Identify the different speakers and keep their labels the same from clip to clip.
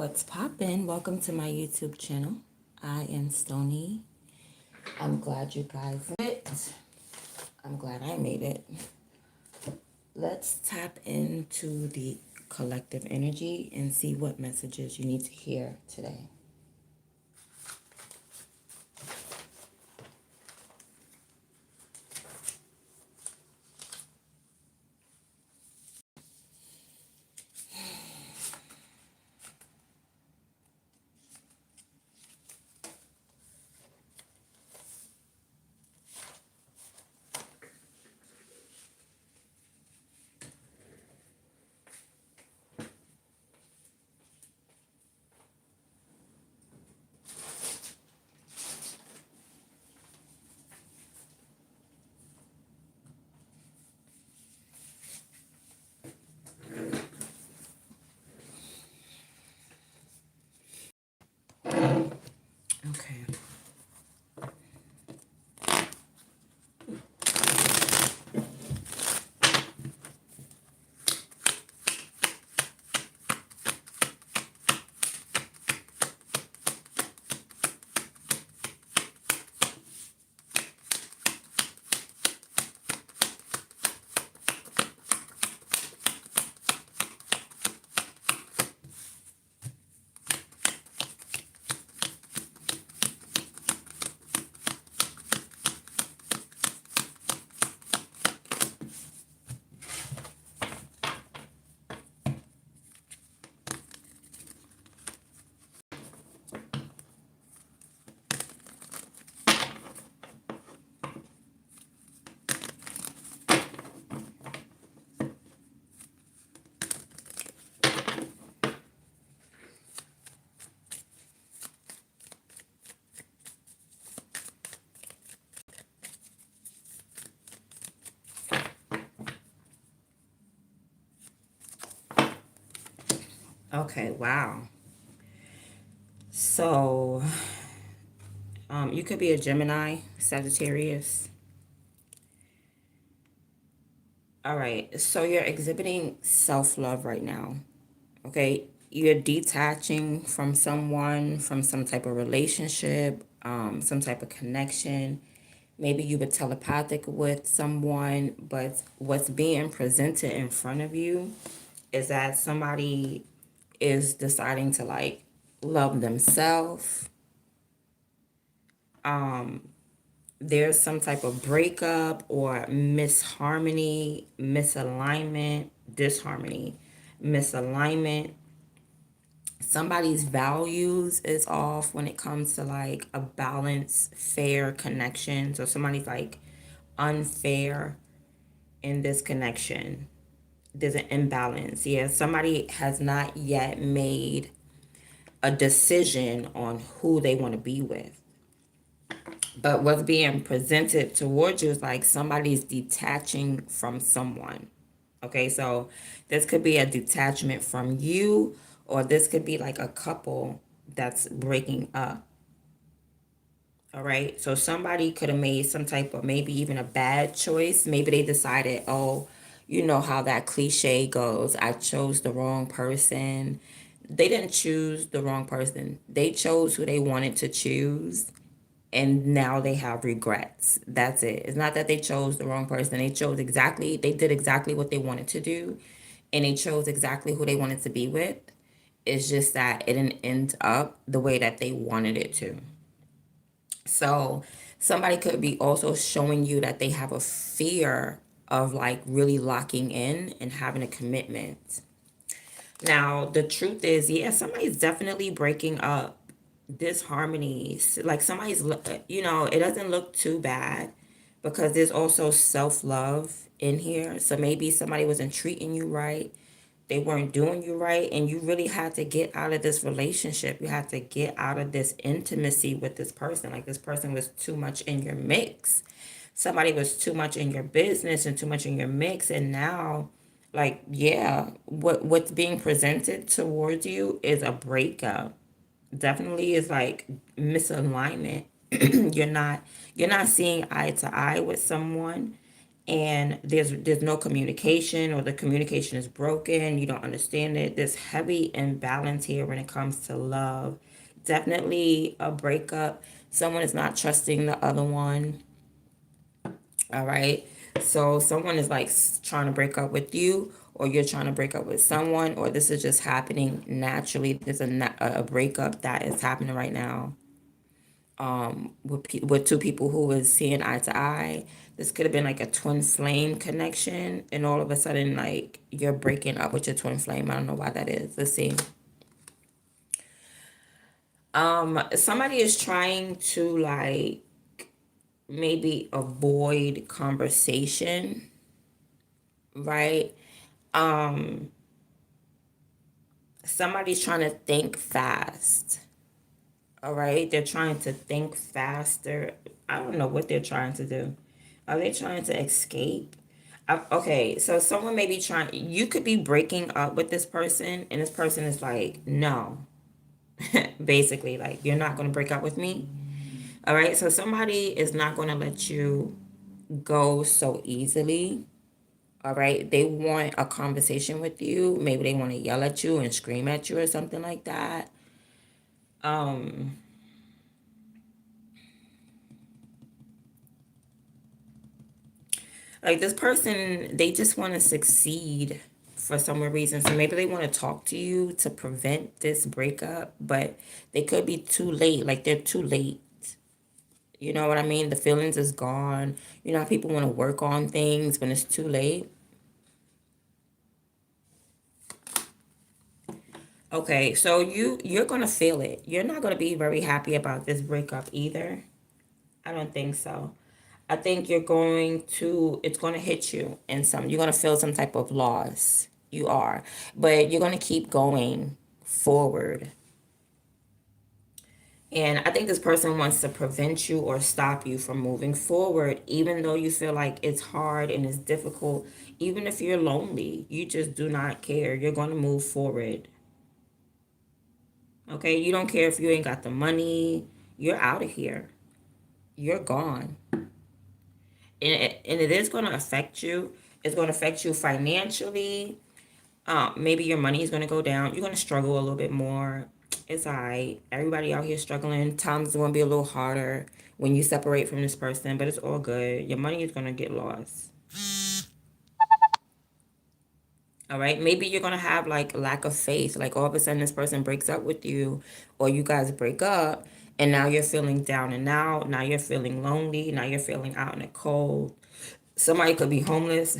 Speaker 1: What's poppin'? Welcome to my YouTube channel. I am Stony. I'm glad you guys made it. I'm glad I made it. Let's tap into the collective energy and see what messages you need to hear today. Okay. Okay, wow. So, you could be a Gemini, Sagittarius. All right, so you're exhibiting self-love right now. Okay, you're detaching from someone, from some type of relationship, some type of connection. Maybe you were telepathic with someone, but what's being presented in front of you is that somebody is deciding to like love themselves. There's some type of breakup or misharmony, misalignment, disharmony, misalignment. Somebody's values is off when it comes to like a balanced, fair connection. So somebody's like unfair in this connection. There's an imbalance. Yeah, somebody has not yet made a decision on who they want to be with. But what's being presented towards you is like somebody's detaching from someone. Okay, so this could be a detachment from you, or this could be like a couple that's breaking up. All right, so somebody could have made some type of maybe even a bad choice. Maybe they decided, oh, you know how that cliche goes, I chose the wrong person. They didn't choose the wrong person, they chose who they wanted to choose, and now they have regrets. That's it. It's not that they chose the wrong person. They did exactly what they wanted to do, and they chose exactly who they wanted to be with. It's just that it didn't end up the way that they wanted it to. So somebody could be also showing you that they have a fear of like really locking in and having a commitment. Now, the truth is, yeah, somebody's definitely breaking up. Disharmonies, like somebody's, it doesn't look too bad because there's also self-love in here. So maybe somebody wasn't treating you right, they weren't doing you right, and you really had to get out of this relationship. You had to get out of this intimacy with this person. Like this person was too much in your mix. Somebody was too much in your business and too much in your mix, and now, like, yeah, what's being presented towards you is a breakup. Definitely is like misalignment. you're not you're not seeing eye to eye with someone, and there's no communication, or the communication is broken, you don't understand it. There's heavy imbalance here when it comes to love. Definitely a breakup. Someone is not trusting the other one. All right. So someone is like trying to break up with you, or you're trying to break up with someone, or this is just happening naturally. There's a breakup that is happening right now, with two people who is seeing eye to eye. This could have been like a twin flame connection, and all of a sudden, like, you're breaking up with your twin flame. I don't know why that is. Let's see. Somebody is trying to, like, maybe avoid conversation, right? Somebody's trying to think fast. All right, they're trying to think faster. I don't know what they're trying to do. Are they trying to escape? Okay, so someone may be trying, you could be breaking up with this person, and this person is like, no, basically, like, you're not going to break up with me. All right, so somebody is not going to let you go so easily. All right, they want a conversation with you. Maybe they want to yell at you and scream at you or something like that. Like, this person, they just want to succeed for some reason. So maybe they want to talk to you to prevent this breakup, but they could be too late. Like, they're too late. You know what I mean? The feelings is gone. You know how people want to work on things when it's too late? Okay, so you're gonna feel it. You're not gonna be very happy about this breakup either. I don't think so. I think it's going to hit you in some, you're going to feel some type of loss. You are. But you're going to keep going forward. And I think this person wants to prevent you or stop you from moving forward, even though you feel like it's hard and it's difficult. Even if you're lonely, you just do not care. You're going to move forward. Okay? You don't care if you ain't got the money. You're out of here. You're gone. And it is going to affect you. It's going to affect you financially. Maybe your money is going to go down. You're going to struggle a little bit more. It's all right. Everybody out here struggling. Times going to be a little harder when you separate from this person, but it's all good. Your money is going to get lost. All right. Maybe you're going to have like lack of faith. Like, all of a sudden this person breaks up with you, or you guys break up, and now you're feeling down and out. Now you're feeling lonely. Now you're feeling out in the cold. Somebody could be homeless.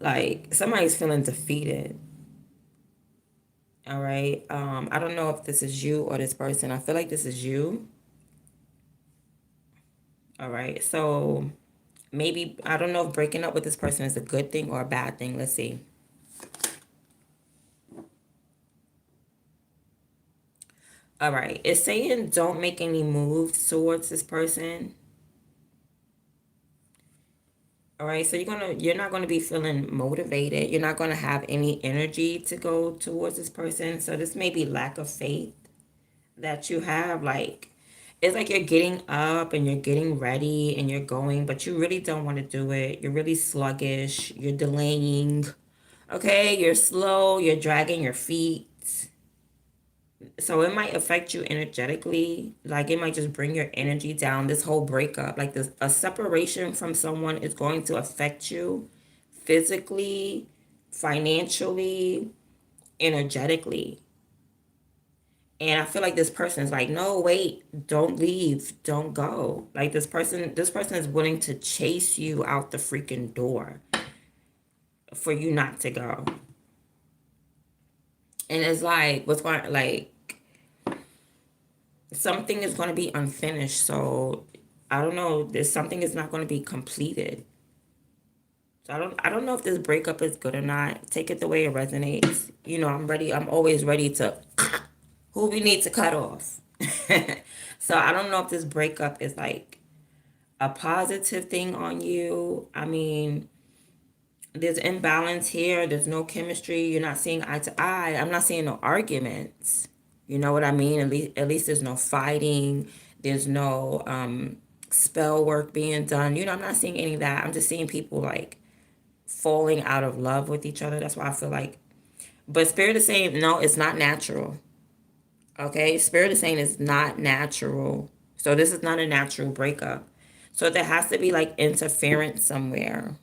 Speaker 1: Like, somebody's feeling defeated. All right. I don't know if this is you or this person. I feel like this is you. All right. So maybe, I don't know if breaking up with this person is a good thing or a bad thing. Let's see. All right. It's saying don't make any moves towards this person. All right. So you're not gonna be feeling motivated. You're not gonna have any energy to go towards this person. So this may be lack of faith that you have. Like, it's like you're getting up and you're getting ready and you're going, but you really don't want to do it. You're really sluggish. You're delaying. Okay, you're slow. You're dragging your feet. So it might affect you energetically. Like, it might just bring your energy down. This whole breakup, like, this, a separation from someone is going to affect you physically, financially, energetically. And I feel like this person is like, no, wait, don't leave, don't go. Like, this person is willing to chase you out the freaking door for you not to go. And it's like, what's going, like, something is going to be unfinished. So I don't know. There's something is not going to be completed. So I don't know if this breakup is good or not. Take it the way it resonates. You know, I'm ready. I'm always ready to who we need to cut off. So I don't know if this breakup is like a positive thing on you. I mean, there's imbalance here. There's no chemistry. You're not seeing eye to eye. I'm not seeing no arguments. You know what I mean? At least there's no fighting. There's no spell work being done. I'm not seeing any of that. I'm just seeing people like falling out of love with each other. That's why I feel like, but Spirit is saying, no, it's not natural. Okay. Spirit is saying it's not natural. So this is not a natural breakup. So there has to be like interference somewhere.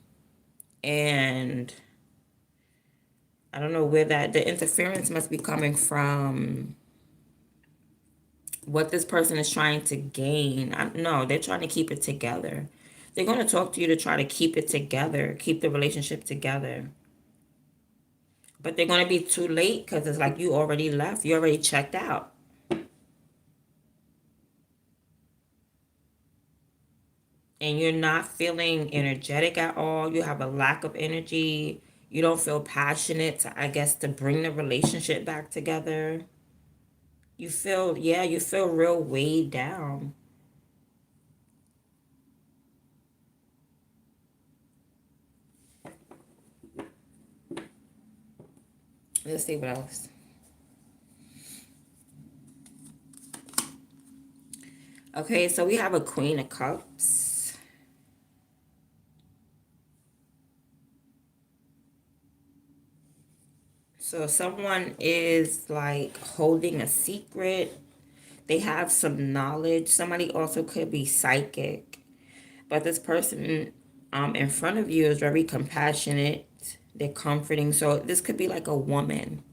Speaker 1: And I don't know where the interference must be coming from, what this person is trying to gain. No, they're trying to keep it together. They're going to talk to you to try to keep it together, keep the relationship together. But they're going to be too late because it's like you already left. You already checked out. And you're not feeling energetic at all. You have a lack of energy. You don't feel passionate to, I guess, to bring the relationship back together. You feel real weighed down. Let's see what else. Okay, so we have a Queen of Cups. So someone is like holding a secret. They have some knowledge. Somebody also could be psychic. But this person in front of you is very compassionate. They're comforting. So this could be like a woman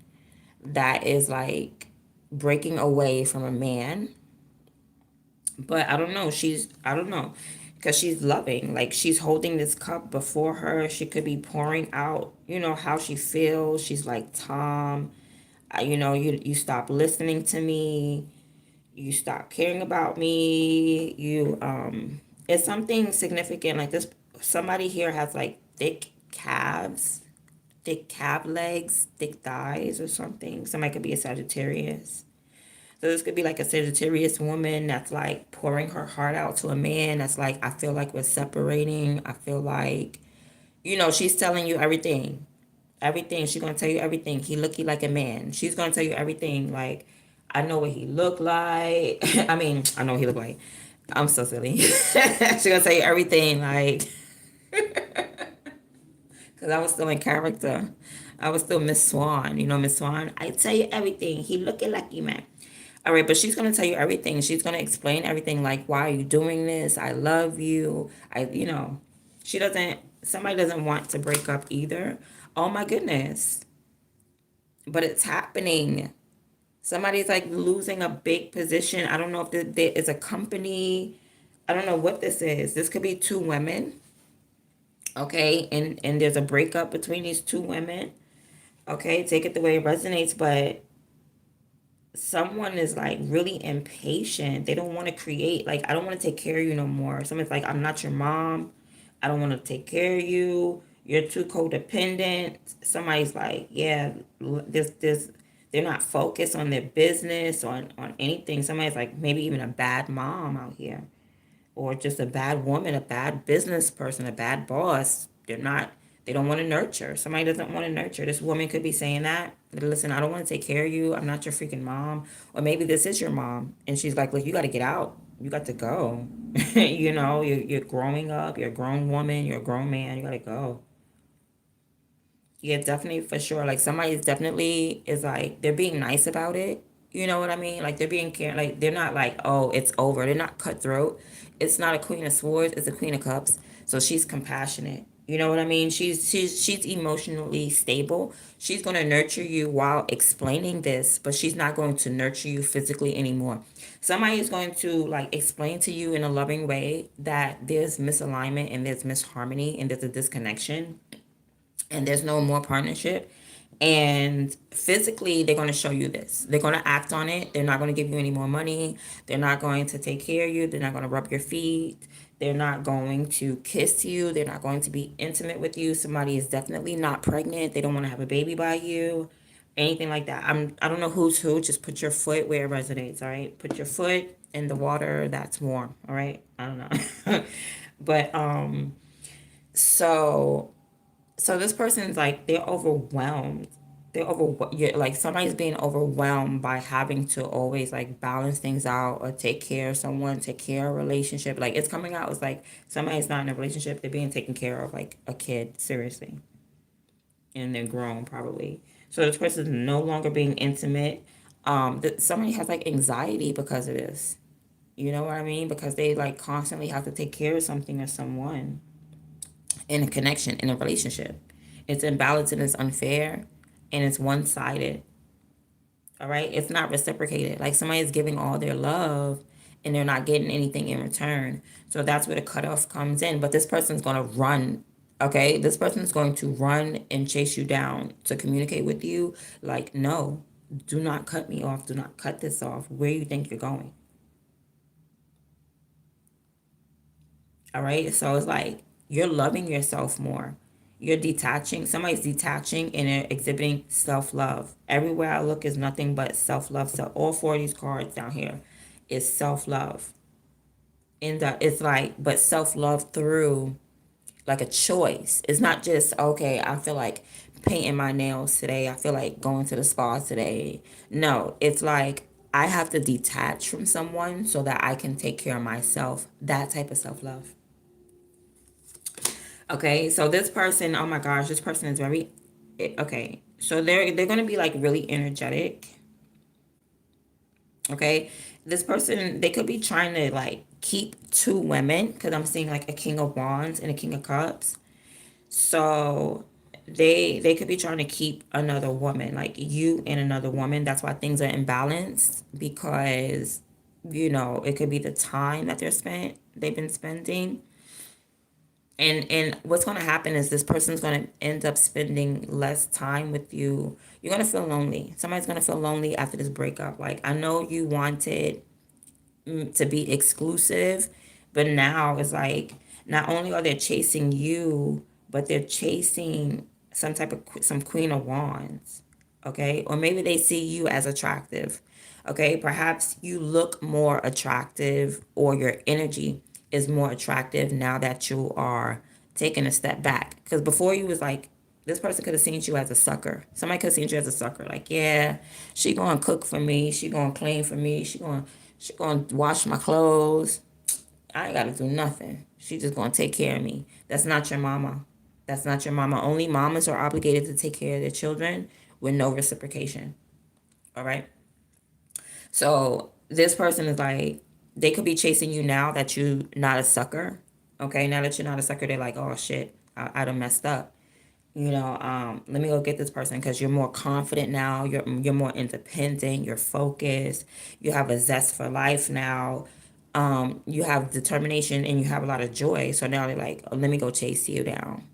Speaker 1: that is like breaking away from a man. But I don't know. Because she's loving. Like she's holding this cup before her. She could be pouring out, how she feels. She's like, Tom, you stop listening to me. You stop caring about me. It's something significant. Like this, somebody here has like thick calf legs, thick thighs or something. Somebody could be a Sagittarius. So this could be like a Sagittarius woman that's like pouring her heart out to a man that's like, I feel like we're separating. I feel like, she's telling you everything. Everything. She's gonna tell you everything. He looky like a man. She's gonna tell you everything. Like, I know what he looked like. I mean, I know what he looked like. I'm so silly. She's gonna tell you everything, like, because I was still in character. I was still Miss Swan. Miss Swan. I tell you everything. He looking like you, man. All right, but she's gonna tell you everything. She's gonna explain everything. Like, why are you doing this? I love you. She doesn't. Somebody doesn't want to break up either. Oh my goodness. But it's happening. Somebody's like losing a big position. I don't know if there is a company. I don't know what this is. This could be two women. Okay. And there's a breakup between these two women. Okay. Take it the way it resonates. But someone is like really impatient. They don't want to create. Like, I don't want to take care of you no more. Someone's like, I'm not your mom. I don't want to take care of you. You're too codependent. Somebody's like, yeah, this they're not focused on their business, on anything. Somebody's like maybe even a bad mom out here, or just a bad woman, a bad business person, a bad boss. They don't want to nurture. Somebody doesn't want to nurture. This woman could be saying that. Listen, I don't want to take care of you. I'm not your freaking mom. Or maybe this is your mom. And she's like, look, you got to get out. You got to go. You're growing up. You're a grown woman. You're a grown man. You got to go. Yeah, definitely for sure. Like somebody is definitely is like they're being nice about it. You know what I mean? Like they're being care. Like they're not like, oh, it's over. They're not cutthroat. It's not a Queen of Swords. It's a Queen of Cups. So she's compassionate. You know what I mean? She's emotionally stable. She's gonna nurture you while explaining this, but she's not going to nurture you physically anymore. Somebody is going to like explain to you in a loving way that there's misalignment and there's misharmony and there's a disconnection and there's no more partnership. And physically, they're going to show you this. They're going to act on it. They're not going to give you any more money. They're not going to take care of you. They're not going to rub your feet. They're not going to kiss you. They're not going to be intimate with you. Somebody is definitely not pregnant. They don't want to have a baby by you. Anything like that. I don't know who's who. Just put your foot where it resonates, all right? Put your foot in the water that's warm, all right? I don't know. But so this person's like they're overwhelmed. like somebody's being overwhelmed by having to always like balance things out or take care of someone, take care of a relationship. Like it's coming out as like somebody's not in a relationship, they're being taken care of like a kid, seriously. And they're grown probably. So this person is no longer being intimate. Somebody has like anxiety because of this. You know what I mean? Because they like constantly have to take care of something or someone in a connection, in a relationship. It's imbalanced and it's unfair and it's one sided. All right. It's not reciprocated. Like somebody's giving all their love and they're not getting anything in return. So that's where the cutoff comes in. But this person's going to run. Okay. This person's going to run and chase you down to communicate with you. Like, no, do not cut me off. Do not cut this off. Where you think you're going? All right. So it's like you're loving yourself more. You're detaching. Somebody's detaching and they're exhibiting self love. Everywhere I look is nothing but self love. So all four of these cards down here is self love. And it's like, but self love through like a choice. It's not just, okay, I feel like painting my nails today. I feel like going to the spa today. No, it's like I have to detach from someone so that I can take care of myself. That type of self love. Okay, so this person, oh my gosh, this person is very okay. So they're gonna be like really energetic. Okay, this person they could be trying to like keep two women because I'm seeing like a King of Wands and a King of Cups. So they could be trying to keep another woman, like you and another woman. That's why things are imbalanced because it could be the time that they've been spending. And what's going to happen is this person's going to end up spending less time with you. You're going to feel lonely. Somebody's going to feel lonely after this breakup. Like, I know you wanted to be exclusive, but now it's like not only are they chasing you, but they're chasing some Queen of Wands. Okay? Or maybe they see you as attractive. Okay? Perhaps you look more attractive or your energy is more attractive now that you are taking a step back. Because before you was like, this person could have seen you as a sucker. Somebody could have seen you as a sucker. Like, yeah, she gonna cook for me. She gonna clean for me. She gonna wash my clothes. I ain't gotta do nothing. She just gonna take care of me. That's not your mama. That's not your mama. Only mamas are obligated to take care of their children with no reciprocation. All right. So this person is like, they could be chasing you now that you're not a sucker. Okay, now that you're not a sucker, they're like, oh shit, I done messed up. Let me go get this person because you're more confident now. You're more independent. You're focused. You have a zest for life now. You have determination and you have a lot of joy. So now they're like, oh, let me go chase you down.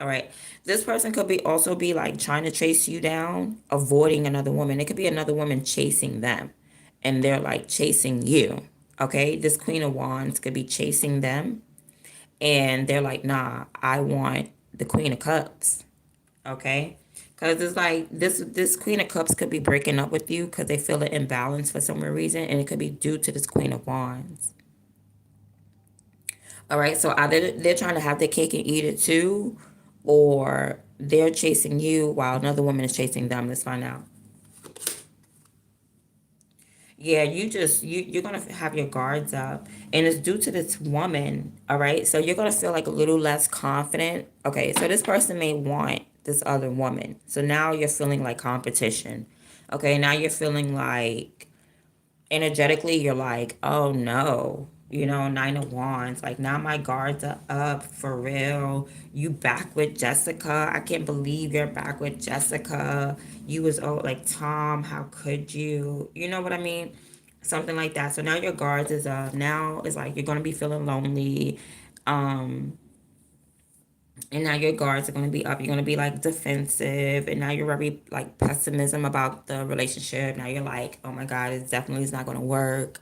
Speaker 1: All right. This person could be also be like trying to chase you down, avoiding another woman. It could be another woman chasing them and they're like chasing you. Okay. This Queen of Wands could be chasing them and they're like, nah, I want the Queen of Cups. Okay. Because it's like this Queen of Cups could be breaking up with you because they feel an imbalance for some reason. And it could be due to this Queen of Wands. All right. So either they're trying to have their cake and eat it too, or they're chasing you while another woman is chasing them. Let's find out. Yeah, you're gonna have your guards up, and it's due to this woman. All right, so you're gonna feel like a little less confident. Okay, so this person may want this other woman, so now you're feeling like competition. Okay, now you're feeling like energetically you're like, oh no, Nine of Wands. Like now my guards are up for real. You back with Jessica. I can't believe you're back with Jessica. You was like, Tom, how could you? You know what I mean? Something like that. So now your guards is up. Now it's like you're gonna be feeling lonely. Um, and now your guards are going to be up. You're going to be like defensive, and now you're very like pessimism about the relationship. Now you're like, oh my god, it definitely is not going to work.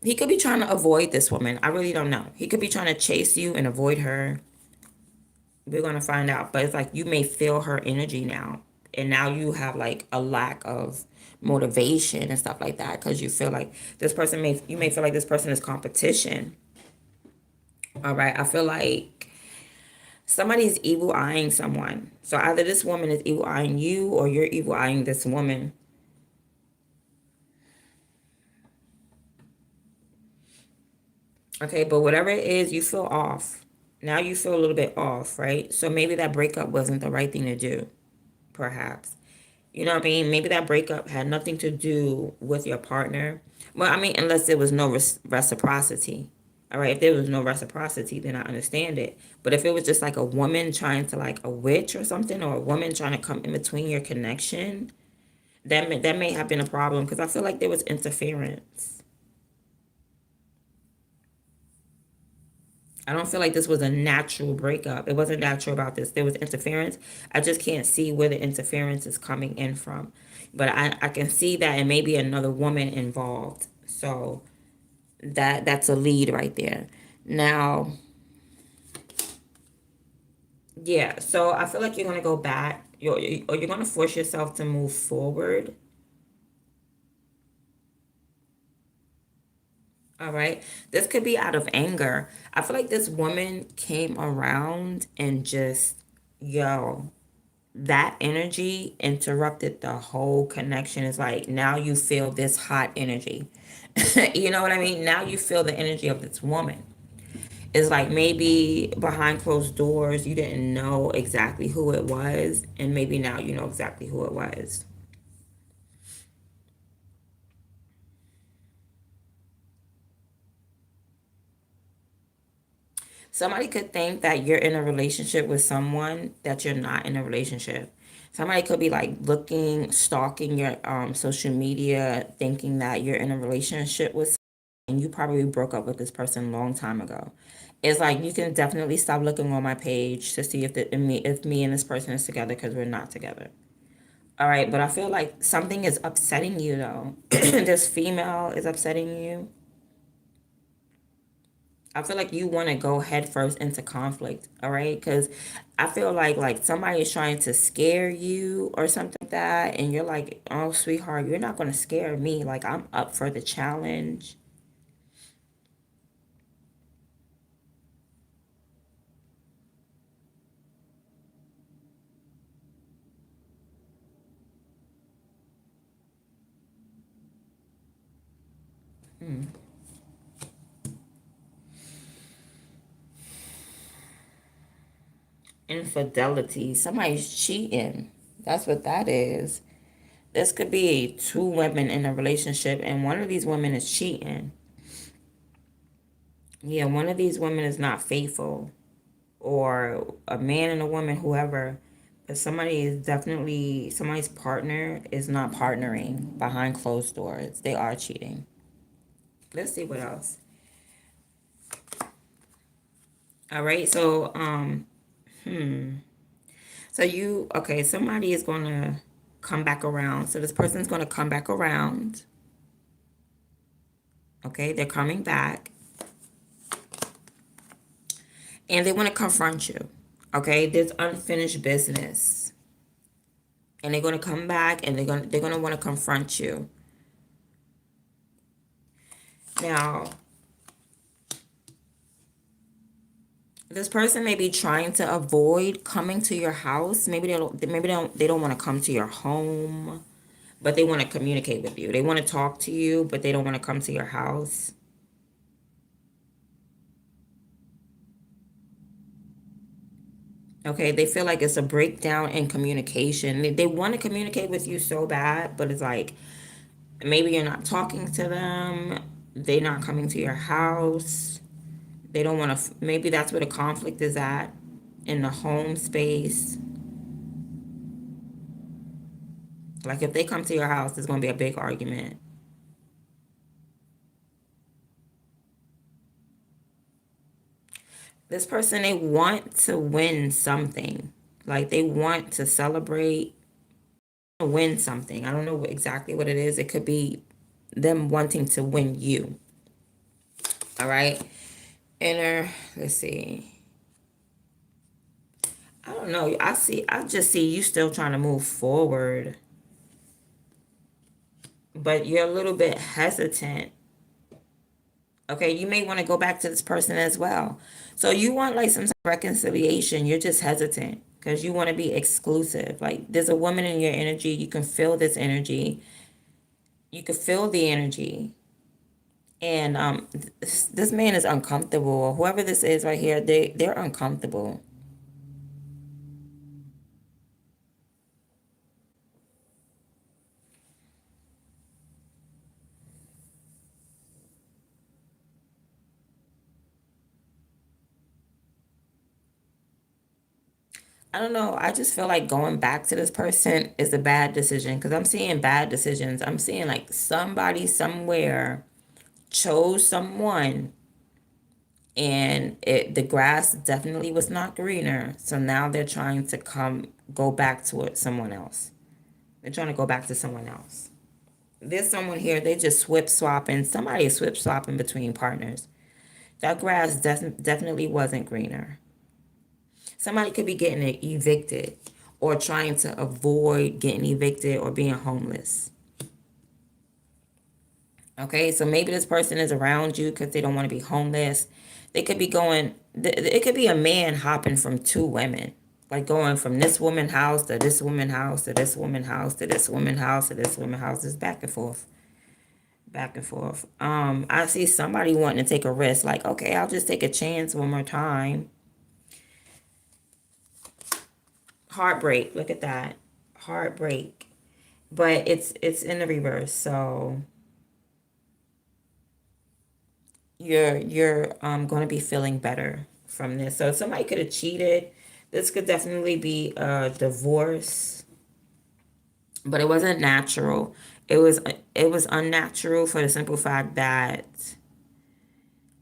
Speaker 1: He could be trying to avoid this woman. I really don't know. He could be trying to chase you and avoid her. We're going to find out. But it's like you may feel her energy now, and now you have like a lack of motivation and stuff like that because you feel like you may feel like this person is competition. All right, I feel like Somebody's evil eyeing someone. So either this woman is evil eyeing you or you're evil eyeing this woman. Okay, but whatever it is, you feel off. Now you feel a little bit off, right? So maybe that breakup wasn't the right thing to do, perhaps. You know what I mean? Maybe that breakup had nothing to do with your partner. Well, I mean, unless there was no reciprocity. All right, if there was no reciprocity, then I understand it. But if it was just like a woman trying to, like a witch or something, or a woman trying to come in between your connection, that may have been a problem because I feel like there was interference. I don't feel like this was a natural breakup. It wasn't natural about this. There was interference. I just can't see where the interference is coming in from. But I can see that it may be another woman involved. So that's a lead right there. Now, yeah, so I feel like you're gonna go back. You're gonna force yourself to move forward. All right. This could be out of anger. I feel like this woman came around and just, yo, that energy interrupted the whole connection. It's like now you feel this hot energy. You know what I mean? Now you feel the energy of this woman. It's like maybe behind closed doors you didn't know exactly who it was, and maybe now you know exactly who it was. Somebody could think that you're in a relationship with someone that you're not in a relationship. Somebody could be like looking, stalking your social media, thinking that you're in a relationship with and you probably broke up with this person a long time ago. It's like you can definitely stop looking on my page to see if me and this person is together because we're not together. All right, but I feel like something is upsetting you though. This female is upsetting you. I feel like you want to go head first into conflict, all right? Because I feel like somebody is trying to scare you or something like that, and you're like, "Oh, sweetheart, you're not going to scare me. Like I'm up for the challenge." Infidelity. Somebody's cheating. That's what that is. This could be two women in a relationship, and one of these women is cheating. Yeah, one of these women is not faithful, or a man and a woman, whoever. But somebody's partner is not partnering behind closed doors. They are cheating. Let's see what else. All right, so okay, somebody is gonna come back around. So this person's gonna come back around. Okay, they're coming back and they want to confront you. Okay, there's unfinished business. And they're gonna come back and they're gonna want to confront you. Now, this person may be trying to avoid coming to your house. Maybe they don't want to come to your home, but they want to communicate with you. They want to talk to you, but they don't want to come to your house. Okay, they feel like it's a breakdown in communication. They want to communicate with you so bad, but it's like maybe you're not talking to them. They're not coming to your house. They don't want to, maybe that's where the conflict is at, in the home space. Like if they come to your house, there's going to be a big argument. This person, they want to win something. Like they want to celebrate, win something. I don't know exactly what it is. It could be them wanting to win you. All right. Let's see. I don't know. I just see you still trying to move forward, but you're a little bit hesitant. Okay, you may want to go back to this person as well. So you want like some type of reconciliation. You're just hesitant because you want to be exclusive. Like there's a woman in your energy. You can feel this energy. You can feel the energy. And this man is uncomfortable. Whoever this is right here, they're uncomfortable. I don't know. I just feel like going back to this person is a bad decision because I'm seeing bad decisions. I'm seeing like somebody somewhere chose someone and the grass definitely was not greener. So now they're trying to go back to someone else. They're trying to go back to someone else. There's someone here, they just swip swapping. Somebody is swip swapping between partners. That grass definitely wasn't greener. Somebody could be getting evicted or trying to avoid getting evicted or being homeless. Okay, so maybe this person is around you because they don't want to be homeless. They could be going, it could be a man hopping from two women, like going from this woman house to this woman house to this woman house to this woman house to this woman house. It's back and forth, back and forth. I see somebody wanting to take a risk, like, okay, I'll just take a chance one more time. Heartbreak, look at that. Heartbreak. But it's in the reverse, so you're going to be feeling better from this. So somebody could have cheated. This could definitely be a divorce, but it wasn't natural. It was unnatural for the simple fact that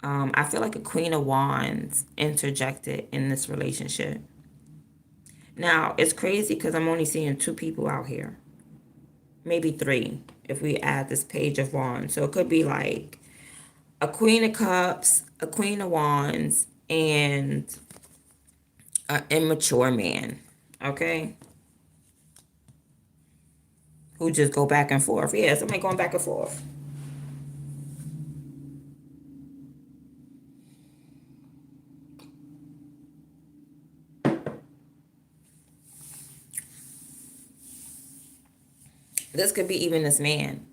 Speaker 1: I feel like a Queen of Wands interjected in this relationship. Now it's crazy because I'm only seeing two people out here, maybe three if we add this Page of Wands. So it could be like a Queen of Cups, a Queen of Wands, and an immature man, okay, who just go back and forth. Yeah, somebody going back and forth. This could be even this man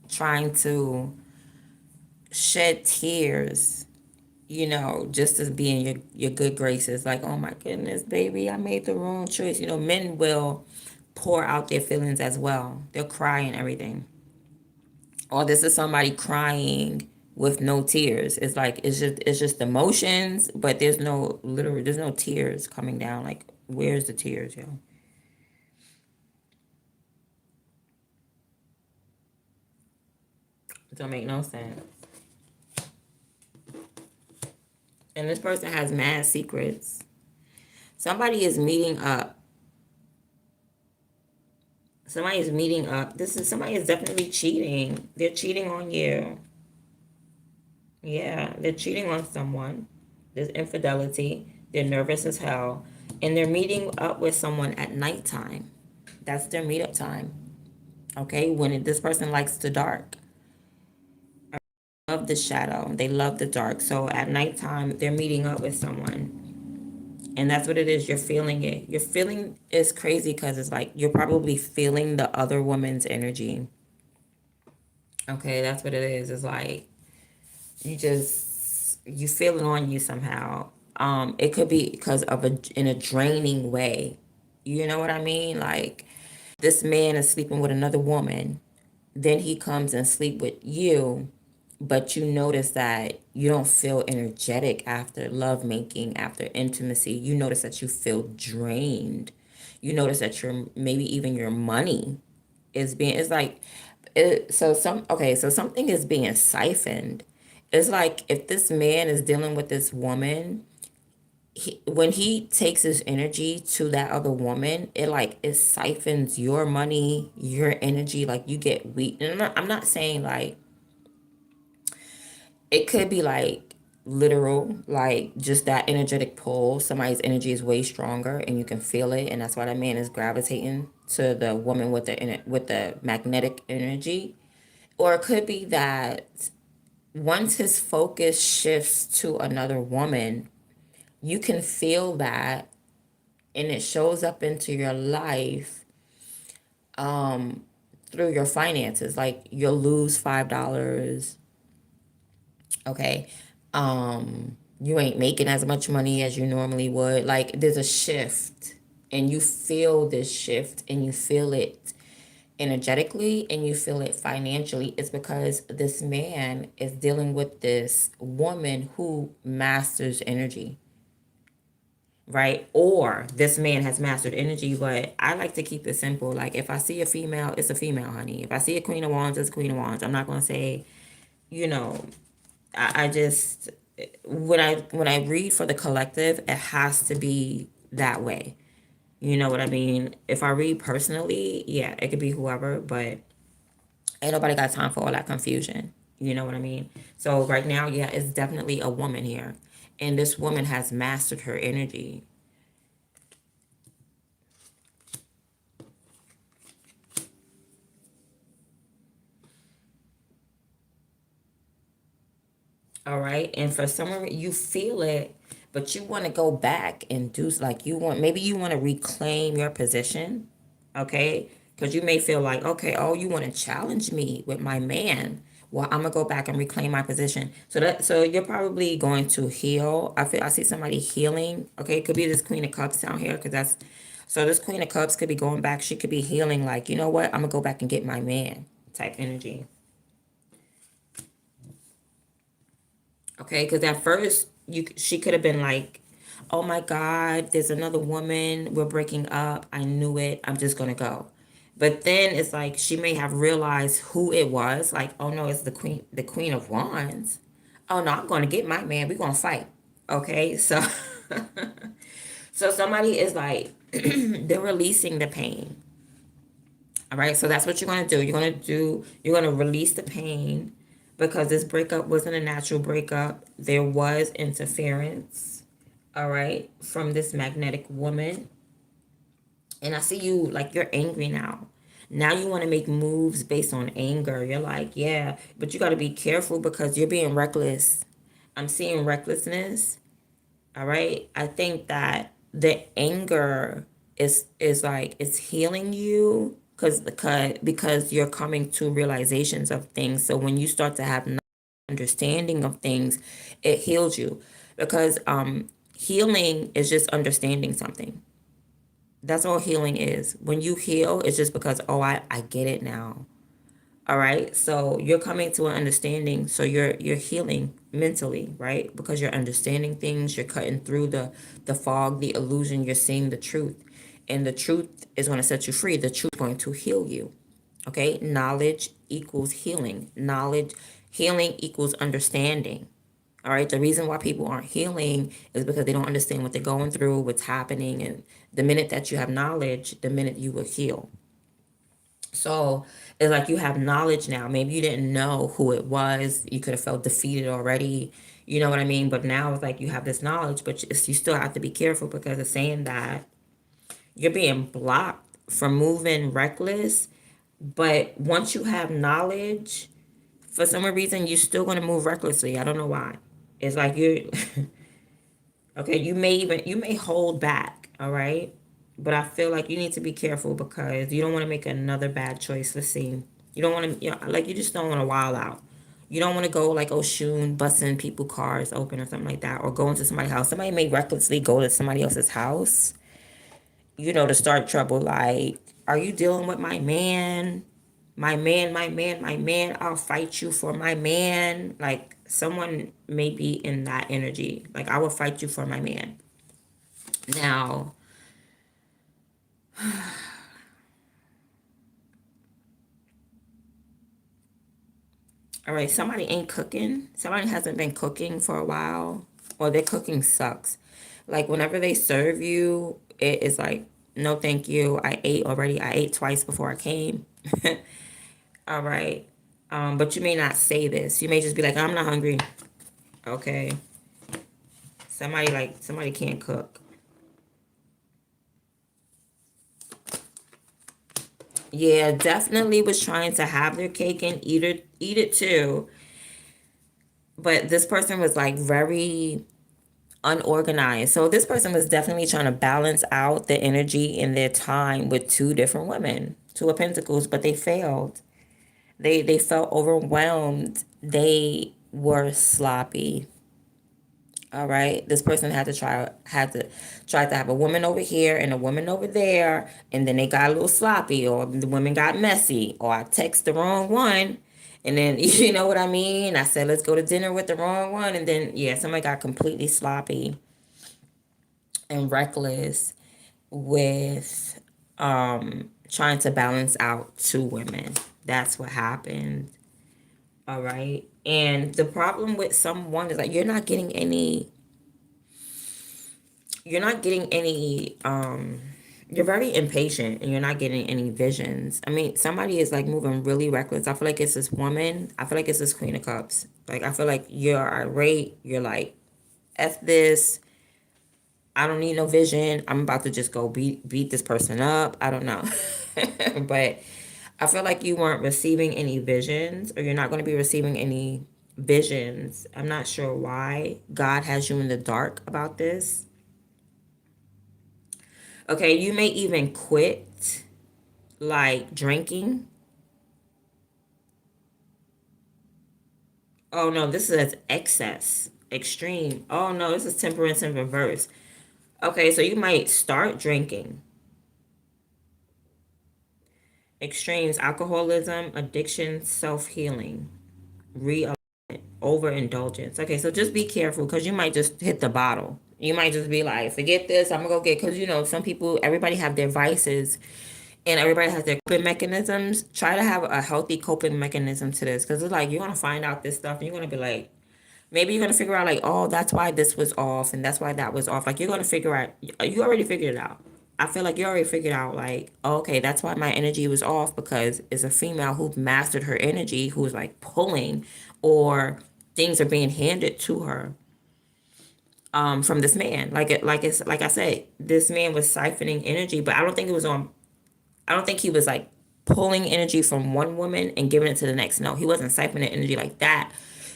Speaker 1: trying to shed tears, just to be in your good graces. Like, oh my goodness, baby, I made the wrong choice. Men will pour out their feelings as well. They'll cry and everything. Or this is somebody crying with no tears. It's like it's just emotions, but there's no tears coming down. Like, where's the tears, yo? It don't make no sense. And this person has mad secrets. Somebody is meeting up. Somebody is meeting up. Somebody is definitely cheating. They're cheating on you. Yeah, they're cheating on someone. There's infidelity. They're nervous as hell. And they're meeting up with someone at nighttime. That's their meetup time. Okay, this person likes the dark. Love the shadow. They love the dark. So at nighttime, they're meeting up with someone. And that's what it is. You're feeling it. Your feeling is crazy because it's like you're probably feeling the other woman's energy. Okay, that's what it is. It's like you feel it on you somehow. It could be because in a draining way. You know what I mean? Like this man is sleeping with another woman, then he comes and sleep with you, but you notice that you don't feel energetic after lovemaking, after intimacy. You notice that you feel drained. You notice that maybe even your money it's like so something is being siphoned. It's like if this man is dealing with this woman, when he takes his energy to that other woman, it siphons your money, your energy. Like you get weak. And I'm not saying like it could be like literal, like just that energetic pull. Somebody's energy is way stronger, and you can feel it, and that's why that man is gravitating to the woman with the magnetic energy. Or it could be that once his focus shifts to another woman, you can feel that, and it shows up into your life through your finances. Like you'll lose $5. Okay. You ain't making as much money as you normally would. Like there's a shift, and you feel this shift, and you feel it energetically, and you feel it financially. It's because this man is dealing with this woman who masters energy, right? Or this man has mastered energy, but I like to keep it simple. Like if I see a female, it's a female, honey. If I see a queen of wands, it's a queen of wands. I'm not gonna say, you know, I just, when I read for the collective, it has to be that way. You know what I mean? If I read personally, yeah, it could be whoever, but ain't nobody got time for all that confusion. You know what I mean? So right now, yeah, it's definitely a woman here. And this woman has mastered her energy. All right. And for some reason, you feel it, but you want to go back and do, like, maybe you want to reclaim your position. Okay. Because you may feel like, okay, oh, you want to challenge me with my man. Well, I'm gonna go back and reclaim my position. So you're probably going to heal. I see somebody healing. Okay, it could be this Queen of Cups down here, because that's, so this Queen of Cups could be going back. She could be healing, like, you know what? I'm gonna go back and get my man type energy. Okay, because at first she could have been like, "Oh my God, there's another woman. We're breaking up. I knew it. I'm just gonna go." But then it's like she may have realized who it was. Like, "Oh no, it's the Queen of Wands. Oh no, I'm gonna get my man. We're gonna fight." Okay, so so somebody is like they're releasing the pain. All right, so that's what you're gonna do. You're gonna release the pain, because this breakup wasn't a natural breakup. There was interference, all right, from this magnetic woman. And I see you, like, you're angry now. Now you want to make moves based on anger. You're like, yeah, but you got to be careful because you're being reckless. I'm seeing recklessness. All right. I think that the anger is like it's healing you, because you're coming to realizations of things. So when you start to have understanding of things, it heals you, because healing is just understanding something. That's all healing is. When you heal, it's just because, oh, I get it now. All right. So you're coming to an understanding. So you're healing mentally, right? Because you're understanding things, you're cutting through the fog, the illusion, you're seeing the truth. And the truth is going to set you free. The truth is going to heal you. Okay? Knowledge equals healing. Healing equals understanding. All right. The reason why people aren't healing is because they don't understand what they're going through, what's happening. And the minute that you have knowledge, the minute you will heal. So it's like you have knowledge now. Maybe you didn't know who it was. You could have felt defeated already. You know what I mean? But now it's like you have this knowledge, but you still have to be careful, because it's saying that you're being blocked from moving reckless. But once you have knowledge, for some reason, you're still going to move recklessly. I don't know why. It's like you, okay, you may hold back, all right? But I feel like you need to be careful, because you don't want to make another bad choice. Let's see. You don't want to, like, you just don't want to wild out. You don't want to go like Oshun, busting people cars open or something like that, or go into somebody's house. Somebody may recklessly go to somebody else's house, to start trouble. Like, are you dealing with my man? My man, my man, my man. I'll fight you for my man. Like, someone may be in that energy. Like, I will fight you for my man. Now, all right, somebody ain't cooking. Somebody hasn't been cooking for a while, or their cooking sucks. Like, whenever they serve you, it is like, no, thank you. I ate already. I ate twice before I came. All right. But you may not say this. You may just be like, I'm not hungry. Okay. Somebody can't cook. Yeah, definitely was trying to have their cake and eat it too. But this person was like very unorganized. So this person was definitely trying to balance out the energy and their time with two different women, two of pentacles, but they failed. They felt overwhelmed. They were sloppy. All right. This person had to try to have a woman over here and a woman over there, and then they got a little sloppy, or the women got messy, or I text the wrong one, and then you know what I mean. I said let's go to dinner with the wrong one, and then yeah, somebody got completely sloppy and reckless with trying to balance out two women. That's what happened. All right. And the problem with someone is like you're not getting any you're very impatient and you're not getting any visions. I mean, somebody is like moving really reckless. I feel like it's this woman. I feel like it's this Queen of Cups. Like I feel like you're irate. You're like, F this. I don't need no vision. I'm about to just go beat this person up. I don't know. But I feel like you weren't receiving any visions, or you're not going to be receiving any visions. I'm not sure why God has you in the dark about this. Okay, you may even quit like drinking. Oh no, this is excess, extreme. Oh no, this is temperance in reverse. Okay, so you might start drinking. Extremes: alcoholism, addiction, self healing, re overindulgence. Okay, so just be careful because you might just hit the bottle. You might just be like, forget this, I'm gonna go get, because you know, some people, everybody have their vices and everybody has their coping mechanisms. Try to have a healthy coping mechanism to this, because it's like you're gonna find out this stuff and you're gonna be like, maybe you're gonna figure out like, oh, that's why this was off and that's why that was off. Like you're gonna figure out, you already figured it out. I feel like you already figured out like, oh, okay, that's why my energy was off, because it's a female who mastered her energy, who's like pulling, or things are being handed to her from this man. Like I said, this man was siphoning energy, but I don't think he was like pulling energy from one woman and giving it to the next. No, he wasn't siphoning energy like that.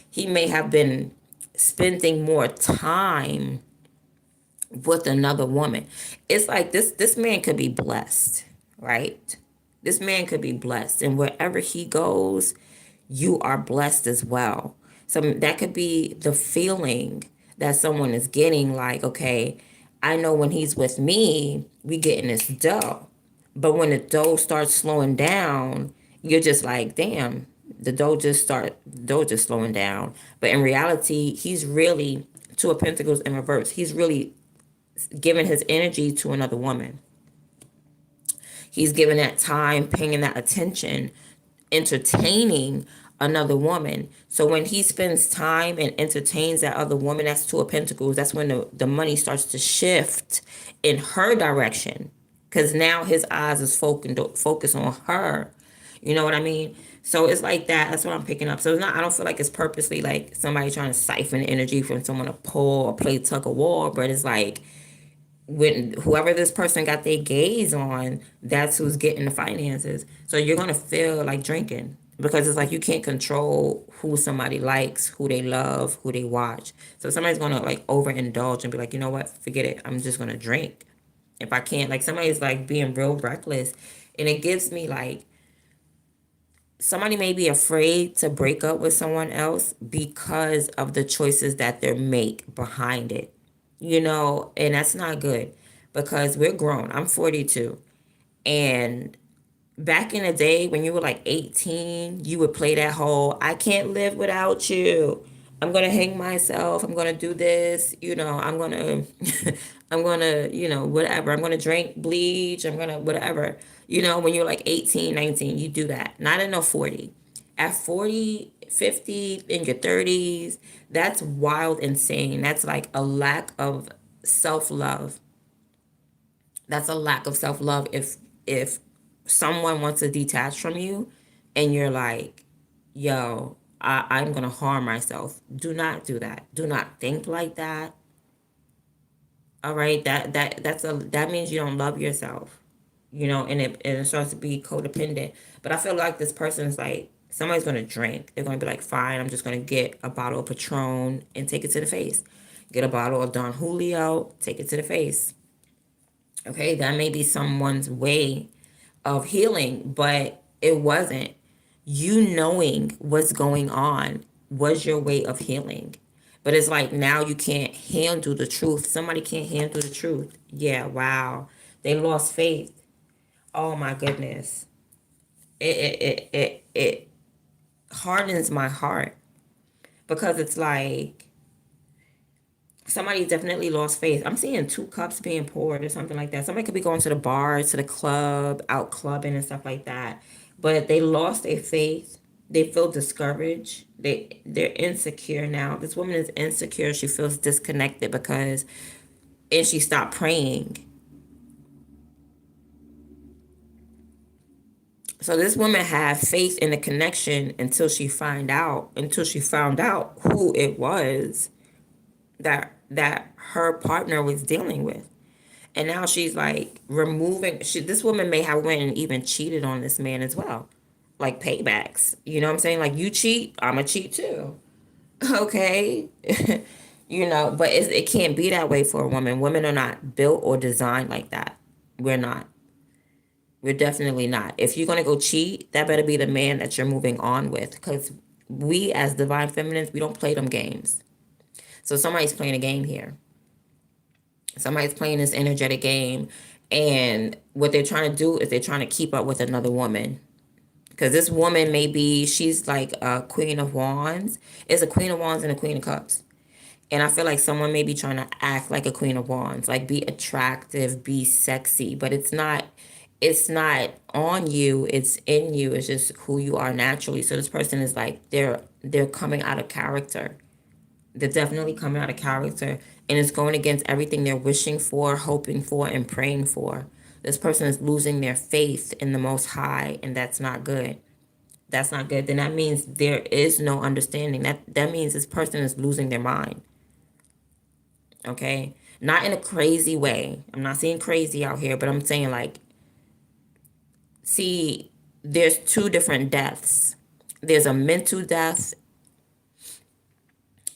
Speaker 1: He may have been spending more time with another woman. It's like this man could be blessed, right? This man could be blessed, and wherever he goes, you are blessed as well. So that could be the feeling that someone is getting, like, okay, I know when he's with me, we getting this dough. But when the dough starts slowing down, you're just like, damn, the dough just slowing down. But in reality, he's really two of pentacles in reverse. He's really giving his energy to another woman. He's giving that time, paying that attention, entertaining another woman. So when he spends time and entertains that other woman, that's two of pentacles. That's when the money starts to shift in her direction. Because now his eyes is focused on her. You know what I mean? So it's like that. That's what I'm picking up. So it's not, I don't feel like it's purposely like somebody trying to siphon energy from someone to pull or play tug of war, but it's like when whoever this person got their gaze on, that's who's getting the finances. So you're gonna feel like drinking, because it's like you can't control who somebody likes, who they love, who they watch. So somebody's gonna like overindulge and be like, you know what, forget it. I'm just gonna drink. If I can't, like somebody's like being real reckless, and it gives me like somebody may be afraid to break up with someone else because of the choices that they make behind it. You know, and that's not good, because we're grown. I'm 42. And back in the day when you were like 18, you would play that whole I can't live without you. I'm going to hang myself. I'm going to do this, you know, I'm going to I'm going to, you know, whatever. I'm going to drink bleach. I'm going to whatever. You know, when you're like 18, 19, you do that. Not in no 40. At 40, 50, in your 30s, that's wild, insane. That's like a lack of self-love. That's a lack of self-love if someone wants to detach from you and you're like, yo, I'm gonna harm myself. Do not do that. Do not think like that. All right. That means you don't love yourself. You know, and it starts to be codependent. But I feel like this person's like Somebody's going to drink. They're going to be like, fine, I'm just going to get a bottle of Patron and take it to the face. Get a bottle of Don Julio, take it to the face. Okay, that may be someone's way of healing, but it wasn't. You knowing what's going on was your way of healing. But it's like now you can't handle the truth. Somebody can't handle the truth. Yeah, wow. They lost faith. Oh my goodness. It hardens my heart because it's like somebody definitely lost faith. I'm seeing 2 cups being poured or something like that. Somebody could be going to the bar, to the club, out clubbing and stuff like that. But they lost their faith. They feel discouraged. They're insecure now. This woman is insecure. She feels disconnected because and she stopped praying. So this woman had faith in the connection until she found out who it was that her partner was dealing with. And now she's like removing this woman may have went and even cheated on this man as well. Like paybacks. You know what I'm saying? Like you cheat, I'ma cheat too. Okay. But it can't be that way for a woman. Women are not built or designed like that. We're not. We're definitely not. If you're gonna go cheat, that better be the man that you're moving on with. Because we as divine feminines, we don't play them games. So somebody's playing a game here. Somebody's playing this energetic game, and what they're trying to do is they're trying to keep up with another woman. Because this woman she's like a queen of wands. It's a queen of wands and a queen of cups. And I feel like someone may be trying to act like a queen of wands, like be attractive, be sexy, but it's not on you, it's in you. It's just who you are naturally. So this person is like they're coming out of character. They're definitely coming out of character, and it's going against everything they're wishing for, hoping for, and praying for. This person is losing their faith in the Most High, and that's not good. That's not good. Then that means there is no understanding. That means this person is losing their mind. Okay? Not in a crazy way. I'm not saying crazy out here, but I'm saying like, see, there's 2 different deaths. There's a mental death,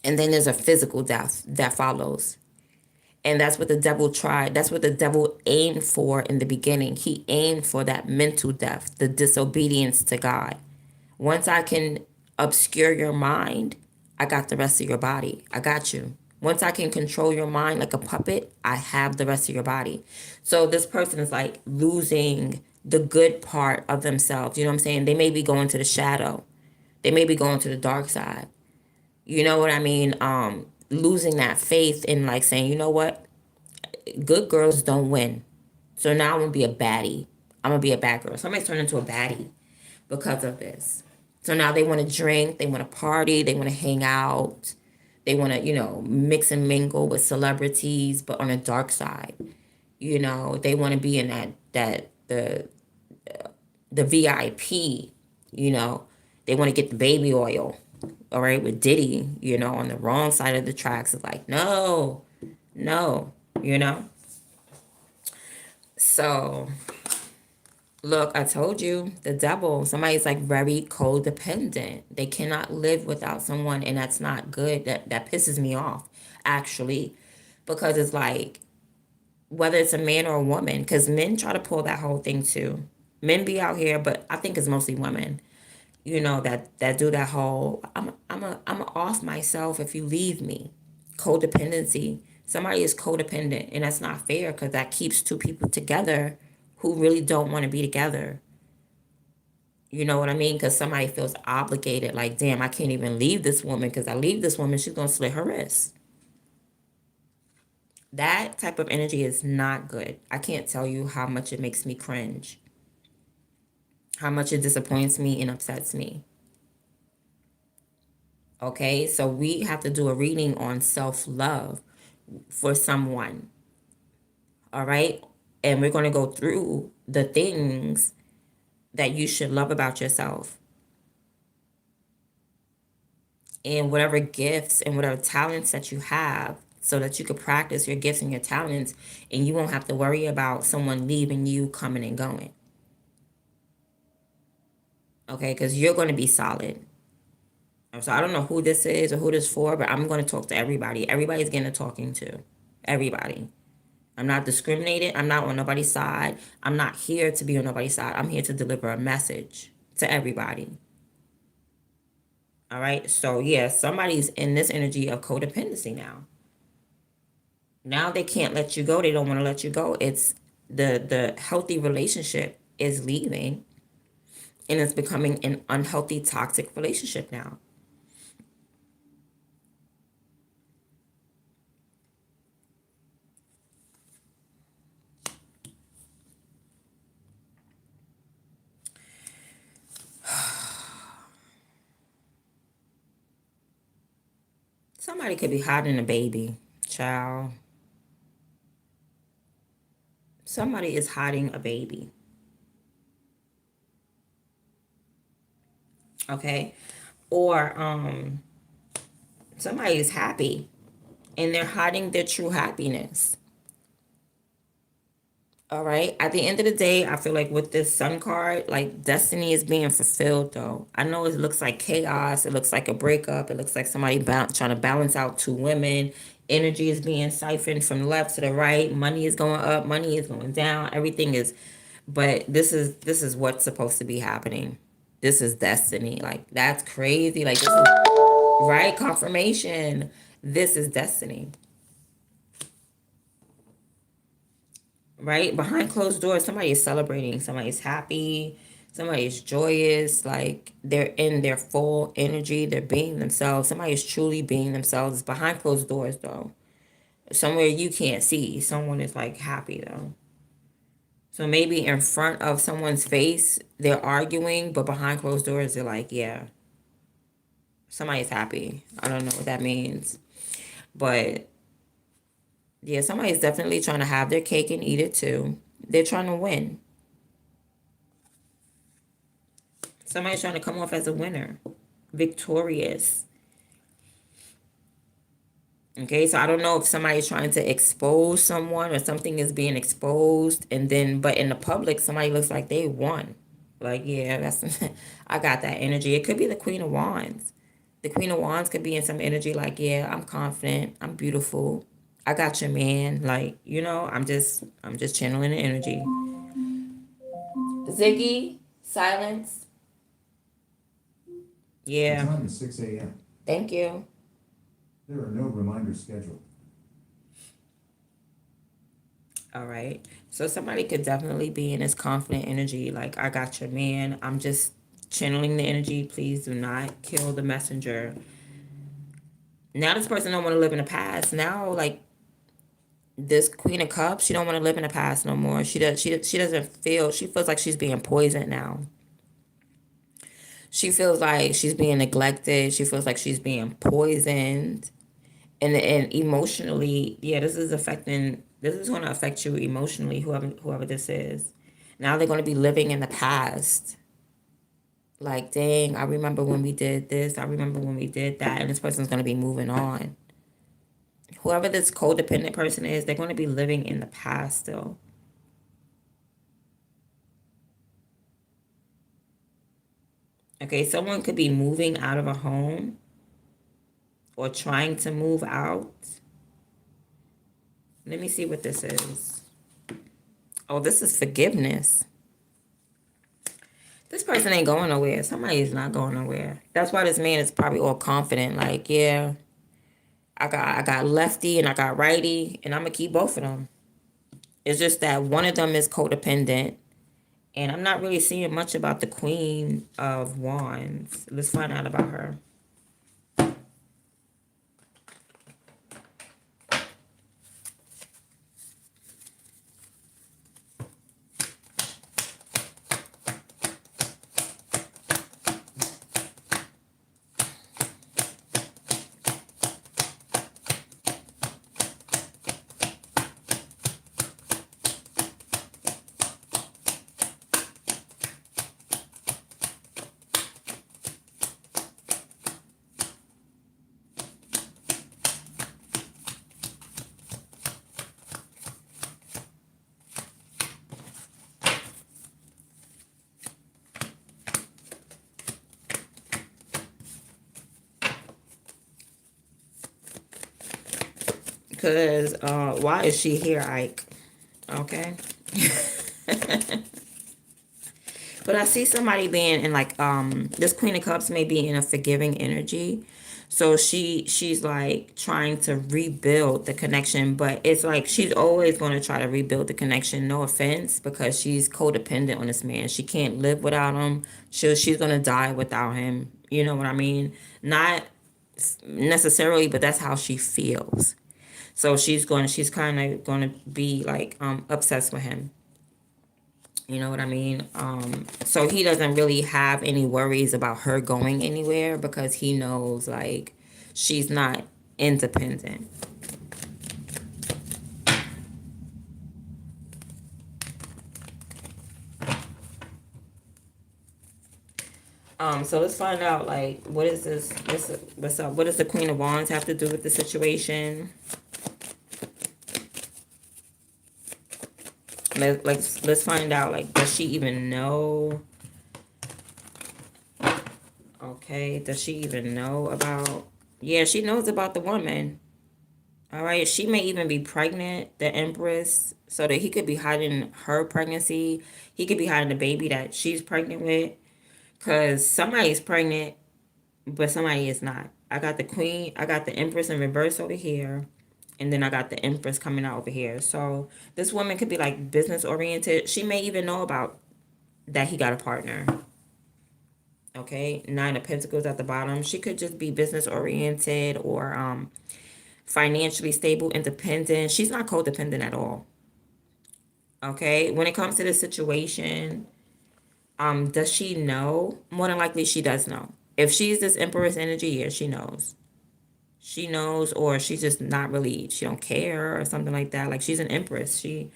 Speaker 1: and then there's a physical death that follows. And that's what the devil tried. That's what the devil aimed for in the beginning. He aimed for that mental death, the disobedience to God. Once I can obscure your mind, I got the rest of your body. I got you. Once I can control your mind like a puppet, I have the rest of your body. So this person is like losing the good part of themselves. You know what I'm saying? They may be going to the shadow. They may be going to the dark side. You know what I mean? Losing that faith in like saying, you know what? Good girls don't win. So now I'm gonna be a baddie. I'm gonna be a bad girl. Somebody's turned into a baddie because of this. So now they want to drink, they want to party, they want to hang out, they want to, mix and mingle with celebrities, but on a dark side. They want to be in that the VIP. They want to get the baby oil, all right, with Diddy, on the wrong side of the tracks. It's like, no, no, you know. So look, I told you, the devil, somebody's like very codependent. They cannot live without someone, and that's not good. That pisses me off, actually, because it's like, whether it's a man or a woman, because men try to pull that whole thing too. Men be out here, but I think it's mostly women, that do that whole, I'm off myself if you leave me. Codependency. Somebody is codependent, and that's not fair because that keeps 2 people together who really don't want to be together. You know what I mean? Because somebody feels obligated, like, damn, I can't even leave this woman because I leave this woman, she's going to slit her wrist. That type of energy is not good. I can't tell you how much it makes me cringe, how much it disappoints me and upsets me. Okay, so we have to do a reading on self-love for someone. All right, and we're going to go through the things that you should love about yourself, and whatever gifts and whatever talents that you have, so that you could practice your gifts and your talents, and you won't have to worry about someone leaving you, coming and going. Okay, because you're going to be solid. So I don't know who this is or who this for, but I'm going to talk to everybody. Everybody's getting a talking to. Everybody. I'm not discriminated. I'm not on nobody's side. I'm not here to be on nobody's side. I'm here to deliver a message to everybody. All right. So yeah, somebody's in this energy of codependency now. Now they can't let you go. They don't want to let you go. It's the healthy relationship is leaving and it's becoming an unhealthy, toxic relationship now. Somebody could be hiding a baby, child. Somebody is hiding a baby. Okay? Or somebody is happy and they're hiding their true happiness. All right. At the end of the day, I feel like with this sun card, like destiny is being fulfilled though. I know it looks like chaos. It looks like a breakup. It looks like somebody trying to balance out two women. Energy is being siphoned from the left to the right. Money is going up. Money is going down. Everything is, but this is what's supposed to be happening. This is destiny. Like that's crazy. Like this is right confirmation. This is destiny. Right? Behind closed doors, somebody is celebrating, somebody's happy, somebody is joyous, like they're in their full energy, they're being themselves. Somebody is truly being themselves behind closed doors, though. Somewhere you can't see, someone is like happy, though. So maybe in front of someone's face, they're arguing, but behind closed doors, they're like, yeah, somebody's happy. I don't know what that means. But yeah, somebody's definitely trying to have their cake and eat it too. They're trying to win. Somebody's trying to come off as a winner, victorious. Okay, so I don't know if somebody's trying to expose someone or something is being exposed, and then, but in the public, somebody looks like they won. Like, yeah, that's, I got that energy. It could be the Queen of Wands. The Queen of Wands could be in some energy like, yeah, I'm confident, I'm beautiful, I got your man. Like, I'm just channeling the energy. Ziggy, silence.
Speaker 2: The
Speaker 1: Yeah,
Speaker 2: time is 6 a.m.
Speaker 1: thank you.
Speaker 2: There are no reminders scheduled.
Speaker 1: All right. So somebody could definitely be in this confident energy. Like, I got your man. I'm just channeling the energy. Please do not kill the messenger. Now this person don't want to live in the past. Now, like this Queen of Cups, she don't want to live in the past no more. She doesn't feel, she feels like she's being poisoned now. She feels like she's being neglected. She feels like she's being poisoned. And emotionally, yeah, this is going to affect you emotionally, whoever this is. Now they're going to be living in the past. Like, dang, I remember when we did this, I remember when we did that, and this person's going to be moving on. Whoever this codependent person is, they're going to be living in the past still. Okay, someone could be moving out of a home or trying to move out. Let me see what this is. Oh, this is forgiveness. This person ain't going nowhere. Somebody is not going nowhere. That's why this man is probably all confident. Like, yeah, I got lefty and I got righty, and I'm gonna keep both of them. It's just that one of them is codependent, and I'm not really seeing much about the Queen of Wands. Let's find out about her. Cause why is she here, Ike? Okay. But I see somebody being in like this Queen of Cups may be in a forgiving energy. So she's like trying to rebuild the connection, but it's like she's always going to try to rebuild the connection. No offense, because she's codependent on this man. She can't live without him. She's going to die without him. You know what I mean? Not necessarily, but that's how she feels. So she's kind of going to be like obsessed with him. You know what I mean? So he doesn't really have any worries about her going anywhere because he knows like she's not independent. So let's find out like what is this? What's up? What does the Queen of Wands have to do with the situation? Let's find out like does she even know? Okay, does she even know about? Yeah, she knows about the woman. All right, she may even be pregnant, the Empress, so that he could be hiding her pregnancy. He could be hiding the baby that she's pregnant with, because somebody's pregnant, but somebody is not. I got the Queen, I got the Empress in reverse over here, and then I got the Empress coming out over here. So this woman could be like business oriented. She may even know about that he got a partner. Okay, Nine of Pentacles at the bottom. She could just be business oriented or financially stable, independent. She's not codependent at all. Okay, when it comes to this situation, does she know? More than likely, she does know. If she's this Empress energy, yeah, she knows. She knows, or she's just not really. She don't care, or something like that. Like she's an Empress. She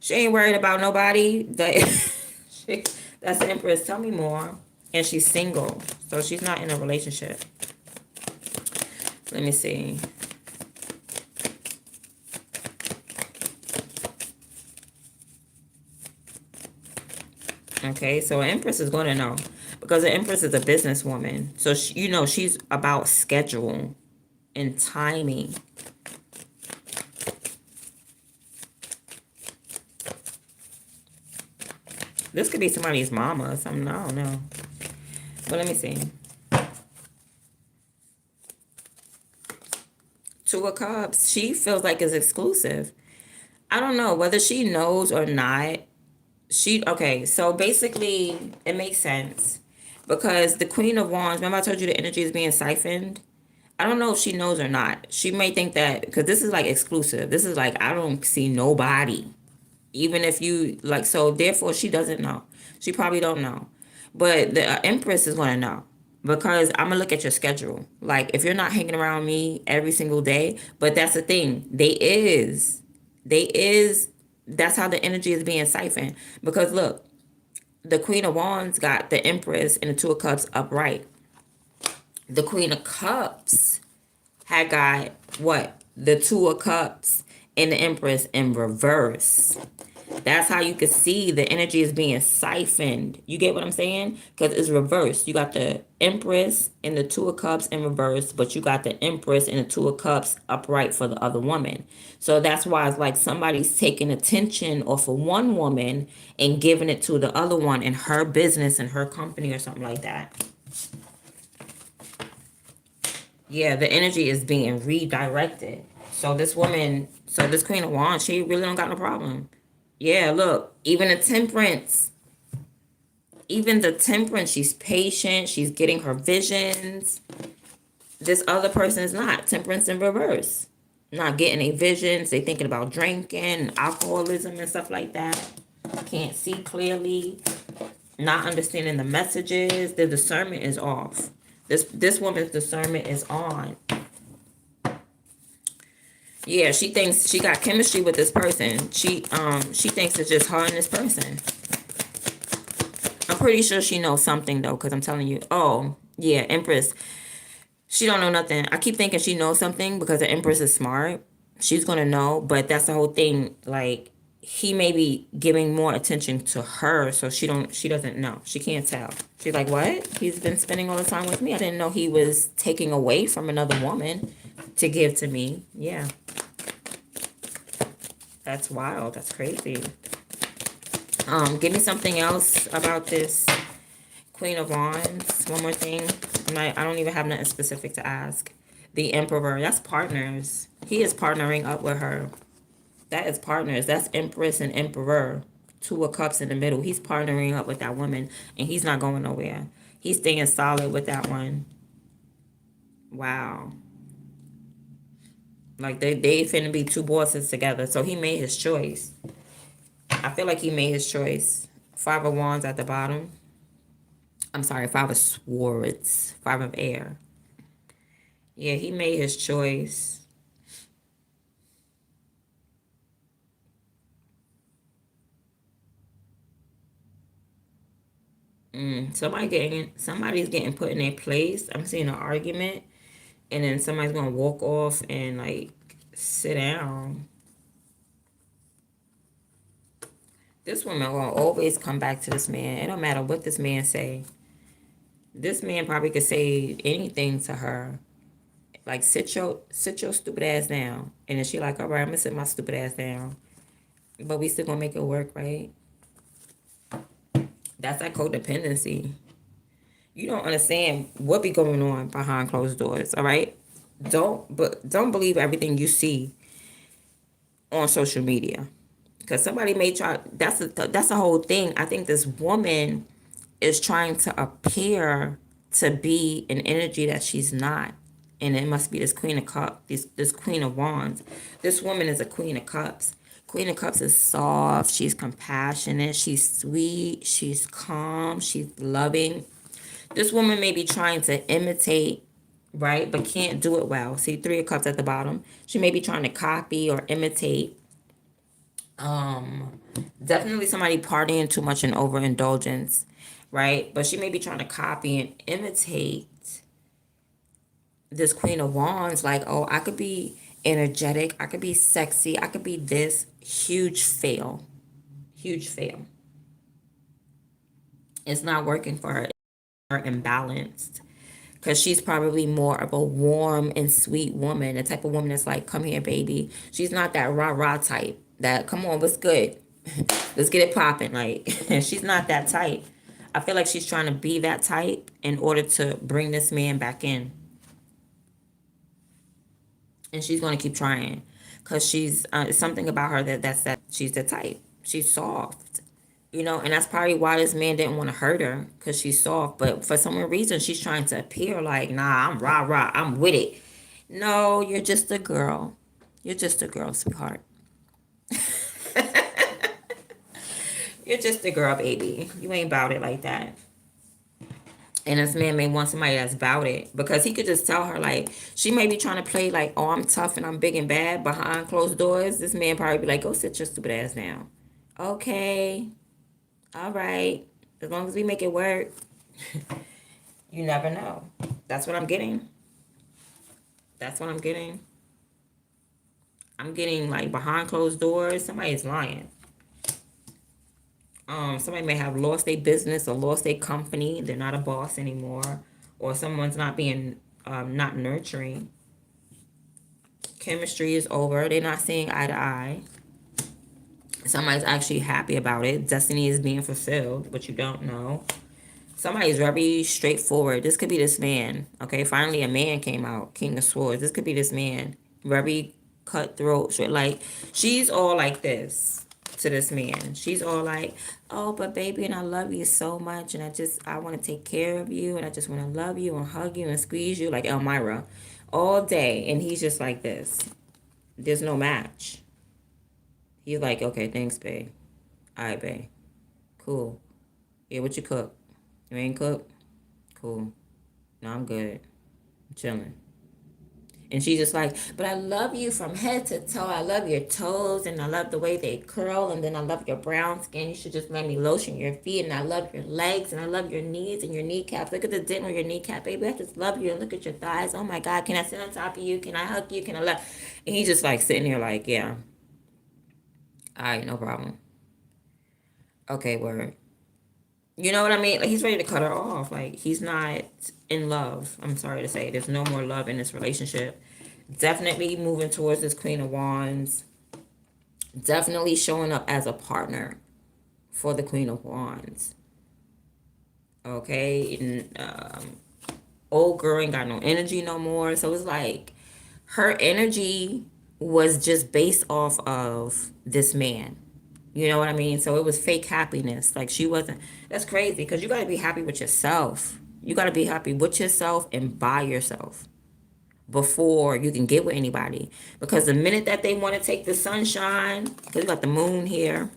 Speaker 1: ain't worried about nobody. That's the Empress. Tell me more. And she's single, so she's not in a relationship. Let me see. Okay, so an Empress is going to know because the Empress is a businesswoman. So, she's about schedule and timing. This could be somebody's mama or something. I don't know. But let me see. Two of Cups. She feels like it's exclusive. I don't know whether she knows or not. Okay, so basically it makes sense because the Queen of Wands, remember I told you the energy is being siphoned? I don't know if she knows or not. She may think that because this is like exclusive. This is like I don't see nobody. Even if you like, so therefore she doesn't know. She probably don't know. But the Empress is going to know because I'm going to look at your schedule. Like if you're not hanging around me every single day, but that's the thing. That's how the energy is being siphoned. Because look, the Queen of Wands got the Empress and the Two of Cups upright. The Queen of Cups had got what? The Two of Cups and the Empress in reverse. That's how you can see the energy is being siphoned. You get what I'm saying? Because it's reversed. You got the Empress and the Two of Cups in reverse, but you got the Empress and the Two of Cups upright for the other woman. So that's why it's like somebody's taking attention off of one woman and giving it to the other one in her business and her company or something like that. Yeah, the energy is being redirected. So this Queen of Wands, she really don't got no problem. Yeah, look, even the Temperance, she's patient, she's getting her visions. This other person is not. Temperance in reverse. Not getting any visions. They thinking about drinking, alcoholism and stuff like that. Can't see clearly. Not understanding the messages. The discernment is off. This woman's discernment is on. Yeah, she thinks she got chemistry with this person. She thinks it's just her and this person. I'm pretty sure she knows something though, because I'm telling you. Oh, yeah, Empress. She don't know nothing. I keep thinking she knows something because the Empress is smart. She's gonna know, but that's the whole thing. Like he may be giving more attention to her, so she doesn't know. She can't tell. She's like, what? He's been spending all the time with me. I didn't know he was taking away from another woman to give to me. Yeah. That's wild. That's crazy. Give me something else about this Queen of Wands. One more thing. I don't even have nothing specific to ask. The Emperor. That's partners. He is partnering up with her. That is partners. That's Empress and Emperor. Two of Cups in the middle. He's partnering up with that woman, and he's not going nowhere. He's staying solid with that one. Wow. Like they finna be two bosses together. So he made his choice. I feel like he made his choice. Five of Wands at the bottom. I'm sorry, Five of Swords. Five of Air. Yeah, he made his choice. Somebody's getting put in their place. I'm seeing an argument, and then somebody's gonna walk off and like sit down. This woman will always come back to this man. It don't matter what this man say. This man probably could say anything to her. Like sit your stupid ass down. And then she like, all right, I'm gonna sit my stupid ass down. But we still gonna make it work, right? That's that codependency. You don't understand what be going on behind closed doors, all right? Don't believe everything you see on social media. Because somebody may try, that's the whole thing. I think this woman is trying to appear to be an energy that she's not. And it must be this Queen of Cups, this Queen of Wands. This woman is a Queen of Cups. Queen of Cups is soft, she's compassionate, she's sweet, she's calm, she's loving. This woman may be trying to imitate, right, but can't do it well. See, Three of Cups at the bottom. She may be trying to copy or imitate. Definitely somebody partying too much and overindulgence, right? But she may be trying to copy and imitate this Queen of Wands. Like, oh, I could be energetic, I could be sexy, I could be this. Huge fail. Huge fail. It's not working for her. Her imbalanced. Because she's probably more of a warm and sweet woman, the type of woman that's like, come here, baby. She's not that rah-rah type. That, come on, what's good? Let's get it popping. Like, she's not that type. I feel like she's trying to be that type in order to bring this man back in. And she's going to keep trying. Because she's, something about her that she's the type. She's soft. You know, and that's probably why this man didn't want to hurt her, because she's soft. But for some reason, she's trying to appear like, nah, I'm rah rah, I'm with it. No, you're just a girl. You're just a girl, sweetheart. You're just a girl, baby. You ain't about it like that. And this man may want somebody that's about it, because he could just tell her, like, she may be trying to play like, oh, I'm tough and I'm big and bad behind closed doors. This man probably be like, go sit your stupid ass down. Okay. All right. As long as we make it work. You never know. That's what I'm getting. That's what I'm getting. I'm getting like behind closed doors. Somebody's lying. Somebody may have lost their business or lost their company. They're not a boss anymore. Or someone's not being not nurturing. Chemistry is over. They're not seeing eye to eye. Somebody's actually happy about it. Destiny is being fulfilled, but you don't know. Somebody's very straightforward. This could be this man. Okay, finally a man came out. King of Swords. This could be this man. Very cutthroat. Like, she's all like this to this man. She's all like, oh, but baby, and I love you so much, and I want to take care of you, and I just want to love you and hug you and squeeze you like Elmira all day. And he's just like this. There's no match. He's like, okay, thanks, babe. All right, babe. Cool. Yeah, what you cook? You ain't cook? Cool. No, I'm good. I'm chilling. And she's just like, but I love you from head to toe. I love your toes, and I love the way they curl, and then I love your brown skin. You should just let me lotion your feet, and I love your legs, and I love your knees and your kneecaps. Look at the dent on your kneecap, baby. I just love you, and look at your thighs. Oh my God, can I sit on top of you? Can I hug you? Can I love? And he's just like sitting there like, yeah. All right, no problem. Okay, word. You know what I mean? Like, he's ready to cut her off. Like, he's not in love. I'm sorry to say. There's no more love in this relationship. Definitely moving towards this Queen of Wands. Definitely showing up as a partner for the Queen of Wands. Okay, and old girl ain't got no energy no more. So it's like her energy was just based off of this man. You know what I mean? So it was fake happiness. Like she wasn't. That's crazy because you got to be happy with yourself. You got to be happy with yourself and by yourself before you can get with anybody. Because the minute that they want to take the sunshine, because you got the moon here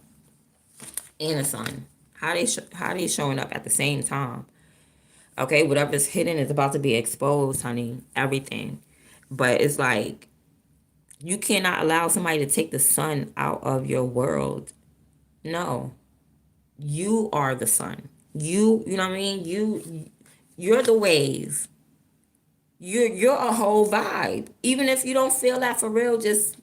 Speaker 1: and the sun, how they showing up at the same time? Okay, whatever's hidden is about to be exposed, honey. Everything. But it's like you cannot allow somebody to take the sun out of your world. No. You are the sun. You know what I mean? You're the wave. You're a whole vibe. Even if you don't feel that for real, just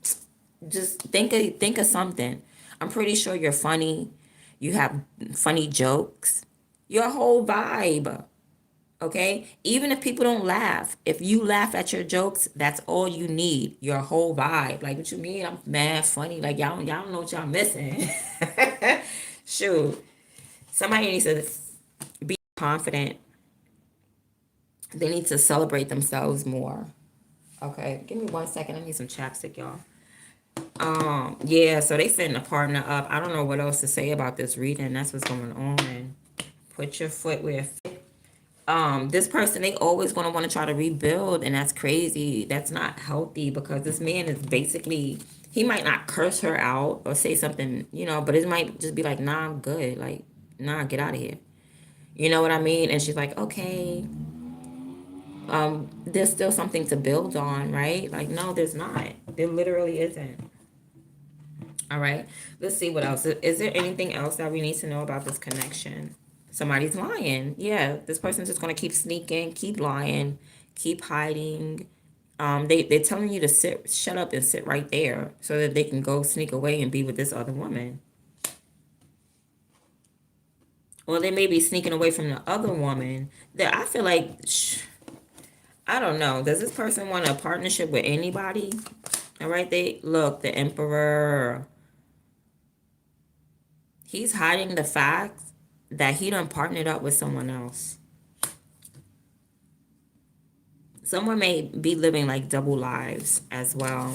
Speaker 1: think of something. I'm pretty sure you're funny. You have funny jokes. You're a whole vibe. Okay? Even if people don't laugh, if you laugh at your jokes, that's all you need. Your whole vibe. Like what you mean? I'm mad funny. Like y'all don't know what y'all missing. Shoot. Somebody needs to be confident. They need to celebrate themselves more. Okay, give me 1 second. I need some chapstick, y'all. Yeah, so they finna partner up. I don't know what else to say about this reading. That's what's going on. Put your foot where it fits. This person, they always gonna want to try to rebuild, and that's crazy. That's not healthy because this man is basically, he might not curse her out or say something, but it might just be like, nah, I'm good. Like, nah, get out of here. You know what I mean? And she's like, okay, there's still something to build on, right? Like, no, there's not. There literally isn't. All right. Let's see what else. Is there anything else that we need to know about this connection? Somebody's lying. Yeah, this person's just gonna keep sneaking, keep lying, keep hiding. They're telling you to shut up and sit right there so that they can go sneak away and be with this other woman. Or they may be sneaking away from the other woman. That I feel like, I don't know. Does this person want a partnership with anybody? All right, they look, the emperor. He's hiding the fact that he done partnered up with someone else. Someone may be living like double lives as well.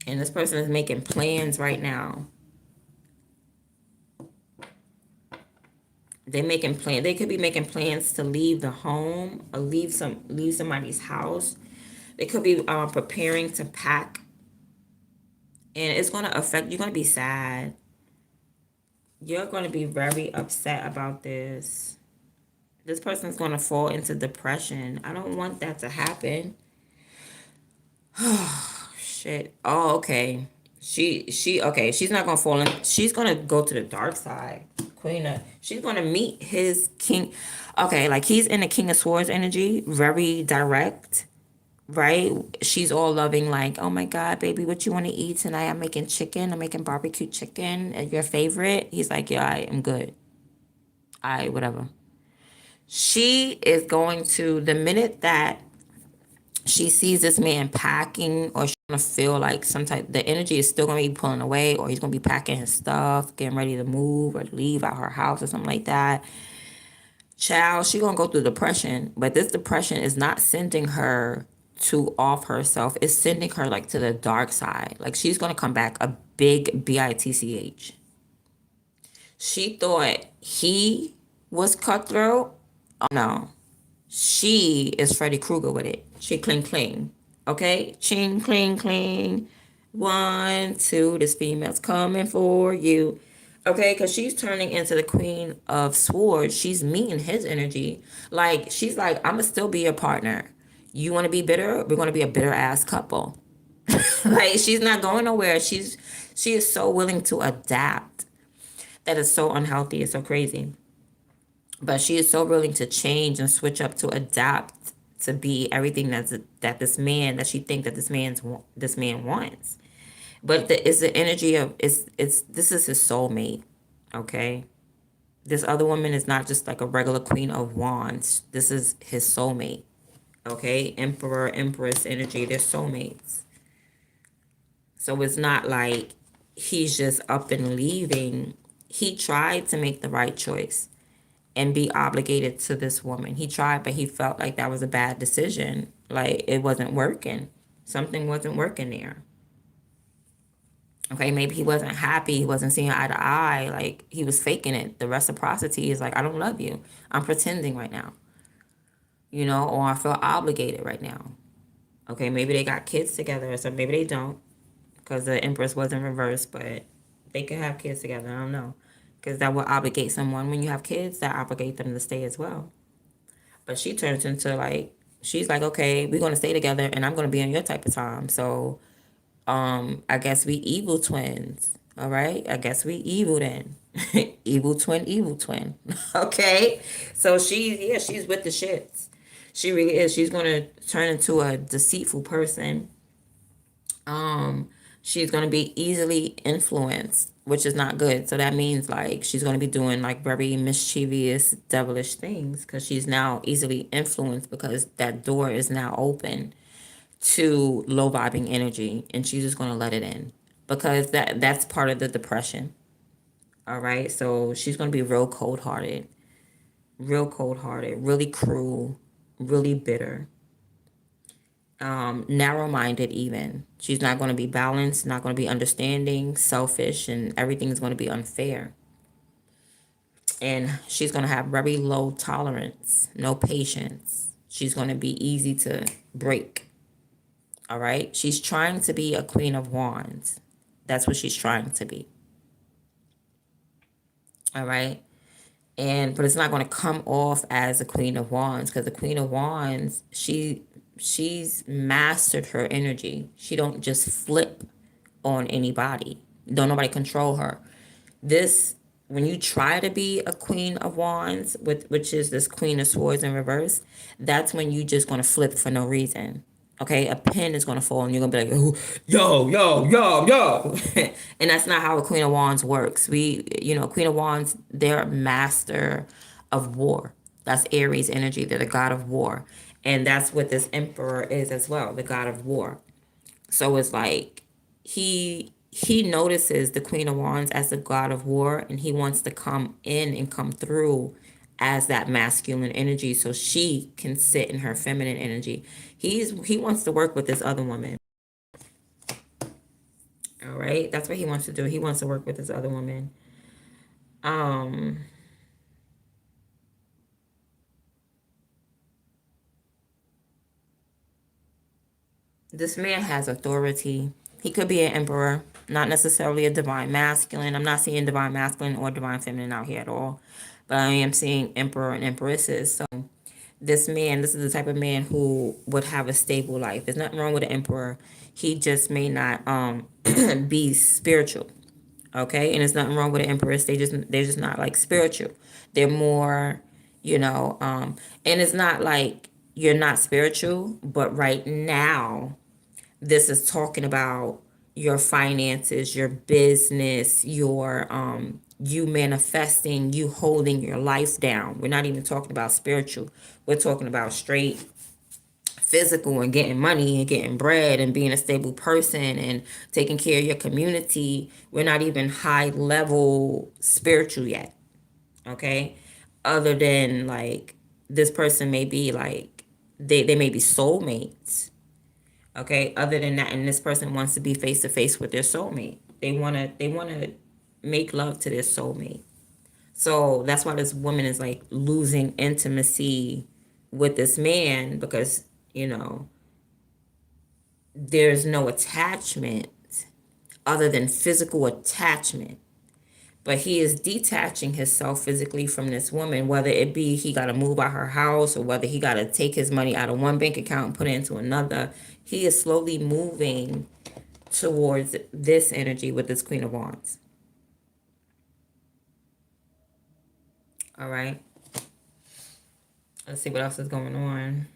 Speaker 1: And this person is making plans right now. They're making plans. They could be making plans to leave the home or leave somebody's house. They could be preparing to pack. And it's going to affect, you're going to be sad. You're going to be very upset about this. This person's going to fall into depression. I don't want that to happen. Shit. Oh, okay. Okay. She's not going to fall in. She's going to go to the dark side. She's going to meet his king. Okay. Like he's in the King of Swords energy. Very direct. Right? She's all loving, like, oh my God, baby, what you want to eat tonight? I'm making chicken. I'm making barbecue chicken. Your favorite? He's like, yeah, I am good. Whatever. She is going to, the minute that she sees this man packing, or she's going to feel like the energy is still going to be pulling away, or he's going to be packing his stuff, getting ready to move or leave out her house or something like that. Child, she going to go through depression, but this depression is not sending her to off herself. It's sending her like to the dark side. Like she's going to come back a big bitch. She thought he was cutthroat. Oh no. She is Freddy Krueger with it. She cling cling. Okay? Ching cling cling. 1, 2, this female's coming for you. Okay, because she's turning into the Queen of Swords. She's meeting his energy. Like, she's like, I'm going to still be your partner. You want to be bitter? We're going to be a bitter ass couple. Like, she's not going nowhere. She is so willing to adapt. That is so unhealthy. It's so crazy. But she is so willing to change and switch up to adapt to be everything that she thinks that this man wants. But it's the energy of this is his soulmate. Okay, this other woman is not just like a regular Queen of Wands. This is his soulmate. Okay, Emperor, Empress energy, they're soulmates. So it's not like he's just up and leaving. He tried to make the right choice and be obligated to this woman. He tried, but he felt like that was a bad decision. Like it wasn't working. Something wasn't working there. Okay, maybe he wasn't happy. He wasn't seeing eye to eye. Like he was faking it. The reciprocity is like, I don't love you. I'm pretending right now. Or I feel obligated right now. Okay, maybe they got kids together or something. Maybe they don't because the Empress was in reverse, but they could have kids together. I don't know. Because that will obligate someone. When you have kids, that obligate them to stay as well. But she turns into like, she's like, okay, we're going to stay together and I'm going to be on your type of time. So I guess we evil twins. All right. I guess we evil then. Evil twin, evil twin. Okay. So she's with the shits. She really is. She's gonna turn into a deceitful person. She's gonna be easily influenced, which is not good. So that means like she's gonna be doing like very mischievous, devilish things because she's now easily influenced because that door is now open to low vibing energy and she's just going to let it in because that's part of the depression. All right, so she's going to be real cold hearted, really cruel, really bitter, narrow minded. Even she's not going to be balanced, not going to be understanding, selfish, and everything's going to be unfair. And she's going to have very low tolerance, no patience. She's going to be easy to break. All right. She's trying to be a queen of wands. That's what she's trying to be. All right. But it's not going to come off as a queen of wands because the queen of wands, she's mastered her energy. She don't just flip on anybody. Don't nobody control her. This when you try to be a queen of wands, which is this queen of swords in reverse, that's when you just gonna flip for no reason. Okay, a pin is gonna fall and you're gonna be like, "Ooh, yo, yo, yo, yo," and that's not how a queen of wands works. Queen of wands, they're a master of war. That's Aries energy. They're the god of war, and that's what this emperor is as well, the god of war. So it's like he notices the Queen of Wands as the god of war and he wants to come in and come through as that masculine energy so she can sit in her feminine energy. He wants to work with this other woman. All right? That's what he wants to do. He wants to work with this other woman. Um this man has authority. He could be an emperor, not necessarily a divine masculine. I'm not seeing divine masculine or divine feminine out here at all. But I am seeing emperor and empresses. So this is the type of man who would have a stable life. There's nothing wrong with an emperor. He just may not be spiritual. Okay? And there's nothing wrong with an empress. They're just not like spiritual. They're more, and it's not like you're not spiritual, but right now this is talking about your finances, your business, your you manifesting, you holding your life down. We're not even talking about spiritual. We're talking about straight physical and getting money and getting bread and being a stable person and taking care of your community. We're not even high level spiritual yet. Okay? Other than like this person may be like they may be soulmates. Okay, other than that, and this person wants to be face to face with their soulmate. They wanna make love to their soulmate. So that's why this woman is like losing intimacy with this man because, you know, there's no attachment other than physical attachment. But he is detaching himself physically from this woman, whether it be he got to move out her house or whether he got to take his money out of one bank account and put it into another. He is slowly moving towards this energy with this Queen of Wands. All right. Let's see what else is going on.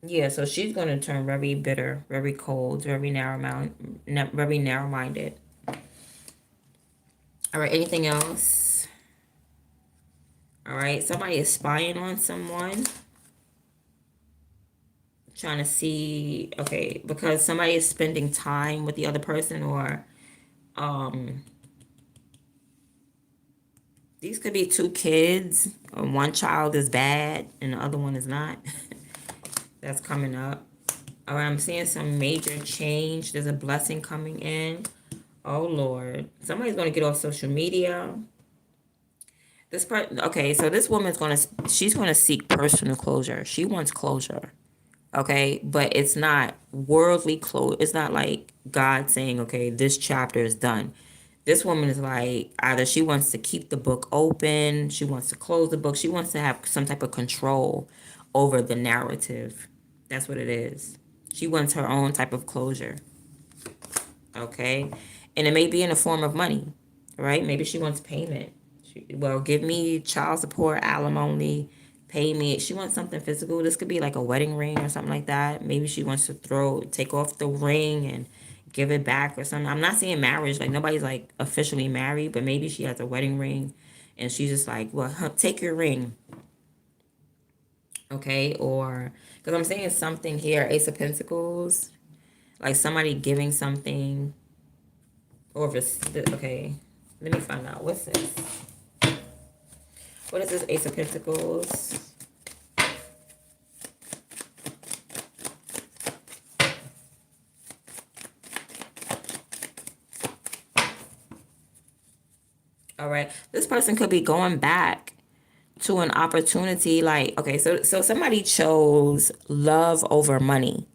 Speaker 1: Yeah, so she's going to turn very bitter, very cold, very narrow-minded. All right, anything else? All right, somebody is spying on someone. Trying to see, okay, because somebody is spending time with the other person, or these could be two kids, or one child is bad and the other one is not. That's coming up. All right, I'm seeing some major change. There's a blessing coming in. Oh Lord, somebody's gonna get off social media. This part, okay, so this woman's she's gonna seek personal closure. She wants closure, okay, but it's not worldly close. It's not like God saying, okay, this chapter is done. This woman is like, either she wants to keep the book open, she wants to close the book, she wants to have some type of control over the narrative. That's what it is. She wants her own type of closure, okay, and it may be in the form of money, right? Maybe she wants payment. Well, give me child support, alimony, pay me. She wants something physical. This could be like a wedding ring or something like that. Maybe she wants to take off the ring and give it back or something. I'm not saying marriage, like nobody's like officially married, but maybe she has a wedding ring and she's just like, well, take your ring. Okay, or because I'm saying something here, Ace of Pentacles, like somebody giving something, or if it's, okay, let me find out. What's this? What is this Ace of Pentacles? All right. This person could be going back to an opportunity. Like, okay, so somebody chose love over money.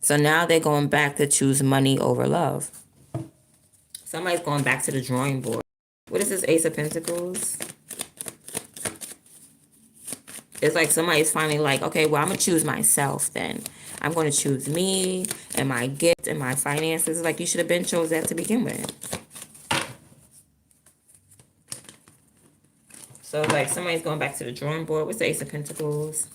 Speaker 1: So now they're going back to choose money over love. Somebody's going back to the drawing board. What is this Ace of Pentacles? It's like somebody's finally like, okay, well, I'm going to choose myself then. I'm going to choose me and my gift and my finances. Like, you should have been chose that to begin with. So, like, somebody's going back to the drawing board. What's the Ace of Pentacles?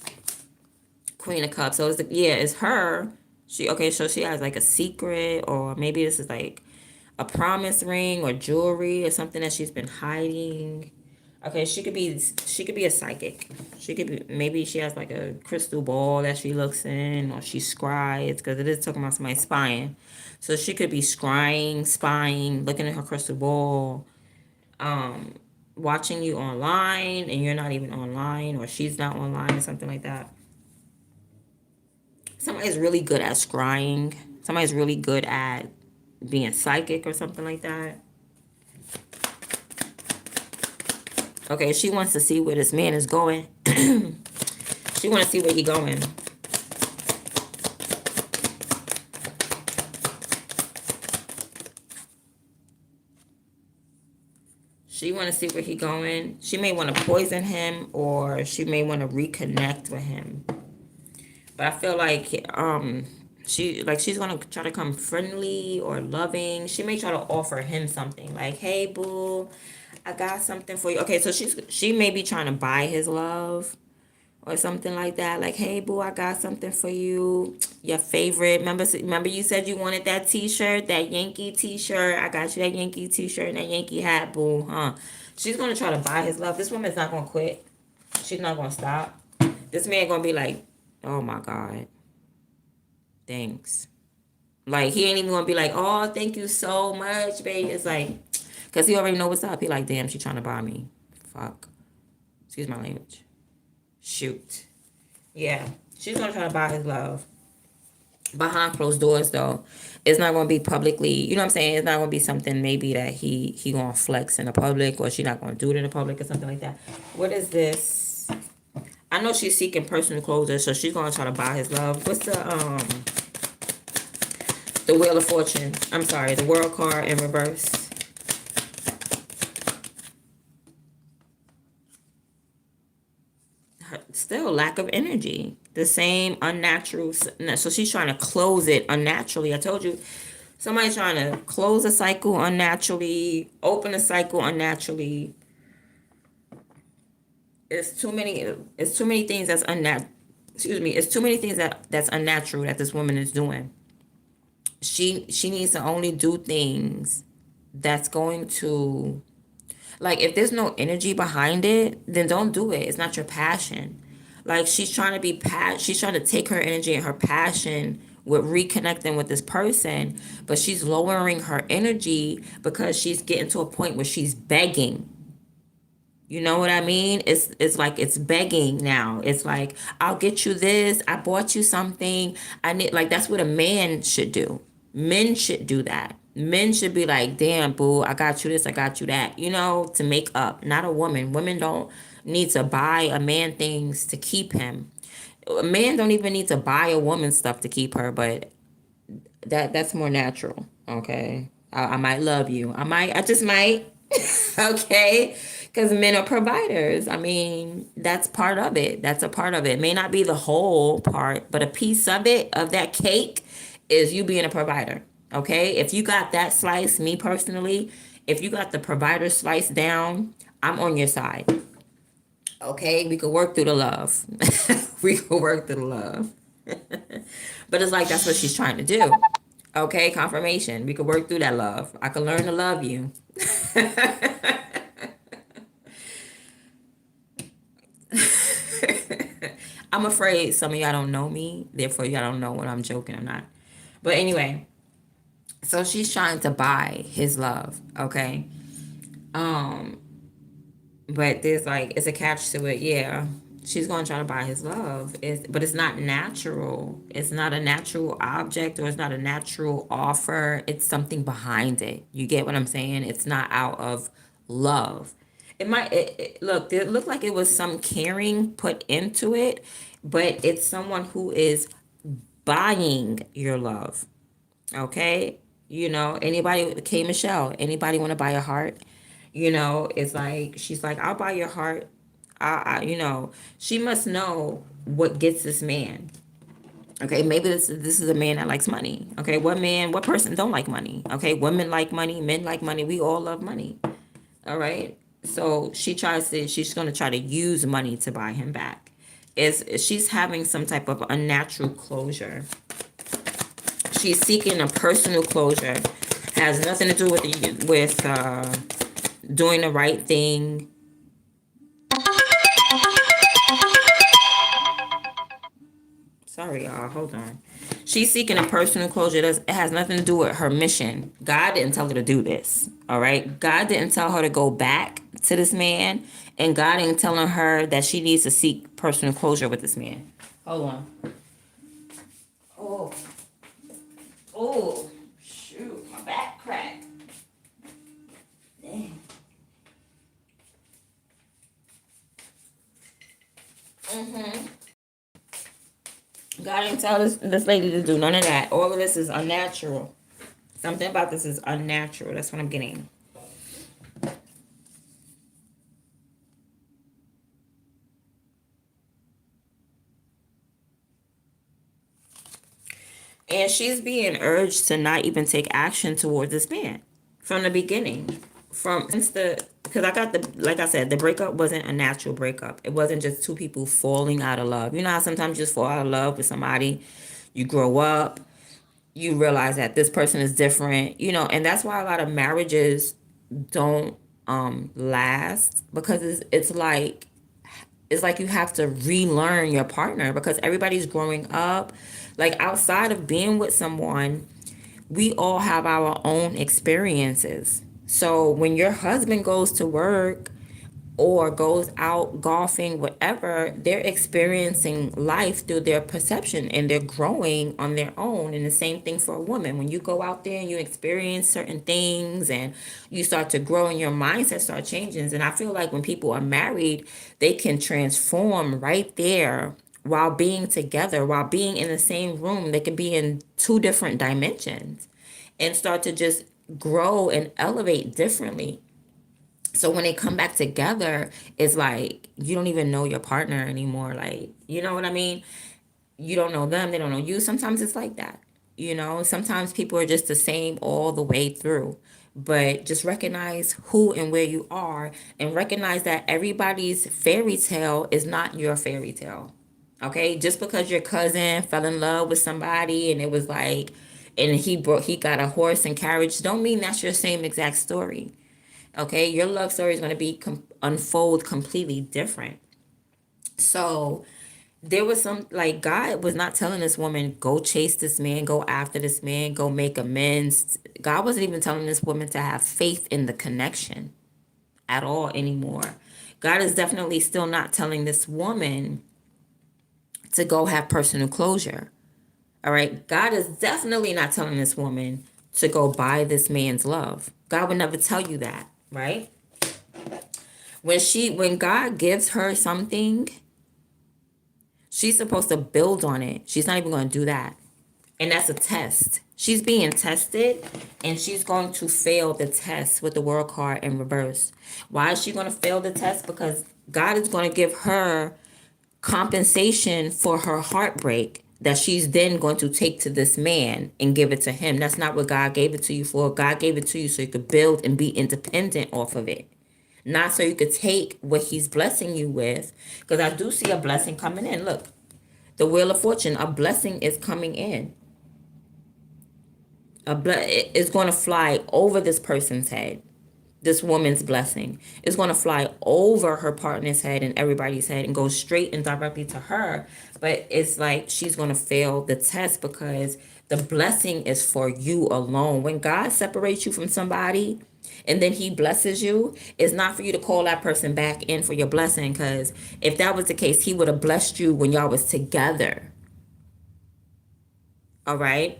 Speaker 1: Queen of Cups. So, it's her. So she has, like, a secret, or maybe this is, like, a promise ring or jewelry or something that she's been hiding. Okay, she could be a psychic. She could be, maybe she has like a crystal ball that she looks in, or she scries, because it is talking about somebody spying. So she could be scrying, spying, looking at her crystal ball, watching you online and you're not even online, or she's not online or something like that. Somebody's really good at scrying. Somebody's really good at being psychic or something like that. Okay, she wants to see where this man is going. She wants to see where he's going. She want to see where he's going. She may want to poison him, or she may want to reconnect with him. But I feel like she's gonna try to come friendly or loving. She may try to offer him something like, "Hey, boo, I got something for you." Okay, so she may be trying to buy his love or something like that. Like, "Hey, boo, I got something for you. Your favorite. Remember you said you wanted that T-shirt, that Yankee T-shirt. I got you that Yankee T-shirt and that Yankee hat, boo, huh?" She's gonna try to buy his love. This woman's not gonna quit. She's not gonna stop. This man gonna be like, "Oh my God, thanks." Like, he ain't even gonna be like, "Oh, thank you so much, baby." It's like, cause he already know what's up. He like, "Damn, she trying to buy me. Fuck." Excuse my language. Shoot. Yeah, she's gonna try to buy his love behind closed doors, though. It's not gonna be publicly. You know what I'm saying? It's not gonna be something maybe that he gonna flex in the public, or she not gonna do it in the public or something like that. What is this? I know she's seeking personal closure, so she's gonna try to buy his love. What's the Wheel of Fortune? I'm sorry, the World card in reverse. Still lack of energy. The same unnatural. So she's trying to close it unnaturally. I told you, somebody's trying to close a cycle unnaturally, open a cycle unnaturally. It's too many things that's unnatural. Excuse me. It's too many things that's unnatural that this woman is doing. She needs to only do things that's going to, like, if there's no energy behind it, then don't do it. It's not your passion. Like she's trying to take her energy and her passion with reconnecting with this person, but she's lowering her energy because she's getting to a point where she's begging. You know what I mean? It's like it's begging now. It's like, I'll get you this. I bought you something. I need, like, that's what a man should do. Men should do that. Men should be like, damn, boo, I got you this, I got you that, to make up. Not a woman. Women don't need to buy a man things to keep him. A man don't even need to buy a woman stuff to keep her, but that's more natural. Okay. I might love you. I just might. Okay. Because men are providers. I mean, that's part of it. That's a part of it. It may not be the whole part, but a piece of it, of that cake, is you being a provider. Okay. If you got that slice, me personally, if you got the provider slice down, I'm on your side. Okay. We could work through the love. We could work through the love. But it's like that's what she's trying to do. Okay, confirmation. We could work through that love. I could learn to love you. I'm afraid some of y'all don't know me, therefore y'all don't know when I'm joking or not. But anyway, so she's trying to buy his love, okay? Um, but there's like it's a catch to it, yeah. She's gonna try to buy his love. But it's not natural. It's not a natural object or it's not a natural offer. It's something behind it. You get what I'm saying? It's not out of love. It looked like it was some caring put into it, but it's someone who is buying your love. Okay? Anybody, K Michelle, anybody want to buy a heart? It's like she's like, I'll buy your heart. She must know what gets this man. Okay, maybe this is a man that likes money. Okay, what person don't like money? Okay, women like money, men like money. We all love money. All right. So she's gonna try to use money to buy him back. She's having some type of unnatural closure. She's seeking a personal closure. Has nothing to do with doing the right thing. Sorry, y'all. Hold on. She's seeking a personal closure. It has nothing to do with her mission. God didn't tell her to do this. All right. God didn't tell her to go back to this man. And God ain't telling her that she needs to seek personal closure with this man. Hold on. Oh. Oh. Shoot. My back cracked. Dang. God didn't tell this lady to do none of that. All of this is unnatural. Something about this is unnatural. That's what I'm getting. And she's being urged to not even take action towards this man from the beginning. Because like I said, the breakup wasn't a natural breakup. It wasn't just two people falling out of love. You know how sometimes you just fall out of love with somebody, you grow up, you realize that this person is different, and that's why a lot of marriages don't last, because it's like you have to relearn your partner because everybody's growing up. Like outside of being with someone, we all have our own experiences. So when your husband goes to work or goes out golfing, whatever, they're experiencing life through their perception and they're growing on their own. And the same thing for a woman. When you go out there and you experience certain things and you start to grow and your mindset start changing. And I feel like when people are married, they can transform right there while being together, while being in the same room. They can be in two different dimensions and start to just grow and elevate differently. So when they come back together, it's like you don't even know your partner anymore. Like, you know what I mean? You don't know them, they don't know you. Sometimes it's like that. Sometimes people are just the same all the way through. But just recognize who and where you are and recognize that everybody's fairy tale is not your fairy tale. Okay? Just because your cousin fell in love with somebody and it was like and he got a horse and carriage don't mean that's your same exact story. Okay, your love story is going to be unfold completely different. So there was some, like, God was not telling this woman, go chase this man, go after this man, go make amends. God wasn't even telling this woman to have faith in the connection at all anymore. God is definitely still not telling this woman to go have personal closure. All right. God is definitely not telling this woman to go buy this man's love. God would never tell you that, right? When God gives her something, she's supposed to build on it. She's not even going to do that. And that's a test. She's being tested and she's going to fail the test with the world card in reverse. Why is she going to fail the test? Because God is going to give her compensation for her heartbreak that she's then going to take to this man and give it to him. That's not what God gave it to you for. God gave it to you so you could build and be independent off of it. Not so you could take what he's blessing you with. Because I do see a blessing coming in. Look, the Wheel of Fortune, a blessing is coming in. It's going to fly over this person's head. This woman's blessing is going to fly over her partner's head and everybody's head and go straight and directly to her. But it's like she's going to fail the test because the blessing is for you alone. When God separates you from somebody and then he blesses you, it's not for you to call that person back in for your blessing, because if that was the case, he would have blessed you when y'all was together. All right.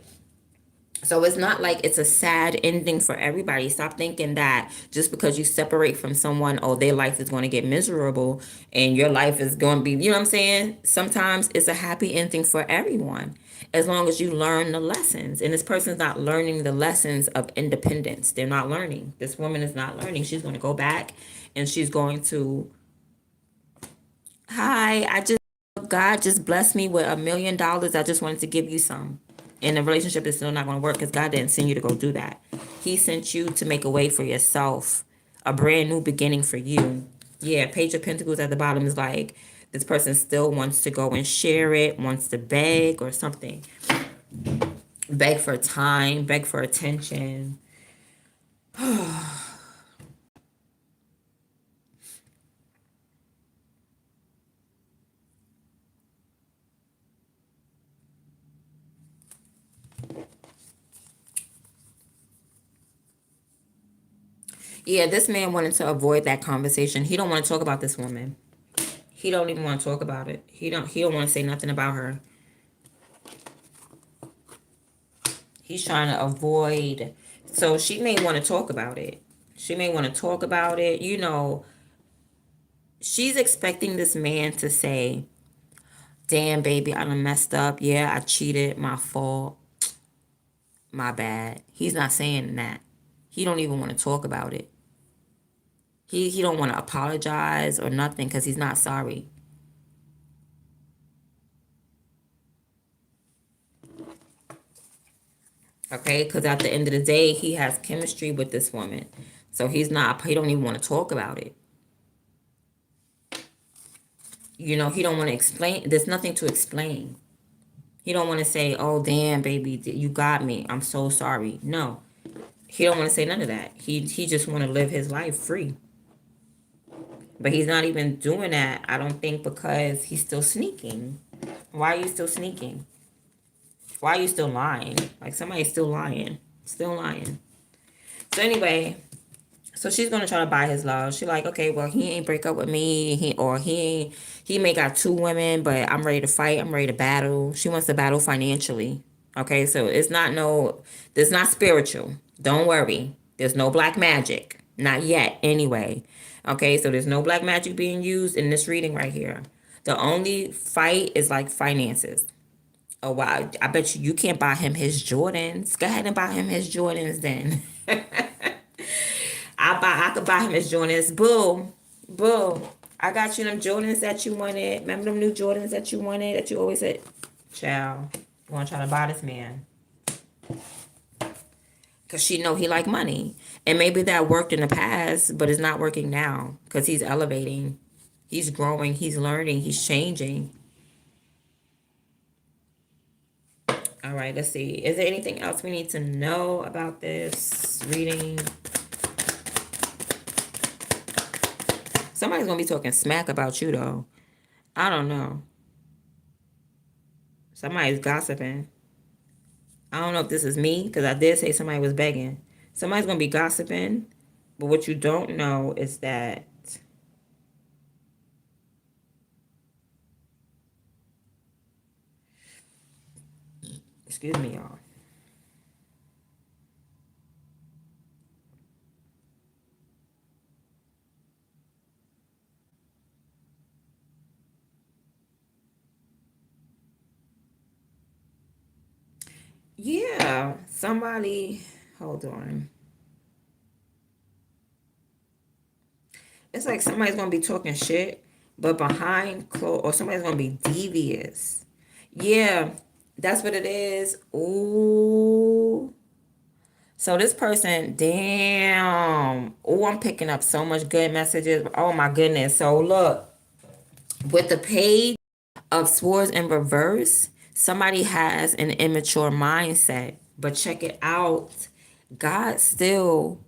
Speaker 1: So it's not like it's a sad ending for everybody. Stop thinking that just because you separate from someone, oh, their life is going to get miserable and your life is going to be, you know what I'm saying? Sometimes it's a happy ending for everyone as long as you learn the lessons. And this person's not learning the lessons of independence. They're not learning. This woman is not learning. She's going to go back and she's going to, hi, God just blessed me with $1 million. I just wanted to give you some. And the relationship is still not going to work because God didn't send you to go do that. He sent you to make a way for yourself, a brand new beginning for you. Yeah, Page of Pentacles at the bottom is like this person still wants to go and share it, wants to beg or something. Beg for time, beg for attention. Yeah, this man wanted to avoid that conversation. He don't want to talk about this woman. He don't even want to talk about it. He don't want to say nothing about her. He's trying to avoid. So she may want to talk about it. She may want to talk about it. You know, she's expecting this man to say, damn, baby, I done messed up. Yeah, I cheated. My fault. My bad. He's not saying that. He don't even want to talk about it. He don't want to apologize or nothing because he's not sorry. Okay, because at the end of the day, he has chemistry with this woman. So he don't even want to talk about it. You know, he don't want to explain. There's nothing to explain. He don't want to say, oh, damn, baby, you got me. I'm so sorry. No, he don't want to say none of that. He just want to live his life free. But he's not even doing that, I don't think, because he's still sneaking. Why are you still sneaking? Why are you still lying? Like, somebody's still lying. Still lying. So anyway, so she's gonna try to buy his love. She like, okay, well, he ain't break up with me. He may got 2 women, but I'm ready to fight. I'm ready to battle. She wants to battle financially. Okay, so it's not spiritual. Don't worry. There's no black magic. Not yet, anyway. Okay, so there's no black magic being used in this reading right here. The only fight is like finances. Oh wow, I bet you can't buy him his Jordans. Go ahead and buy him his Jordans then. I could buy him his Jordans. Boo. Boo. I got you them Jordans that you wanted. Remember them new Jordans that you wanted that you always said, child, you wanna try to buy this man. Cause she know he like money. And maybe that worked in the past, but it's not working now. Cause he's elevating. He's growing, he's learning, he's changing. All right, let's see. Is there anything else we need to know about this reading? Somebody's gonna be talking smack about you though. I don't know. Somebody's gossiping. I don't know if this is me because I did say somebody was begging. Somebody's gonna be gossiping, but what you don't know is that. Excuse me, y'all. Yeah, somebody. Hold on. It's like somebody's gonna be talking shit, but behind close, or somebody's gonna be devious. Yeah, that's what it is. Ooh. So this person, damn. Oh, I'm picking up so much good messages. Oh my goodness. So look, with the page of swords in reverse, somebody has an immature mindset. But check it out. God still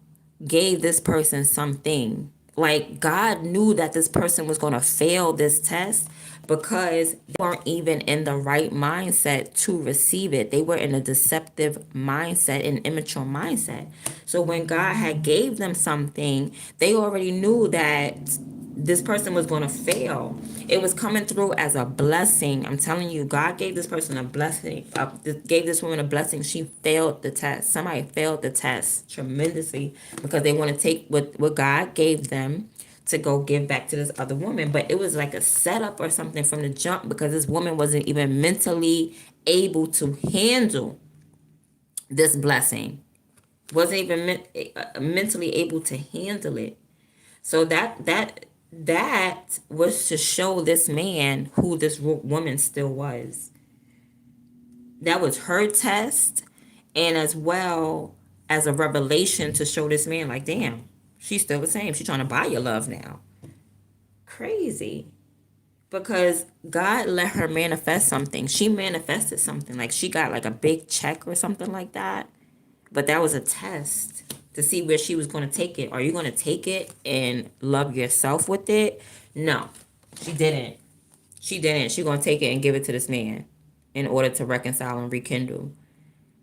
Speaker 1: gave this person something. Like God knew that this person was going to fail this test because they weren't even in the right mindset to receive it. They were in a deceptive mindset, an immature mindset. So when God had gave them something, they already knew that this person was going to fail. It was coming through as a blessing. I'm telling you, God gave this person a blessing, gave this woman a blessing. She failed the test. Somebody failed the test tremendously because they want to take what God gave them to go give back to this other woman. But it was like a setup or something from the jump because this woman wasn't even mentally able to handle this blessing. Wasn't even mentally able to handle it. So that was to show this man who this woman still was. That was her test, and as well as a revelation to show this man, like, damn, she's still the same. She's trying to buy your love now. Crazy. Because God let her manifest something. She manifested something. Like she got like a big check or something like that. But that was a test to see where she was going to take it. Are you going to take it and love yourself with it? No, she didn't. She didn't. She going to take it and give it to this man in order to reconcile and rekindle.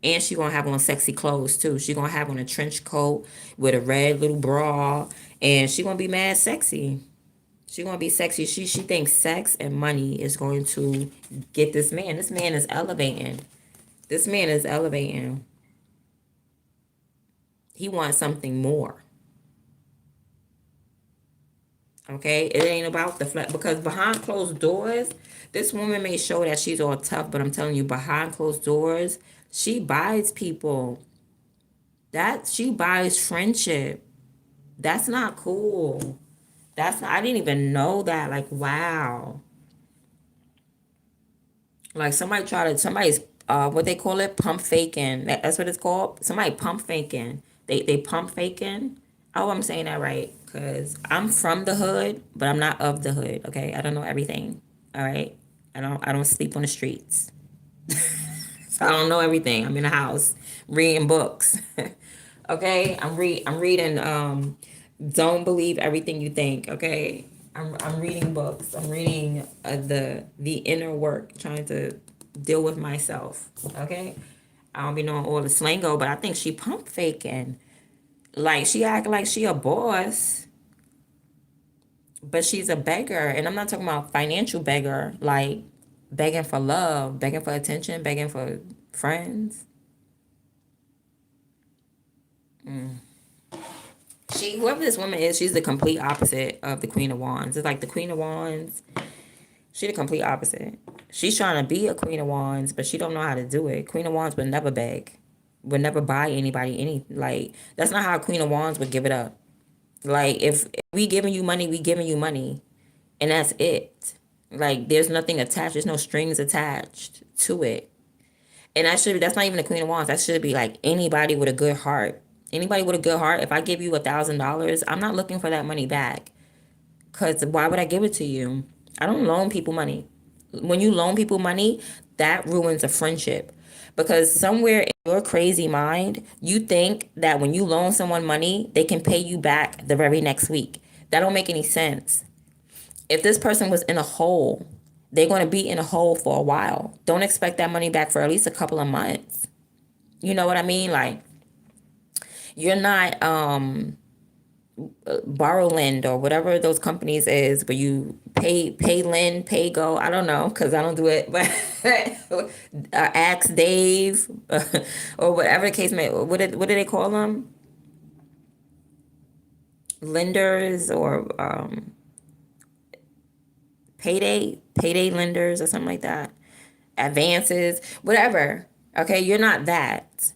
Speaker 1: And she going to have on sexy clothes too. She going to have on a trench coat with a red little bra. And she going to be mad sexy. She going to be sexy. She thinks sex and money is going to get this man. This man is elevating. This man is elevating. He wants something more. Okay, it ain't about the flesh because behind closed doors, this woman may show that she's all tough, but I'm telling you, behind closed doors, she buys people. That she buys friendship. That's not cool. I didn't even know that. Like, wow. Like somebody's what they call it, pump faking. That's what it's called. Somebody pump faking. They pump faking. Oh, I'm saying that right because I'm from the hood, but I'm not of the hood. Okay, I don't know everything. All right, I don't sleep on the streets. So I don't know everything. I'm in the house reading books. Okay, I'm reading. Don't believe everything you think. Okay, I'm reading books. I'm reading the inner work, trying to deal with myself. Okay, I don't be knowing all the slango, but I think she pump faking. Like she act like she a boss, but she's a beggar, and I'm not talking about financial beggar, like begging for love, begging for attention, begging for friends. Whoever this woman is, she's the complete opposite of the Queen of Wands. It's like the Queen of Wands. She the complete opposite. She's trying to be a Queen of Wands, but she don't know how to do it. Queen of Wands would never beg, would never buy anybody any. Like that's not how a Queen of Wands would give it up. Like if we giving you money, we giving you money, and that's it. Like there's nothing attached. There's no strings attached to it. And that's not even the Queen of Wands. That should be like anybody with a good heart. Anybody with a good heart, if I give you $1,000, I'm not looking for that money back. Cause why would I give it to you? I don't loan people money. When you loan people money, that ruins a friendship. Because somewhere in your crazy mind, you think that when you loan someone money, they can pay you back the very next week. That don't make any sense. If this person was in a hole they're going to be in a hole for a while. Don't expect that money back for at least a couple of months. You know what I mean? Like, you're not borrow lend or whatever those companies is, but you pay lend, pay go. I don't know because I don't do it, but ask Dave or whatever the case may. What do they call them? Lenders or payday lenders or something like that. Advances, whatever. Okay, you're not that.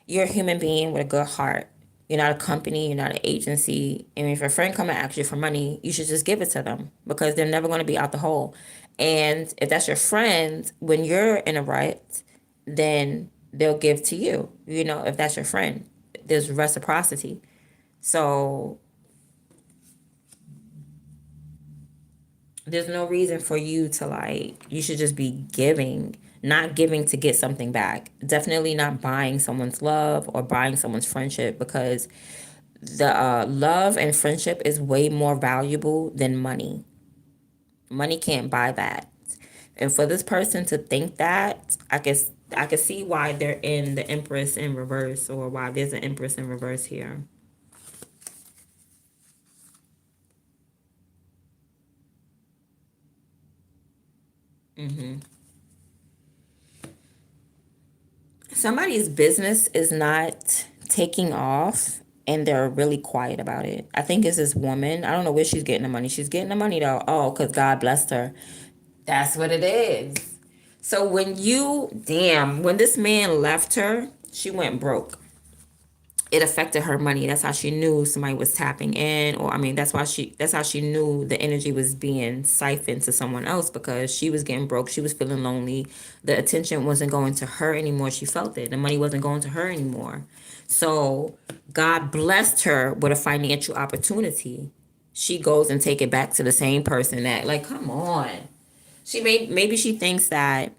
Speaker 1: You're a human being with a good heart. You're not a company, you're not an agency. And if a friend come and ask you for money, you should just give it to them because they're never going to be out the hole. And if that's your friend, when you're in a rut, then they'll give to you. You know, if that's your friend, there's reciprocity. So there's no reason for you to like, you should just be giving, not giving to get something back. Definitely not buying someone's love or buying someone's friendship because the love and friendship is way more valuable than money. Money can't buy that. And for this person to think that, I can see why they're in the Empress in reverse or why there's an Empress in reverse here. Somebody's business is not taking off and they're really quiet about it. I think it's this woman. I don't know where she's getting the money. She's getting the money though. Oh, because God blessed her. That's what it is. So when this man left her, she went broke. It affected her money. That's how she knew somebody was tapping in, or I mean, that's how she knew the energy was being siphoned to someone else because she was getting broke. She was feeling lonely. The attention wasn't going to her anymore. She felt it. The money wasn't going to her anymore. So God blessed her with a financial opportunity. She goes and take it back to the same person that, like, come on. Maybe she thinks that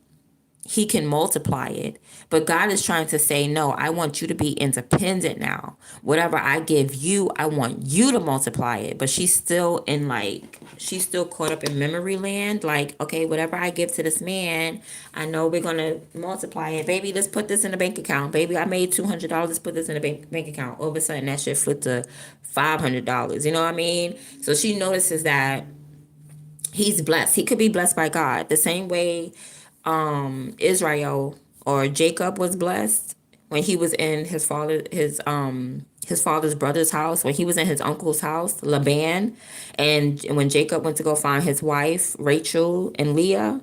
Speaker 1: he can multiply it. But God is trying to say, no, I want you to be independent now. Whatever I give you, I want you to multiply it. But she's still caught up in memory land. Like, okay, whatever I give to this man, I know we're going to multiply it. Baby, let's put this in the bank account. Baby, I made $200. Let's put this in the bank account. All of a sudden, that shit flipped to $500. You know what I mean? So she notices that he's blessed. He could be blessed by God. The same way Israel or Jacob was blessed when he was in his father's brother's house, when he was in his uncle's house, Laban, and when Jacob went to go find his wife, Rachel and Leah,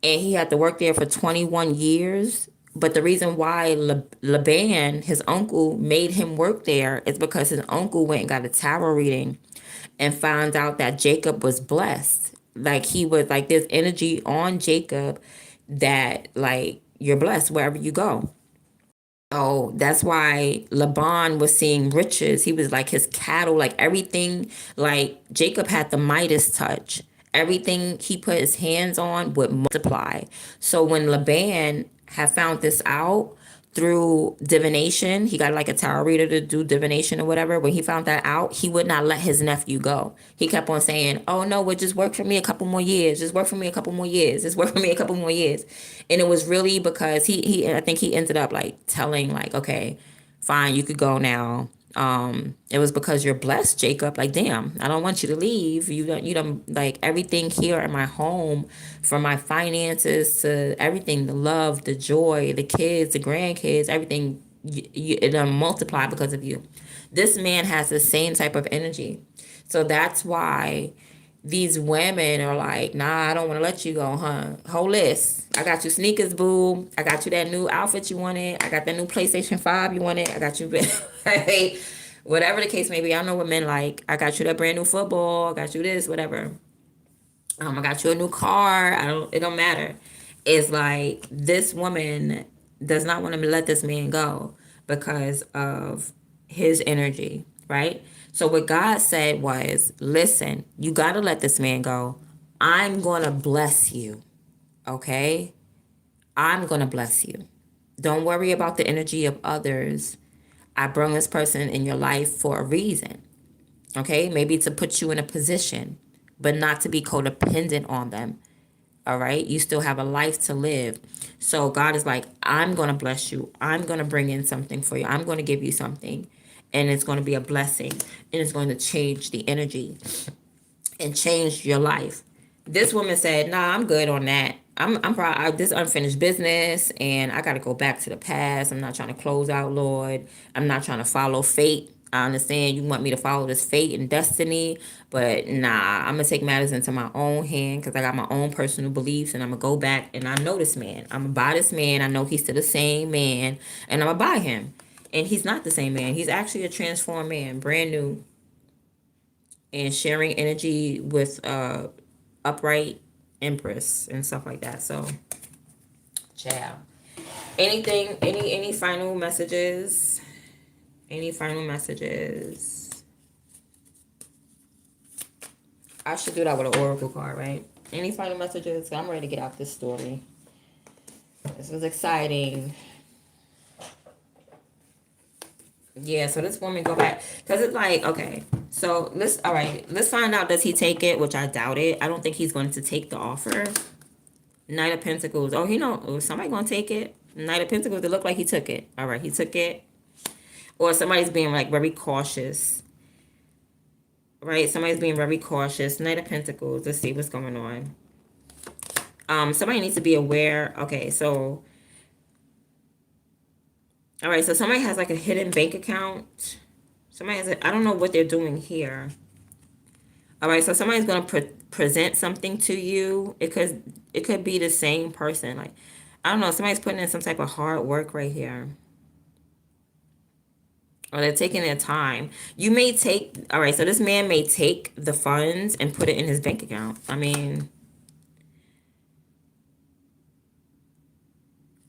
Speaker 1: and he had to work there for 21 years. But the reason why Laban, his uncle, made him work there is because his uncle went and got a tarot reading and found out that Jacob was blessed. Like he was like there's energy on Jacob that like you're blessed wherever you go. Oh, that's why Laban was seeing riches. He was like his cattle, like everything. Like Jacob had the Midas touch. Everything he put his hands on would multiply. So when Laban had found this out through divination, he got like a tarot reader to do divination or whatever. When he found that out, he would not let his nephew go. He kept on saying, "Oh no, well just work for me a couple more years. Just work for me a couple more years. Just work for me a couple more years." And it was really because he I think he ended up like telling like, "Okay, fine, you could go now." It was because you're blessed, Jacob. Like, damn, I don't want you to leave. You don't like everything here in my home, from my finances to everything, the love, the joy, the kids, the grandkids, everything. It'll multiply because of you. This man has the same type of energy, so that's why these women are like, nah, I don't want to let you go, huh? Whole list. I got you sneakers, boo. I got you that new outfit you wanted. I got that new PlayStation 5 you wanted. I got you, hey, whatever the case may be. I don't know what men like. I got you that brand new football. I got you this, whatever. I got you a new car. It don't matter. It's like this woman does not want to let this man go because of his energy, right? So what God said was, listen, you got to let this man go. I'm going to bless you, okay? I'm going to bless you. Don't worry about the energy of others. I brought this person in your life for a reason, okay? Maybe to put you in a position, but not to be codependent on them. All right. You still have a life to live. So God is like, I'm going to bless you. I'm going to bring in something for you. I'm going to give you something. And it's going to be a blessing. And it's going to change the energy and change your life. This woman said, "Nah, I'm good on that. I'm probably this unfinished business, and I got to go back to the past. I'm not trying to close out, Lord. I'm not trying to follow fate. I understand you want me to follow this fate and destiny, but nah, I'm gonna take matters into my own hand because I got my own personal beliefs, and I'm gonna go back and I know this man. I'm gonna buy this man. I know he's still the same man, and I'm gonna buy him. And he's not the same man. He's actually a transformed man, brand new, and sharing energy with upright empress and stuff like that. So ciao. Anything, any final messages? Any final messages? I should do that with an oracle card, right? Any final messages? I'm ready to get out this story. This was exciting. Yeah, so this woman go back because it's like, okay, so let's find out, does he take it, which I doubt it. I don't think he's going to take the offer. Knight of Pentacles. Oh, somebody gonna take it. Knight of Pentacles, it looked like he took it. All right, he took it. Or somebody's being like very cautious. Right, somebody's being very cautious. Knight of Pentacles. Let's see what's going on. Somebody needs to be aware. Okay, so all right, so somebody has like a hidden bank account. Somebody has I don't know what they're doing here. All right, so somebody's gonna present something to you. It could be the same person. Like, I don't know. Somebody's putting in some type of hard work right here, or they're taking their time. You may take. All right, so this man may take the funds and put it in his bank account. I mean,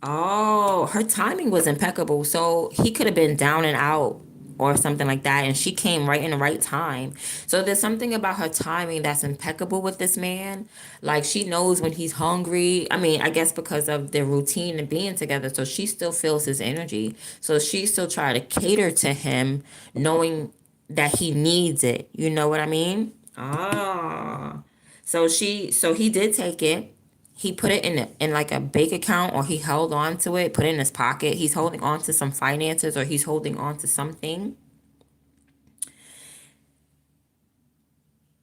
Speaker 1: oh, her timing was impeccable. So he could have been down and out or something like that, and she came right in the right time. So there's something about her timing that's impeccable with this man. Like, she knows when he's hungry. I mean, I guess because of their routine and being together, so she still feels his energy. So she still try to cater to him, knowing that he needs it. You know what I mean? Ah. So he did take it. He put it in like a bank account, or he held on to it, put it in his pocket. He's holding on to some finances, or he's holding on to something.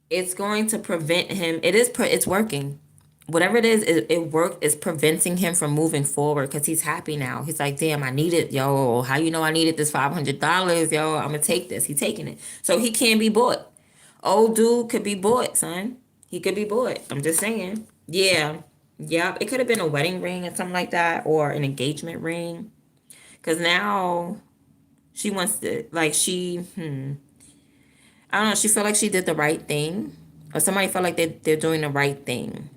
Speaker 1: It's going to prevent him. It's working. Whatever it is, it worked. It's preventing him from moving forward because he's happy now. He's like, damn, I need it, yo. How you know I needed this $500, yo? I'm gonna take this. He's taking it, so he can be bought. Old dude could be bought, son. He could be bought. I'm just saying. Yeah. Yeah. It could have been a wedding ring or something like that, or an engagement ring. Because now she wants to, like, I don't know, she felt like she did the right thing. Or somebody felt like they're doing the right thing.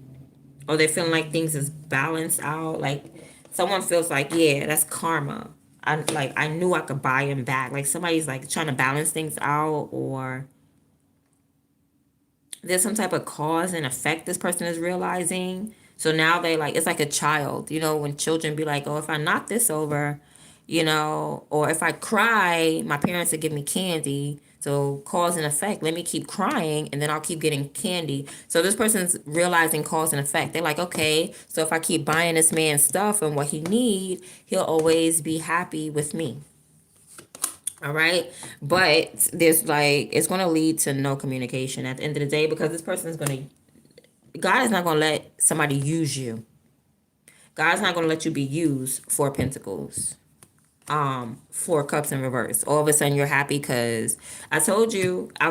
Speaker 1: Or they're feeling like things is balanced out. Like, someone feels like, yeah, that's karma. I knew I could buy him back. Like, somebody's like trying to balance things out, or there's some type of cause and effect this person is realizing. So now they like, it's like a child, when children be like, oh, if I knock this over, or if I cry, my parents would give me candy. So cause and effect, let me keep crying and then I'll keep getting candy. So this person's realizing cause and effect. They're like, okay, so if I keep buying this man stuff and what he need, he'll always be happy with me. All right. But there's like, it's going to lead to no communication at the end of the day, because this person is going to, God is not going to let somebody use you. God's not going to let you be used. Four Pentacles. Four Cups in reverse. All of a sudden you're happy because I told you I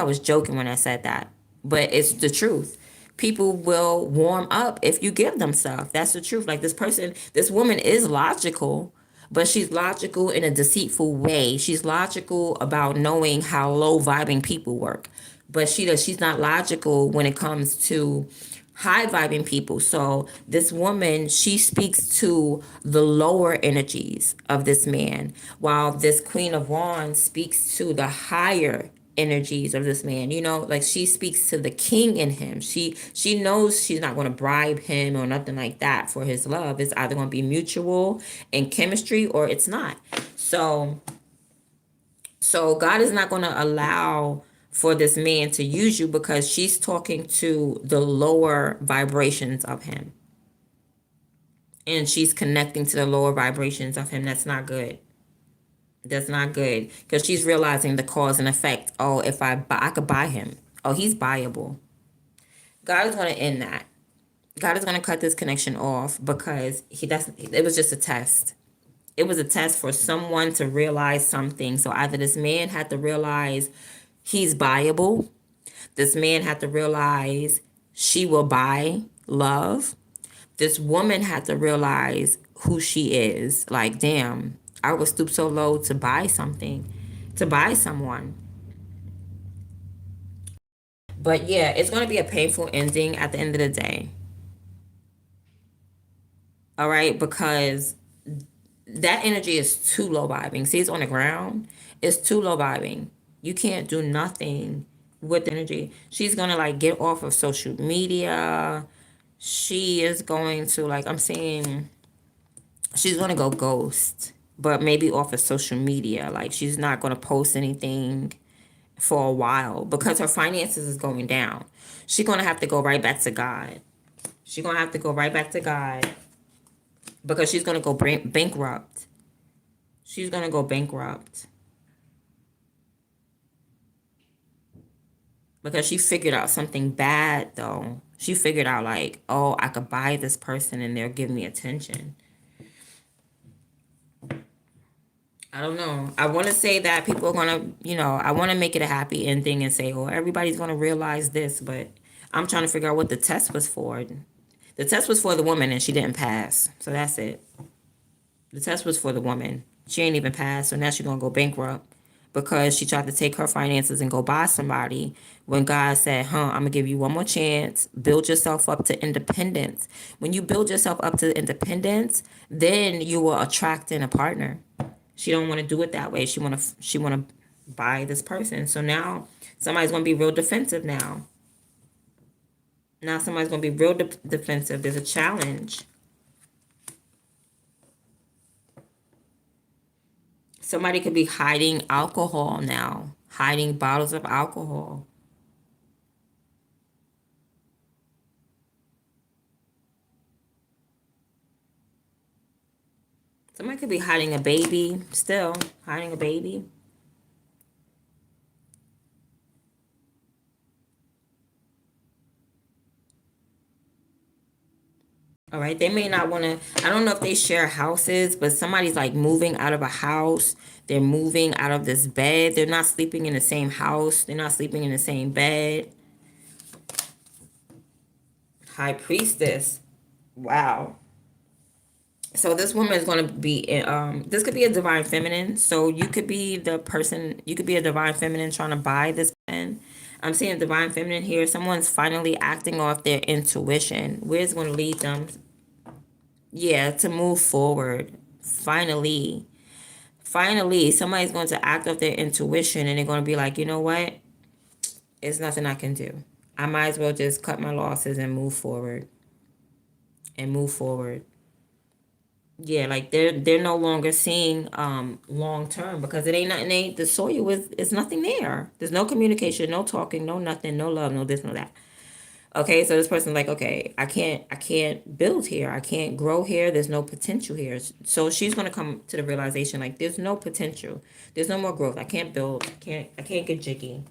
Speaker 1: was joking when I said that, but it's the truth. People will warm up if you give them stuff. That's the truth. Like, this woman is logical, but she's logical in a deceitful way. She's logical about knowing how low vibing people work, but she's not logical when it comes to high vibing people. So this woman, she speaks to the lower energies of this man, while this Queen of Wands speaks to the higher energies of this man. Like, she speaks to the king in him. She knows she's not going to bribe him or nothing like that for his love. It's either going to be mutual and chemistry, or it's not. So God is not going to allow for this man to use you because she's talking to the lower vibrations of him. And she's connecting to the lower vibrations of him. That's not good. That's not good. Because she's realizing the cause and effect. Oh, if I could buy him. Oh, he's buyable. God is going to end that. God is going to cut this connection off because it was just a test. It was a test for someone to realize something. So either this man had to realize he's buyable. This man had to realize she will buy love. This woman had to realize who she is. Like, damn, I would stoop so low to buy something, to buy someone. But yeah, it's going to be a painful ending at the end of the day. All right, because that energy is too low vibing. See, it's on the ground. It's too low vibing. You can't do nothing with the energy. She's gonna like get off of social media. She is going to like I'm saying she's gonna go ghost, but maybe off of social media. Like she's not gonna post anything for a while because her finances is going down. She's gonna have to go right back to God. She's gonna have to go right back to God because she's gonna go bankrupt. She's gonna go bankrupt because she figured out something bad though. She figured out like, oh, I could buy this person and they'll give me attention. I don't know. I want to say that people are gonna, I want to make it a happy ending and say, oh, everybody's gonna realize this, but I'm trying to figure out what the test was for. The test was for the woman and she didn't pass. So that's it. The test was for the woman. She ain't even passed, so now she's gonna go bankrupt because she tried to take her finances and go buy somebody when God said, I'm gonna give you one more chance. Build yourself up to independence. When you build yourself up to independence, then you will attract in a partner. She don't want to do it that way. She want to buy this person. So now somebody's gonna be real defensive now. Now somebody's gonna be real defensive. There's a challenge. Somebody could be hiding alcohol now, hiding bottles of alcohol. Somebody could be hiding a baby, still hiding a baby. All right, they may not want to, I don't know if they share houses, but somebody's like moving out of a house. They're moving out of this bed. They're not sleeping in the same house. They're not sleeping in the same bed. High Priestess. Wow. So this woman is going to be, this could be a divine feminine. So you could be the person, you could be a divine feminine trying to buy this man. I'm seeing divine feminine here. Someone's finally acting off their intuition. Where's it going to lead them? Yeah, to move forward. Finally, somebody's going to act off their intuition and they're going to be like, you know what? It's nothing I can do. I might as well just cut my losses and move forward. Yeah, like they're no longer seeing long term because it ain't nothing. The soil is nothing there. There's no communication, no talking, no nothing, no love, no this, no that. Okay, so this person's like, okay, I can't build here. I can't grow here. There's no potential here. So she's gonna come to the realization like there's no potential. There's no more growth. I can't build. I can't get jiggy.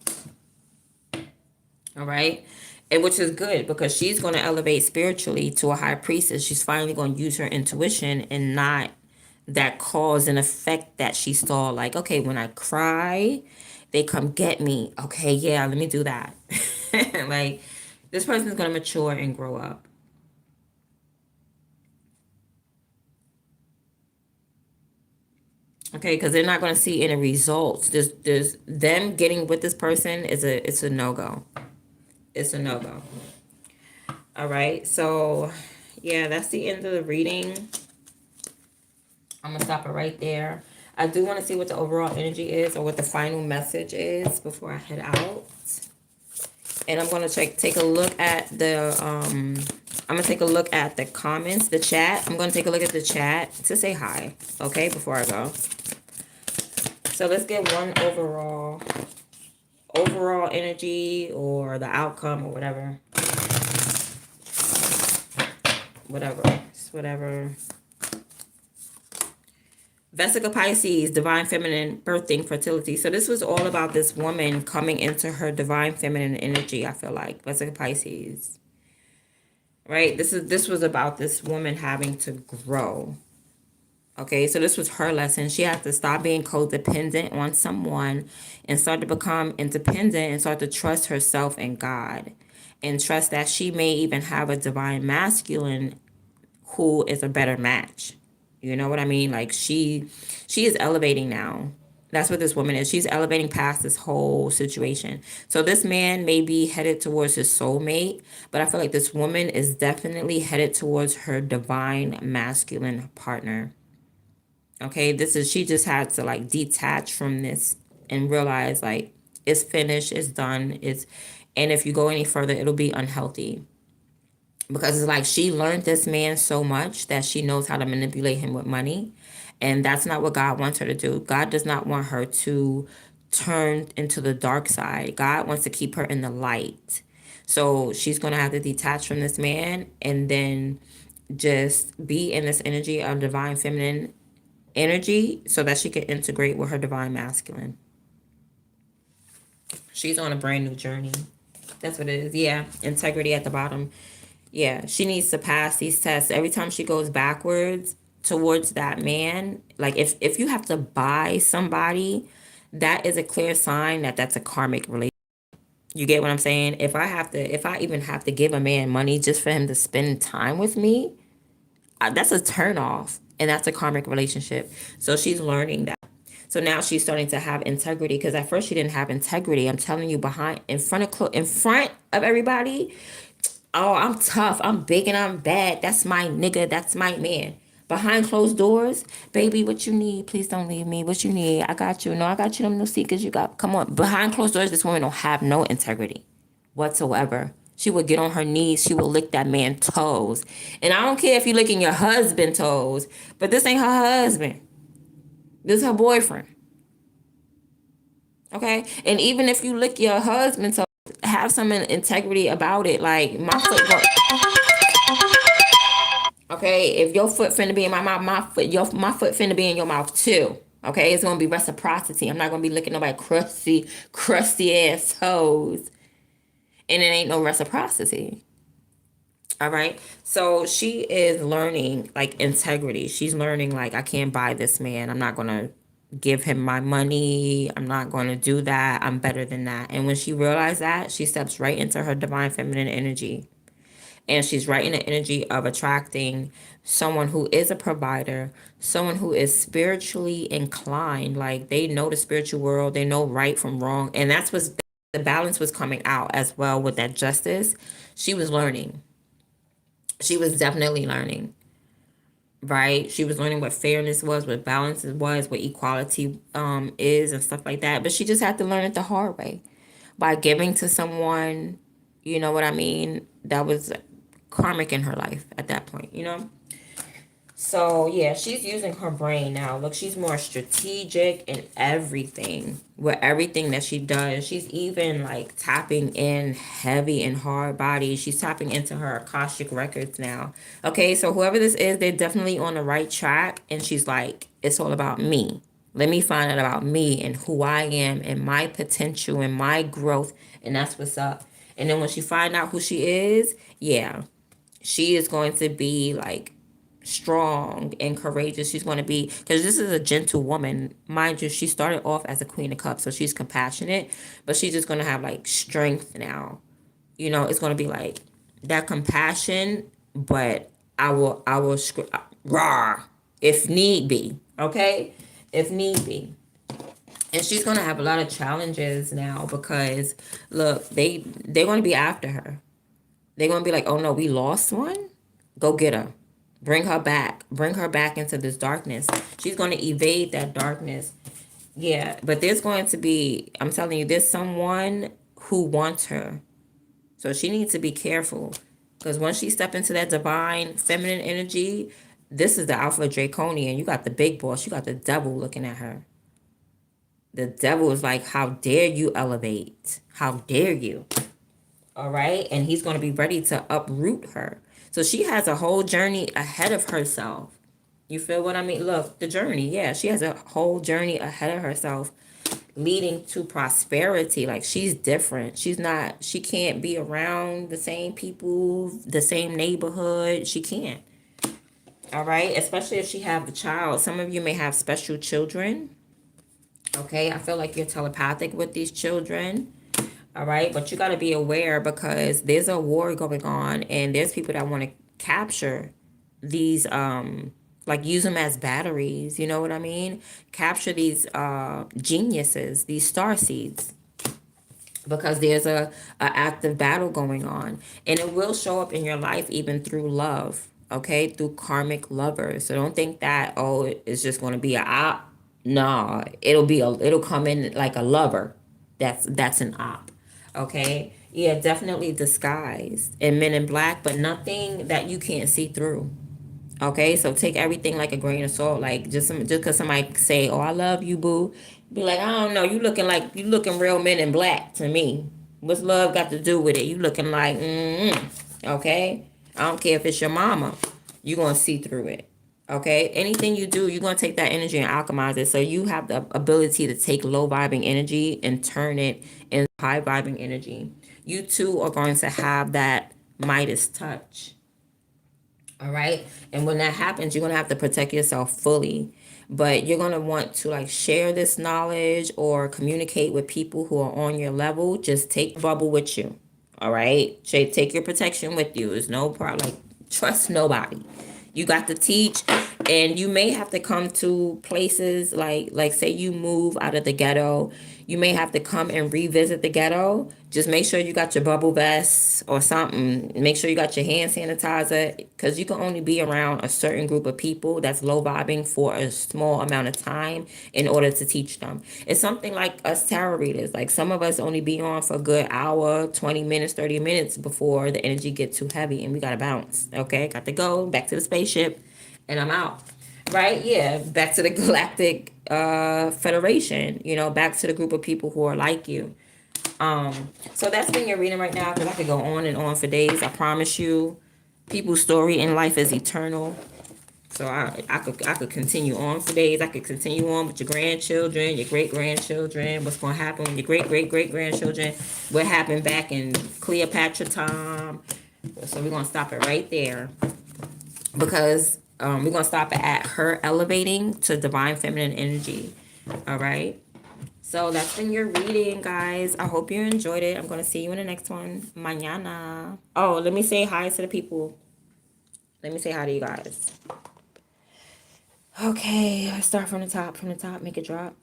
Speaker 1: All right. And which is good because she's going to elevate spiritually to a high priestess. She's finally going to use her intuition and not that cause and effect that she saw. Like, okay, when I cry, they come get me. Okay, yeah, let me do that. Like, this person's going to mature and grow up. Okay, because they're not going to see any results. There's them getting with this person it's a no-go. It's a no-go. All right, so yeah, that's the end of the reading. I'm gonna stop it right there. I do want to see what the overall energy is or what the final message is before I head out. And I'm gonna take a look at the I'm gonna take a look at the comments, the chat. I'm gonna take a look at the chat to say hi, okay, before I go. So let's get one overall energy or the outcome or whatever. Whatever. Vesica Pisces, divine feminine, birthing, fertility. So this was all about this woman coming into her divine feminine energy, I feel like. Vesica Pisces. Right? This was about this woman having to grow. Okay, so this was her lesson. She had to stop being codependent on someone and start to become independent and start to trust herself and God. And trust that she may even have a divine masculine who is a better match. You know what I mean? Like she is elevating now. That's what this woman is. She's elevating past this whole situation. So this man may be headed towards his soulmate, but I feel like this woman is definitely headed towards her divine masculine partner. Okay, she just had to like detach from this and realize like it's finished, it's done, and if you go any further, it'll be unhealthy. Because it's like she learned this man so much that she knows how to manipulate him with money. And that's not what God wants her to do. God does not want her to turn into the dark side. God wants to keep her in the light. So she's going to have to detach from this man and then just be in this energy of divine feminine energy so that she can integrate with her divine masculine. She's on a brand new journey. That's what it is. Yeah, integrity at the bottom. Yeah, she needs to pass these tests. Every time she goes backwards towards that man, like if you have to buy somebody, that is a clear sign that that's a karmic relationship. You get what I'm saying? If I even have to give a man money just for him to spend time with me, that's a turn off, and that's a karmic relationship. So she's learning that. So now she's starting to have integrity because at first she didn't have integrity. I'm telling you, in front of everybody, oh, I'm tough. I'm big and I'm bad. That's my nigga. That's my man. Behind closed doors, baby, what you need? Please don't leave me. What you need? I got you. No, I got you. Them no secrets you got. Come on. Behind closed doors, this woman don't have no integrity whatsoever. She would get on her knees. She would lick that man's toes. And I don't care if you licking your husband's toes, but this ain't her husband. This is her boyfriend. Okay? And even if you lick your husband's toes, have some integrity about it. Like, my foot go. Okay, if your foot finna be in my mouth, my foot finna be in your mouth too. Okay, it's gonna be reciprocity. I'm not gonna be licking nobody crusty ass toes, and it ain't no reciprocity. All right, so she is learning like integrity. She's learning like I can't buy this man. I'm not gonna give him my money. I'm not gonna do that. I'm better than that. And when she realized that, she steps right into her divine feminine energy. And she's right in the energy of attracting someone who is a provider, someone who is spiritually inclined. Like they know the spiritual world, they know right from wrong. And that's what the balance was coming out as well with that justice. She was learning. She was definitely learning, right? She was learning what fairness was, what balance was, what equality is, and stuff like that. But she just had to learn it the hard way by giving to someone, you know what I mean, that was karmic in her life at that point, you know? So yeah, she's using her brain now. Look, she's more strategic in everything. With everything that she does. She's even like tapping in heavy and hard body. She's tapping into her Akashic records now. Okay, so whoever this is, they're definitely on the right track. And she's like, it's all about me. Let me find out about me and who I am and my potential and my growth. And that's what's up. And then when she find out who she is, yeah, she is going to be like strong and courageous. She's going to be, because this is a gentle woman. Mind you, she started off as a queen of cups, so she's compassionate, but she's just going to have like strength now. You know, it's going to be like that compassion, but raw if need be. Okay? If need be. And she's going to have a lot of challenges now because look, they're going to be after her. They're going to be like, oh no, we lost one? Go get her. Bring her back. Bring her back into this darkness. She's going to evade that darkness. Yeah, but there's going to be, I'm telling you, there's someone who wants her. So she needs to be careful. Because once she step into that divine feminine energy, this is the Alpha Draconian. You got the big boss. You got the devil looking at her. The devil is like, how dare you elevate? How dare you? All right. And he's going to be ready to uproot her. So she has a whole journey ahead of herself. You feel what I mean? Look, the journey. Yeah, she has a whole journey ahead of herself leading to prosperity. Like, she's different. She can't be around the same people, the same neighborhood. She can't. All right. Especially if she have a child. Some of you may have special children. Okay. I feel like you're telepathic with these children. All right. But you got to be aware because there's a war going on and there's people that want to capture these, like use them as batteries. You know what I mean? Capture these geniuses, these star seeds. Because there's a active battle going on and it will show up in your life even through love, okay, through karmic lovers. So don't think that, oh, it's just going to be a op. No, it'll come in like a lover. That's an op. Okay, yeah, definitely disguised in men in black, but nothing that you can't see through. Okay, so take everything like a grain of salt. Like just because somebody say, "Oh, I love you, boo," be like, "I don't know. You looking real men in black to me. What's love got to do with it? You looking like, okay. I don't care if it's your mama. You gonna see through it. Okay, anything you do, you're gonna take that energy and alchemize it. So you have the ability to take low vibing energy and turn it into high vibing energy. You too are going to have that Midas touch. All right. And when that happens, you're going to have to protect yourself fully. But you're going to want to like share this knowledge or communicate with people who are on your level. Just take the bubble with you. All right. Take your protection with you. There's no problem. Like, trust nobody. You got to teach, and you may have to come to places like say you move out of the ghetto, you may have to come and revisit the ghetto. Just make sure you got your bubble vest or something. Make sure you got your hand sanitizer because you can only be around a certain group of people that's low vibing for a small amount of time in order to teach them. It's something like us tarot readers. Like some of us only be on for a good hour, 20 minutes, 30 minutes before the energy gets too heavy and we got to bounce. Okay, got to go back to the spaceship and I'm out. Right? Yeah, back to the Galactic Federation, back to the group of people who are like you. So that's been your reading right now because I could go on and on for days. I promise you, people's story in life is eternal. So I could continue on for days. I could continue on with your grandchildren, your great grandchildren, what's gonna happen with your great grandchildren, what happened back in Cleopatra time. So we're gonna stop it right there because we're gonna stop it at her elevating to divine feminine energy. All right. So that's been your reading, guys. I hope you enjoyed it. I'm going to see you in the next one. Mañana. Oh, let me say hi to the people. Let me say hi to you guys. Okay, let's start from the top. From the top, make it drop.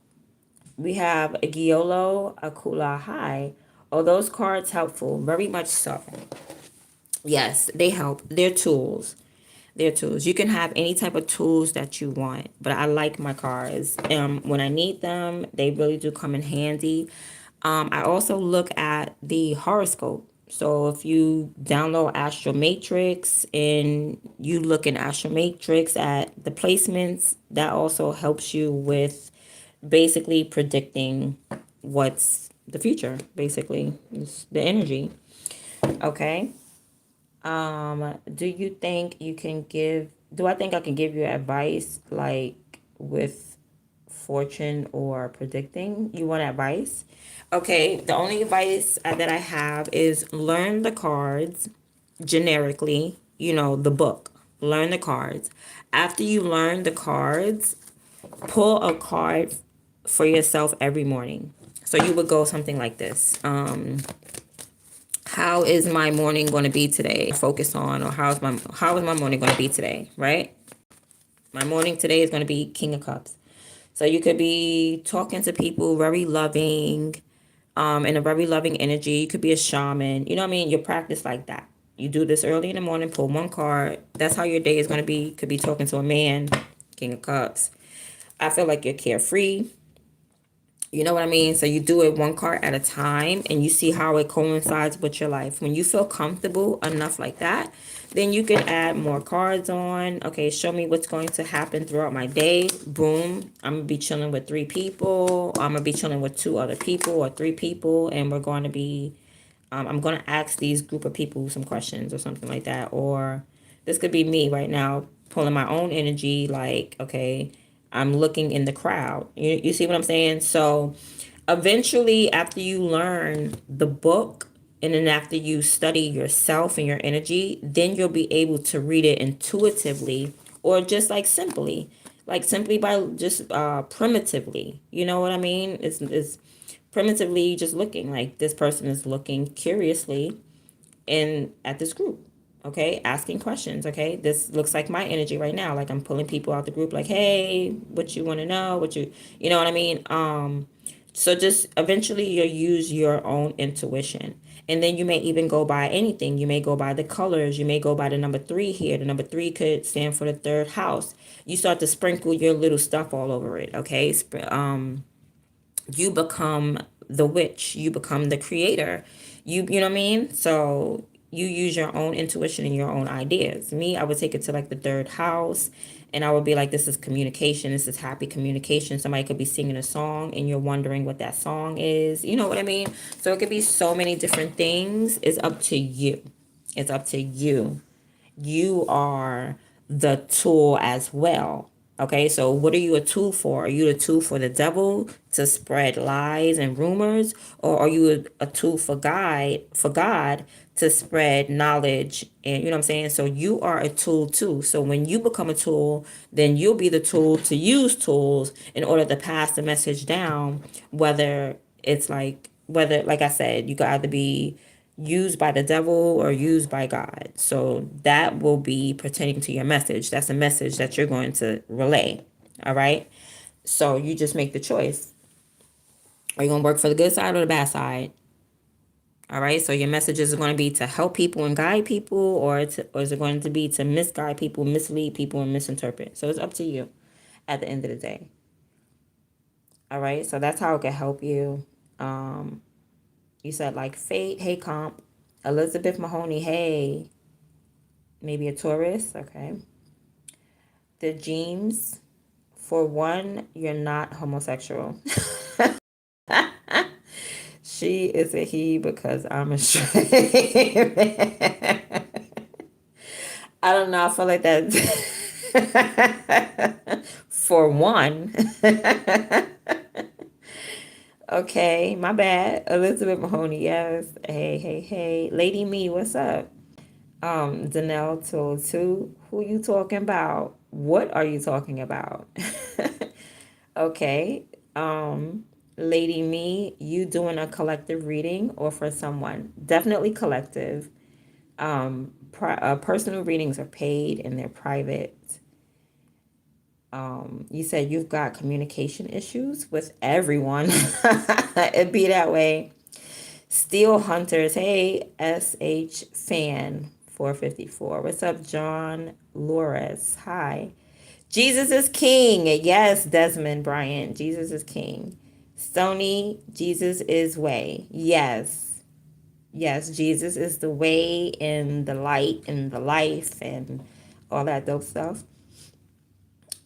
Speaker 1: We have Giolo Akula. Hi. Are those cards helpful? Very much so. Yes, they help. They're tools. They're tools. You can have any type of tools that you want, but I like my cards. When I need them, they really do come in handy. I also look at the horoscope. So if you download Astro Matrix and you look in Astro Matrix at the placements, that also helps you with basically predicting what's the future, basically. It's the energy. Okay. Do you think you can give, do I think I can give you advice like with fortune or predicting? You want advice? Okay, the only advice that I have is learn the cards generically, the book. Learn the cards. After you learn the cards, pull a card for yourself every morning. So you would go something like this. How is my morning going to be today? Focus on, or how is my morning going to be today, right? My morning today is going to be King of Cups. So you could be talking to people, very loving, in a very loving energy. You could be a shaman. You know what I mean? You practice like that. You do this early in the morning, pull one card. That's how your day is going to be. Could be talking to a man, King of Cups. I feel like you're carefree. You know what I mean? So you do it one card at a time and you see how it coincides with your life. When you feel comfortable enough like that, then you can add more cards on. Okay, show me what's going to happen throughout my day. Boom. I'm going to be chilling with 3 people. I'm going to be chilling with 2 other people or 3 people. And we're going to be, I'm going to ask these group of people some questions or something like that. Or this could be me right now pulling my own energy like, okay, I'm looking in the crowd. You see what I'm saying? So eventually, after you learn the book and then after you study yourself and your energy, then you'll be able to read it intuitively or just like simply by just primitively. You know what I mean? It's primitively just looking like this person is looking curiously in at this group, okay, asking questions. Okay, this looks like my energy right now, like I'm pulling people out the group like, hey, what you want to know, what you know what I mean. So just eventually you'll use your own intuition, and then you may even go by anything. You may go by the colors, you may go by the number 3 here. The number 3 could stand for the third house. You start to sprinkle your little stuff all over it. Okay, you become the witch, you become the creator, you know what I mean. So you use your own intuition and your own ideas. Me, I would take it to like the third house, and I would be like, this is communication, this is happy communication. Somebody could be singing a song and you're wondering what that song is, you know what I mean. So it could be so many different things. It's up to you. It's up to you. You are the tool as well. Okay, so what are you a tool for? Are you a tool for the devil to spread lies and rumors, or are you a tool for God to spread knowledge? And you know what I'm saying? So you are a tool too. So when you become a tool, then you'll be the tool to use tools in order to pass the message down, whether it's whether, like I said, you could either be used by the devil or used by God. So that will be pertaining to your message. That's a message that you're going to relay. All right. So you just make the choice. Are you going to work for the good side or the bad side? All right. So your message is going to be to help people and guide people, or is it going to be to misguide people, mislead people, and misinterpret? So it's up to you at the end of the day. All right. So that's how it can help you. You said like fate. Hey, comp. Elizabeth Mahoney. Hey. Maybe a Taurus. Okay. The James. For one, you're not homosexual. She is a he because I'm a straight man. I don't know. I feel like that. For one. Okay, my bad. Elizabeth Mahoney, yes. Hey, hey, hey. Lady Me, what's up? Danelle told two. Who you talking about? What are you talking about? Okay. Lady Me, you doing a collective reading or for someone? Definitely collective. Personal readings are paid and they're private. You said you've got communication issues with everyone. It'd be that way. Steel Hunters, hey, SH Fan 454. What's up, John Lores? Hi. Jesus is King. Yes, Desmond Bryant. Jesus is King. Stony, Jesus is way. Yes. Yes, Jesus is the way and the light and the life and all that dope stuff.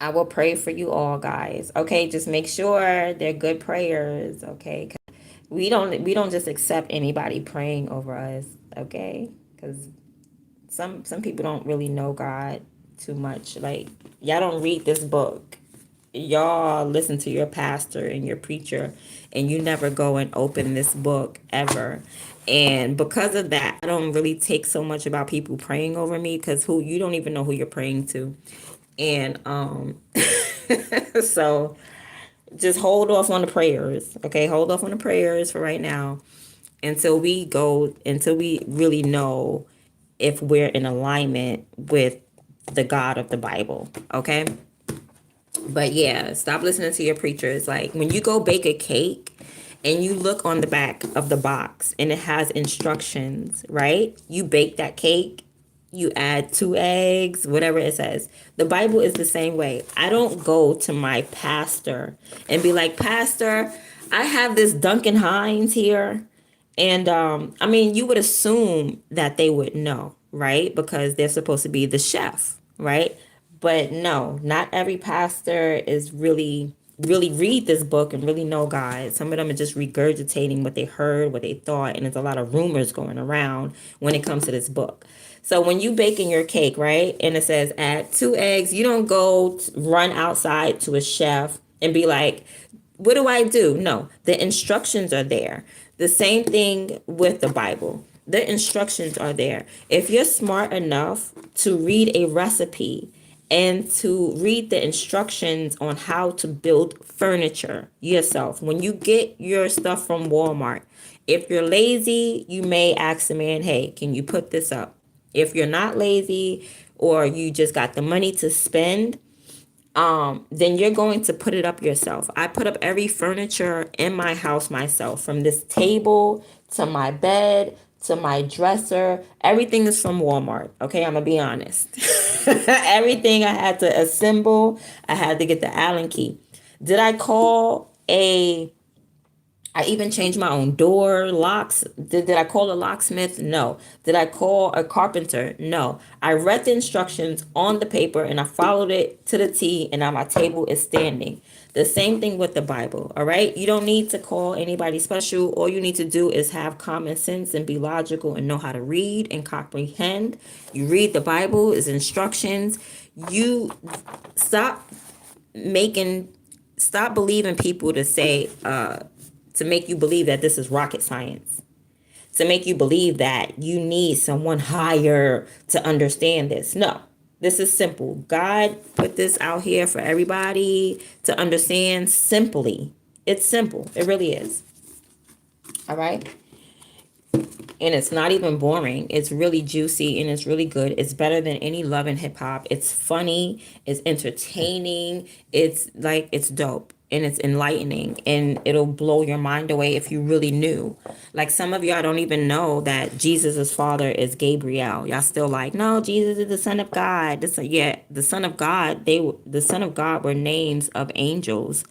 Speaker 1: I will pray for you all, guys. Okay, just make sure they're good prayers, okay? 'Cause we don't just accept anybody praying over us, okay? Cuz some people don't really know God too much. Like, y'all don't read this book. Y'all listen to your pastor and your preacher, and you never go and open this book ever. And because of that, I don't really take so much about people praying over me, because who you don't even know who you're praying to. And so just hold off on the prayers. Okay, hold off on the prayers for right now until we really know if we're in alignment with the God of the Bible. Okay. But yeah, stop listening to your preachers. Like, when you go bake a cake and you look on the back of the box and it has instructions, right? You bake that cake, you add 2 eggs, whatever it says. The Bible is the same way. I don't go to my pastor and be like, Pastor, I have this Duncan Hines here, and I mean, you would assume that they would know, right? Because they're supposed to be the chef, right? But no, not every pastor is really read this book and really know God. Some of them are just regurgitating what they heard, what they thought, and there's a lot of rumors going around when it comes to this book. So when you baking your cake, right, and it says add 2 eggs, you don't go run outside to a chef and be like, what do I do? No, the instructions are there. The same thing with the Bible. The instructions are there. If you're smart enough to read a recipe and to read the instructions on how to build furniture yourself, when you get your stuff from Walmart, if you're lazy, you may ask the man, hey, can you put this up? If you're not lazy or you just got the money to spend, then you're going to put it up yourself. I put up every furniture in my house myself, from this table to my bed to my dresser. Everything is from Walmart. Okay, I'm gonna be honest. Everything I had to assemble, I had to get the Allen key. Did I call a I even changed my own door locks. Did I call a locksmith? No. Did I call a carpenter? No. I read the instructions on the paper and I followed it to the T, and now my table is standing. The same thing with the Bible, all right? You don't need to call anybody special. All you need to do is have common sense and be logical and know how to read and comprehend. You read the Bible, is instructions. You stop making stop believing people to say to make you believe that this is rocket science, to make you believe that you need someone higher to understand this. No, this is simple. God put this out here for everybody to understand simply. It's simple. It really is. All right. And it's not even boring. It's really juicy and it's really good. It's better than any Love and Hip Hop. It's funny, it's entertaining, it's dope and it's enlightening, and it'll blow your mind away if you really knew. Like, some of y'all don't even know that Jesus's father is Gabriel. Y'all still like, no, Jesus is the son of God. Yeah, the son of God, the son of God were names of angels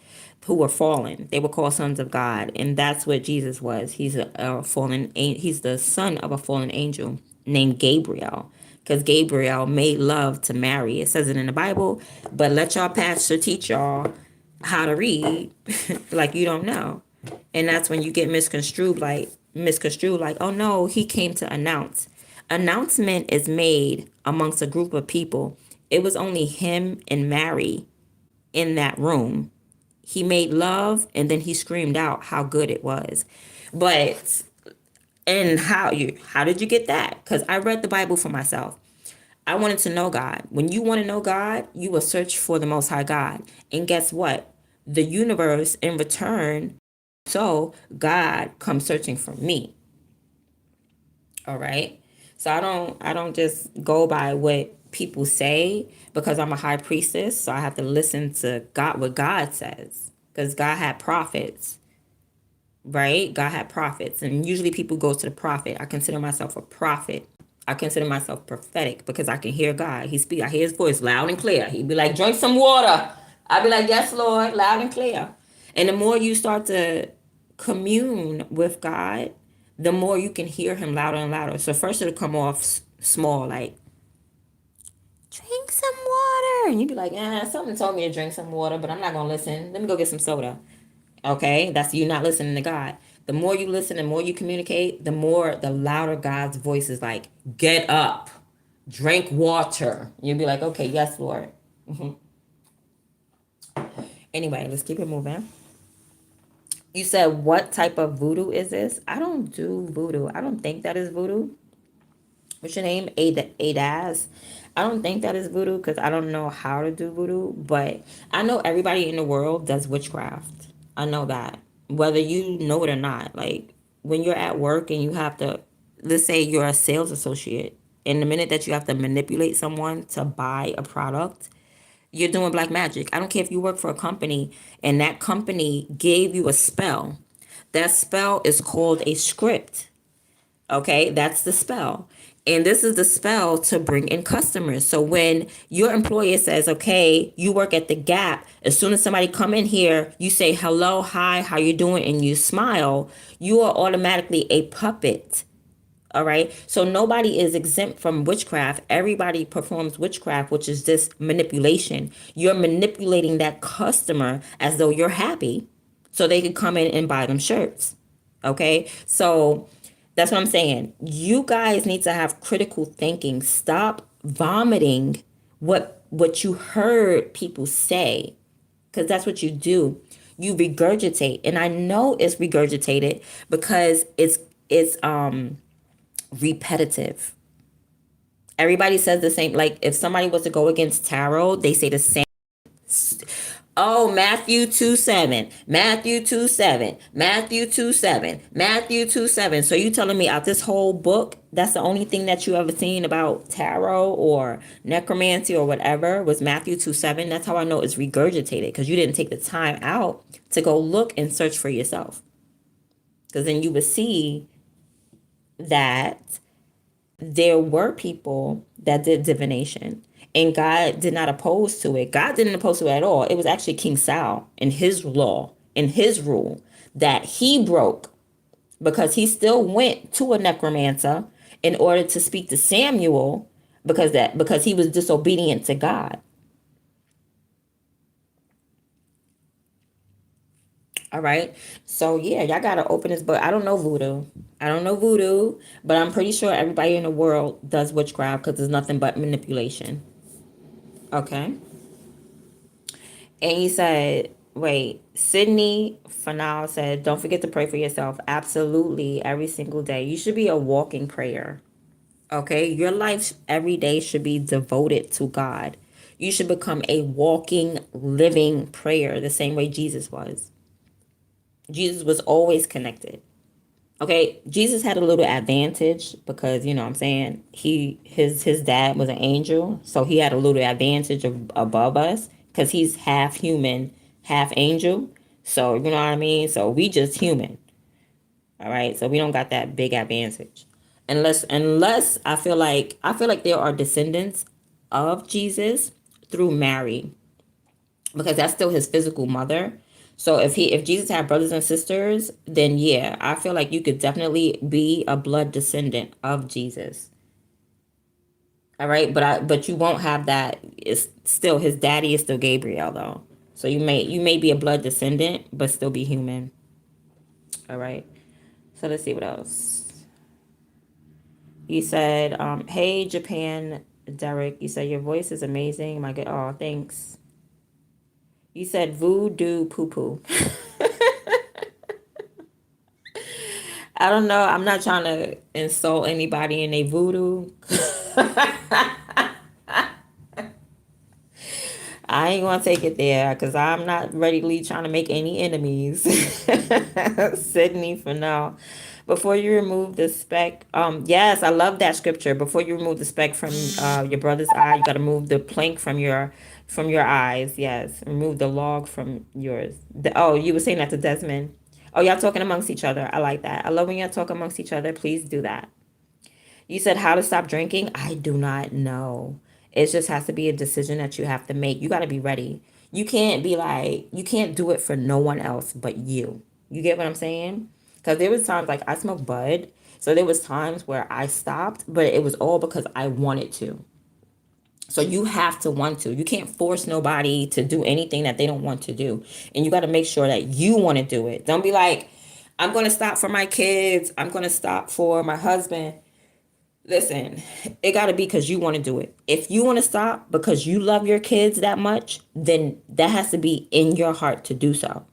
Speaker 1: who were fallen. They were called sons of God, and that's what Jesus was. He's he's the son of a fallen angel named Gabriel, because Gabriel made love to Mary. It says it in the Bible, but let y'all pastor teach y'all how to read like you don't know. And that's when you get misconstrued like, oh no, he came to announce. Announcement is made amongst a group of people. It was only him and Mary in that room. He made love and then he screamed out how good it was. But and how did you get that? Because I read the Bible for myself. I wanted to know God. When you want to know God, you will search for the Most High God. And guess what? The universe in return, so God comes searching for me. All right. So I don't just go by what people say, because I'm a high priestess. So I have to listen to God, what God says, because God had prophets, right? God had prophets, and usually people go to the prophet. I consider myself a prophet. I consider myself prophetic because I can hear God. I hear his voice loud and clear. He'd be like, drink some water. I'd be like, yes, Lord, loud and clear. And the more you start to commune with God, the more you can hear him louder and louder. So first it'll come off small, like, drink some water. And you'd be like, something told me to drink some water, but I'm not going to listen. Let me go get some soda. Okay, that's you not listening to God. The more you listen, the more you communicate, the louder God's voice is like, get up, drink water. You'll be like, okay, yes, Lord. Anyway, let's keep it moving. You said, what type of voodoo is this? I don't do voodoo. I don't think that is voodoo. What's your name? Adaz. I don't think that is voodoo because I don't know how to do voodoo, but I know everybody in the world does witchcraft. I know that. Whether you know it or not. Like, when you're at work and you have to, let's say you're a sales associate, and the minute that you have to manipulate someone to buy a product, you're doing black magic. I don't care if you work for a company and that company gave you a spell. That spell is called a script. Okay, that's the spell. And this is the spell to bring in customers. So when your employer says, okay, you work at the Gap, as soon as somebody come in here, you say, hello, hi, how you doing? And you smile, you are automatically a puppet. All right. So nobody is exempt from witchcraft. Everybody performs witchcraft, which is just manipulation. You're manipulating that customer as though you're happy so they can come in and buy them shirts. Okay. So that's what I'm saying. You guys need to have critical thinking. Stop vomiting what you heard people say, because that's what you do. You regurgitate. And I know it's regurgitated because it's repetitive. Everybody says the same. Like if somebody was to go against tarot, they say the same. Oh, Matthew 2:7, Matthew 2:7, Matthew 2:7, Matthew 2:7. So you telling me out this whole book, that's the only thing that you ever seen about tarot or necromancy or whatever was Matthew 2:7? That's how I know it's regurgitated, because you didn't take the time out to go look and search for yourself. Because then you would see that there were people that did divination, and God did not oppose to it. God didn't oppose to it at all. It was actually King Saul and his law and his rule that he broke, because he still went to a necromancer in order to speak to Samuel, because he was disobedient to God. All right. So yeah, y'all gotta open this book. I don't know voodoo. I don't know voodoo, but I'm pretty sure everybody in the world does witchcraft, because there's nothing but manipulation. Okay. And you said, wait, Sydney Fanal said, don't forget to pray for yourself. Absolutely, every single day. You should be a walking prayer. Okay. Your life every day should be devoted to God. You should become a walking, living prayer, the same way Jesus was. Jesus was always connected. Okay, Jesus had a little advantage because, you know what I'm saying, his dad was an angel, so he had a little advantage above us, because he's half human, half angel. So, you know what I mean? So we just human. All right? So we don't got that big advantage. Unless I feel like there are descendants of Jesus through Mary, because that's still his physical mother. So if Jesus had brothers and sisters, then yeah, I feel like you could definitely be a blood descendant of Jesus. All right, but you won't have that. It's still his daddy is still Gabriel though. So you may be a blood descendant but still be human. All right. So let's see what else. You said, "Hey Japan, Derek." You said your voice is amazing. My good. Oh, thanks. You said voodoo poo poo. I don't know. I'm not trying to insult anybody in a voodoo. I ain't gonna take it there because I'm not readily trying to make any enemies. Sydney for now. Before you remove the speck, yes, I love that scripture. Before you remove the speck from your brother's eye, you gotta remove the plank from your eyes. Yes, remove the log from yours. Oh, you were saying that to Desmond. Oh, y'all talking amongst each other. I like that. I love when y'all talk amongst each other. Please do that. You said how to stop drinking. I do not know. It just has to be a decision that you have to make. You got to be ready. You can't be like, you can't do it for no one else but you. You get what I'm saying? Because there was times like I smoked bud. So there was times where I stopped, but it was all because I wanted to. So you have to want to. You can't force nobody to do anything that they don't want to do. And you got to make sure that you want to do it. Don't be like, I'm going to stop for my kids. I'm going to stop for my husband. Listen, it got to be because you want to do it. If you want to stop because you love your kids that much, then that has to be in your heart to do so.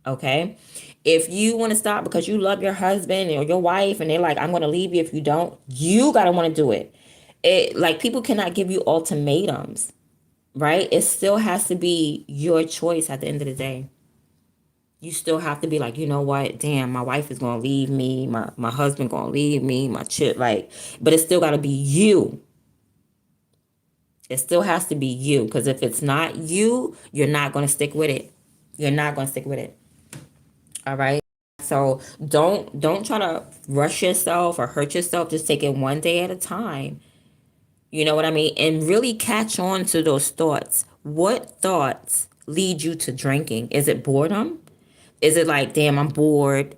Speaker 1: Okay? If you want to stop because you love your husband or your wife and they're like, I'm going to leave you if you don't, you got to want to do it. Like people cannot give you ultimatums, right? It still has to be your choice at the end of the day. You still have to be like, you know what? Damn, my wife is gonna leave me. My husband gonna leave me. My chick, like, but it still gotta be you. It still has to be you. Because if it's not you, you're not gonna stick with it. You're not gonna stick with it. All right. So don't try to rush yourself or hurt yourself. Just take it one day at a time. You know what I mean? And really catch on to those thoughts. What thoughts lead you to drinking? Is it boredom? Is it like, damn, I'm bored,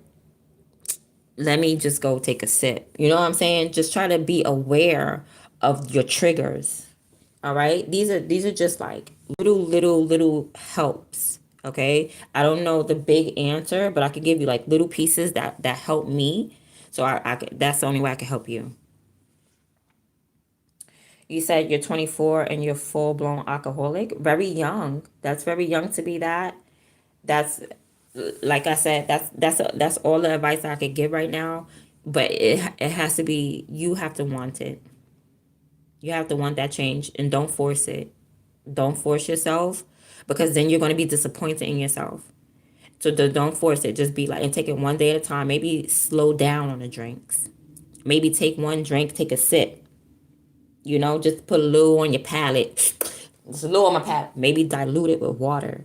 Speaker 1: let me just go take a sip? You know what I'm saying? Just try to be aware of your triggers. All right? These are just like little helps. Okay? I don't know the big answer, but I could give you like little pieces that help me. So that's the only way I can help you. You said you're 24 and you're full blown alcoholic. Very young. That's very young to be that. That's, like I said, that's all the advice I could give right now. But it has to be, you have to want it. You have to want that change, and don't force it. Don't force yourself, because then you're going to be disappointed in yourself. So don't force it. Just be like, and take it one day at a time. Maybe slow down on the drinks. Maybe take one drink, take a sip. You know, just put a little on your palate. Just a little on my palate. Maybe dilute it with water.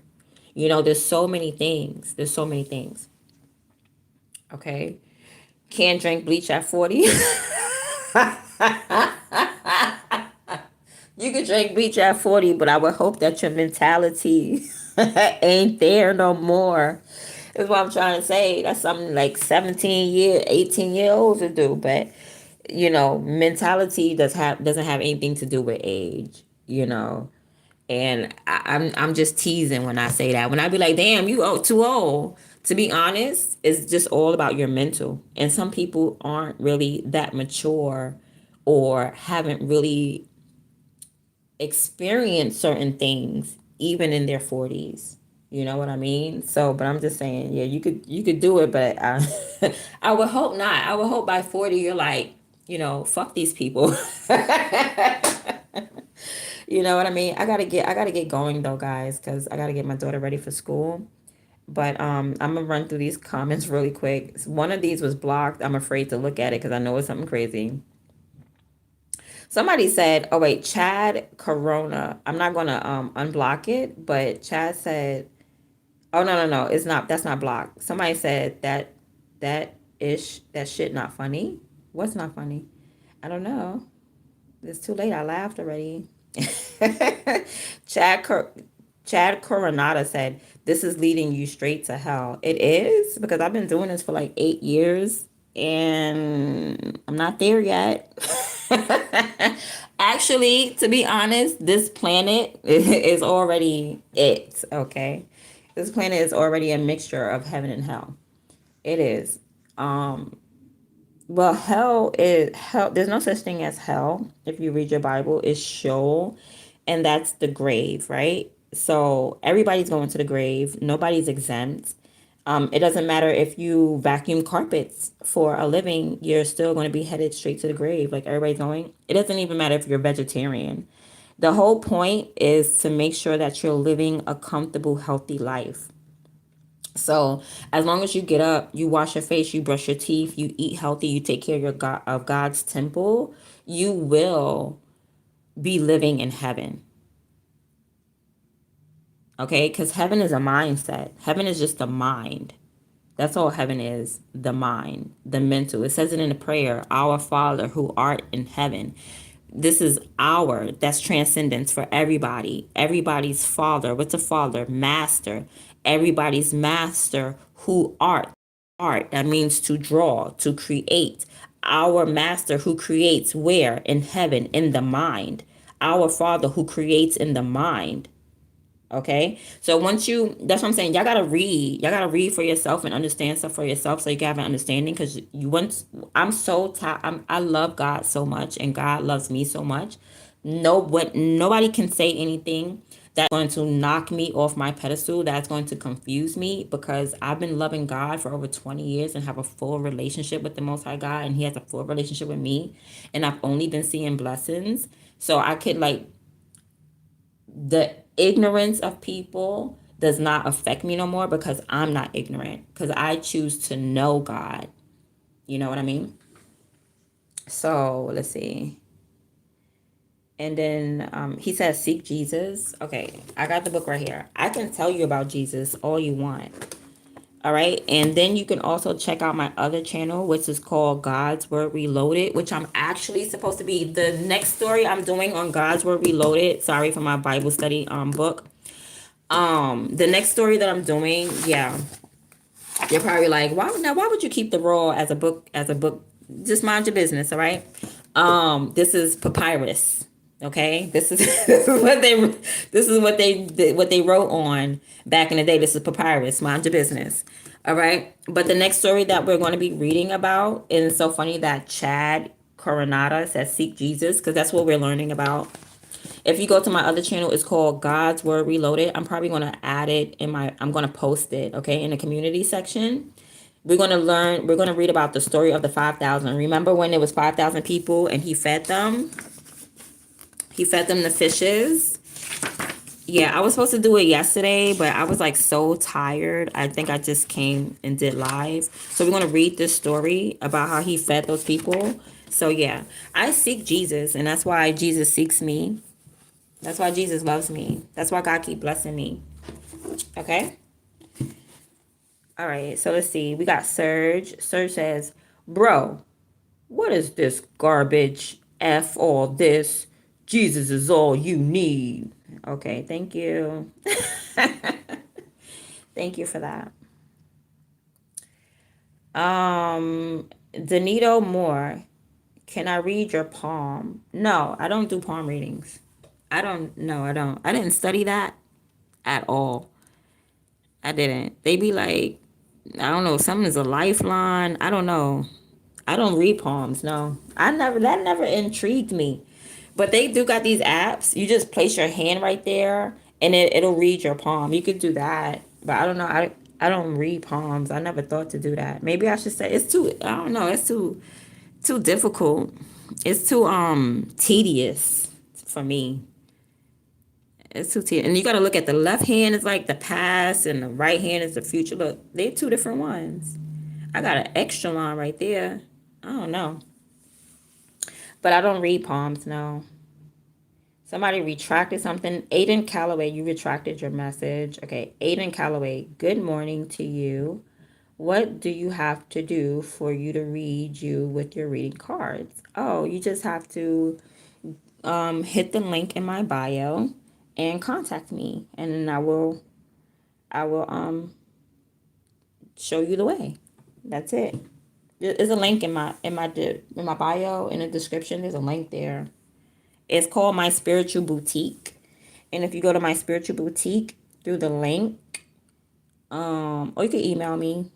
Speaker 1: You know, there's so many things. There's so many things. Okay. Can't drink bleach at 40. You could drink bleach at 40, but I would hope that your mentality ain't there no more. That's what I'm trying to say. That's something like 18-year-olds to do. But mentality doesn't have anything to do with age. And I'm just teasing when I say that. When I be like, damn, too old. To be honest, it's just all about your mental. And some people aren't really that mature or haven't really experienced certain things even in their 40s. You know what I mean? So, but I'm just saying, yeah, you could do it, but I would hope not. I would hope by 40 you're like, fuck these people. You know what I mean? I gotta get going though, guys, because I gotta get my daughter ready for school. But I'm gonna run through these comments really quick. One of these was blocked. I'm afraid to look at it because I know it's something crazy. Somebody said, "Oh wait, Chad Corona." I'm not gonna unblock it, but Chad said, "Oh no, it's not. That's not blocked." Somebody said that shit not funny. What's not funny? I don't know. It's too late. I laughed already. Chad Cor- Chad Coronada said, "This is leading you straight to hell." It is, because I've been doing this for like 8 years and I'm not there yet. Actually, to be honest, this planet is already it. Okay, this planet is already a mixture of heaven and hell. It is. Um, well, hell is hell. There's no such thing as hell. If you read your Bible, it's Sheol, and that's the grave, right? So everybody's going to the grave. Nobody's exempt. It doesn't matter if you vacuum carpets for a living, you're still going to be headed straight to the grave. Like everybody's going. It doesn't even matter if you're vegetarian. The whole point is to make sure that you're living a comfortable, healthy life. So as long as you get up, you wash your face, you brush your teeth, you eat healthy, you take care of God's temple, you will be living in heaven. Okay? Because heaven is a mindset. Heaven is just the mind. That's all heaven is, the mind, the mental. It says it in the prayer, our Father who art in heaven. This is that's transcendence for everybody. Everybody's father. What's a father? Master. Everybody's master who art. That means to draw, to create. Our master who creates where? In heaven, in the mind. Our Father who creates in the mind. Okay. So that's what I'm saying. Y'all gotta read. Y'all gotta read for yourself and understand stuff for yourself so you can have an understanding. Because I'm so tired. I love God so much, and God loves me so much. Nobody can say anything that's going to knock me off my pedestal. That's going to confuse me, because I've been loving God for over 20 years and have a full relationship with the Most High God, and He has a full relationship with me, and I've only been seeing blessings. So I could like the ignorance of people does not affect me no more, because I'm not ignorant, because I choose to know God. You know what I mean? So let's see. And then he says, seek Jesus. Okay, I got the book right here. I can tell you about Jesus all you want. All right. And then you can also check out my other channel, which is called God's Word Reloaded, which I'm actually supposed to be the next story I'm doing on God's Word Reloaded. Sorry for my Bible study book. The next story that I'm doing, yeah. You're probably like, why would you keep the raw as a book? Just mind your business, all right? This is papyrus. Okay? This is what they wrote on back in the day. This is papyrus. Mind your business. All right. But the next story that we're going to be reading about, and it's so funny that Chad Coronada says seek Jesus, because that's what we're learning about. If you go to my other channel, it's called God's Word Reloaded. I'm probably going to add it I'm going to post it, okay, in the community section. We're going to read about the story of the 5,000. Remember when there was 5,000 people and he fed them? He fed them the fishes. Yeah, I was supposed to do it yesterday, but I was like so tired. I think I just came and did live. So we're going to read this story about how he fed those people. So yeah, I seek Jesus, and that's why Jesus seeks me. That's why Jesus loves me. That's why God keep blessing me. Okay? All right, so let's see. We got Serge. Serge says, bro, what is this garbage? F all this. Jesus is all you need. Okay, thank you. Thank you for that. Danito Moore, can I read your palm? No, I don't do palm readings. I don't. No, I don't. I didn't study that at all. I didn't. They be like, I don't know, something is a lifeline. I don't know. I don't read palms. No, that never intrigued me. But they do got these apps. You just place your hand right there, and it'll read your palm. You could do that, but I don't know. I don't read palms. I never thought to do that. Maybe I should say it's too. I don't know. It's too difficult. It's too tedious for me. It's too tedious. And you got to look at the left hand is like the past, and the right hand is the future. Look, they're two different ones. I got an extra line right there. I don't know. But I don't read palms, no. Somebody retracted something. Aiden Calloway, you retracted your message. Okay, Aiden Calloway, good morning to you. What do you have to do for you to read you with your reading cards? Oh, you just have to hit the link in my bio and contact me, and then I will show you the way. That's it. There's a link in my bio in the description. There's a link there. It's called My Spiritual Boutique. And if you go to My Spiritual Boutique through the link, or you can email me.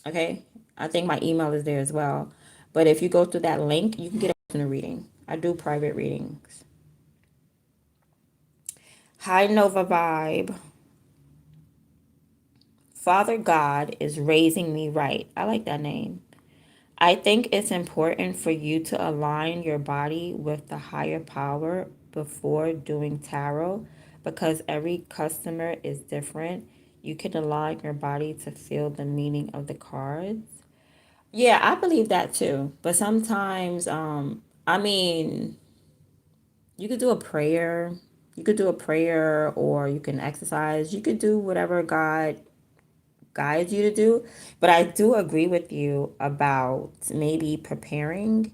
Speaker 1: Okay. I think my email is there as well. But if you go through that link, you can get a personal reading. I do private readings. Hi, Nova Vibe. Father God is raising me right. I like that name. I think it's important for you to align your body with the higher power before doing tarot because every customer is different. You can align your body to feel the meaning of the cards. Yeah, I believe that too. But sometimes, I mean, you could do a prayer. You could do a prayer or you can exercise. You could do whatever God guides you to do. But I do agree with you about maybe preparing.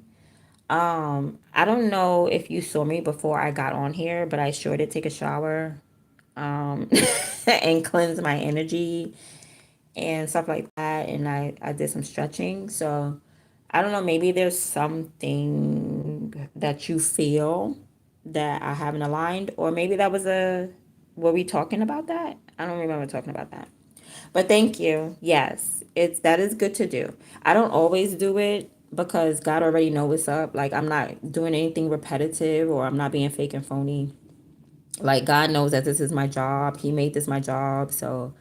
Speaker 1: I don't know if you saw me before I got on here, but I sure did take a shower, and cleanse my energy and stuff like that. And I did some stretching. So I don't know, maybe there's something that you feel that I haven't aligned, or maybe were we talking about that? I don't remember talking about that. But thank you. Yes, that is good to do. I don't always do it because God already know what's up. Like I'm not doing anything repetitive or I'm not being fake and phony. Like God knows that this is my job. He made this my job. So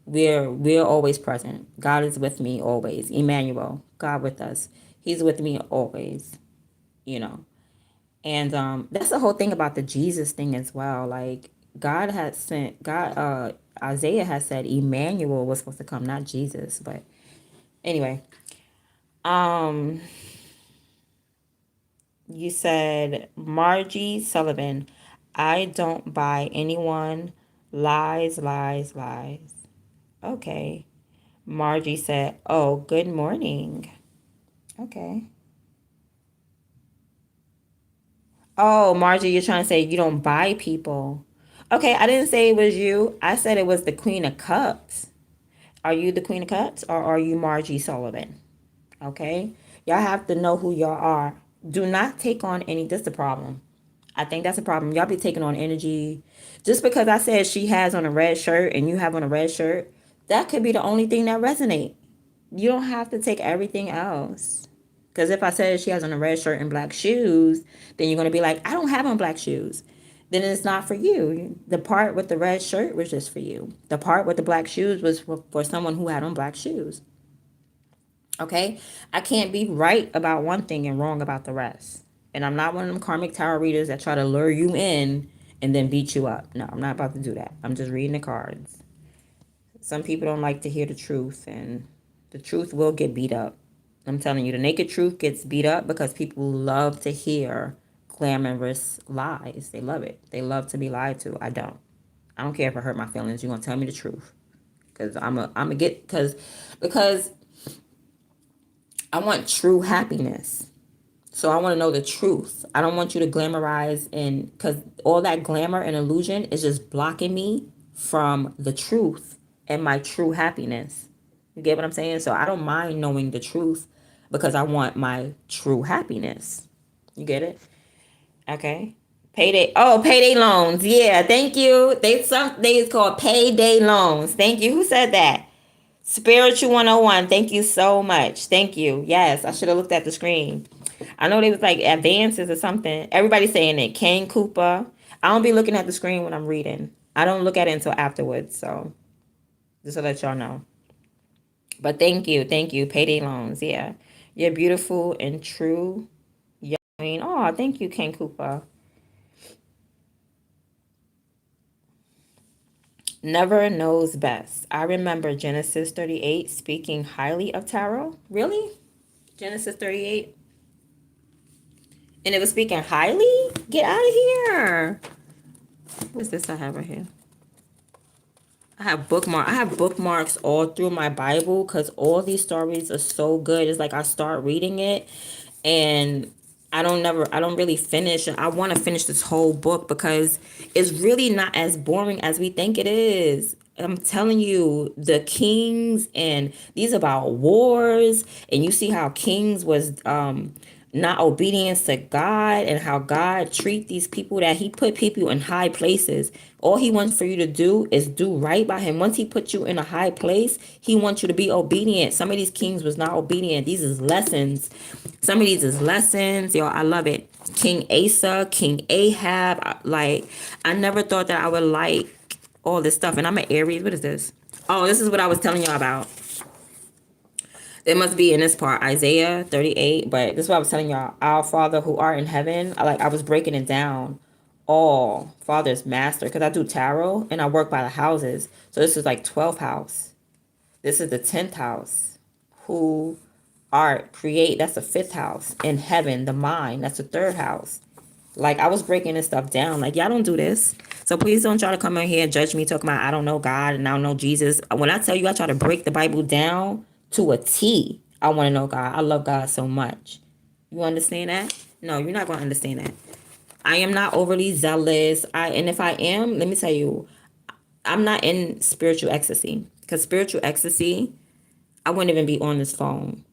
Speaker 1: we're always present. God is with me always. Emmanuel, God with us. He's with me always, you know. And that's the whole thing about the Jesus thing as well. Like Isaiah has said Emmanuel was supposed to come, not Jesus. But anyway, um you said Margie Sullivan, I don't buy anyone lies, lies, lies. Okay. Margie said, oh, good morning. Okay. Oh, Margie, you're trying to say you don't buy people. Okay, I didn't say it was you. I said it was the Queen of Cups. Are you the Queen of Cups or are you Margie Sullivan? Okay? Y'all have to know who y'all are. Do not take on any, that's the problem. I think that's a problem. Y'all be taking on energy. Just because I said she has on a red shirt and you have on a red shirt, that could be the only thing that resonate. You don't have to take everything else. Because if I said she has on a red shirt and black shoes, then you're going to be like, I don't have on black shoes. Then it's not for you. The part with the red shirt was just for you. The part with the black shoes was for someone who had on black shoes. Okay? I can't be right about one thing and wrong about the rest. And I'm not one of them karmic tarot readers that try to lure you in and then beat you up. No, I'm not about to do that. I'm just reading the cards. Some people don't like to hear the truth, and the truth will get beat up. I'm telling you, the naked truth gets beat up because people love to hear glamorous lies. They love it. They love to be lied to. I don't. I don't care if it hurt my feelings. You're gonna tell me the truth, because I'm a get because I want true happiness. So I want to know the truth. I don't want you to glamorize, and because all that glamour and illusion is just blocking me from the truth and my true happiness. You get what I'm saying? So I don't mind knowing the truth because I want my true happiness. You get it? Okay. Payday. Oh, payday loans. Yeah, thank you. They it's called payday loans. Thank you. Who said that? Spiritual 101. Thank you so much. Thank you. Yes, I should have looked at the screen. I know they was like advances or something. Everybody's saying it. Kane Cooper. I don't be looking at the screen when I'm reading. I don't look at it until afterwards. So just to let y'all know. But thank you. Thank you. Payday loans. Yeah. You're beautiful and true. Yeah. I mean, oh, thank you, Kane Cooper. Never knows best. I remember Genesis 38 speaking highly of tarot. Really? Genesis 38? And it was speaking highly? Get out of here. What's this I have right here? I have bookmarks all through my Bible because all these stories are so good. It's like I start reading it and I don't really finish. And I want to finish this whole book because it's really not as boring as we think it is. I'm telling you, the kings, and these about wars, and you see how kings was not obedience to God, and how God treat these people, that he put people in high places. All he wants for you to do is do right by him. Once he put you in a high place, he wants you to be obedient. Some of these kings was not obedient. These is lessons. Some of these is lessons. Yo, I love it. King Asa, King Ahab. Like, I never thought that I would like all this stuff. And I'm an Aries. What is this? Oh, this is what I was telling y'all about. It must be in this part, Isaiah 38. But this is what I was telling y'all. Our Father who art in heaven. I was breaking it down. All Father's master. Because I do tarot and I work by the houses. So this is like 12th house. This is the 10th house. Who art, create. That's the 5th house. In heaven, the mind. That's the 3rd house. Like, I was breaking this stuff down. Like, y'all don't do this. So please don't try to come in here and judge me talking about I don't know God and I don't know Jesus. When I tell you I try to break the Bible down to a T, I want to know God. I love God so much. You understand that? No, you're not going to understand that. I am not overly zealous. And if I am, let me tell you, I'm not in spiritual ecstasy. Because spiritual ecstasy, I wouldn't even be on this phone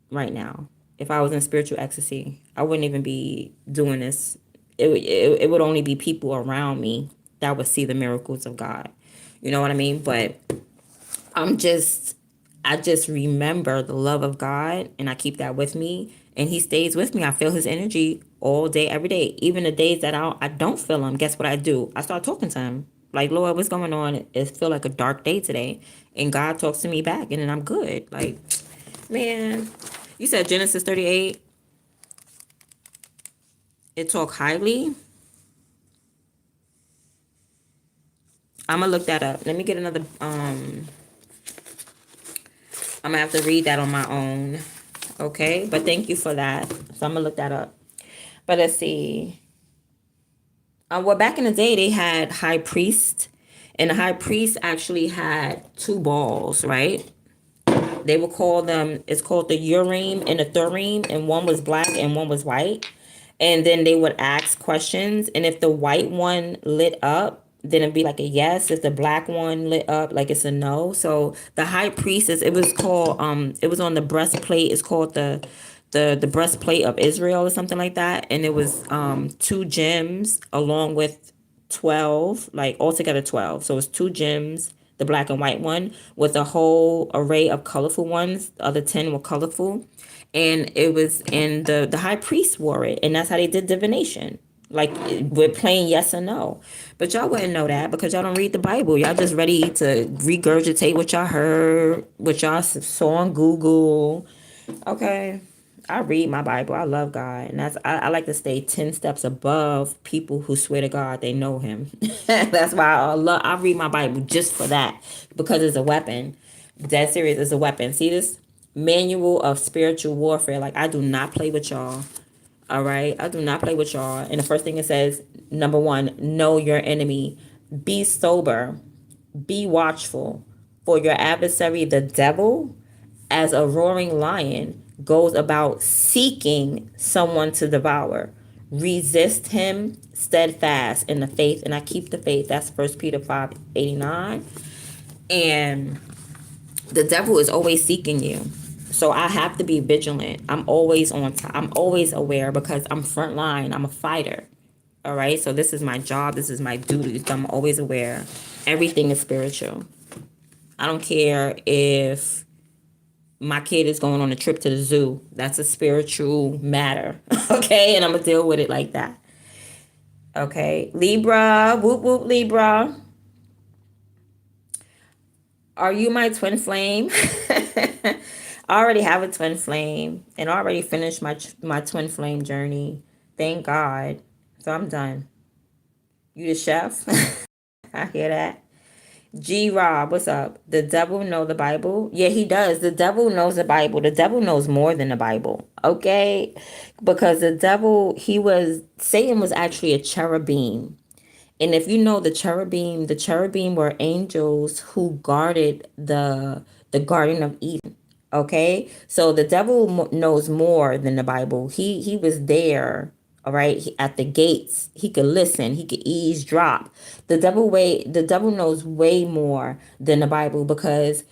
Speaker 1: right now. If I was in spiritual ecstasy, I wouldn't even be doing this. It would only be people around me that would see the miracles of God. You know what I mean? But I just remember the love of God, and I keep that with me, and he stays with me. I feel his energy all day, every day. Even the days that I don't feel him, guess what I do? I start talking to him. Like, Lord, what's going on? It feel like a dark day today. And God talks to me back, and then I'm good. Like, man, you said Genesis 38. It talk highly. I'm gonna look that up. Let me get another. I'm gonna have to read that on my own. Okay, but thank you for that. So I'm gonna look that up. But let's see. Well, back in the day, they had high priest, and the high priest actually had two balls, right? They would call them, it's called the Urim and the Thummim, and one was black and one was white. And then they would ask questions, and if the white one lit up, then it'd be like a yes. If the black one lit up, like it's a no. So the high priestess, it was called, it was on the breastplate. It's called the breastplate of Israel or something like that. And it was two gems along with 12, like altogether 12. So it's two gems, the black and white one, with a whole array of colorful ones. The other 10 were colorful. And it was, and the high priest wore it. And that's how they did divination. Like, we're playing yes or no. But y'all wouldn't know that because y'all don't read the Bible. Y'all just ready to regurgitate what y'all heard, what y'all saw on Google. Okay. I read my Bible. I love God. And I like to stay 10 steps above people who swear to God they know him. That's why I read my Bible just for that. Because it's a weapon. That serious, it's a weapon. See this? Manual of spiritual warfare. Like, I do not play with y'all. All right? I do not play with y'all. And the first thing it says, number 1, know your enemy. Be sober. Be watchful. For your adversary, the devil, as a roaring lion, goes about seeking someone to devour. Resist him steadfast in the faith. And I keep the faith. That's 1 Peter 5:89. And the devil is always seeking you. So I have to be vigilant. I'm always on time. I'm always aware because I'm frontline. I'm a fighter. All right. So this is my job. This is my duty. So I'm always aware. Everything is spiritual. I don't care if my kid is going on a trip to the zoo. That's a spiritual matter. Okay. And I'm going to deal with it like that. Okay. Libra. Whoop, whoop, Libra. Are you my twin flame? I already have a twin flame and already finished my twin flame journey. Thank God. So I'm done. You the chef? I hear that. G Rob, what's up? The devil know the Bible? Yeah, he does. The devil knows the Bible. The devil knows more than the Bible. Okay? Because the devil, Satan was actually a cherubim. And if you know the cherubim were angels who guarded the Garden of Eden. Okay, so the devil knows more than the Bible. He was there, all right, at the gates. He could listen. He could eavesdrop. The devil knows way more than the Bible because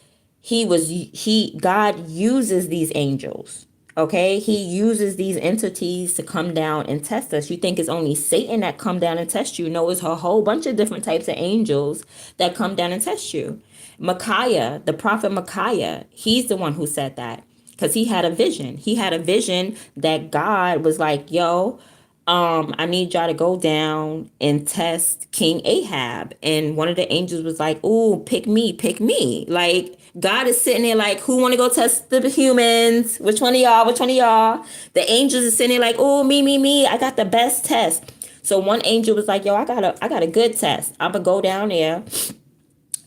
Speaker 1: God uses these angels. Okay, he uses these entities to come down and test us. You think it's only Satan that come down and test you? No, it's a whole bunch of different types of angels that come down and test you. Micaiah, the prophet Micaiah, he's the one who said that because he had a vision. He had a vision that God was like, yo, I need y'all to go down and test King Ahab. And one of the angels was like, ooh, pick me, pick me. Like, God is sitting there like, who want to go test the humans? Which one of y'all? Which one of y'all? The angels are sitting there like, oh, me. I got the best test. So one angel was like, yo, I got a good test. I'm going to go down there.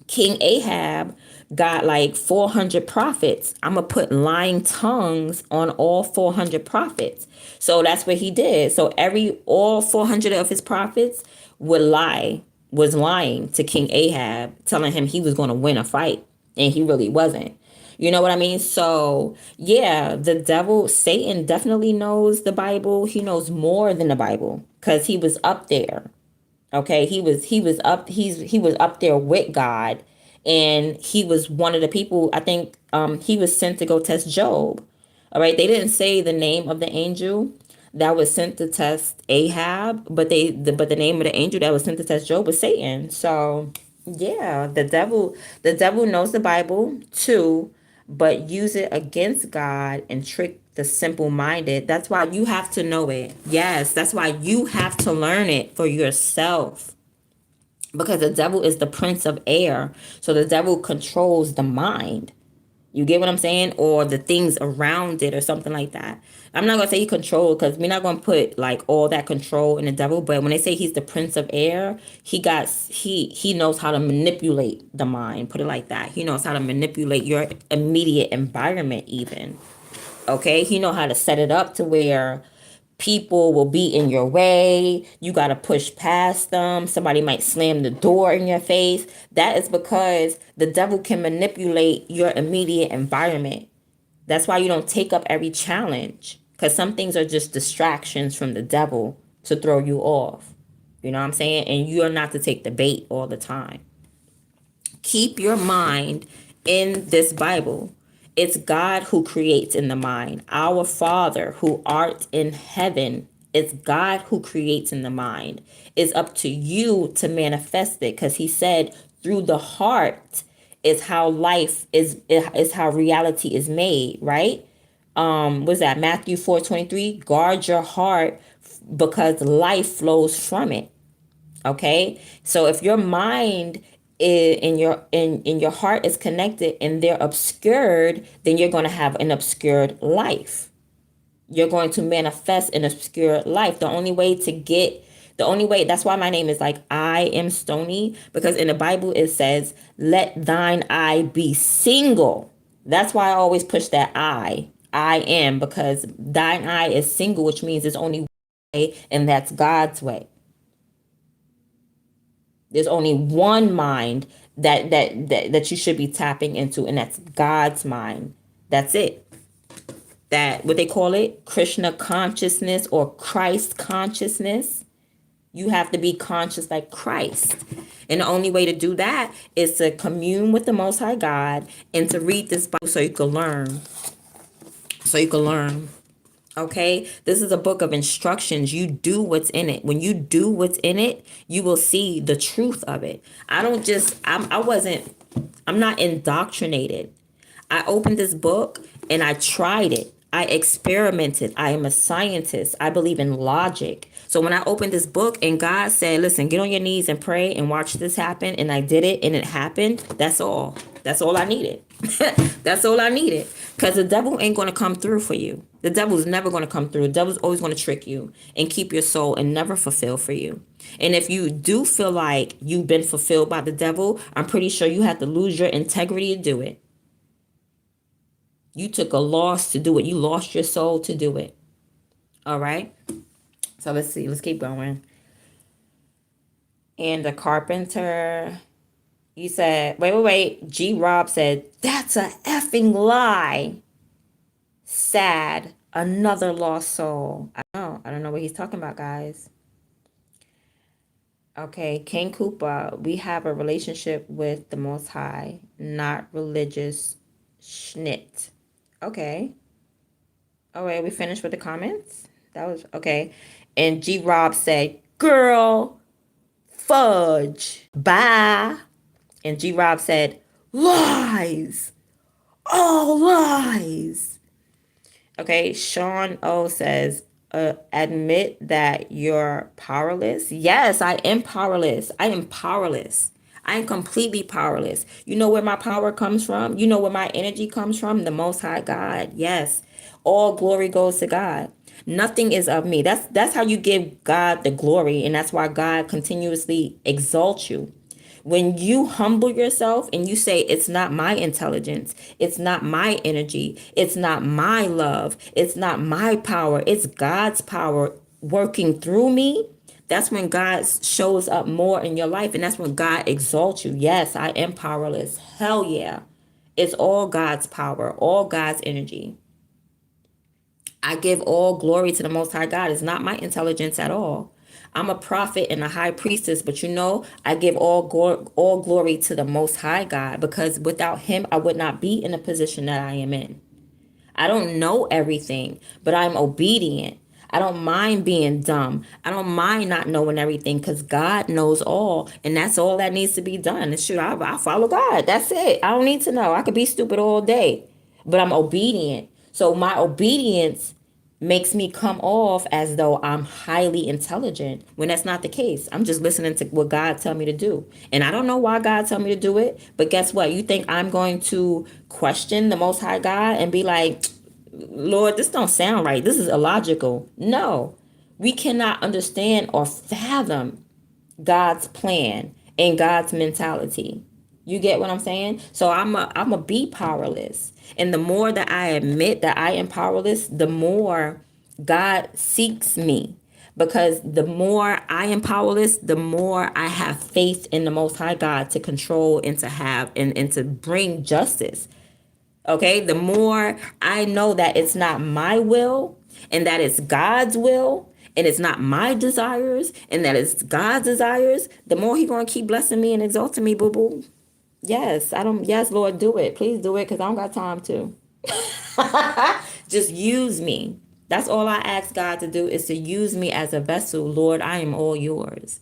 Speaker 1: King Ahab got like 400 prophets. I'm going to put lying tongues on all 400 prophets. So that's what he did. So all 400 of his prophets was lying to King Ahab, telling him he was going to win a fight. And he really wasn't. You know what I mean? So yeah, the devil, Satan definitely knows the Bible. He knows more than the Bible because he was up there. Okay, he was up there with God, and he was one of the people. I think he was sent to go test Job. All right, they didn't say the name of the angel that was sent to test Ahab, but the name of the angel that was sent to test Job was Satan. So yeah, the devil knows the Bible too, but use it against God and trick the simple-minded. That's why you have to know it. Yes, that's why you have to learn it for yourself. Because the devil is the prince of air. So the devil controls the mind. You get what I'm saying? Or the things around it or something like that. I'm not going to say he controls because we're not going to put like all that control in the devil. But when they say he's the prince of air, he knows how to manipulate the mind. Put it like that. He knows how to manipulate your immediate environment even. Okay? He knows how to set it up to where People will be in your way. You got to push past them. Somebody might slam the door in your face. That is because the devil can manipulate your immediate environment. That's why you don't take up every challenge, because some things are just distractions from the devil to throw you off. You know what I'm saying? And you are not to take the bait all the time. Keep your mind in this Bible. It's God who creates in the mind. Our Father who art in heaven. It's God who creates in the mind. It's up to you to manifest it, because he said through the heart is how life is how reality is made, right? Was that Matthew 4:23? Guard your heart because life flows from it. Okay, so if your mind in your heart is connected and they're obscured, then you're going to have an obscured life. You're going to manifest an obscure life. The only way, that's why my name is like I am Stony, because in the Bible it says, let thine eye be single. That's why I always push that I am, because thine eye is single, which means it's only one way, and that's God's way. There's only one mind that you should be tapping into, and that's God's mind. That's it. That what they call it, Krishna consciousness or Christ consciousness. You have to be conscious like Christ. And the only way to do that is to commune with the Most High God and to read this Bible so you can learn. So you can learn. Okay, this is a book of instructions. You do what's in it. When you do what's in it, you will see the truth of it. I'm not indoctrinated. I opened this book and I tried it. I experimented. I am a scientist. I believe in logic. So when I opened this book and God said, listen, get on your knees and pray and watch this happen, and I did it and it happened, that's all. That's all I needed. That's all I needed. Because the devil ain't going to come through for you. The devil is never going to come through. The devil's always going to trick you and keep your soul and never fulfill for you. And if you do feel like you've been fulfilled by the devil, I'm pretty sure you had to lose your integrity to do it. You took a loss to do it. You lost your soul to do it. All right. So let's see. Let's keep going. And the carpenter, you said, wait. G Rob said, that's a effing lie. Sad. Another lost soul. I don't know what he's talking about, guys. Okay, King Koopa, we have a relationship with the Most High, not religious schnit. Okay. All right, we finished with the comments? That was okay. And G Rob said, girl, fudge. Bye. And G Rob said, lies. All lies. Okay, Sean O says, admit that you're powerless. Yes, I am powerless. I am powerless. I am completely powerless. You know where my power comes from? You know where my energy comes from? The Most High God. Yes. All glory goes to God. Nothing is of me. That's how you give God the glory, and that's why God continuously exalts you. When you humble yourself and you say, it's not my intelligence, it's not my energy, it's not my love, it's not my power, it's God's power working through me, that's when God shows up more in your life, and that's when God exalts you. Yes, I am powerless. Hell yeah. It's all God's power, all God's energy. I give all glory to the Most High God. It's not my intelligence at all. I'm a prophet and a high priestess, but I give all glory to the Most High God, because without him, I would not be in the position that I am in. I don't know everything, but I'm obedient. I don't mind being dumb. I don't mind not knowing everything, because God knows all, and that's all that needs to be done. And shoot, I follow God. That's it. I don't need to know. I could be stupid all day, but I'm obedient. So my obedience makes me come off as though I'm highly intelligent, when that's not the case. I'm just listening to what God tell me to do. And I don't know why God tell me to do it, but guess what? You think I'm going to question the Most High God and be like, Lord, this don't sound right. This is illogical. No, we cannot understand or fathom God's plan and God's mentality. You get what I'm saying? So I'm a be powerless. And the more that I admit that I am powerless, the more God seeks me because the more I am powerless, the more I have faith in the Most High God to control and to have and to bring justice. Okay, the more I know that it's not my will and that it's God's will and it's not my desires and that it's God's desires, the more He gonna keep blessing me and exalting me, boo boo. Yes, I don't. Yes, Lord, do it. Please do it, because I don't got time to. Just use me. That's all I ask God to do, is to use me as a vessel. Lord, I am all yours.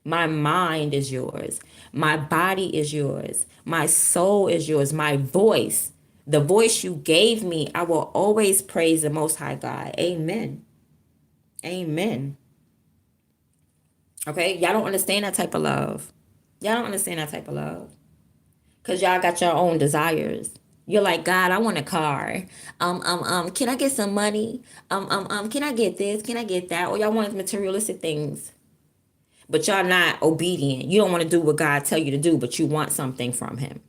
Speaker 1: My mind is yours. My body is yours. My soul is yours. My voice, the voice you gave me, I will always praise the Most High God. Amen. Amen. Okay, y'all don't understand that type of love. Y'all don't understand that type of love. Because y'all got your own desires. You're like, God, I want a car. Can I get some money? Can I get this? Can I get that? Or y'all want materialistic things. But y'all not obedient. You don't want to do what God tell you to do, but you want something from Him.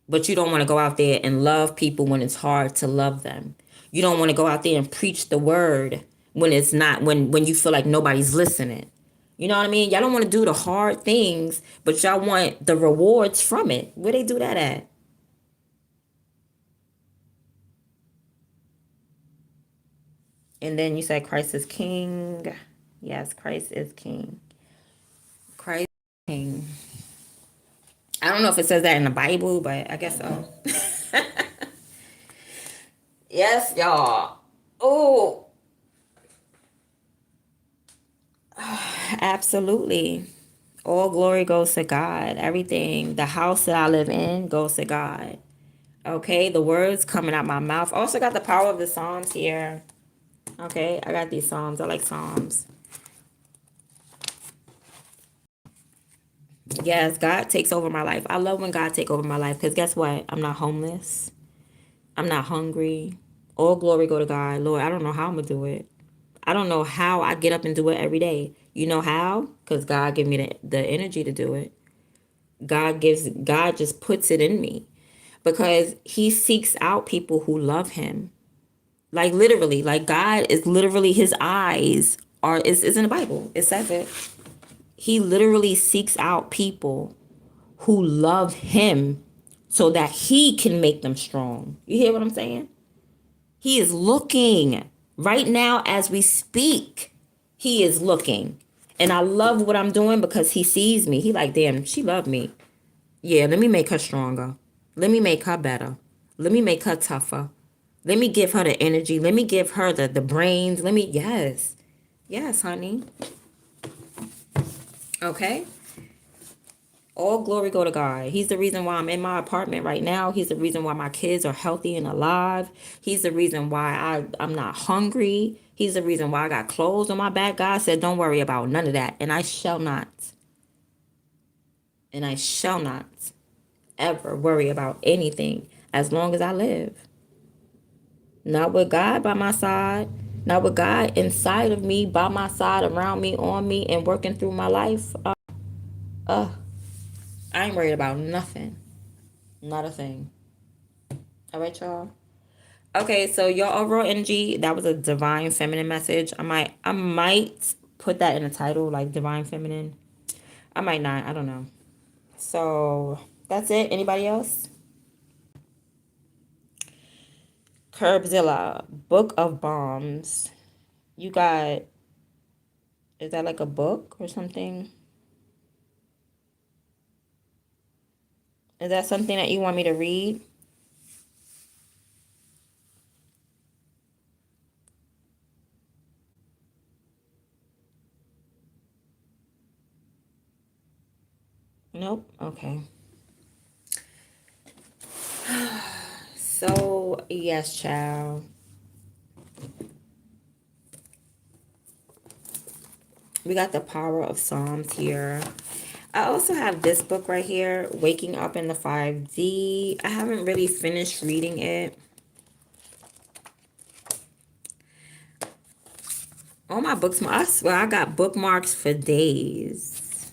Speaker 1: But you don't want to go out there and love people when it's hard to love them. You don't want to go out there and preach the word when it's not, when you feel like nobody's listening. You know what I mean? Y'all don't want to do the hard things, but y'all want the rewards from it. Where they do that at? And then you say Christ is king. Yes, Christ is king. Christ is king. I don't know if it says that in the Bible, but I guess so. Yes, y'all. Oh, absolutely. All glory goes to God. Everything, the house that I live in goes to God. Okay, the words coming out my mouth. Also got the power of the Psalms here. Okay, I got these Psalms. I like Psalms. Yes, God takes over my life. I love when God take over my life, because guess what? I'm not homeless. I'm not hungry. All glory go to God. Lord, I don't know how I'm going to do it. I don't know how I get up and do it every day. You know how? Because God gave me the energy to do it. God just puts it in me, because He seeks out people who love Him. Like literally, like God is literally, His eyes is in the Bible. It says it. He literally seeks out people who love Him so that He can make them strong. You hear what I'm saying? He is looking right now as we speak. He is looking. And I love what I'm doing, because He sees me. He like, damn, she loved me. Yeah, let me make her stronger. Let me make her better. Let me make her tougher. Let me give her the energy. Let me give her the brains. Yes. Yes, honey. Okay. All glory go to God. He's the reason why I'm in my apartment right now. He's the reason why my kids are healthy and alive. He's the reason why I'm not hungry. He's the reason why I got clothes on my back. God said, don't worry about none of that. And I shall not. And I shall not ever worry about anything as long as I live. Not with God by my side. Not with God inside of me, by my side, around me, on me, and working through my life. I ain't worried about nothing. Not a thing. All right, y'all. Okay, so your overall energy, that was a divine feminine message. I might put that in the title, like divine feminine. I might not. I don't know. So that's it. Anybody else? Curbzilla, Book of Bombs. You got, is that like a book or something? Is that something that you want me to read? Nope. Okay. So, yes, child. We got the power of Psalms here. I also have this book right here, Waking Up in the 5D. I haven't really finished reading it. All my books, I swear I got bookmarks for days.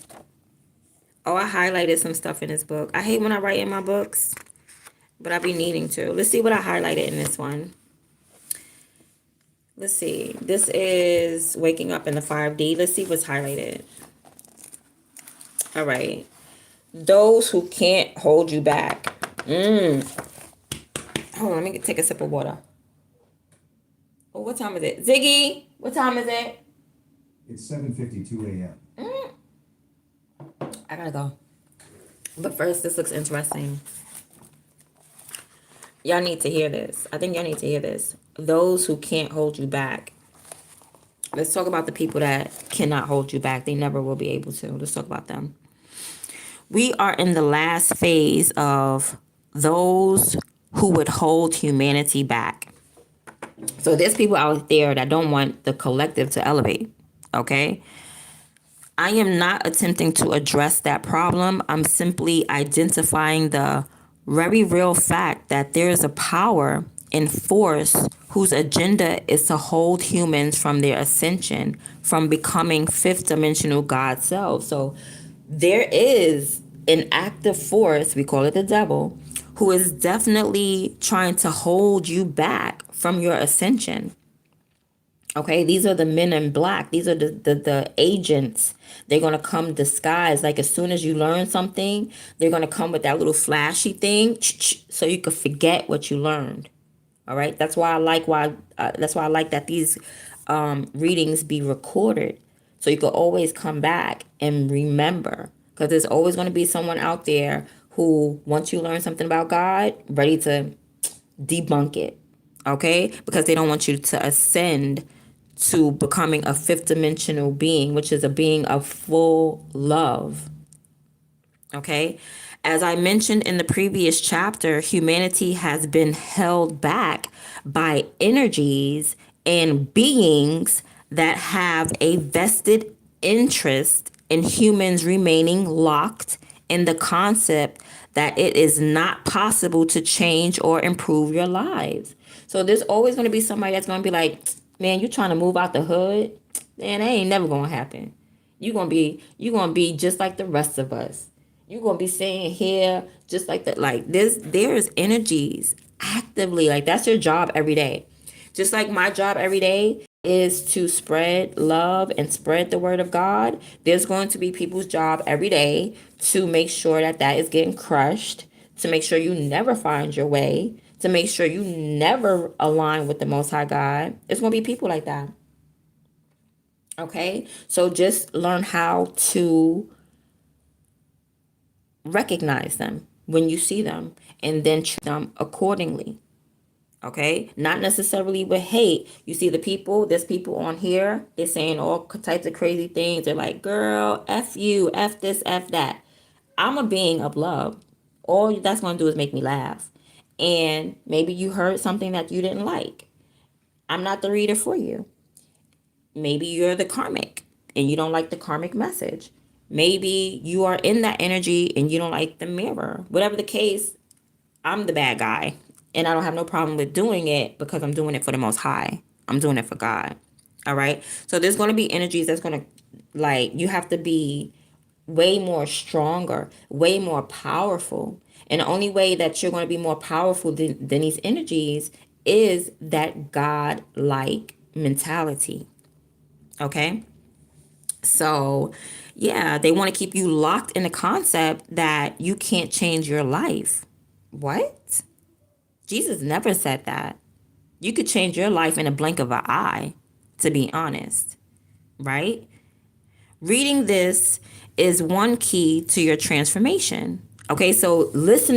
Speaker 1: Oh, I highlighted some stuff in this book. I hate when I write in my books, but I be needing to. Let's see what I highlighted in this one. Let's see. This is waking up in the 5D. Let's see what's highlighted. All right. Those who can't hold you back. Hold on, let me take a sip of water. Oh, what time is it? Ziggy, what time is it?
Speaker 2: It's 7:52 a.m.
Speaker 1: I gotta go. But first, this looks interesting. Y'all need to hear this. I think y'all need to hear this. Those who can't hold you back. Let's talk about the people that cannot hold you back. They never will be able to. Let's talk about them. We are in the last phase of those who would hold humanity back. So there's people out there that don't want the collective to elevate. Okay? I am not attempting to address that problem. I'm simply identifying the very real fact that there is a power and force whose agenda is to hold humans from their ascension, from becoming fifth dimensional God selves. So there is an active force, we call it the devil, who is definitely trying to hold you back from your ascension. Okay, these are the men in black. These are the agents. They're going to come disguised. Like as soon as you learn something, they're going to come with that little flashy thing so you could forget what you learned. All right, that's why I like that these readings be recorded, so you could always come back and remember. Because there's always going to be someone out there who, once you learn something about God, ready to debunk it. Okay, because they don't want you to ascend to becoming a fifth dimensional being, which is a being of full love. Okay. As I mentioned in the previous chapter, humanity has been held back by energies and beings that have a vested interest in humans remaining locked in the concept that it is not possible to change or improve your lives. So there's always going to be somebody that's going to be like, man, you trying to move out the hood? Man, that ain't never going to happen. You gonna be just like the rest of us. You're gonna be saying here just like that. Like there's energies actively, like that's your job every day. Just like my job every day is to spread love and spread the word of God. There's going to be people's job every day to make sure that that is getting crushed, to make sure you never find your way, to make sure you never align with the Most High God. It's going to be people like that. Okay? So just learn how to recognize them when you see them and then treat them accordingly. Okay, not necessarily with hate. You see there's people on here, they're saying all types of crazy things. They're like, girl, F you, F this, F that. I'm a being of love. All that's going to do is make me laugh. And maybe you heard something that you didn't like. I'm not the reader for you. Maybe you're the karmic and you don't like the karmic message. Maybe you are in that energy and you don't like the mirror. Whatever the case, I'm the bad guy. And I don't have no problem with doing it because I'm doing it for the Most High. I'm doing it for God. All right. So there's going to be energies that's going to, like, you have to be way more stronger, way more powerful. And the only way that you're going to be more powerful than these energies is that God-like mentality. Okay. So, yeah, they want to keep you locked in the concept that you can't change your life. What? Jesus never said that. You could change your life in a blink of an eye, to be honest, right? Reading this is one key to your transformation. Okay, so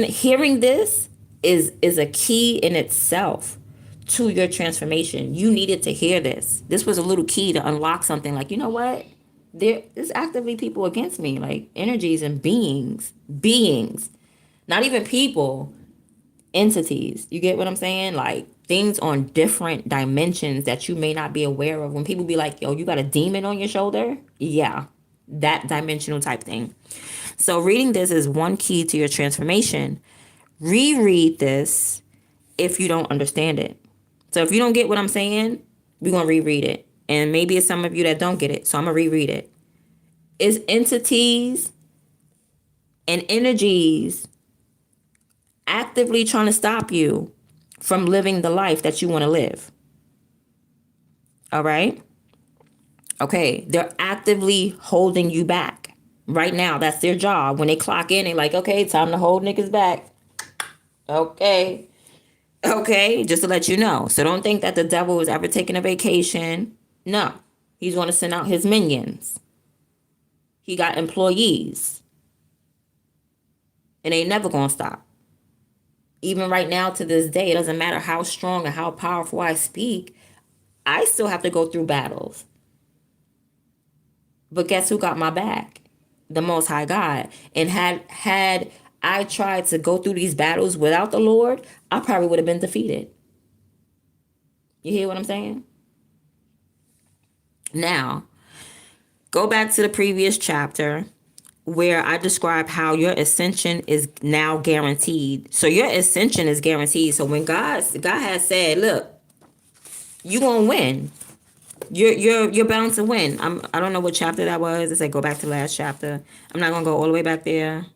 Speaker 1: hearing this is a key in itself to your transformation. You needed to hear this. This was a little key to unlock something like, you know what? There is actively people against me, like energies and beings, not even people, entities. You get what I'm saying? Like things on different dimensions that you may not be aware of. When people be like, yo, you got a demon on your shoulder? Yeah, that dimensional type thing. So reading this is one key to your transformation. Reread this if you don't understand it. So if you don't get what I'm saying, we're going to reread it. And maybe it's some of you that don't get it. So I'm going to reread it. It's entities and energies actively trying to stop you from living the life that you want to live. All right. Okay. They're actively holding you back right now. That's their job. When they clock in, they're like, okay, time to hold niggas back. Okay. Okay. Just to let you know. So don't think that the devil is ever taking a vacation. No. He's going to send out his minions. He got employees. And they never going to stop. Even right now to this day, it doesn't matter how strong or how powerful I speak, I still have to go through battles. But guess who got my back? The Most High God. And had I tried to go through these battles without the Lord, I probably would have been defeated. You hear what I'm saying? Now, go back to the previous chapter where I describe how your ascension is now guaranteed. So your ascension is guaranteed. So when God has said, look, you're gonna win. You're bound to win. I don't know what chapter that was. It said go back to the last chapter. I'm not gonna go all the way back there.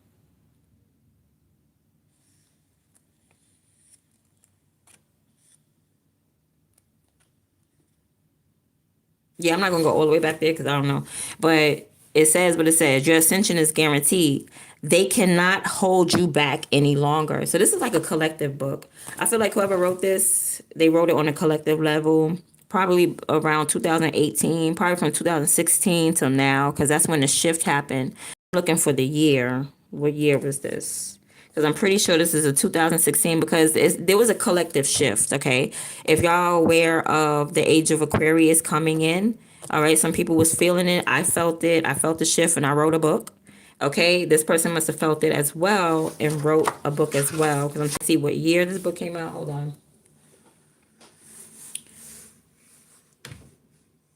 Speaker 1: Yeah, I'm not gonna go all the way back there because I don't know. But it says what it says. Your ascension is guaranteed. They cannot hold you back any longer. So this is like a collective book. I feel like whoever wrote this, they wrote it on a collective level. Probably around 2018, probably from 2016 till now, because that's when the shift happened. I'm looking for the year. What year was this? Because I'm pretty sure this is a 2016 because there was a collective shift, okay? If y'all aware of the age of Aquarius coming in, all right, some people was feeling it. I felt it. I felt the shift and I wrote a book. Okay, this person must have felt it as well and wrote a book as well. Because I'm trying to see what year this book came out. Hold on.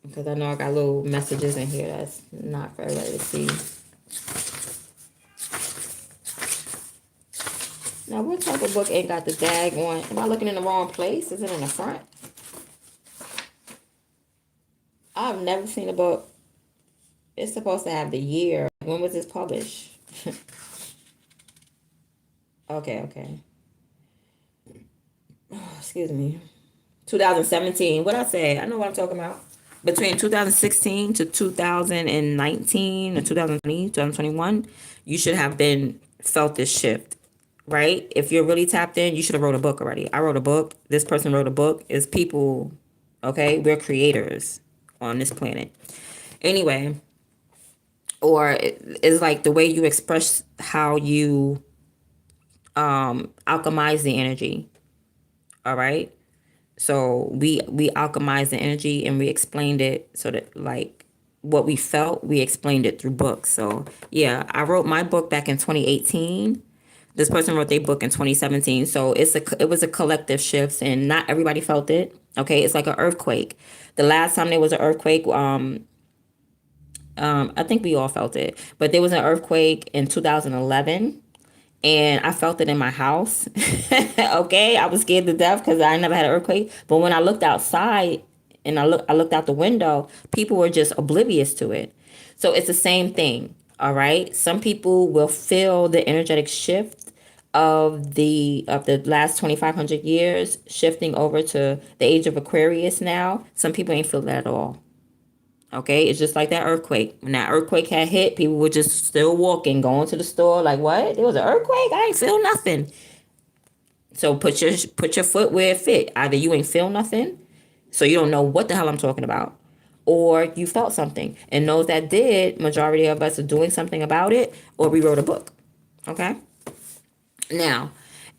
Speaker 1: Because I know I got little messages in here that's not very ready to see. Now, what type of book ain't got the dag on? Am I looking in the wrong place? Is it in the front? I've never seen a book. It's supposed to have the year. When was this published? Okay. Oh, excuse me. 2017. What I say? I know what I'm talking about. Between 2016 to 2019 or 2020, 2021, you should have been felt this shift, right? If you're really tapped in, you should have wrote a book already. I wrote a book. This person wrote a book. It's people, okay? We're creators on this planet. Anyway, or it's like the way you express how you alchemize the energy. All right? So we alchemized the energy and we explained it so that like what we felt, we explained it through books. So yeah, I wrote my book back in 2018. This person wrote their book in 2017. So it was a collective shift and not everybody felt it. Okay, it's like an earthquake. The last time there was an earthquake, I think we all felt it, but there was an earthquake in 2011 and I felt it in my house. Okay, I was scared to death because I never had an earthquake. But when I looked outside and I looked out the window, people were just oblivious to it. So it's the same thing. All right. Some people will feel the energetic shift of the last 2,500 years shifting over to the age of Aquarius now. Some people ain't feel that at all. Okay, it's just like that earthquake. When that earthquake had hit, people were just still walking, going to the store. Like, what? There was an earthquake? I ain't feel nothing. So put your foot where it fit. Either you ain't feel nothing, so you don't know what the hell I'm talking about, or you felt something. And those that did, majority of us are doing something about it, or we wrote a book. Okay. Now,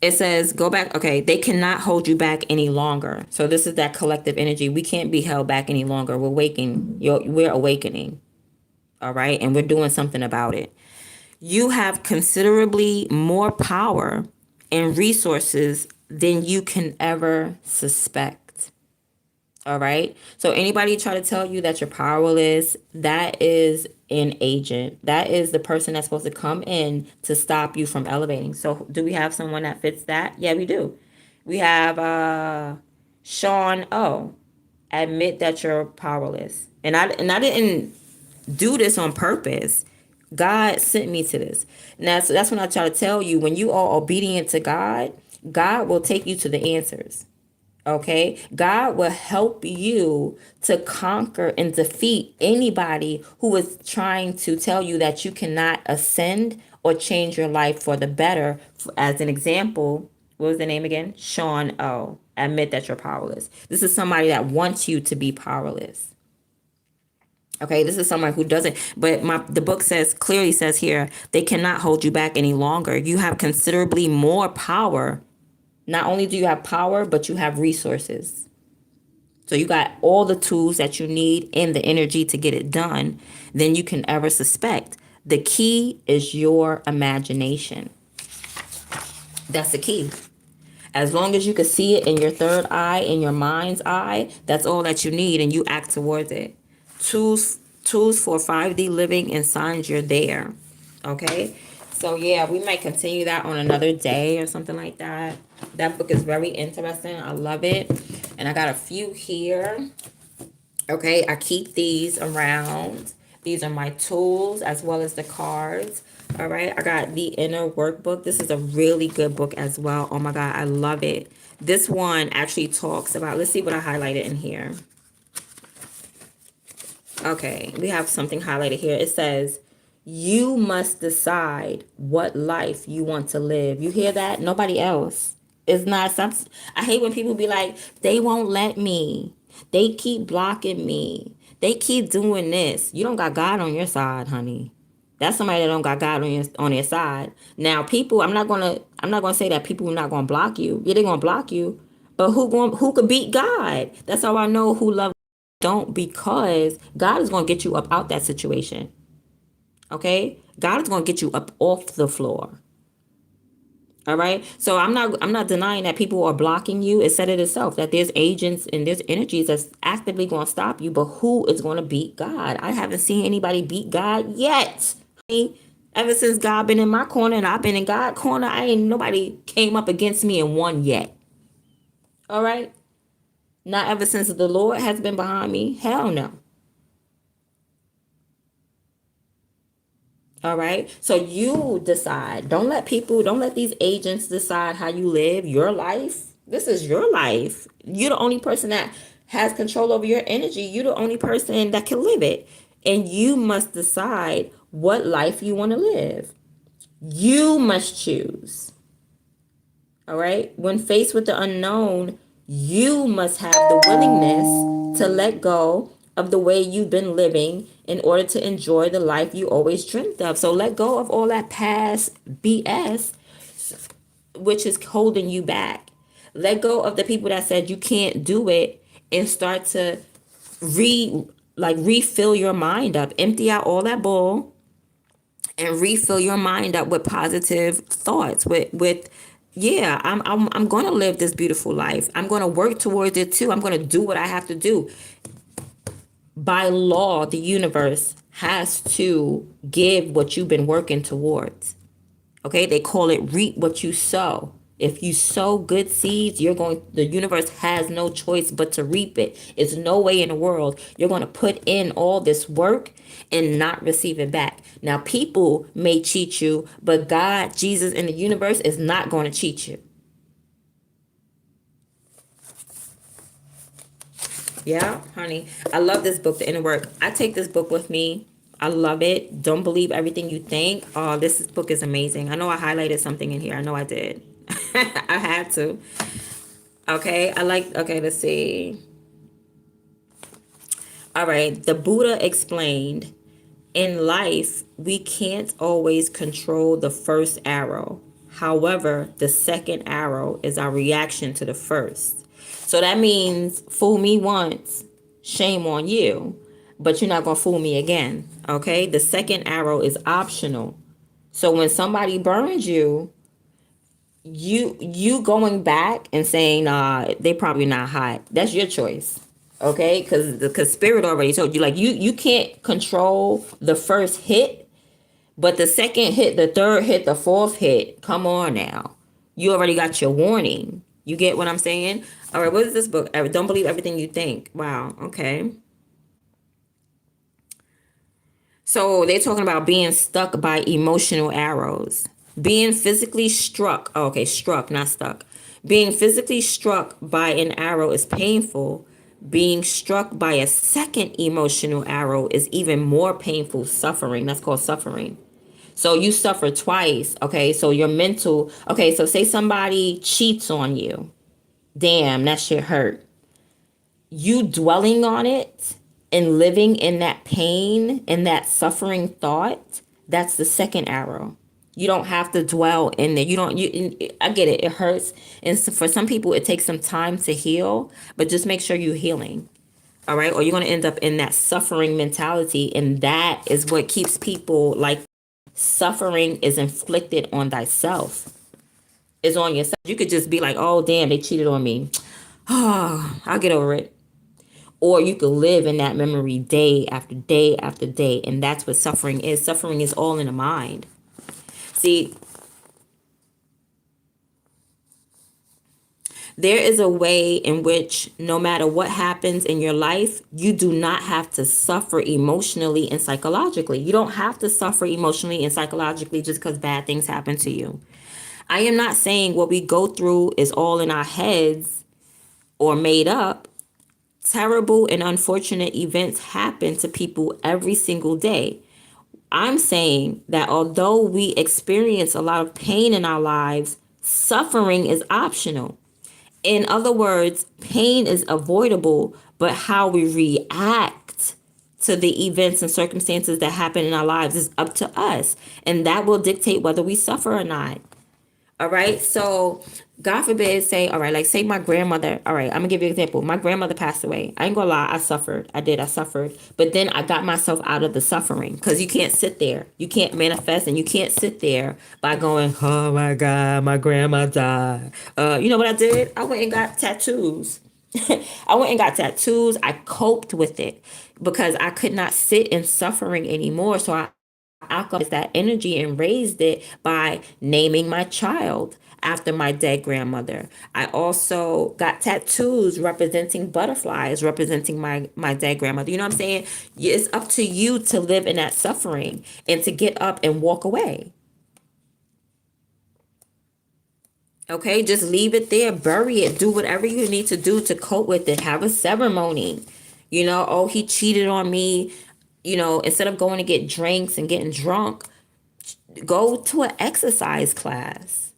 Speaker 1: it says go back. Okay, they cannot hold you back any longer. So this is that collective energy. We can't be held back any longer. We're waking. We're awakening. All right, and we're doing something about it. You have considerably more power and resources than you can ever suspect. All right. So anybody try to tell you that you're powerless, that is an agent. That is the person that's supposed to come in to stop you from elevating. So do we have someone that fits that? Yeah, we do. We have Sean O. Admit that you're powerless. And I didn't do this on purpose. God sent me to this. Now, so that's when I try to tell you, when you are obedient to God, God will take you to the answers. Okay, God will help you to conquer and defeat anybody who is trying to tell you that you cannot ascend or change your life for the better. As an example, what was the name again? Sean O. Admit that you're powerless. This is somebody that wants you to be powerless. Okay, this is someone who doesn't, but the book says, clearly says here, they cannot hold you back any longer. You have considerably more power. Not only do you have power, but you have resources. So you got all the tools that you need and the energy to get it done than you can ever suspect. The key is your imagination. That's the key. As long as you can see it in your third eye, in your mind's eye, that's all that you need, and you act towards it. Tools for 5D living and signs you're there. Okay? So yeah, we might continue that on another day or something like that. That book is very interesting. I love it. And I got a few here. Okay, I keep these around. These are my tools as well as the cards. All right, I got the Inner Workbook. This is a really good book as well. Oh my God, I love it. This one actually talks about, let's see what I highlighted in here. Okay, we have something highlighted here. It says, you must decide what life you want to live. You hear that? Nobody else. It's not something. I hate when people be like, they won't let me. They keep blocking me. They keep doing this. You don't got God on your side, honey. That's somebody that don't got God on their side. Now, people, I'm not gonna say that people are not gonna block you. Yeah, they're gonna block you. But who could beat God? That's how I know who love don't, because God is gonna get you up out that situation. Okay? God is gonna get you up off the floor. All right. So I'm not denying that people are blocking you. It said it itself that there's agents and there's energies that's actively going to stop you. But who is going to beat God? I haven't seen anybody beat God yet. Ever since God been in my corner and I've been in God's corner, I ain't nobody came up against me and won yet. All right. Not ever since the Lord has been behind me. Hell no. All right. So you decide. Don't let these agents decide how you live your life. This is your life. You're the only person that has control over your energy. You're the only person that can live it. And you must decide what life you want to live. You must choose. All right. When faced with the unknown, you must have the willingness to let go of the way you've been living in order to enjoy the life you always dreamt of. So let go of all that past BS, which is holding you back. Let go of the people that said you can't do it and start to refill your mind up. Empty out all that bull and refill your mind up with positive thoughts, with yeah, I'm going to live this beautiful life. I'm going to work towards it too. I'm going to do what I have to do. By law, the universe has to give what you've been working towards. Okay, they call it reap what you sow. If you sow good seeds, the universe has no choice but to reap it. It's no way in the world you're going to put in all this work and not receive it back. Now, people may cheat you, but God, Jesus, and the universe is not going to cheat you. Yeah, honey. I love this book, The Inner Work. I take this book with me. I love it. Don't believe everything you think. Oh, this book is amazing. I know I highlighted something in here. I know I did. I had to. Okay, okay, let's see. All right, the Buddha explained, in life, we can't always control the first arrow. However, the second arrow is our reaction to the first. So that means fool me once, shame on you, but you're not going to fool me again. Okay? The second arrow is optional. So when somebody burns you, you going back and saying, they probably not hot. That's your choice. Okay? Because spirit already told you, like, you can't control the first hit, but the second hit, the third hit, the fourth hit, come on now. You already got your warning. You get what I'm saying? All right, what is this book? Don't believe everything you think. Wow, okay. So they're talking about being stuck by emotional arrows. Being physically struck. Oh, okay, struck, not stuck. Being physically struck by an arrow is painful. Being struck by a second emotional arrow is even more painful, suffering. That's called suffering. So you suffer twice, okay? So your mental, okay, so say somebody cheats on you. Damn, that shit hurt. You dwelling on it and living in that pain and that suffering thought, that's the second arrow. You don't have to dwell in there. You don't, I get it, it hurts. And so for some people, it takes some time to heal, but just make sure you're healing. All right. Or you're going to end up in that suffering mentality. And that is what keeps people like suffering is inflicted on thyself. Is on yourself. You could just be like, oh, damn, they cheated on me. Oh, I'll get over it. Or you could live in that memory day after day after day. And that's what suffering is. Suffering is all in the mind. See, there is a way in which no matter what happens in your life, you do not have to suffer emotionally and psychologically. You don't have to suffer emotionally and psychologically just because bad things happen to you. I am not saying what we go through is all in our heads or made up. Terrible and unfortunate events happen to people every single day. I'm saying that although we experience a lot of pain in our lives, suffering is optional. In other words, pain is avoidable, but how we react to the events and circumstances that happen in our lives is up to us. And that will dictate whether we suffer or not. All right. So God forbid, say, all right, like say my grandmother, all right, I'm gonna give you an example. My grandmother passed away. I ain't gonna lie, I suffered. I suffered. But then I got myself out of the suffering because you can't sit there. You can't manifest and you can't sit there by going, oh my God, my grandma died. You know what I did? I went and got tattoos. I went and got tattoos. I coped with it because I could not sit in suffering anymore. So I alchemized that energy and raised it by naming my child after my dead grandmother. I also got tattoos representing butterflies, representing my dead grandmother. You know what I'm saying? It's up to you to live in that suffering and to get up and walk away. Okay, just leave it there, bury it, do whatever you need to do to cope with it. Have a ceremony. You know, oh, he cheated on me. You know, instead of going to get drinks and getting drunk, go to an exercise class.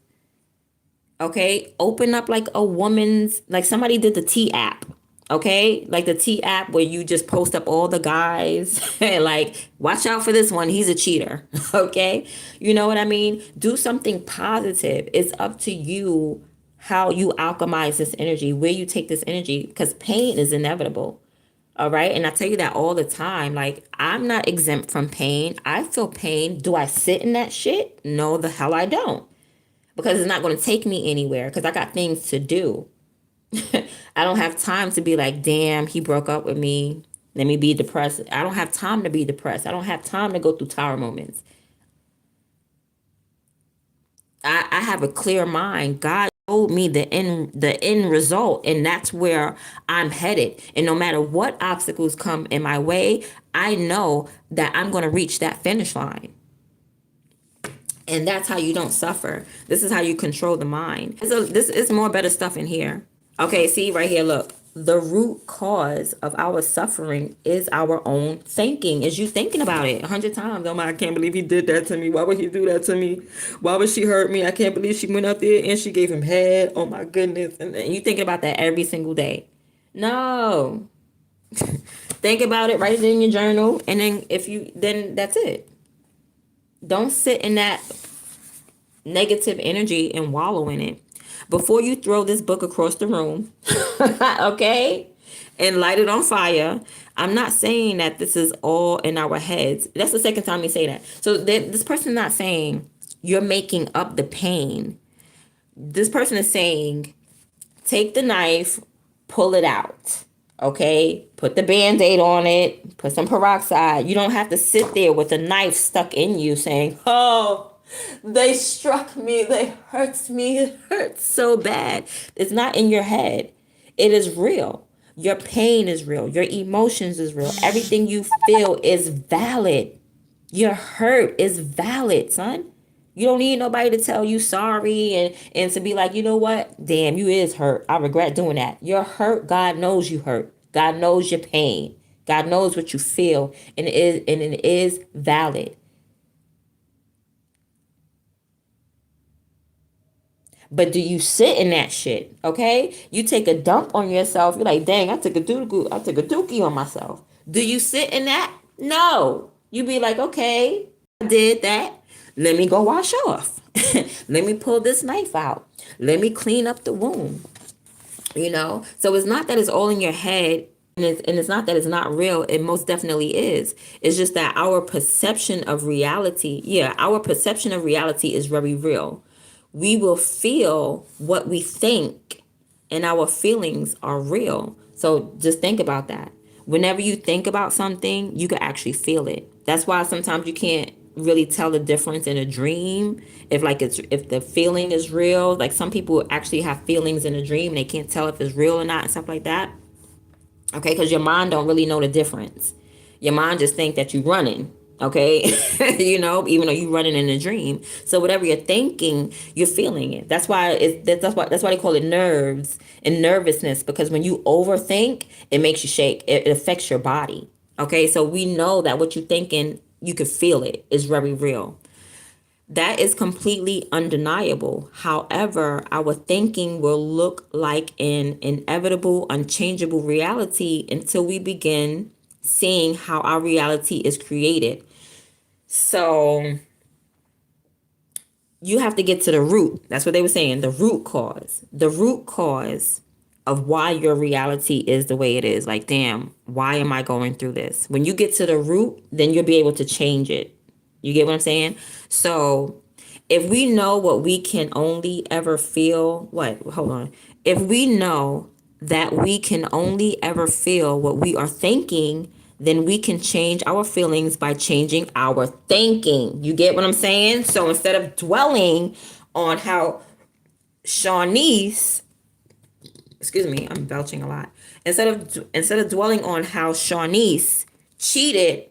Speaker 1: Okay, open up like a woman's, like somebody did the T app. Okay, like the T app where you just post up all the guys and like, watch out for this one, he's a cheater. Okay, you know what I mean? Do something positive. It's up to you how you alchemize this energy, where you take this energy, because pain is inevitable. All right. And I tell you that all the time. Like, I'm not exempt from pain. I feel pain. Do I sit in that shit? No, the hell I don't. Because it's not going to take me anywhere because I got things to do. I don't have time to be like, damn, he broke up with me. Let me be depressed. I don't have time to be depressed. I don't have time to go through tower moments. I have a clear mind. God told me the end result, and that's where I'm headed. And no matter what obstacles come in my way, I know that I'm going to reach that finish line. And that's how you don't suffer. This is how you control the mind. So this is more better stuff in here. Okay, see right here, look. The root cause of our suffering is our own thinking. Is you thinking about it 100 times? Oh my, I can't believe he did that to me. Why would he do that to me? Why would she hurt me? I can't believe she went up there and she gave him head. Oh my goodness. And you thinking about that every single day. No. Think about it, write it in your journal, and then that's it. Don't sit in that negative energy and wallow in it. Before you throw this book across the room, okay, and light it on fire, I'm not saying that this is all in our heads. That's the second time you say that. So this person is not saying you're making up the pain. This person is saying, take the knife, pull it out. Okay, put the band-aid on it, put some peroxide. You don't have to sit there with a knife stuck in you saying, oh, they struck me, they hurts me, it hurts so bad. It's not in your head. It is real. Your pain is real. Your emotions is real. Everything you feel is valid. Your hurt is valid, son. You don't need nobody to tell you sorry and to be like, you know what? Damn, you is hurt. I regret doing that. You're hurt. God knows you hurt. God knows your pain. God knows what you feel, and it is valid. But do you sit in that shit? Okay? You take a dump on yourself. You're like, dang, I took a dookie on myself. Do you sit in that? No. You be like, okay, I did that. Let me go wash off. Let me pull this knife out. Let me clean up the wound. So it's not that it's all in your head, and it's not that it's not real. It most definitely is. It's just that our perception of reality, our perception of reality is very real. We will feel what we think, and our feelings are real. So just think about that. Whenever you think about something, you can actually feel it. That's why sometimes you can't really tell the difference in a dream, if the feeling is real. Like, some people actually have feelings in a dream, they can't tell if it's real or not and stuff like that. Okay, because your mind don't really know the difference. Your mind just think that you're running. Okay, even though you're running in a dream. So whatever you're thinking, you're feeling it. That's why they call it nerves and nervousness, because when you overthink, it makes you shake. It affects your body. Okay, so we know that what you're thinking, you can feel it. It's very real. That is completely undeniable. However, our thinking will look like an inevitable, unchangeable reality until we begin seeing how our reality is created. So you have to get to the root. That's what they were saying, the root cause. The root cause of why your reality is the way it is. Like, damn, why am I going through this? When you get to the root, then you'll be able to change it. You get what I'm saying? So if we know what we can only ever feel, what? Hold on. If we know that we can only ever feel what we are thinking, then we can change our feelings by changing our thinking. You get what I'm saying? So instead of dwelling on how Shawnice, excuse me, I'm belching a lot. Instead of dwelling on how Shawnice cheated,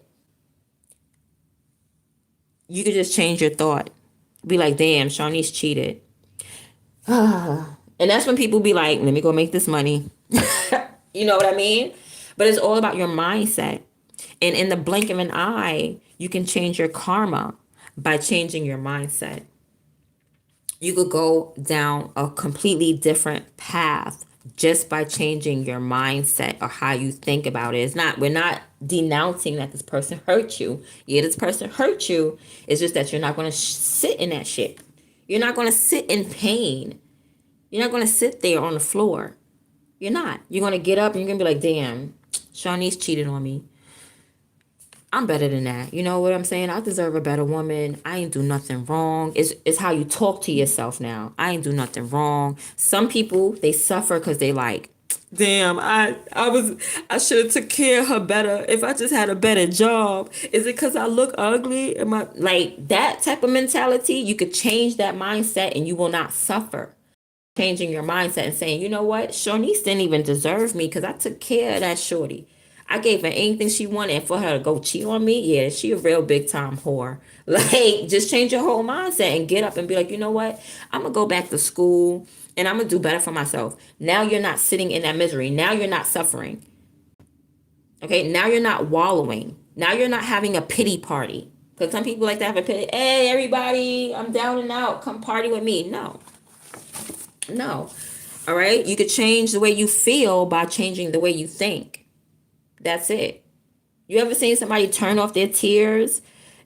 Speaker 1: you could just change your thought. Be like, damn, Shawnice cheated. And that's when people be like, let me go make this money. You know what I mean? But it's all about your mindset. And in the blink of an eye, you can change your karma by changing your mindset. You could go down a completely different path just by changing your mindset or how you think about it. We're not denouncing that this person hurt you. Yeah, this person hurt you. It's just that you're not going to sit in that shit. You're not going to sit in pain. You're not going to sit there on the floor. You're not. You're going to get up and you're going to be like, damn, Shawnice cheated on me. I'm better than that. You know what I'm saying? I deserve a better woman. I ain't do nothing wrong. It's how you talk to yourself now. I ain't do nothing wrong. Some people, they suffer because they like, damn, I should have took care of her better if I just had a better job. Is it because I look ugly? Am I like that type of mentality? You could change that mindset and you will not suffer. Changing your mindset and saying, you know what, Shawnice didn't even deserve me because I took care of that shorty. I gave her anything she wanted, and for her to go cheat on me, yeah, she a real big time whore. Like, just change your whole mindset and get up and be like, you know what, I'm gonna go back to school and I'm gonna do better for myself. Now you're not sitting in that misery. Now you're not suffering. Okay, now you're not wallowing. Now you're not having a pity party. Because some people like to have a pity, hey, everybody, I'm down and out, come party with me. No. No. All right. You could change the way you feel by changing the way you think. That's it. You ever seen somebody turn off their tears?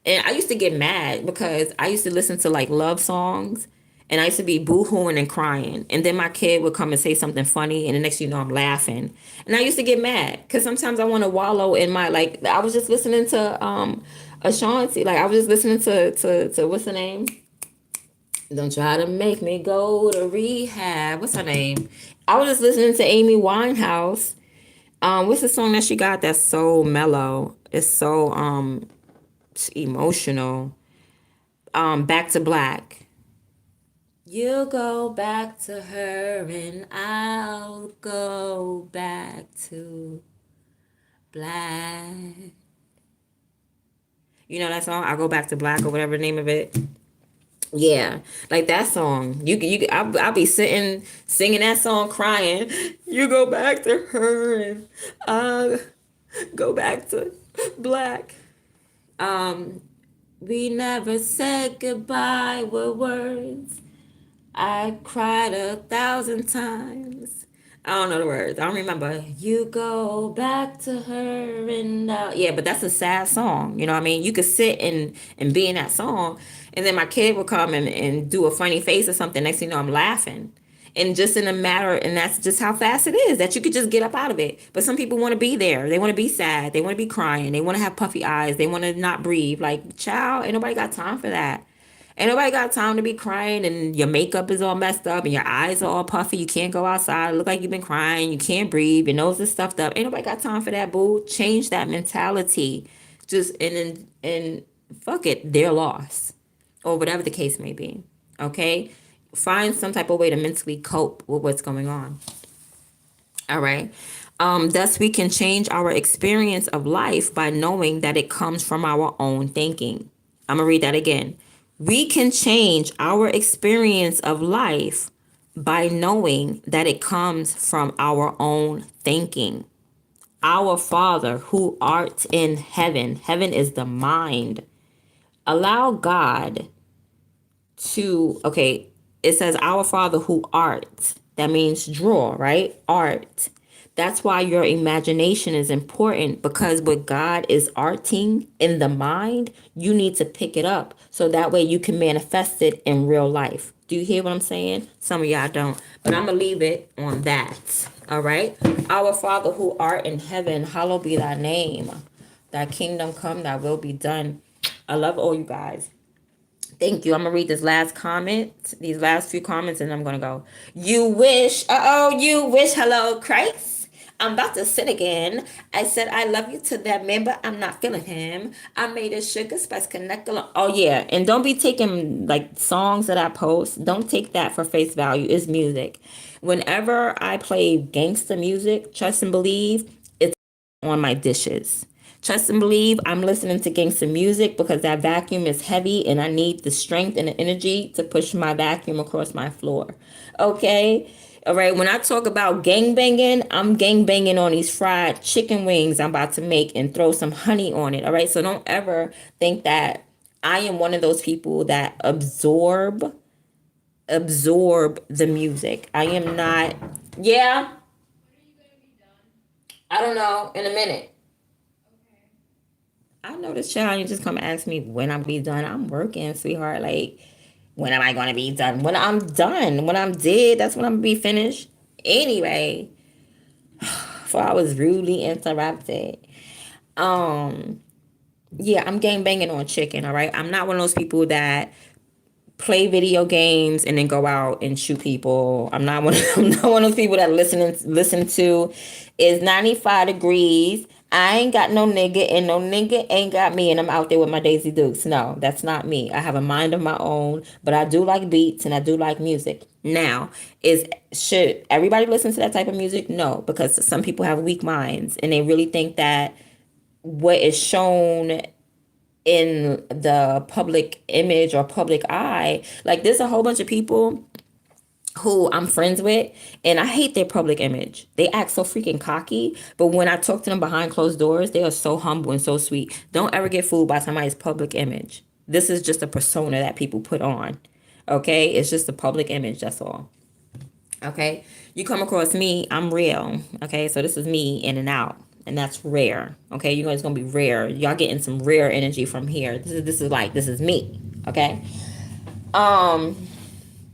Speaker 1: And I used to get mad because I used to listen to like love songs and I used to be boo-hooing and crying. And then my kid would come and say something funny and the next thing you know, I'm laughing. And I used to get mad because sometimes I want to wallow in my, like, I was just listening to Ashanti. Like, I was just listening to what's the name? Don't try to make me go to rehab. What's her name? I was just listening to Amy Winehouse. What's the song that she got that's so mellow? It's so it's emotional. Back to Black. You go back to her and I'll go back to black. You know that song? I'll go back to black or whatever the name of it. Yeah, like that song. I'll be sitting singing that song, crying. You go back to her, and I go back to black. Um, we never said goodbye with words. I cried 1,000 times. I don't know the words. I don't remember. You go back to her and yeah, but that's a sad song. You know what I mean? You could sit and be in that song, and then my kid will come and do a funny face or something. Next thing you know, I'm laughing. And just in a matter, and that's just how fast it is that you could just get up out of it. But some people want to be there. They want to be sad. They want to be crying. They want to have puffy eyes. They want to not breathe. Like, child, ain't nobody got time for that. Ain't nobody got time to be crying and your makeup is all messed up and your eyes are all puffy. You can't go outside. Look like you've been crying. You can't breathe. Your nose is stuffed up. Ain't nobody got time for that, boo. Change that mentality. Just and fuck it, their loss. Or whatever the case may be. Okay? Find some type of way to mentally cope with what's going on. All right. Thus, we can change our experience of life by knowing that it comes from our own thinking. I'm going to read that again. We can change our experience of life by knowing that it comes from our own thinking. Our Father who art in heaven, heaven is the mind. Allow God to, okay, it says our Father who art. That means draw, right? Art. That's why your imagination is important, because what God is arting in the mind, you need to pick it up so that way you can manifest it in real life. Do you hear what I'm saying? Some of y'all don't, but I'm going to leave it on that. All right. Our Father who art in heaven, hallowed be thy name. Thy kingdom come, thy will be done. I love all you guys. Thank you. I'm gonna read this last comment, these last few comments, and I'm gonna go. You wish, you wish, hello, Christ. I'm about to sin again. I said I love you to that man, but I'm not feeling him. I made a sugar spice connect along. Oh yeah, and don't be taking like songs that I post. Don't take that for face value. It's music. Whenever I play gangster music, trust and believe, it's on my dishes. Trust and believe, I'm listening to gangster music because that vacuum is heavy and I need the strength and the energy to push my vacuum across my floor. Okay? All right, when I talk about gang banging, I'm gang banging on these fried chicken wings I'm about to make and throw some honey on it. All right, so don't ever think that I am one of those people that absorb the music. I am not. Yeah, I don't know. In a minute. I know this child, you just come ask me when I'm be done. I'm working, sweetheart. Like, when am I gonna be done? When I'm done. When I'm dead, that's when I'm gonna be finished. Anyway, before I was rudely interrupted. Um, yeah, I'm gang banging on chicken, all right? I'm not one of those people that play video games and then go out and shoot people. I'm not one of those people that listen to is 95 degrees. I ain't got no nigga and no nigga ain't got me and I'm out there with my Daisy Dukes. No, that's not me. I have a mind of my own, but I do like beats and I do like music. Now, should everybody listen to that type of music? No, because some people have weak minds and they really think that what is shown in the public image or public eye, like there's a whole bunch of people who I'm friends with and I hate their public image. They act so freaking cocky, but when I talk to them behind closed doors, they are so humble and so sweet. Don't ever get fooled by somebody's public image. This is just a persona that people put on. Okay? It's just a public image, that's all. Okay? You come across me, I'm real. Okay? So this is me in and out. And that's rare. Okay? You know it's gonna be rare. Y'all getting some rare energy from here. This is me. Okay? Um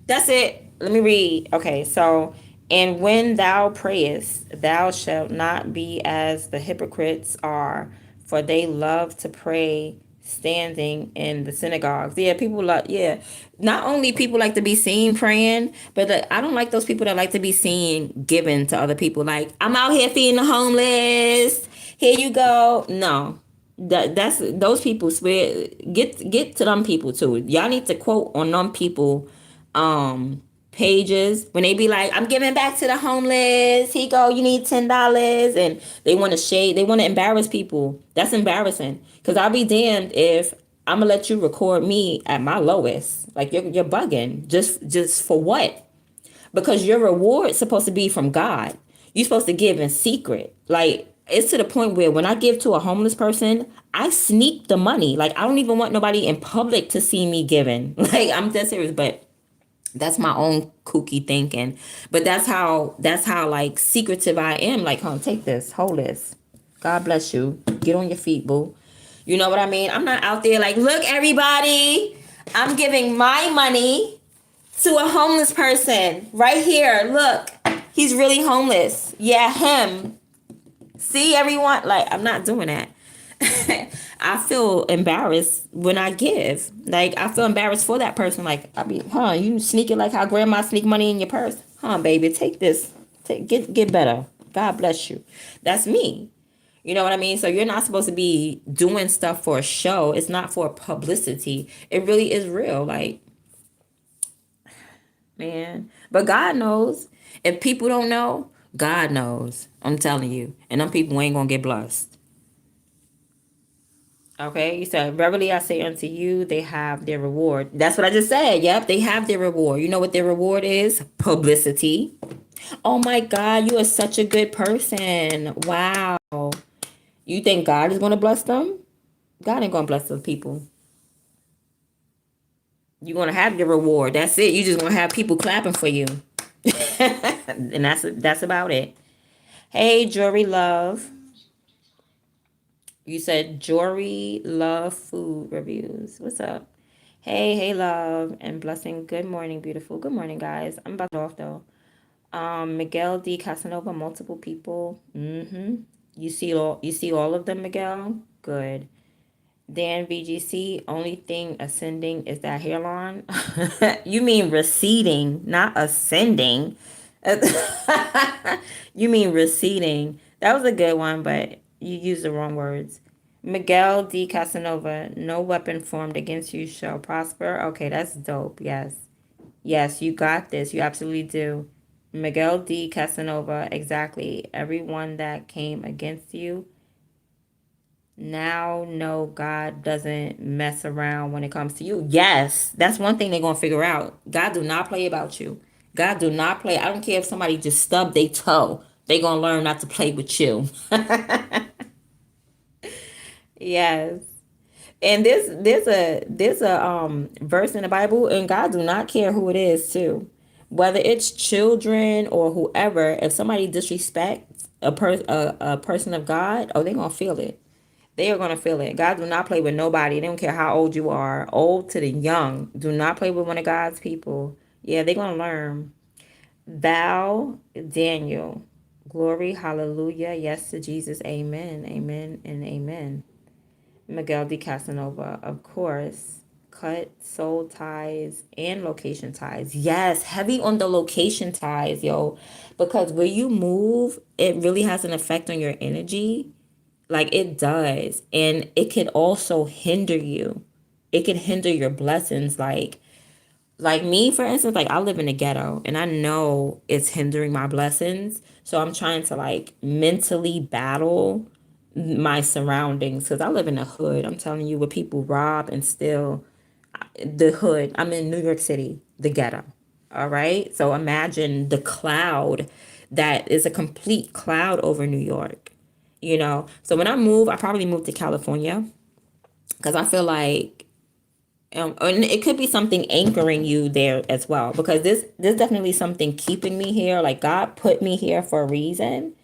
Speaker 1: that's it. Let me read. Okay, so, and when thou prayest, thou shalt not be as the hypocrites are, for they love to pray standing in the synagogues. Yeah, people love, yeah. Not only people like to be seen praying, but I don't like those people that like to be seen giving to other people. Like, I'm out here feeding the homeless. Here you go. No. That's those people swear get to them people too. Y'all need to quote on them people pages when they be like, I'm giving back to the homeless. Here you go, you need $10, and they want to shade, they want to embarrass people. That's embarrassing. Cause I'll be damned if I'm gonna let you record me at my lowest. Like you're bugging. Just for what? Because your reward's supposed to be from God. You're supposed to give in secret. Like it's to the point where when I give to a homeless person, I sneak the money. Like I don't even want nobody in public to see me giving. Like I'm dead serious, but that's my own kooky thinking. But that's how like secretive I am. Like, take this, hold this. God bless you. Get on your feet, boo. You know what I mean? I'm not out there like, look, everybody, I'm giving my money to a homeless person right here. Look, he's really homeless. Yeah, him. See, everyone? Like, I'm not doing that. I feel embarrassed when I give. Like, I feel embarrassed for that person. Like, you sneak it like how grandma sneak money in your purse. Baby, take this. Get better. God bless you. That's me. You know what I mean? So you're not supposed to be doing stuff for a show. It's not for publicity. It really is real. Like, man. But God knows. If people don't know, God knows. I'm telling you. And them people ain't gonna get blessed. Okay, you said, verily I say unto you, they have their reward. That's what I just said. Yep, they have their reward. You know what their reward is? Publicity. Oh my God, you are such a good person. Wow. You think God is gonna bless them? God ain't gonna bless those people. You're gonna have your reward. That's it. You just gonna have people clapping for you. And that's about it. Hey, Jory Love. You said Jory Love food reviews. What's up? Hey, love and blessing. Good morning, beautiful. Good morning, guys. I'm about to off though. Miguel D. Casanova, multiple people. You see all of them, Miguel? Good. Dan VGC, only thing ascending is that hairline. You mean receding, not ascending. You mean receding. That was a good one, but you used the wrong words. Miguel D. Casanova, no weapon formed against you shall prosper. Okay, that's dope. Yes. Yes, you got this. You absolutely do. Miguel D. Casanova, exactly. Everyone that came against you, now no, God doesn't mess around when it comes to you. Yes, that's one thing they're gonna figure out. God do not play about you. God do not play. I don't care if somebody just stubbed their toe. They gonna learn not to play with you. Yes. And there's a verse in the Bible, and God do not care who it is too. Whether it's children or whoever, if somebody disrespects a person of God, oh, they gonna feel it. They are gonna feel it. God do not play with nobody. They don't care how old you are, old to the young. Do not play with one of God's people. Yeah, they're gonna learn. Thou Daniel, glory, hallelujah, yes to Jesus, amen, amen, and amen. Miguel de Casanova, of course. Cut, soul ties, and location ties. Yes, heavy on the location ties, yo. Because where you move, it really has an effect on your energy. Like it does. And it can also hinder you. It can hinder your blessings. Like me, for instance, like I live in the ghetto and I know it's hindering my blessings. So I'm trying to like mentally battle my surroundings because I live in the hood. I'm telling you, where people rob and steal. The hood. I'm in New York City, the ghetto. All right. So imagine the cloud that is a complete cloud over New York. So when I move, I probably move to California because I feel like and it could be something anchoring you there as well because there's definitely something keeping me here. Like God put me here for a reason.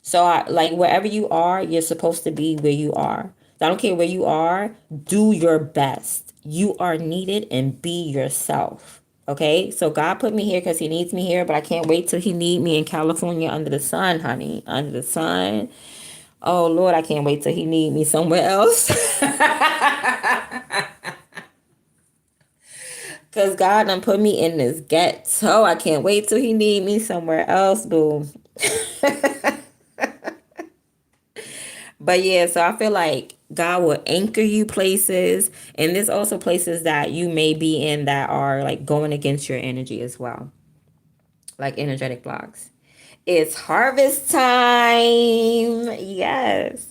Speaker 1: So I like wherever you are, you're supposed to be where you are. So I don't care where you are, do your best. You are needed and be yourself. Okay? So God put me here because he needs me here, but I can't wait till he need me in California under the sun, honey. Under the sun. Oh Lord, I can't wait till he need me somewhere else. Cause God done put me in this ghetto. I can't wait till he need me somewhere else, boo. But yeah, so I feel like God will anchor you places, and there's also places that you may be in that are like going against your energy as well, like energetic blocks. It's harvest time. Yes.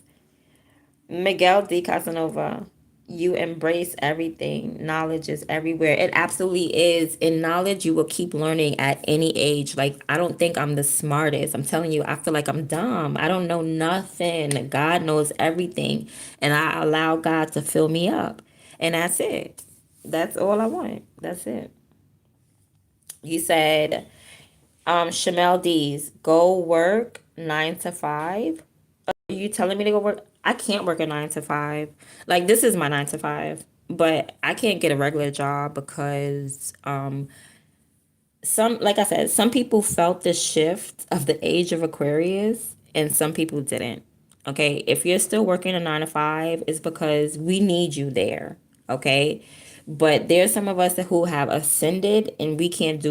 Speaker 1: Miguel D. Casanova. You embrace everything. Knowledge is everywhere. It absolutely is. In knowledge, you will keep learning at any age. Like, I don't think I'm the smartest. I'm telling you, I feel like I'm dumb. I don't know nothing. God knows everything. And I allow God to fill me up. And that's it. That's all I want. That's it. You said, Shamel D's, go work 9 to 5. Are you telling me to go work? I can't work a 9 to 5. Like, this is my 9 to 5, but I can't get a regular job because some, like I said, some people felt the shift of the age of Aquarius and some people didn't. Okay, if you're still working a 9 to 5, it's because we need you there. Okay, but there's some of us who have ascended and we can't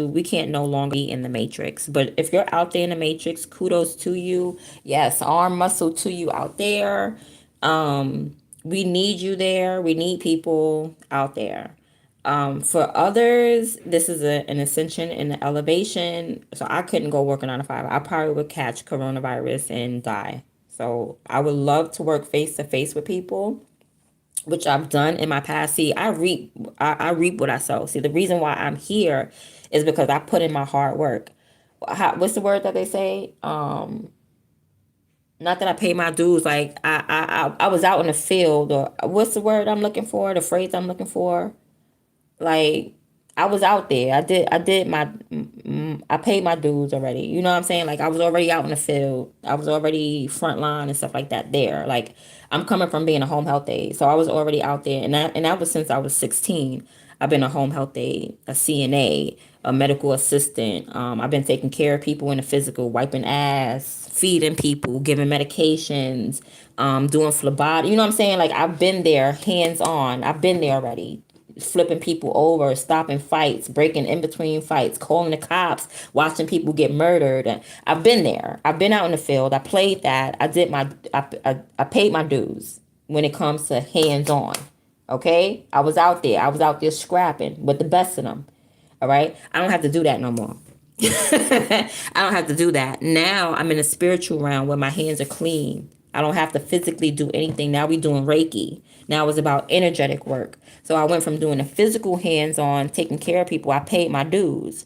Speaker 1: no longer be in the matrix. But if you're out there in the matrix, kudos to you. Yes, arm muscle to you out there. We need you there. We need people out there. For others, this is an ascension and an elevation. So I couldn't go work a 9 to 5. I probably would catch coronavirus and die. So I would love to work face to face with people, which I've done in my past. See, I reap what I sow. See, the reason why I'm here is because I put in my hard work. What's the word that they say? Not that I pay my dues. Like I was out in the field, or what's the word I'm looking for? The phrase I'm looking for. Like, I was out there. I paid my dues already. You know what I'm saying? Like, I was already out in the field. I was already front line and stuff like that there. Like, I'm coming from being a home health aide. So I was already out there, and that was since I was 16. I've been a home health aide, a CNA, a medical assistant. I've been taking care of people in the physical, wiping ass, feeding people, giving medications, doing phlebotomy. You know what I'm saying? Like, I've been there hands on. I've been there already, flipping people over, stopping fights, breaking in between fights, calling the cops, watching people get murdered. And I've been there. I've been out in the field. I played that. I paid my dues when it comes to hands on. Okay? I was out there. I was out there scrapping with the best of them. All right? I don't have to do that no more. I don't have to do that. Now I'm in a spiritual realm where my hands are clean. I don't have to physically do anything. Now we doing Reiki. Now it's about energetic work. So I went from doing the physical hands on, taking care of people. I paid my dues.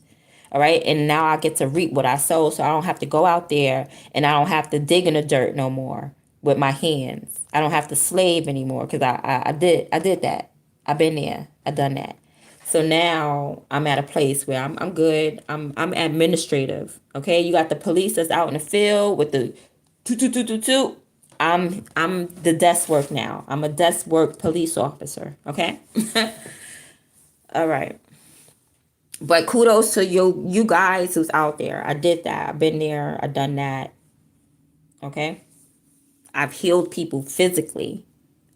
Speaker 1: All right. And now I get to reap what I sow. So I don't have to go out there and I don't have to dig in the dirt no more with my hands. I don't have to slave anymore because I did that. I've been there. I done that. So now I'm at a place where I'm good. I'm administrative. Okay, you got the police that's out in the field with the toot toot toot toot toot. I'm the desk work now. I'm a desk work police officer. Okay. All right. But kudos to you guys who's out there. I did that. I've been there. I done that. Okay. I've healed people physically,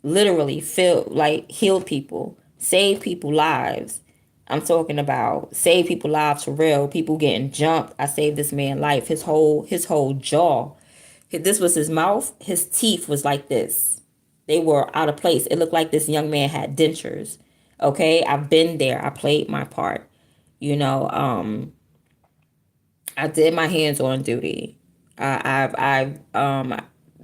Speaker 1: literally feel like healed people, save people lives. I'm talking about save people lives for real. People getting jumped. I saved this man life. His whole jaw. This was his mouth. His teeth was like this. They were out of place. It looked like this young man had dentures. Okay, I've been there. I played my part. You know, I did my hands on duty. I've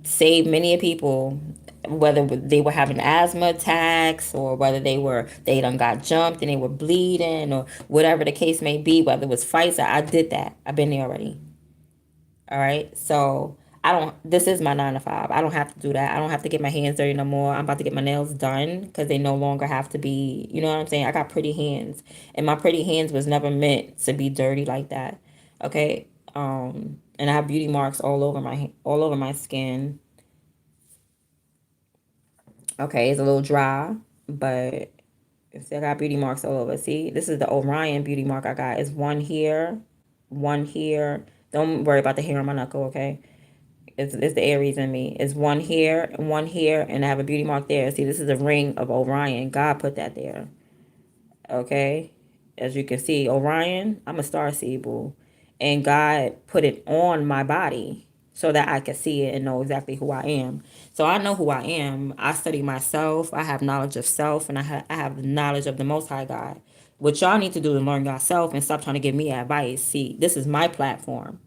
Speaker 1: saved many people, whether they were having asthma attacks or whether they done got jumped and they were bleeding or whatever the case may be, whether it was fights. I did that. I've been there already. All right. So I don't. This is my 9 to 5. I don't have to do that. I don't have to get my hands dirty no more. I'm about to get my nails done because they no longer have to be. You know what I'm saying? I got pretty hands, and my pretty hands was never meant to be dirty like that. Okay. And I have beauty marks all over my skin. Okay, it's a little dry, but still got beauty marks all over. See, this is the Orion beauty mark I got. It's one here, one here. Don't worry about the hair on my knuckle, okay? It's the Aries in me. It's one here, and I have a beauty mark there. See, this is the ring of Orion. God put that there, okay? As you can see, Orion, I'm a star seed, boo. And God put it on my body so that I could see it and know exactly who I am. So I know who I am. I study myself. I have knowledge of self, and I have the knowledge of the Most High God. What y'all need to do is learn yourself and stop trying to give me advice. See, this is my platform.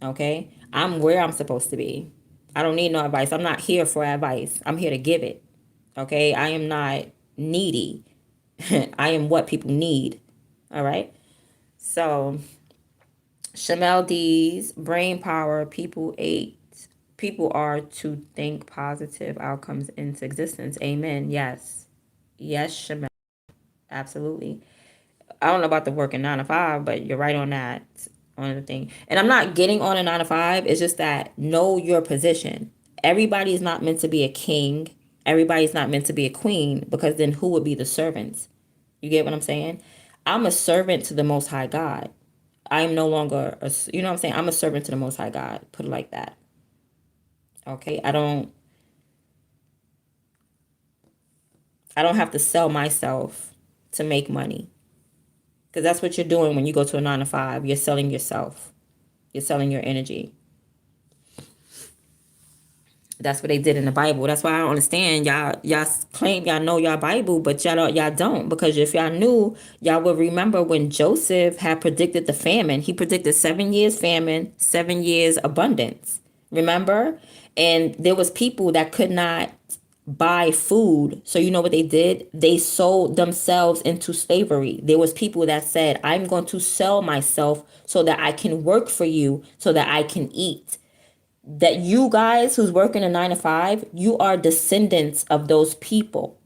Speaker 1: Okay? I'm where I'm supposed to be. I don't need no advice. I'm not here for advice. I'm here to give it. Okay, I am not needy. I am what people need. All right. So Shamel D's brain power. People are to think positive outcomes into existence. Amen. Yes. Yes, Shamel. Absolutely. I don't know about the working 9 to 5, but you're right on that, on the thing. And I'm not getting on a 9 to 5. It's just that know your position. Everybody is not meant to be a king. Everybody's not meant to be a queen, because then who would be the servants? You get what I'm saying? I'm a servant to the Most High God. I am no longer you know what I'm saying? I'm a servant to the Most High God. Put it like that. Okay? I don't have to sell myself to make money. Because that's what you're doing when you go to a 9 to 5. You're selling yourself. You're selling your energy. That's what they did in the Bible. That's why I don't understand. Y'all claim y'all know y'all Bible, but y'all don't. Because if y'all knew, y'all would remember when Joseph had predicted the famine. He predicted 7 years famine, 7 years abundance. Remember? And there was people that could not buy food. So you know what they did? They sold themselves into slavery. There was people that said, I'm going to sell myself so that I can work for you, so that I can eat. That you guys who's working a 9 to 5, you are descendants of those people.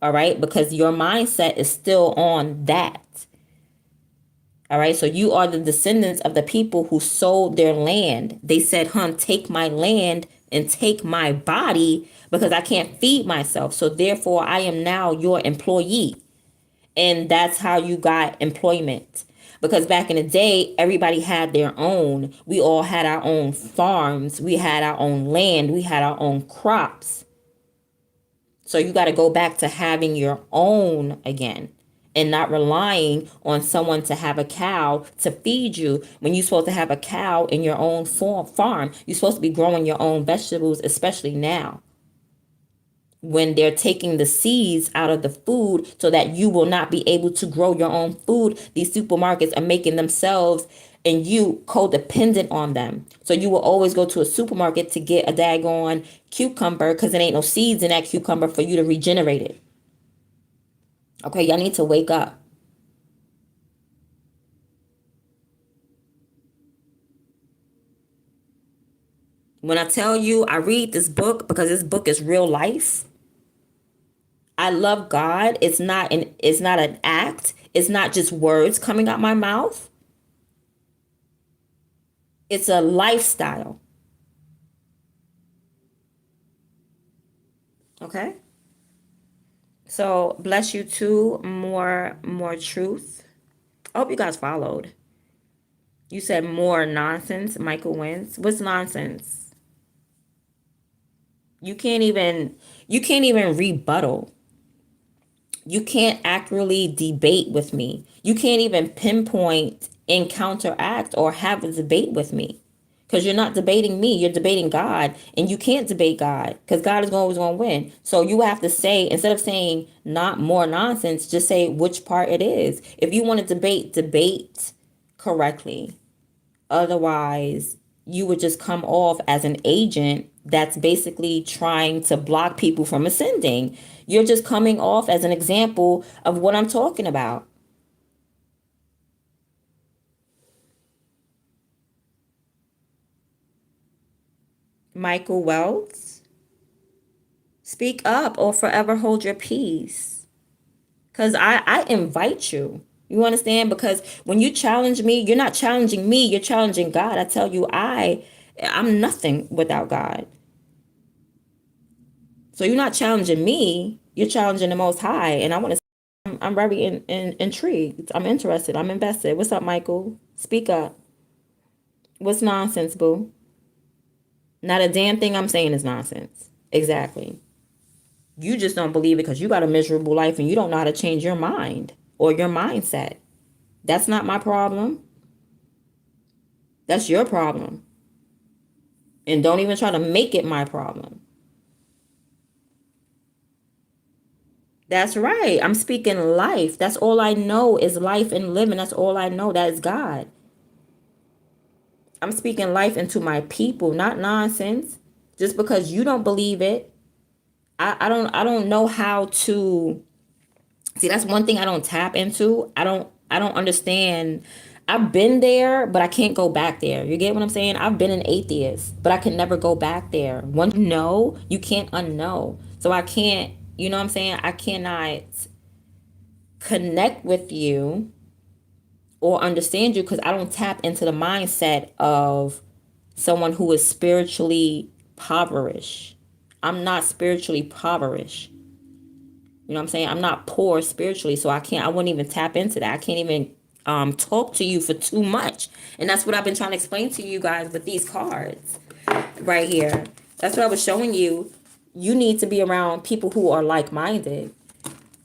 Speaker 1: All right, because your mindset is still on that. All right, so you are the descendants of the people who sold their land. They said, take my land and take my body, because I can't feed myself, so therefore I am now your employee. And that's how you got employment. Because back in the day, everybody had their own. We all had our own farms. We had our own land. We had our own crops. So you got to go back to having your own again, and not relying on someone to have a cow to feed you, when you're supposed to have a cow in your own farm. You're supposed to be growing your own vegetables, especially now, when they're taking the seeds out of the food so that you will not be able to grow your own food. These supermarkets are making themselves and you codependent on them. So you will always go to a supermarket to get a daggone cucumber, because there ain't no seeds in that cucumber for you to regenerate it. Okay, y'all need to wake up. When I tell you I read this book because this book is real life, I love God. It's not an act. It's not just words coming out my mouth. It's a lifestyle. Okay? So bless you too. More truth. I hope you guys followed. You said more nonsense, Michael wins. What's nonsense? You can't even rebuttal. You can't accurately debate with me. You can't even pinpoint and counteract or have a debate with me. Because you're not debating me, you're debating God. And you can't debate God, because God is always going to win. So you have to say, instead of saying not more nonsense, just say which part it is. If you want to debate correctly. Otherwise, you would just come off as an agent that's basically trying to block people from ascending. You're just coming off as an example of what I'm talking about. Michael Wells, speak up or forever hold your peace. Because I invite you. You understand? Because when you challenge me, you're not challenging me, you're challenging God. I tell you, I'm nothing without God. So you're not challenging me, you're challenging the Most High. And I want to, I'm very intrigued. I'm interested. I'm invested. What's up, Michael? Speak up. What's nonsense, boo? Not a damn thing I'm saying is nonsense. Exactly. You just don't believe it because you got a miserable life and you don't know how to change your mind or your mindset. That's not my problem. That's your problem. And don't even try to make it my problem. That's right. I'm speaking life. That's all I know is life and living. That's all I know. That is God. I'm speaking life into my people, not nonsense. Just because you don't believe it, I don't know how to see. That's one thing I don't tap into. I don't understand. I've been there, but I can't go back there. You get what I'm saying? I've been an atheist, but I can never go back there. Once you know, you can't unknow. So I can't, you know what I'm saying? I cannot connect with you or understand you because I don't tap into the mindset of someone who is spiritually impoverished. I'm not spiritually impoverished. You know what I'm saying? I'm not poor spiritually, so I wouldn't even tap into that. I can't even talk to you for too much. And that's what I've been trying to explain to you guys with these cards right here. That's what I was showing you. You need to be around people who are like-minded.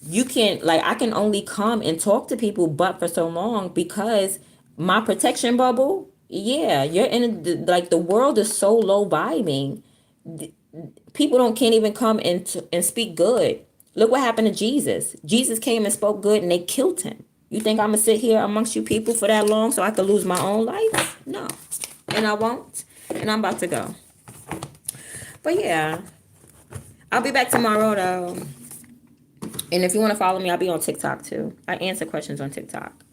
Speaker 1: You can't, like, I can only come and talk to people but for so long because my protection bubble, yeah, you're in like the world is so low vibing. People don't can't even come and speak good. Look what happened to Jesus. Jesus came and spoke good and they killed him. You think I'm gonna sit here amongst you people for that long so I could lose my own life? No. And I won't. And I'm about to go. But yeah, I'll be back tomorrow though. And if you want to follow me, I'll be on TikTok too. I answer questions on TikTok.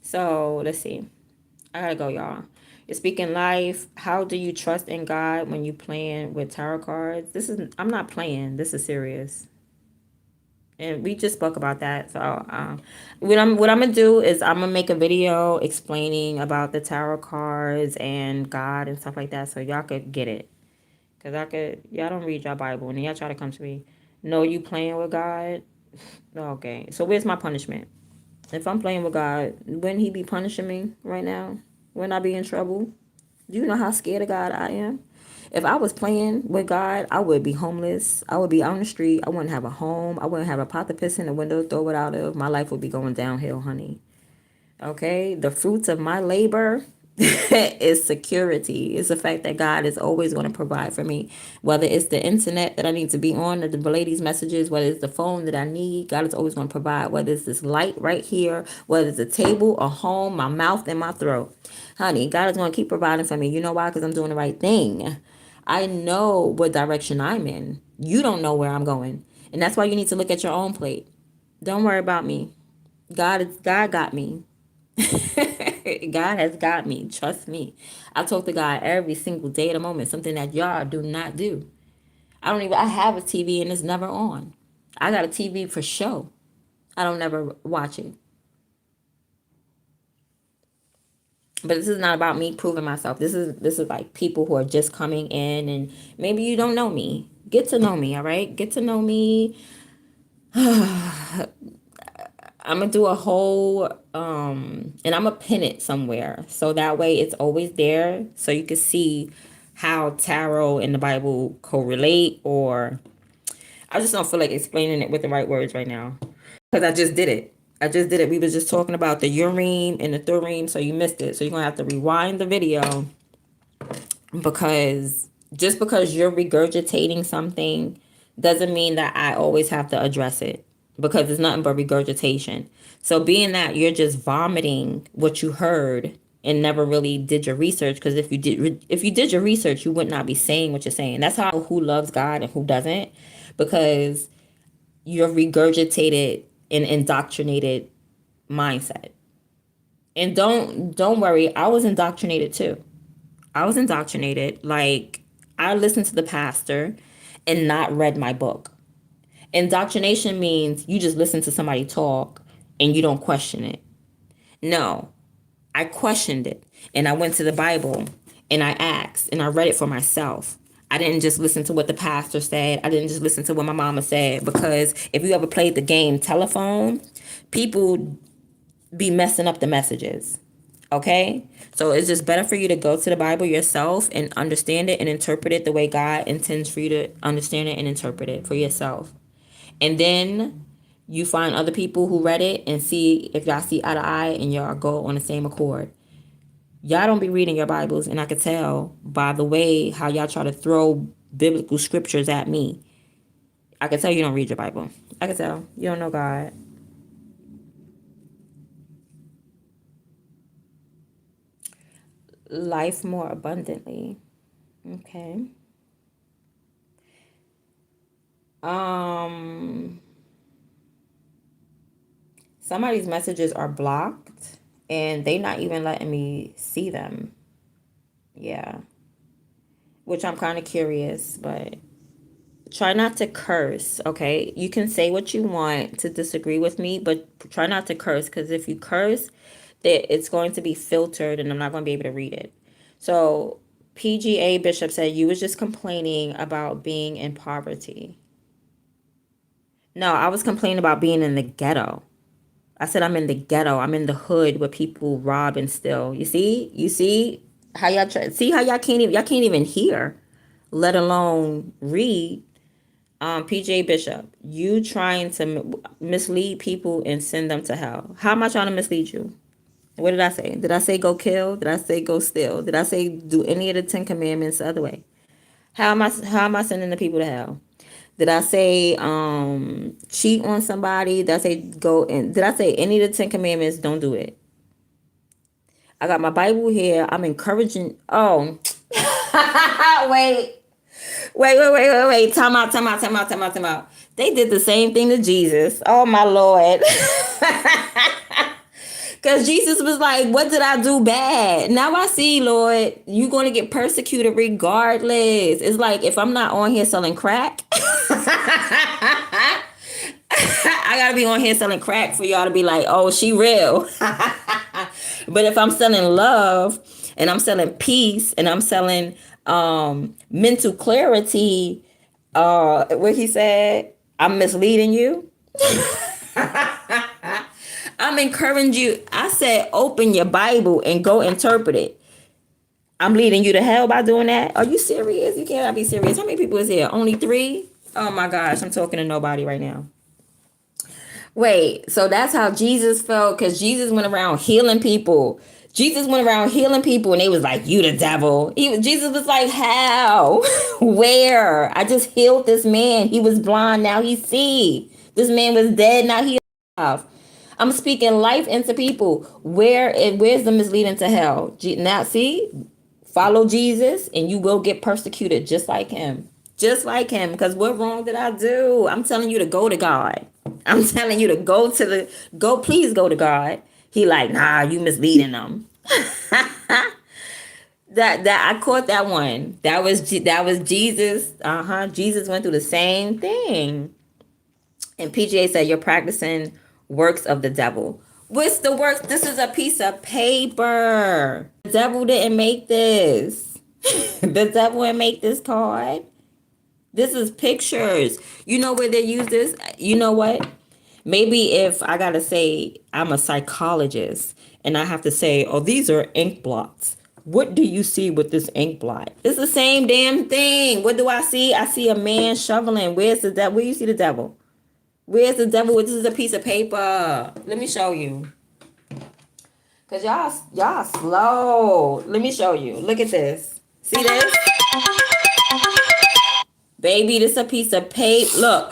Speaker 1: So let's see. I gotta go, y'all. You're speaking life. How do you trust in God when you playing with tarot cards? I'm not playing. This is serious. And we just spoke about that. So what I'm gonna do is I'm gonna make a video explaining about the tarot cards and God and stuff like that, so y'all could get it. Cause y'all don't read your Bible and then y'all try to come to me. No, you playing with God? Okay. So where's my punishment? If I'm playing with God, wouldn't He be punishing me right now? Wouldn't I be in trouble? Do you know how scared of God I am? If I was playing with God, I would be homeless. I would be on the street. I wouldn't have a home. I wouldn't have a pot to piss in the window, throw it out of. My life would be going downhill, honey. Okay? The fruits of my labor is security. It's the fact that God is always going to provide for me. Whether it's the internet that I need to be on to relay these messages, whether it's the phone that I need, God is always going to provide. Whether it's this light right here, whether it's a table, a home, my mouth, and my throat. Honey, God is going to keep providing for me. You know why? Because I'm doing the right thing. I know what direction I'm in. You don't know where I'm going. And that's why you need to look at your own plate. Don't worry about me. God got me. God has got me. Trust me. I talk to God every single day at the moment, something that y'all do not do. I have a TV and it's never on. I got a TV for show. I don't never watch it. But this is not about me proving myself. This is like people who are just coming in and maybe you don't know me. Get to know me, all right? Get to know me. I'm gonna do a whole and I'm gonna pin it somewhere so that way it's always there so you can see how tarot and the Bible correlate, or I just don't feel like explaining it with the right words right now because I just did it. We were just talking about the Urim and the Thurim, so you missed it. So you're gonna have to rewind the video because just because you're regurgitating something doesn't mean that I always have to address it because it's nothing but regurgitation. So being that you're just vomiting what you heard and never really did your research, because if you did your research, you would not be saying what you're saying. That's how who loves God and who doesn't, because you're regurgitated and indoctrinated mindset. And don't worry, I was indoctrinated too. I was indoctrinated. Like, I listened to the pastor and not read my book. Indoctrination means you just listen to somebody talk and you don't question it. No, I questioned it and I went to the Bible and I asked and I read it for myself. I didn't just listen to what the pastor said. I didn't just listen to what my mama said, because if you ever played the game telephone, people be messing up the messages. Okay? So it's just better for you to go to the Bible yourself and understand it and interpret it the way God intends for you to understand it and interpret it for yourself. And then you find other people who read it and see if y'all see eye to eye and y'all go on the same accord. Y'all don't be reading your Bibles, and I could tell by the way how y'all try to throw biblical scriptures at me. I could tell you don't read your Bible. I could tell you don't know God. Life more abundantly. Okay. Um, somebody's messages are blocked and they not even letting me see them. Yeah. Which I'm kind of curious, but try not to curse, okay? You can say what you want to disagree with me, but try not to curse because if you curse, that it's going to be filtered and I'm not going to be able to read it. So, PGA Bishop said you was just complaining about being in poverty. No, I was complaining about being in the ghetto. I said I'm in the ghetto. I'm in the hood where people rob and steal. You see? You see how y'all see how y'all can't even hear, let alone read. PJ Bishop, you trying to mislead people and send them to hell. How am I trying to mislead you? What did I say? Did I say go kill? Did I say go steal? Did I say do any of the 10 commandments the other way? How am I sending the people to hell? Did I say cheat on somebody? Did I say go and did I say any of the 10 commandments? Don't do it. I got my Bible here. I'm encouraging. Oh, wait. Wait. Time out. They did the same thing to Jesus. Oh, my Lord. Because Jesus was like, what did I do bad? Now I see, Lord, you're going to get persecuted regardless. It's like if I'm not on here selling crack, I got to be on here selling crack for y'all to be like, oh, she real. But if I'm selling love and I'm selling peace and I'm selling mental clarity, what he said, I'm misleading you. I'm encouraging you. I said, open your Bible and go interpret it. I'm leading you to hell by doing that. Are you serious? You cannot be serious. How many people is here? Only 3? Oh my gosh, I'm talking to nobody right now. Wait, so that's how Jesus felt because Jesus went around healing people. Jesus went around healing people and they was like, you the devil. Jesus was like, how? Where? I just healed this man. He was blind, now he see. This man was dead, now he alive. I'm speaking life into people. Where's the misleading to hell? Now see, follow Jesus and you will get persecuted just like him. Just like him. Because what wrong did I do? I'm telling you to go to God. I'm telling you to please go to God. He like, nah, you misleading them. that I caught that one. That was Jesus. Jesus went through the same thing. And PGA said, you're practicing works of the devil. What's the works? This is a piece of paper. The devil didn't make this. The devil didn't make this card. This is pictures. You know where they use this? You know what? Maybe if I got to say I'm a psychologist and I have to say, oh, these are ink blots. What do you see with this ink blot? It's the same damn thing. What do I see? I see a man shoveling. Where's the devil? Where you see the devil? Where's the devil? This is a piece of paper. Let me show you. Cause y'all slow. Let me show you. Look at this. See this? Baby, this is a piece of paper. Look.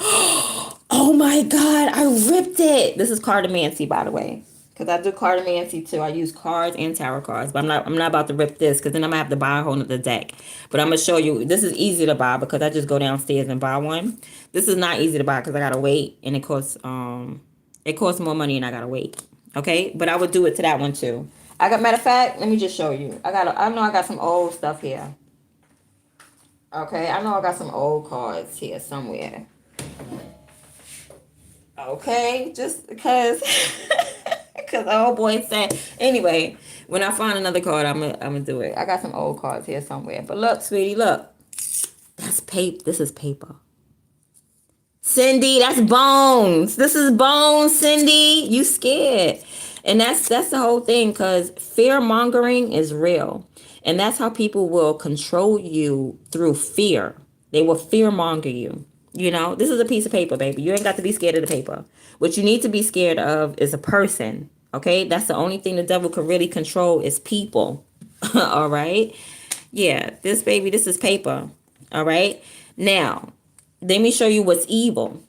Speaker 1: Oh my God, I ripped it. This is cartomancy, by the way. Because I do cartomancy too. I use cards and tarot cards. But I'm not about to rip this because then I'm going to have to buy a whole nother deck. But I'm going to show you. This is easy to buy because I just go downstairs and buy one. This is not easy to buy because I got to wait. And it costs more money and I got to wait. Okay? But I would do it to that one too. Matter of fact, let me just show you. I know I got some old stuff here. Okay? I know I got some old cards here somewhere. Okay, just because the old boy said. Anyway, when I find another card, I'm gonna do it. I got some old cards here somewhere. But look, sweetie, look. That's paper. This is paper. Cindy, that's bones. This is bones, Cindy. You scared. And that's the whole thing, because fear mongering is real. And that's how people will control you through fear. They will fear monger you. You know, this is a piece of paper, baby. You ain't got to be scared of the paper. What you need to be scared of is a person. Okay? That's the only thing the devil can really control is people. All right? Yeah, this is paper. All right? Now, let me show you what's evil.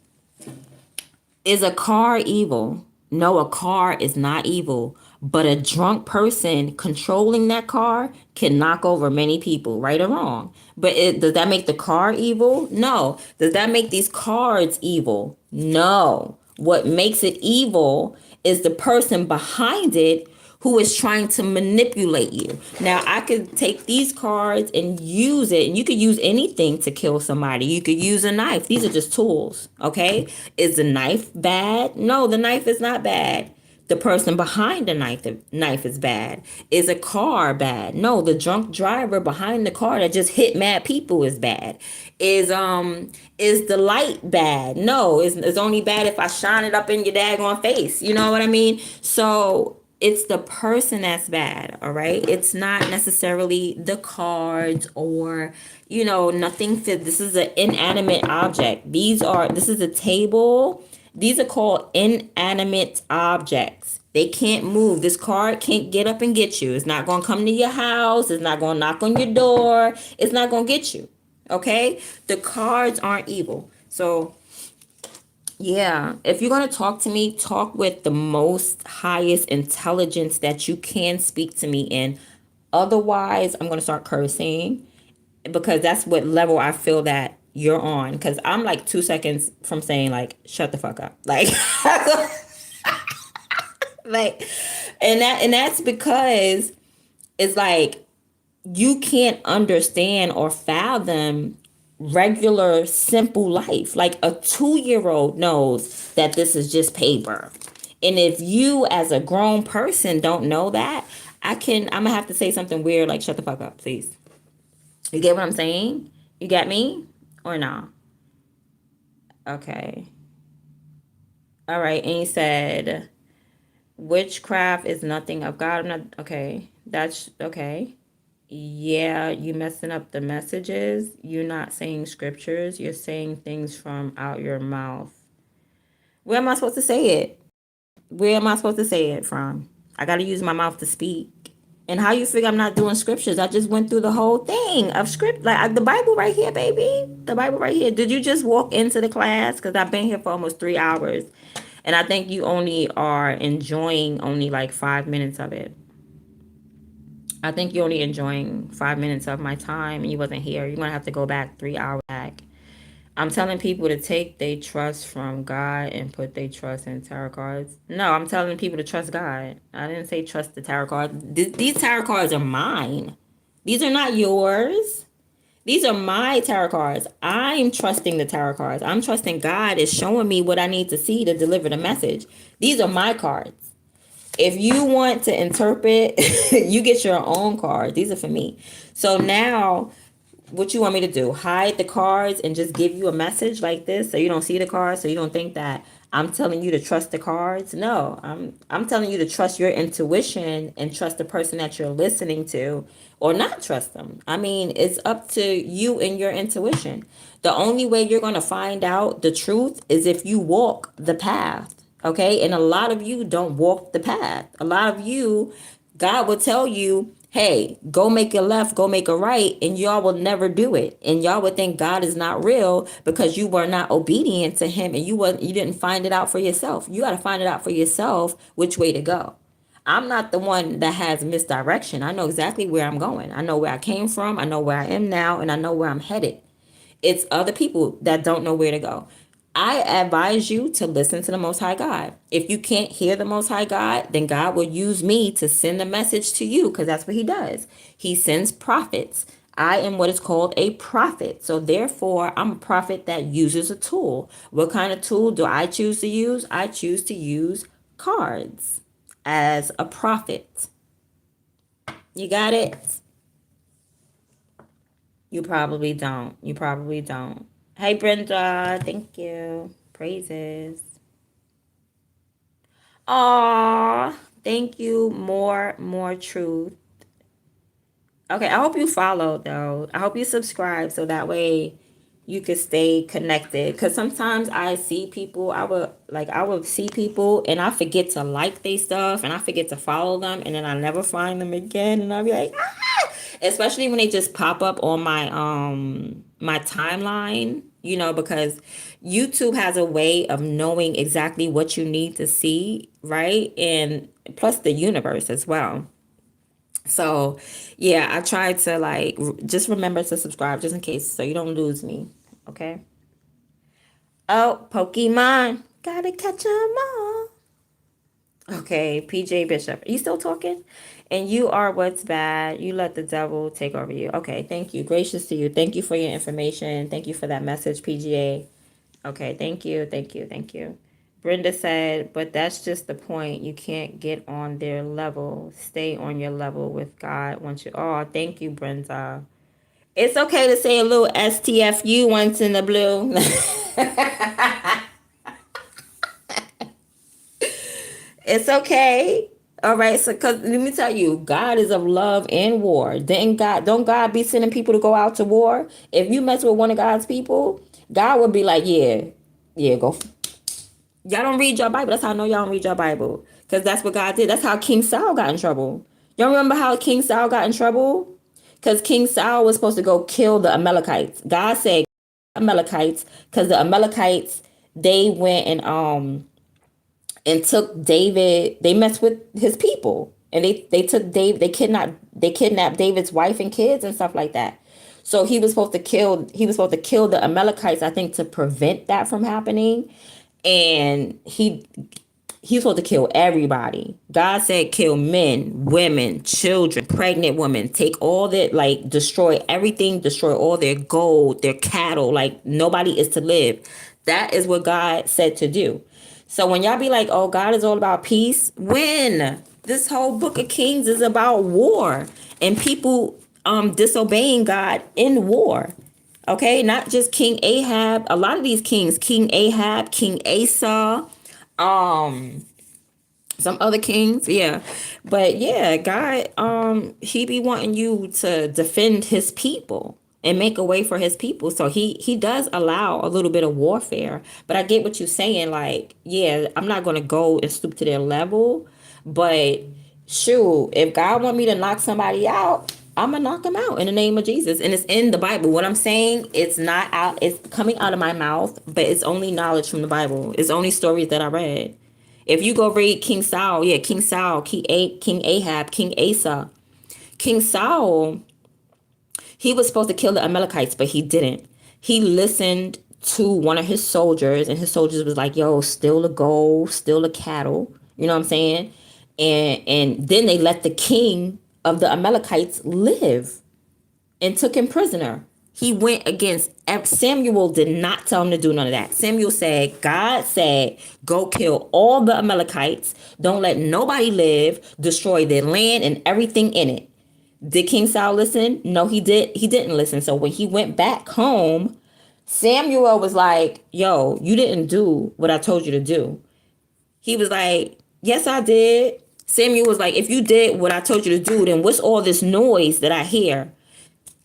Speaker 1: Is a car evil? No, a car is not evil. But a drunk person controlling that car can knock over many people, right or wrong. But does that make the car evil? No. Does that make these cards evil? No. What makes it evil is the person behind it who is trying to manipulate you. Now, I could take these cards and use it, and you could use anything to kill somebody. You could use a knife. These are just tools, okay? Is the knife bad? No, the knife is not bad. The person behind the knife is bad. Is a car bad? No, the drunk driver behind the car that just hit mad people is bad. Is the light bad? No, it's only bad if I shine it up in your daggone face. You know what I mean? So it's the person that's bad, all right? It's not necessarily the cards or, nothing fit. This is an inanimate object. This is a table. These are called inanimate objects. They can't move. This card can't get up and get you. It's not going to come to your house. It's not going to knock on your door. It's not going to get you. Okay? The cards aren't evil. So, yeah, if you're going to talk to me, talk with the most highest intelligence that you can speak to me in. Otherwise, I'm going to start cursing because that's what level I feel that you're on. Because I'm like 2 seconds from saying, like, shut the fuck up. Like, like, and that's because it's like you can't understand or fathom regular simple life. Like a 2-year-old knows that this is just paper. And if you as a grown person don't know that, I'm gonna have to say something weird like shut the fuck up, please. You get what I'm saying? You get me? Or no? Okay. All right. And he said, witchcraft is nothing of God. I'm not okay. That's okay. Yeah, you messing up the messages. You're not saying scriptures. You're saying things from out your mouth. Where am I supposed to say it? Where am I supposed to say it from? I got to use my mouth to speak. And how you figure I'm not doing scriptures? I just went through the whole thing of script, like the Bible right here, baby. The Bible right here. Did you just walk into the class? Because I've been here for almost 3 hours. And I think you only are enjoying only like 5 minutes of it. I think you're only enjoying 5 minutes of my time and you wasn't here. You're going to have to go back 3 hours back. I'm telling people to take their trust from God and put their trust in tarot cards. No, I'm telling people to trust God. I didn't say trust the tarot cards. These tarot cards are mine. These are not yours. These are my tarot cards. I'm trusting the tarot cards. I'm trusting God is showing me what I need to see to deliver the message. These are my cards. If you want to interpret, you get your own cards. These are for me. So now, what you want me to do? Hide the cards and just give you a message like this so you don't see the cards, so you don't think that I'm telling you to trust the cards? No, I'm telling you to trust your intuition and trust the person that you're listening to or not trust them. I mean, it's up to you and your intuition. The only way you're going to find out the truth is if you walk the path. Okay? And a lot of you don't walk the path. A lot of you, God will tell you, hey, go make a left, go make a right, and y'all will never do it. And y'all would think God is not real because you were not obedient to him and you didn't find it out for yourself. You got to find it out for yourself which way to go. I'm not the one that has misdirection. I know exactly where I'm going. I know where I came from, I know where I am now, and I know where I'm headed. It's other people that don't know where to go. I advise you to listen to the Most High God. If you can't hear the Most High God, then God will use me to send a message to you because that's what he does. He sends prophets. I am what is called a prophet. So therefore, I'm a prophet that uses a tool. What kind of tool do I choose to use? I choose to use cards as a prophet. You got it? You probably don't. You probably don't. Hey, Brenda. Thank you. Praises. Aw. Thank you. More truth. Okay, I hope you follow, though. I hope you subscribe so that way you can stay connected. Because sometimes I see people, I would see people and I forget to like their stuff and I forget to follow them and then I never find them again. And I'll be like, ah! Especially when they just pop up on my timeline, because YouTube has a way of knowing exactly what you need to see, right? And plus the universe as well. So, yeah, I try to like just remember to subscribe just in case so you don't lose me, okay? Oh, Pokemon, gotta catch 'em all. Okay, PJ Bishop, are you still talking? And you are what's bad. You let the devil take over you. Okay, thank you. Gracious to you. Thank you for your information. Thank you for that message, PGA. Okay, thank you. Thank you. Thank you. Brenda said, but that's just the point. You can't get on their level. Stay on your level with God once you. Oh, thank you, Brenda. It's okay to say a little STFU once in the blue. It's okay. All right, so because let me tell you, God is of love and war. Don't God be sending people to go out to war? If you mess with one of God's people, God would be like, yeah, yeah, go. Y'all don't read your Bible. That's how I know y'all don't read your Bible. Because that's what God did. That's how King Saul got in trouble. Y'all remember how King Saul got in trouble? Because King Saul was supposed to go kill the Amalekites. God said Amalekites, because the Amalekites, they went and took David. They messed with his people, and they took Dave. They kidnapped David's wife and kids and stuff like that. So he was supposed to kill. He was supposed to kill the Amalekites, I think, to prevent that from happening. And he's supposed to kill everybody. God said, kill men, women, children, pregnant women. Take all that, like destroy everything. Destroy all their gold, their cattle. Like nobody is to live. That is what God said to do. So when y'all be like, oh, God is all about peace, when this whole book of Kings is about war and people disobeying God in war. Okay, not just King Ahab. A lot of these kings, King Ahab, King Asa, some other kings, yeah. But yeah, God, he be wanting you to defend his people and make a way for his people. So he does allow a little bit of warfare. But I get what you're saying. Like, yeah, I'm not gonna go and stoop to their level, but shoot, if God want me to knock somebody out, I'm gonna knock them out in the name of Jesus. And it's in the Bible. What I'm saying, it's not out, it's coming out of my mouth, but it's only knowledge from the Bible. It's only stories that I read. If you go read King Saul, yeah, King Saul, King Ahab, King Asa. King Saul, he was supposed to kill the Amalekites, but he didn't. He listened to one of his soldiers, and his soldiers was like, yo, steal the gold, steal the cattle. You know what I'm saying? And then they let the king of the Amalekites live and took him prisoner. He went against Samuel, did not tell him to do none of that. Samuel said, God said, go kill all the Amalekites. Don't let nobody live. Destroy their land and everything in it. Did King Saul listen? No, he didn't listen. So when he went back home, Samuel was like, yo, you didn't do what I told you to do. He was like, yes, I did. Samuel was like, if you did what I told you to do, then what's all this noise that I hear?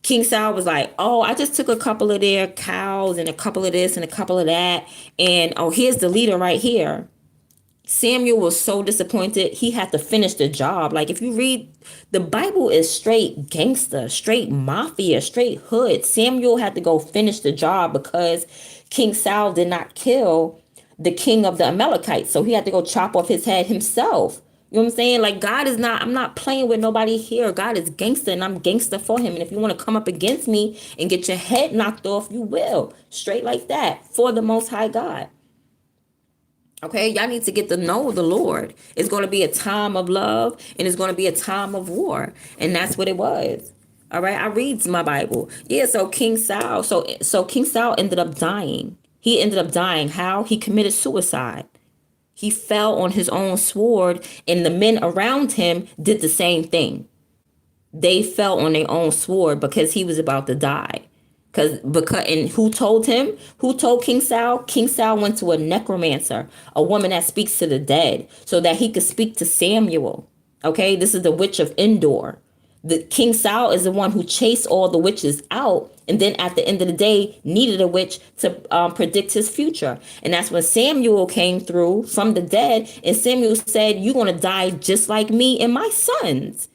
Speaker 1: King Saul was like, oh, I just took a couple of their cows and a couple of this and a couple of that. And oh, here's the leader right here. Samuel was so disappointed. He had to finish the job. Like if you read, the Bible is straight gangster, straight mafia, straight hood. Samuel had to go finish the job because King Saul did not kill the king of the Amalekites. So he had to go chop off his head himself. You know what I'm saying? Like God is not, I'm not playing with nobody here. God is gangster and I'm gangster for him. And if you want to come up against me and get your head knocked off, you will. Straight like that for the Most High God. Okay, y'all need to get to know the Lord. It's going to be a time of love and it's going to be a time of war. And that's what it was. All right, I read my Bible. Yeah, so King Saul, so King Saul ended up dying. He ended up dying. How? He committed suicide. He fell on his own sword and the men around him did the same thing. They fell on their own sword because he was about to die. Because and who told him? Who told King Saul? King Saul went to a necromancer, a woman that speaks to the dead, so that he could speak to Samuel. Okay, this is the witch of Endor. The King Saul is the one who chased all the witches out, and then at the end of the day, needed a witch to predict his future. And that's when Samuel came through from the dead, and Samuel said, "You're gonna die just like me and my sons."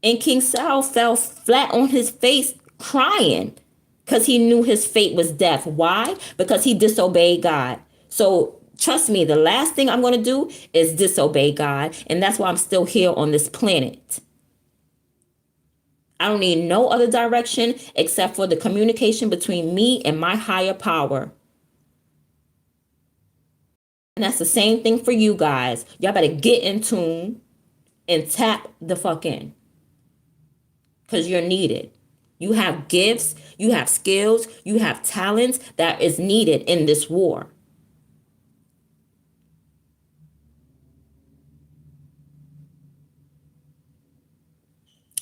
Speaker 1: And King Saul fell flat on his face crying because he knew his fate was death. Why? Because he disobeyed God. So trust me, the last thing I'm going to do is disobey God. And that's why I'm still here on this planet. I don't need no other direction except for the communication between me and my higher power. And that's the same thing for you guys. Y'all better get in tune and tap the fuck in. Because you're needed. You have gifts, you have skills, you have talents that is needed in this war.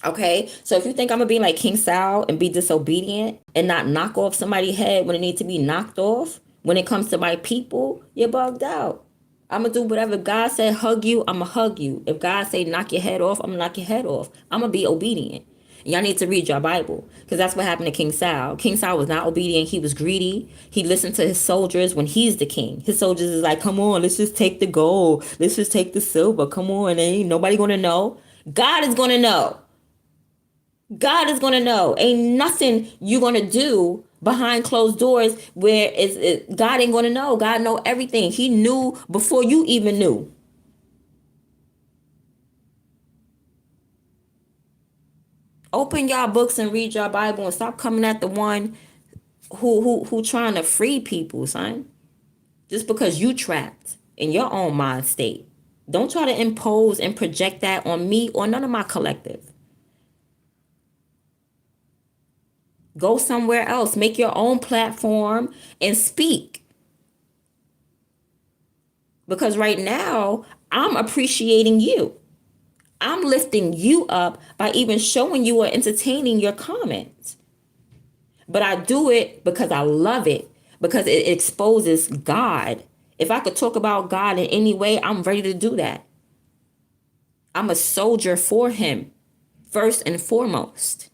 Speaker 1: Okay, so if you think I'm gonna be like King Saul and be disobedient and not knock off somebody's head when it needs to be knocked off, when it comes to my people, you're bugged out. I'm gonna do whatever. If God said hug you, I'm gonna hug you. If God say knock your head off, I'm gonna knock your head off. I'm gonna be obedient. And y'all need to read your Bible because that's what happened to King Saul. King Saul was not obedient. He was greedy. He listened to his soldiers when he's the king. His soldiers is like, come on, let's just take the gold. Let's just take the silver. Come on, ain't nobody gonna know. God is gonna know. God is gonna know. Ain't nothing you gonna do behind closed doors where God ain't gonna know. God know everything. He knew before you even knew. Open y'all books and read your Bible and stop coming at the one who trying to free people, son. Just because you trapped in your own mind state. Don't try to impose and project that on me or none of my collective. Go somewhere else. Make your own platform and speak. Because right now, I'm appreciating you. I'm lifting you up by even showing you or entertaining your comments. But I do it because I love it, because it exposes God. If I could talk about God in any way, I'm ready to do that. I'm a soldier for him, first and foremost.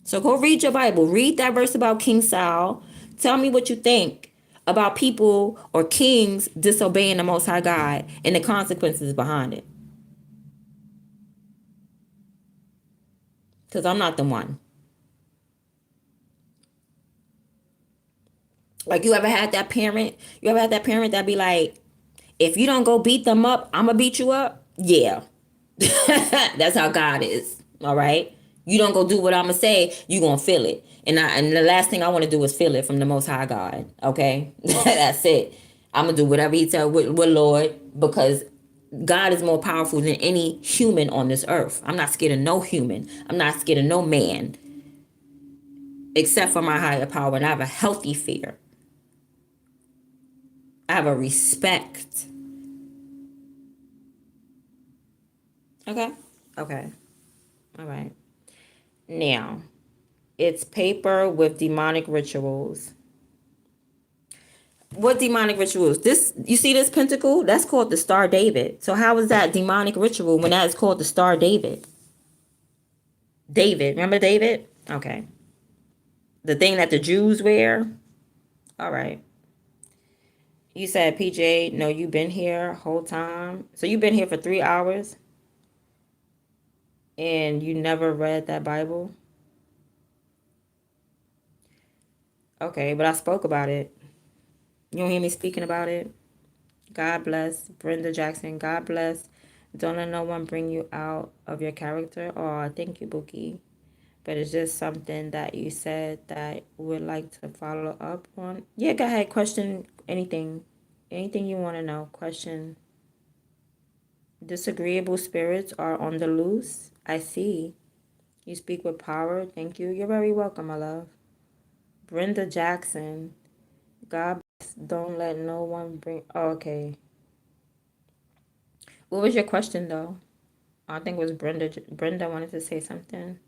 Speaker 1: So go read your Bible. Read that verse about King Saul. Tell me what you think about people or kings disobeying the Most High God and the consequences behind it. Because I'm not the one. Like, you ever had that parent? You ever had that parent that be like, if you don't go beat them up, I'm going to beat you up? Yeah. That's how God is. All right. You don't go do what I'm going to say, you going to feel it. And the last thing I want to do is feel it from the Most High God. Okay. That's it. I'm going to do whatever he tell with Lord, because God is more powerful than any human on this earth. I'm not scared of no human. I'm not scared of no man except for my higher power. And I have a healthy fear. I have a respect. Okay. Okay. All right. Now, it's paper with demonic rituals. What demonic rituals? This, you see this pentacle? That's called the Star David. So how is that demonic ritual when that is called the Star David? David, remember David? Okay. The thing that the Jews wear? All right. You said, PJ, no, you've been here whole time. So you've been here for 3 hours and you never read that Bible? Okay, but I spoke about it. You don't hear me speaking about it? God bless. Brenda Jackson, God bless. Don't let no one bring you out of your character. Oh, thank you, Bookie. But it's just something that you said that would like to follow up on. Yeah, go ahead. Question anything. Anything you want to know. Question. Disagreeable spirits are on the loose. I see. You speak with power. Thank you. You're very welcome, my love. Brenda Jackson. God bless. Don't let no one bring. Oh, okay. What was your question, though? I think it was Brenda. Brenda wanted to say something.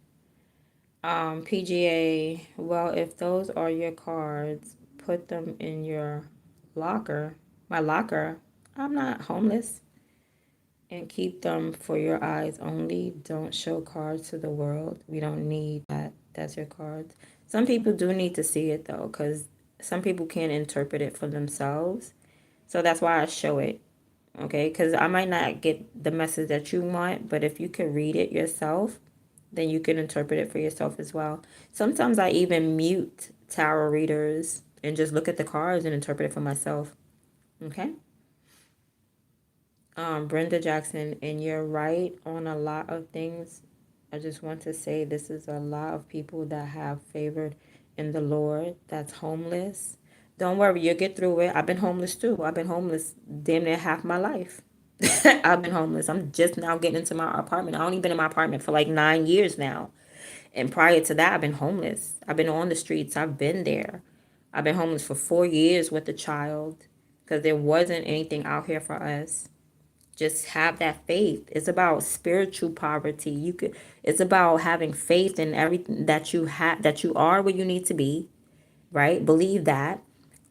Speaker 1: PGA. Well, if those are your cards, put them in your locker. My locker. I'm not homeless. And keep them for your eyes only. Don't show cards to the world. We don't need that. That's your cards. Some people do need to see it, though, because some people can't interpret it for themselves. So that's why I show it. Okay, because I might not get the message that you want, but if you can read it yourself, then you can interpret it for yourself as well. Sometimes I even mute tarot readers and just look at the cards and interpret it for myself. Okay. Brenda Jackson, and you're right on a lot of things. I just want to say this is a lot of people that have favored in the Lord that's homeless. Don't worry, you'll get through it. I've been homeless too. I've been homeless damn near half my life. I've been homeless. I'm just now getting into my apartment. I only been in my apartment for like 9 years now. And prior to that, I've been homeless. I've been on the streets. I've been there. I've been homeless for 4 years with a child because there wasn't anything out here for us. Just have that faith. It's about spiritual poverty. It's about having faith in everything that you have, that you are where you need to be, right? Believe that,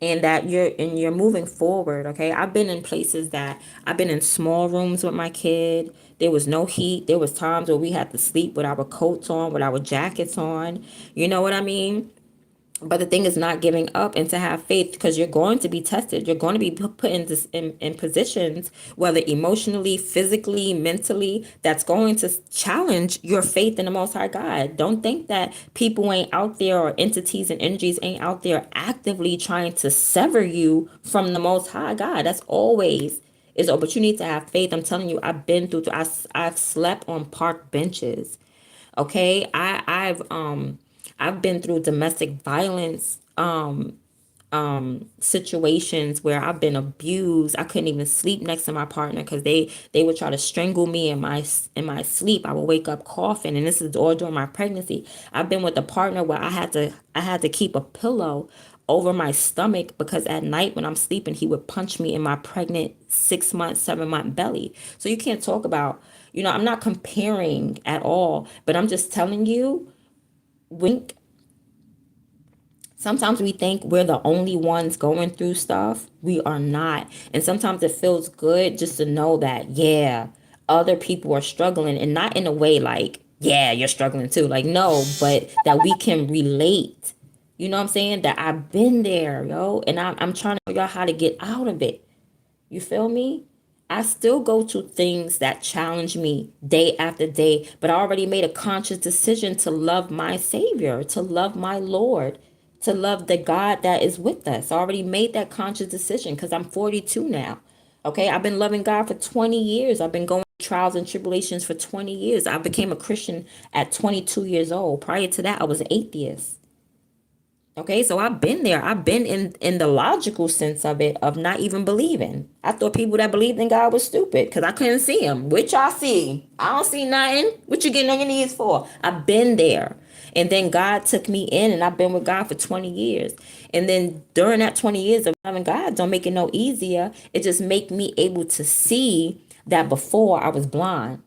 Speaker 1: and that you're moving forward. Okay, I've been in places that I've been in small rooms with my kid. There was no heat. There was times where we had to sleep with our coats on, with our jackets on. You know what I mean? But the thing is not giving up and to have faith, because you're going to be tested. You're going to be put in, in positions, whether emotionally, physically, mentally, that's going to challenge your faith in the Most High God. Don't think that people ain't out there, or entities and energies ain't out there actively trying to sever you from the Most High God. That's always is. Oh, but you need to have faith. I'm telling you, I've been through. I've slept on park benches. Okay, I've been through domestic violence situations where I've been abused. I couldn't even sleep next to my partner because they would try to strangle me in my sleep. I would wake up coughing, and this is all during my pregnancy. I've been with a partner where I had to keep a pillow over my stomach because at night when I'm sleeping, he would punch me in my pregnant 6 month, 7 month belly. So you can't talk about, I'm not comparing at all, but I'm just telling you, when sometimes we think we're the only ones going through stuff. We are not. And sometimes it feels good just to know that, yeah, other people are struggling, and not in a way like, yeah, you're struggling too. Like, no, but that we can relate. You know what I'm saying? That I've been there, yo, and I'm trying to figure out how to get out of it. You feel me? I still go to things that challenge me day after day, but I already made a conscious decision to love my Savior, to love my Lord, to love the God that is with us. I already made that conscious decision because I'm 42 now. Okay, I've been loving God for 20 years. I've been going through trials and tribulations for 20 years. I became a Christian at 22 years old. Prior to that, I was an atheist. Okay, so I've been there. I've been in the logical sense of it, of not even believing. I thought people that believed in God was stupid because I couldn't see him. Which I see. I don't see nothing. What you getting on your knees for? I've been there. And then God took me in, and I've been with God for 20 years. And then during that 20 years of loving God, don't make it no easier. It just make me able to see that before I was blind.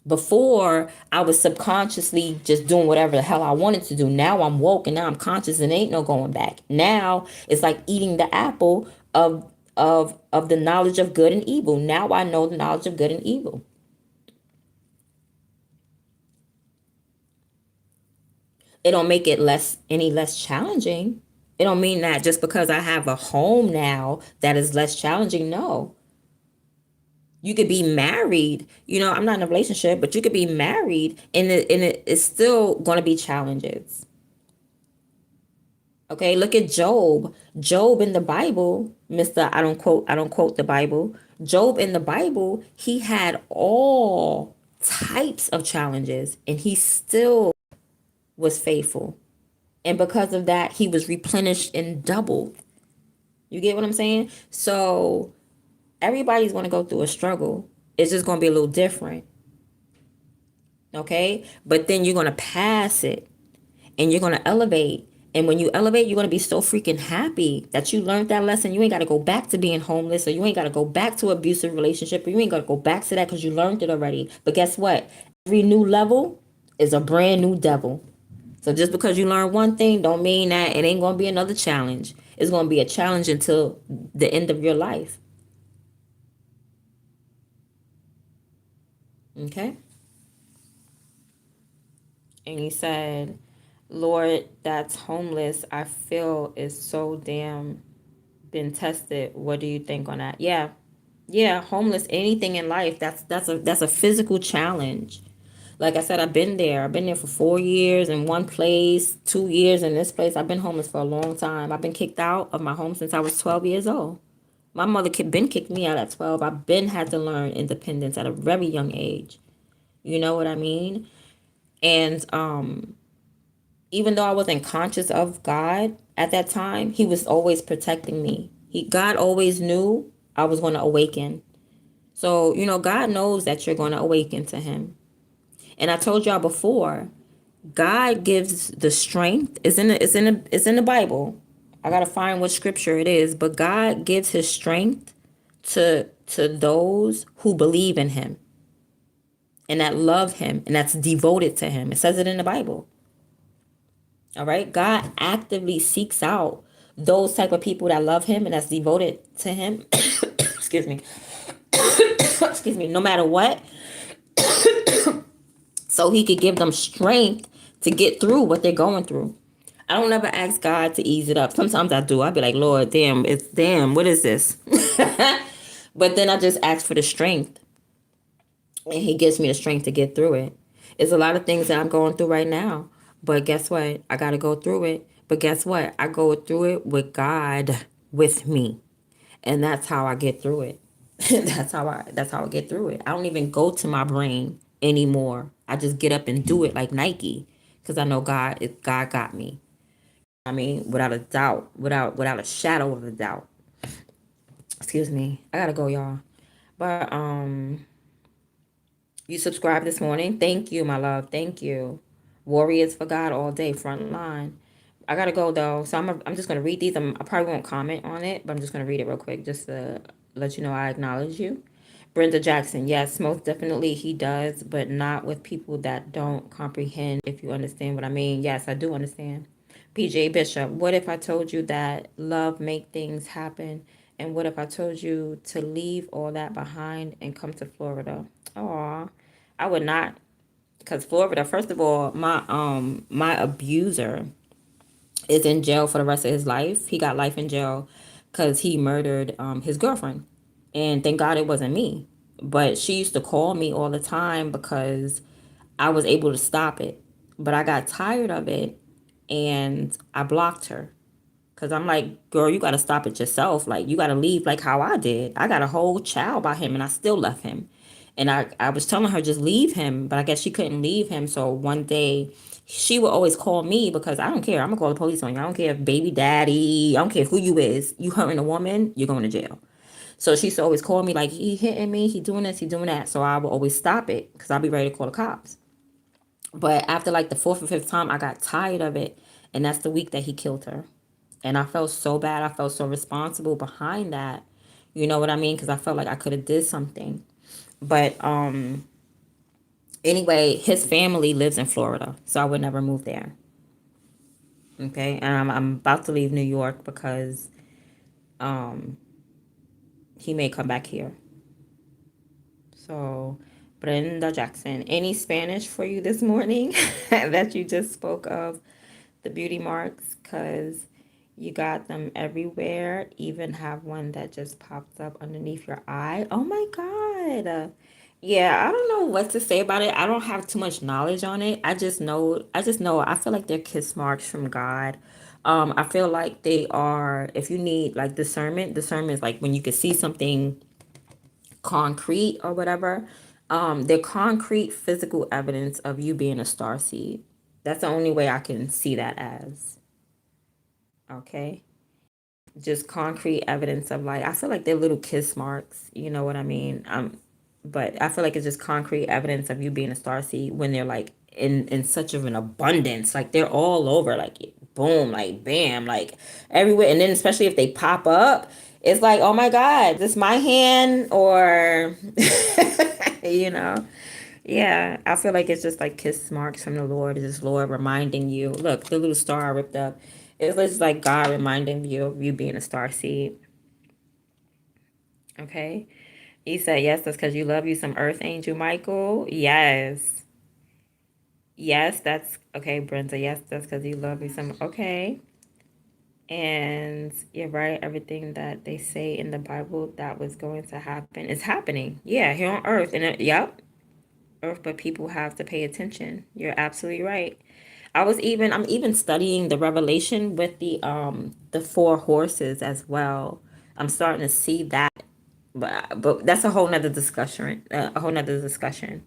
Speaker 1: Before, I was subconsciously just doing whatever the hell I wanted to do. Now I'm woke, and now I'm conscious, and ain't no going back. Now it's like eating the apple of the knowledge of good and evil. Now I know the knowledge of good and evil. It don't make it any less challenging. It don't mean that just because I have a home now that is less challenging. No. You could be married, I'm not in a relationship, but you could be married, and it's still going to be challenges. Okay, look at Job. Job in the Bible, Mr. I don't quote the Bible. Job in the Bible, he had all types of challenges, and he still was faithful. And because of that, he was replenished and doubled. You get what I'm saying? So everybody's going to go through a struggle. It's just going to be a little different. Okay? But then you're going to pass it, and you're going to elevate. And when you elevate, you're going to be so freaking happy that you learned that lesson. You ain't got to go back to being homeless, or you ain't got to go back to abusive relationship, or you ain't got to go back to that because you learned it already. But guess what? Every new level is a brand new devil. So just because you learn one thing don't mean that it ain't going to be another challenge. It's going to be a challenge until the end of your life. Okay? And he said, Lord, that's homeless, I feel is so damn been tested. What do you think on that? Yeah. Yeah, homeless, anything in life. That's a physical challenge. Like I said, I've been there. I've been there for 4 years in one place, 2 years in this place. I've been homeless for a long time. I've been kicked out of my home since I was 12 years old. My mother been kicked me out at 12. I've been had to learn independence at a very young age. You know what I mean? And even though I wasn't conscious of God at that time, He was always protecting me. God always knew I was going to awaken. So, God knows that you're going to awaken to Him. And I told y'all before, God gives the strength. It's in the Bible. I gotta find what scripture it is, but God gives His strength to those who believe in Him and that love Him and that's devoted to Him. It says it in the Bible. All right, God actively seeks out those type of people that love Him and that's devoted to Him. Excuse me. Excuse me. No matter what, so He could give them strength to get through what they're going through. I don't ever ask God to ease it up. Sometimes I do. I'll be like, Lord, damn, what is this? But then I just ask for the strength. And He gives me the strength to get through it. It's a lot of things that I'm going through right now. But guess what? I gotta go through it. But guess what? I go through it with God with me. And that's how I get through it. That's how I get through it. I don't even go to my brain anymore. I just get up and do it like Nike. Because I know God got me. I mean, without a doubt, without a shadow of a doubt. Excuse me. I gotta go, y'all. But you subscribed this morning. Thank you, my love. Thank you. Warriors for God all day, front line. I gotta go though, so I'm just gonna read these. I probably won't comment on it, but I'm just gonna read it real quick, just to let you know I acknowledge you. Brenda Jackson, yes, most definitely he does, but not with people that don't comprehend. If you understand what I mean, yes, I do understand. PJ Bishop, what if I told you that love make things happen? And what if I told you to leave all that behind and come to Florida? Aw, I would not, because Florida, first of all, my abuser is in jail for the rest of his life. He got life in jail because he murdered his girlfriend. And thank God it wasn't me. But she used to call me all the time because I was able to stop it. But I got tired of it and I blocked her. Cause I'm like, girl, you gotta stop it yourself. Like you gotta leave like how I did. I got a whole child by him and I still left him. And I was telling her just leave him, but I guess she couldn't leave him. So one day she would always call me because I don't care. I'm gonna call the police on you. I don't care if baby daddy, I don't care who you is. You hurting a woman, you're going to jail. So she used to always call me like he hitting me, he doing this, he doing that. So I would always stop it because I'd be ready to call the cops. But after like the fourth or fifth time, I got tired of it. And that's the week that he killed her. And I felt so bad. I felt so responsible behind that. You know what I mean? Because I felt like I could have did something. But anyway, his family lives in Florida. So I would never move there. Okay. And I'm about to leave New York because he may come back here. So, Brenda Jackson, any Spanish for you this morning that you just spoke of? The beauty marks, because you got them everywhere. Even have one that just popped up underneath your eye. Oh my God. Yeah, I don't know what to say about it. I don't have too much knowledge on it. I just know I feel like they're kiss marks from God. I feel like they are, if you need like discernment is like when you can see something concrete or whatever. They're concrete physical evidence of you being a star seed. That's the only way I can see that as. Okay. Just concrete evidence of like I feel like they're little kiss marks, you know what I mean? But I feel like it's just concrete evidence of you being a star seed when they're like in such of an abundance. Like they're all over, like boom, like bam, like everywhere. And then especially if they pop up, it's like, oh my God, this my hand or you know. Yeah, I feel like it's just like kiss marks from the Lord. It's just Lord reminding you. Look, the little star I ripped up. It's just like God reminding you of you being a star seed. Okay. He said, yes, that's because you love you some Earth Angel Michael. Yes. Yes, that's okay, Brenda. Yes, that's because you love you some. Okay. And you're right, everything that they say in the Bible that was going to happen is happening. Yeah, here on earth. And yep, earth, but people have to pay attention. You're absolutely right. I'm even studying the Revelation with the four horses as well. I'm starting to see that, but that's a whole nother discussion. A whole nother discussion.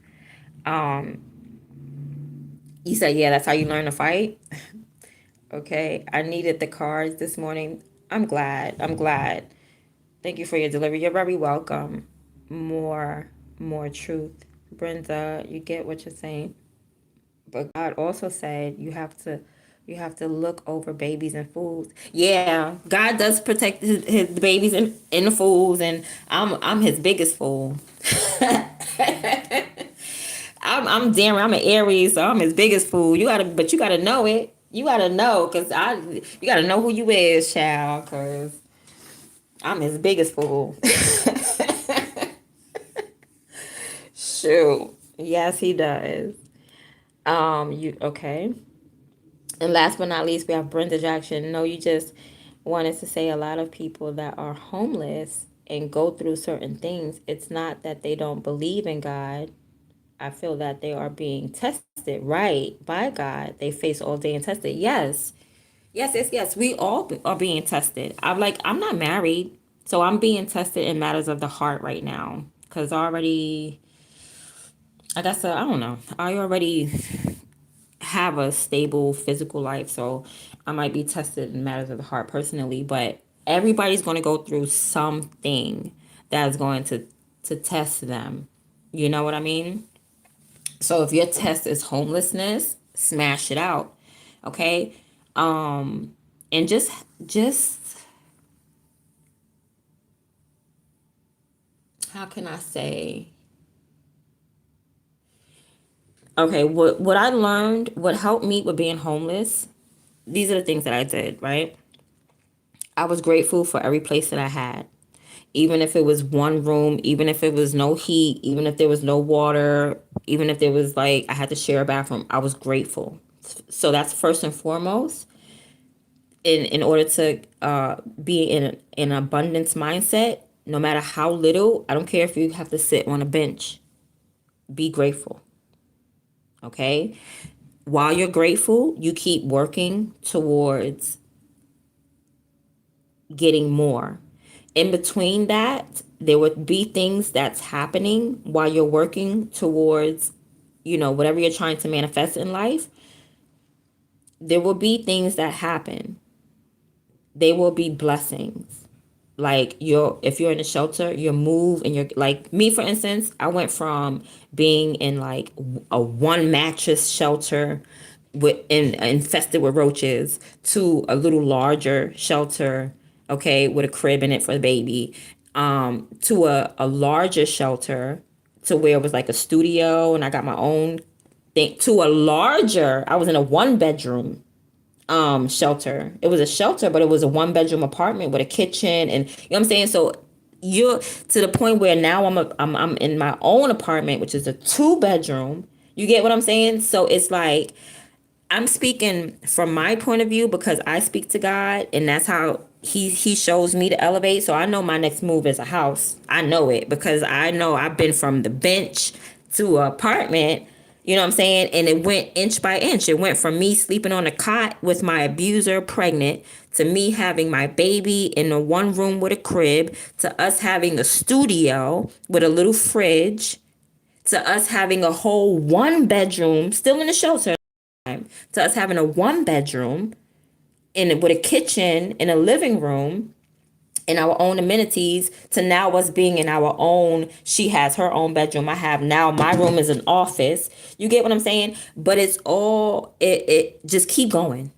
Speaker 1: Um, you said, yeah, that's how you learn to fight. Okay, I needed the cards this morning. I'm glad. I'm glad. Thank you for your delivery. You're very welcome. More, more truth, Brenda. You get what you're saying. But God also said you have to look over babies and fools. Yeah, God does protect his babies and the fools, and I'm his biggest fool. I'm damn. I'm an Aries, so I'm his biggest fool. But you gotta know it. You gotta know, you gotta know who you is, child, cause I'm his biggest fool. Shoot. Yes, he does. You okay? And last but not least, we have Brenda Jackson. No, you just wanted to say a lot of people that are homeless and go through certain things. It's not that they don't believe in God. I feel that they are being tested right by God. They face all day and tested. Yes. Yes, yes, yes. We all are being tested. I'm not married, so I'm being tested in matters of the heart right now. Cause already, I don't know. I already have a stable physical life, so I might be tested in matters of the heart personally. But everybody's going to go through something that's going to test them. You know what I mean? So if your test is homelessness, smash it out. Okay? And just how can I say? Okay, what I learned, what helped me with being homeless, these are the things that I did, right? I was grateful for every place that I had. Even if it was one room, even if it was no heat, even if there was no water, even if there was like I had to share a bathroom, I was grateful. So that's first and foremost. In order to be in an abundance mindset, no matter how little, I don't care if you have to sit on a bench, be grateful. Okay? While you're grateful, you keep working towards getting more. In between that, there would be things that's happening while you're working towards, whatever you're trying to manifest in life. There will be things that happen. They will be blessings. Like if you're in a shelter, you move and you're like me, for instance, I went from being in like a one mattress shelter infested with roaches to a little larger shelter, okay, with a crib in it for the baby, to a larger shelter to where it was like a studio and I got my own thing, to a larger, I was in a 1 bedroom shelter. It was a shelter, but it was a 1 bedroom apartment with a kitchen, and you know what I'm saying? So you're to the point where now I'm in my own apartment, which is a 2 bedroom. You get what I'm saying? So it's like I'm speaking from my point of view because I speak to God, and that's how he shows me to elevate. So I know my next move is a house. I know it because I know I've been from the bench to an apartment. You know what I'm saying? And it went inch by inch. It went from me sleeping on a cot with my abuser pregnant to me having my baby in a 1 room with a crib to us having a studio with a little fridge to us having a whole 1 bedroom still in the shelter to us having a 1 bedroom with a kitchen and a living room and our own amenities to now us being in our own. She has her own bedroom. I have now my room is an office. You get what I'm saying? But it's all it just keep going.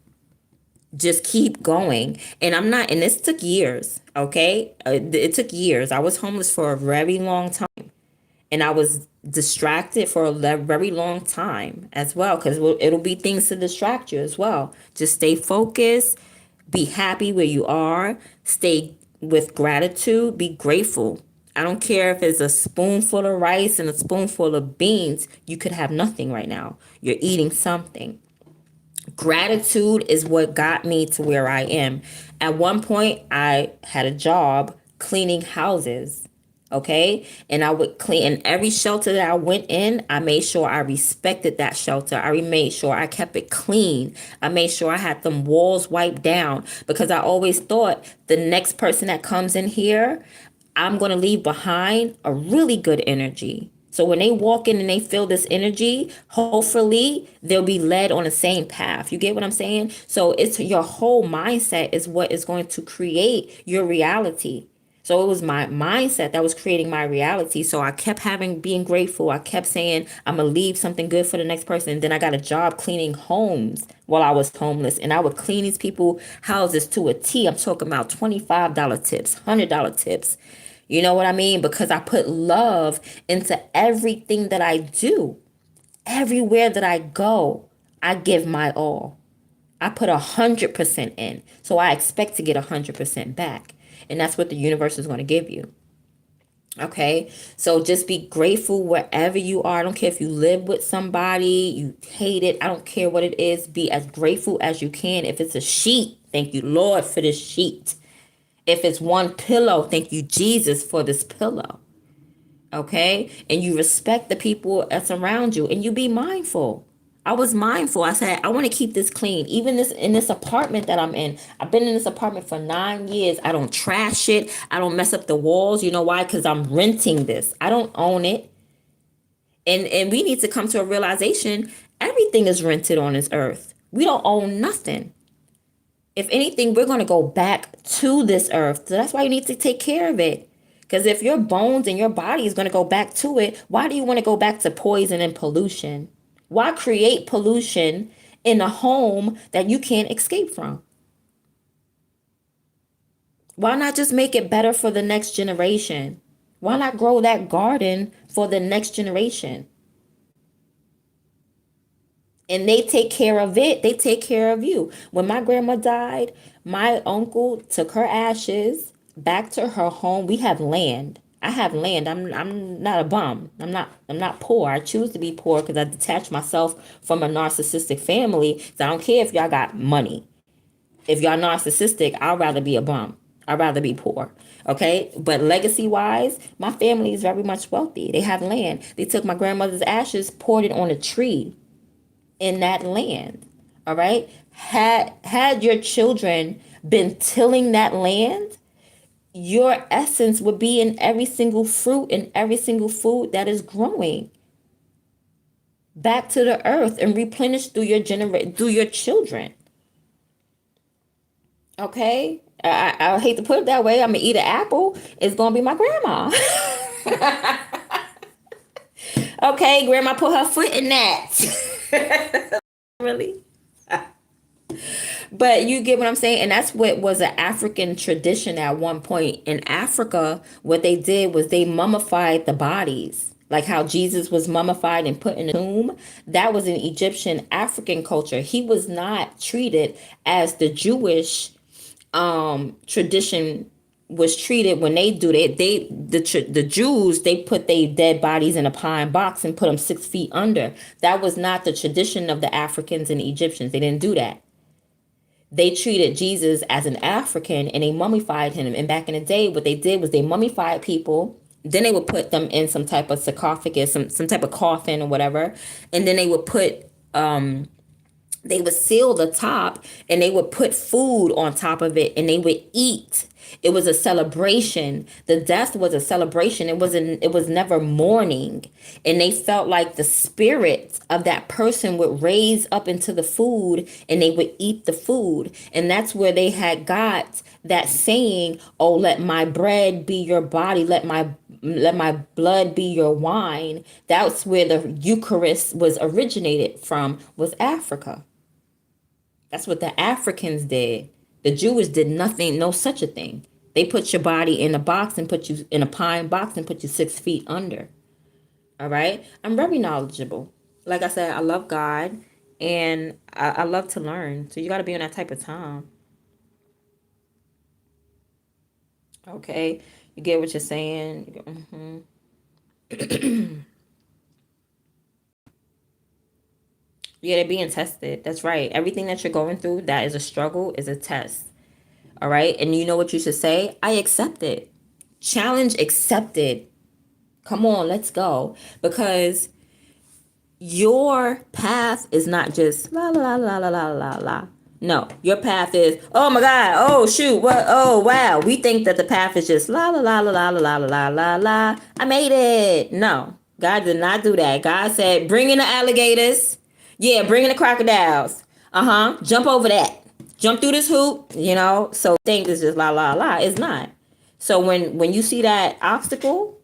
Speaker 1: Just keep going. And I'm not, and this took years, okay? It took years. I was homeless for a very long time. And I was distracted for a very long time as well, because it'll be things to distract you as well. Just stay focused, be happy where you are, stay with gratitude, be grateful. I don't care if it's a spoonful of rice and a spoonful of beans, you could have nothing right now. You're eating something. Gratitude is what got me to where I am. At one point, I had a job cleaning houses. Okay. And I would clean, and every shelter that I went in, I made sure I respected that shelter. I made sure I kept it clean. I made sure I had them walls wiped down, because I always thought the next person that comes in here, I'm going to leave behind a really good energy. So when they walk in and they feel this energy, hopefully they'll be led on the same path. You get what I'm saying? So it's your whole mindset is what is going to create your reality. So it was my mindset that was creating my reality. So I kept being grateful. I kept saying, I'm going to leave something good for the next person. And then I got a job cleaning homes while I was homeless. And I would clean these people houses to a T. I'm talking about $25 tips, $100 tips. You know what I mean? Because I put love into everything that I do. Everywhere that I go, I give my all. I put 100% in. So I expect to get 100% back. And that's what the universe is going to give you. Okay. So just be grateful wherever you are. I don't care if you live with somebody, you hate it. I don't care what it is. Be as grateful as you can. If it's a sheet, thank you, Lord, for this sheet. If it's one pillow, thank you, Jesus, for this pillow. Okay. And you respect the people that's around you, and you be mindful. I was mindful. I said, I want to keep this clean. Even this in this apartment that I'm in. I've been in this apartment for 9 years. I don't trash it. I don't mess up the walls. You know why? Because I'm renting this. I don't own it. And we need to come to a realization. Everything is rented on this earth. We don't own nothing. If anything, we're going to go back to this earth. So that's why you need to take care of it. Because if your bones and your body is going to go back to it, why do you want to go back to poison and pollution? Why create pollution in a home that you can't escape from? Why not just make it better for the next generation? Why not grow that garden for the next generation? And they take care of it. They take care of you. When my grandma died, my uncle took her ashes back to her home. We have land. I have land. I'm not a bum. I'm not poor. I choose to be poor because I detach myself from a narcissistic family. So I don't care if y'all got money. If y'all narcissistic, I'd rather be a bum. I'd rather be poor. Okay. But legacy wise, my family is very much wealthy. They have land. They took my grandmother's ashes, poured it on a tree in that land. All right. Had your children been tilling that land, your essence would be in every single fruit and every single food that is growing back to the earth and replenished through your children. Okay. I hate to put it that way. I'm gonna eat an apple. It's gonna be my grandma. Okay, grandma put her foot in that. Really? But you get what I'm saying? And that's what was an African tradition at one point. In Africa, what they did was they mummified the bodies. Like how Jesus was mummified and put in a tomb. That was an Egyptian African culture. He was not treated as the Jewish tradition was treated when they do that. The Jews, they put their dead bodies in a pine box and put them 6 feet under. That was not the tradition of the Africans and Egyptians. They didn't do that. They treated Jesus as an African and they mummified him. And back in the day, what they did was they mummified people. Then they would put them in some type of sarcophagus, some type of coffin or whatever. And then they would they would seal the top and they would put food on top of it and they would eat. It was a celebration. The death was a celebration. It was never mourning. And they felt like the spirit of that person would raise up into the food and they would eat the food. And that's where they had got that saying, oh, let my bread be your body, let my blood be your wine. That's where the Eucharist was originated from, was Africa. That's what the Africans did. The Jewish did nothing, no such a thing. They put your body in a box and put you in a pine box and put you 6 feet under. All right. I'm very knowledgeable. Like I said, I love God and I love to learn. So you got to be on that type of time. Okay. You get what you're saying? Yeah, they're being tested. That's right. Everything that you're going through that is a struggle is a test. All right. And you know what you should say? I accept it. Challenge accepted. Come on, let's go. Because your path is not just la la la la la la la. No, your path is, oh my God, oh shoot, what, oh wow. We think that the path is just la la la la la la la la la la. I made it. No, God did not do that. God said, bring in the alligators. Yeah, bring in the crocodiles. Jump over that. Jump through this hoop, So think it's just la la la. It's not. So when you see that obstacle,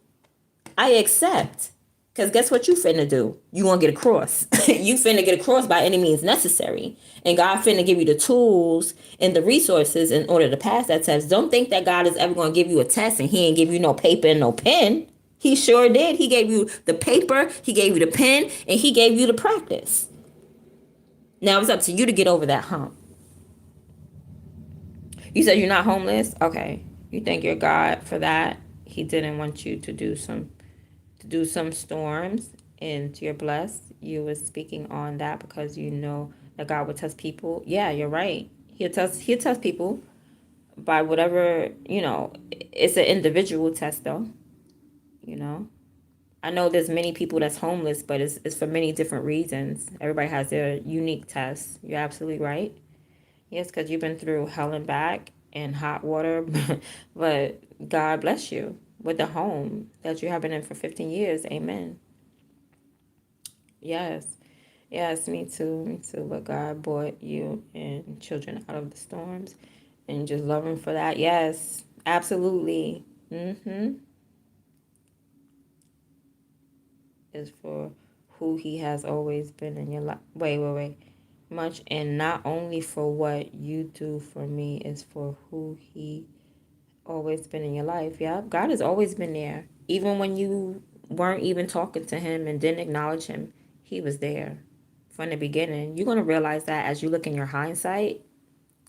Speaker 1: I accept. Because guess what you finna do? You gonna get across. You finna get across by any means necessary. And God finna give you the tools and the resources in order to pass that test. Don't think that God is ever gonna give you a test and he ain't give you no paper and no pen. He sure did. He gave you the paper, he gave you the pen, and he gave you the practice. Now it's up to you to get over that hump. You said you're not homeless? Okay. You thank your God for that. He didn't want you to do some storms, and you're blessed. You was speaking on that because you know that God would test people. Yeah, you're right. He'll test people by whatever, it's an individual test though, you know. I know there's many people that's homeless, but it's for many different reasons. Everybody has their unique test. You're absolutely right. Yes, because you've been through hell and back and hot water, but God bless you with the home that you have been in for 15 years. Amen. Yes. Yes, me too. Me too. But God brought you and children out of the storms and just love him for that. Yes, absolutely. Mm-hmm. Is for who he has always been in your life. Wait. Much, and not only for what you do for me, is for who he always been in your life. Yeah, God has always been there. Even when you weren't even talking to him and didn't acknowledge him, he was there from the beginning. You're going to realize that as you look in your hindsight,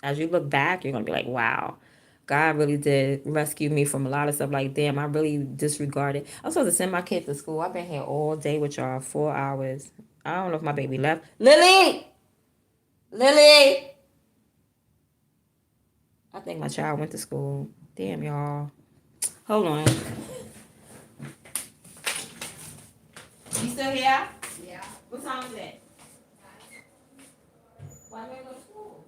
Speaker 1: as you look back, you're going to be like, wow, God really did rescue me from a lot of stuff. Like, damn, I really disregarded. I was supposed to send my kid to school. I've been here all day with y'all, 4 hours. I don't know if my baby left. Lily! I think my child went to school. Damn, y'all. Hold on. You still here? Yeah. What time is it? Why do I go to school?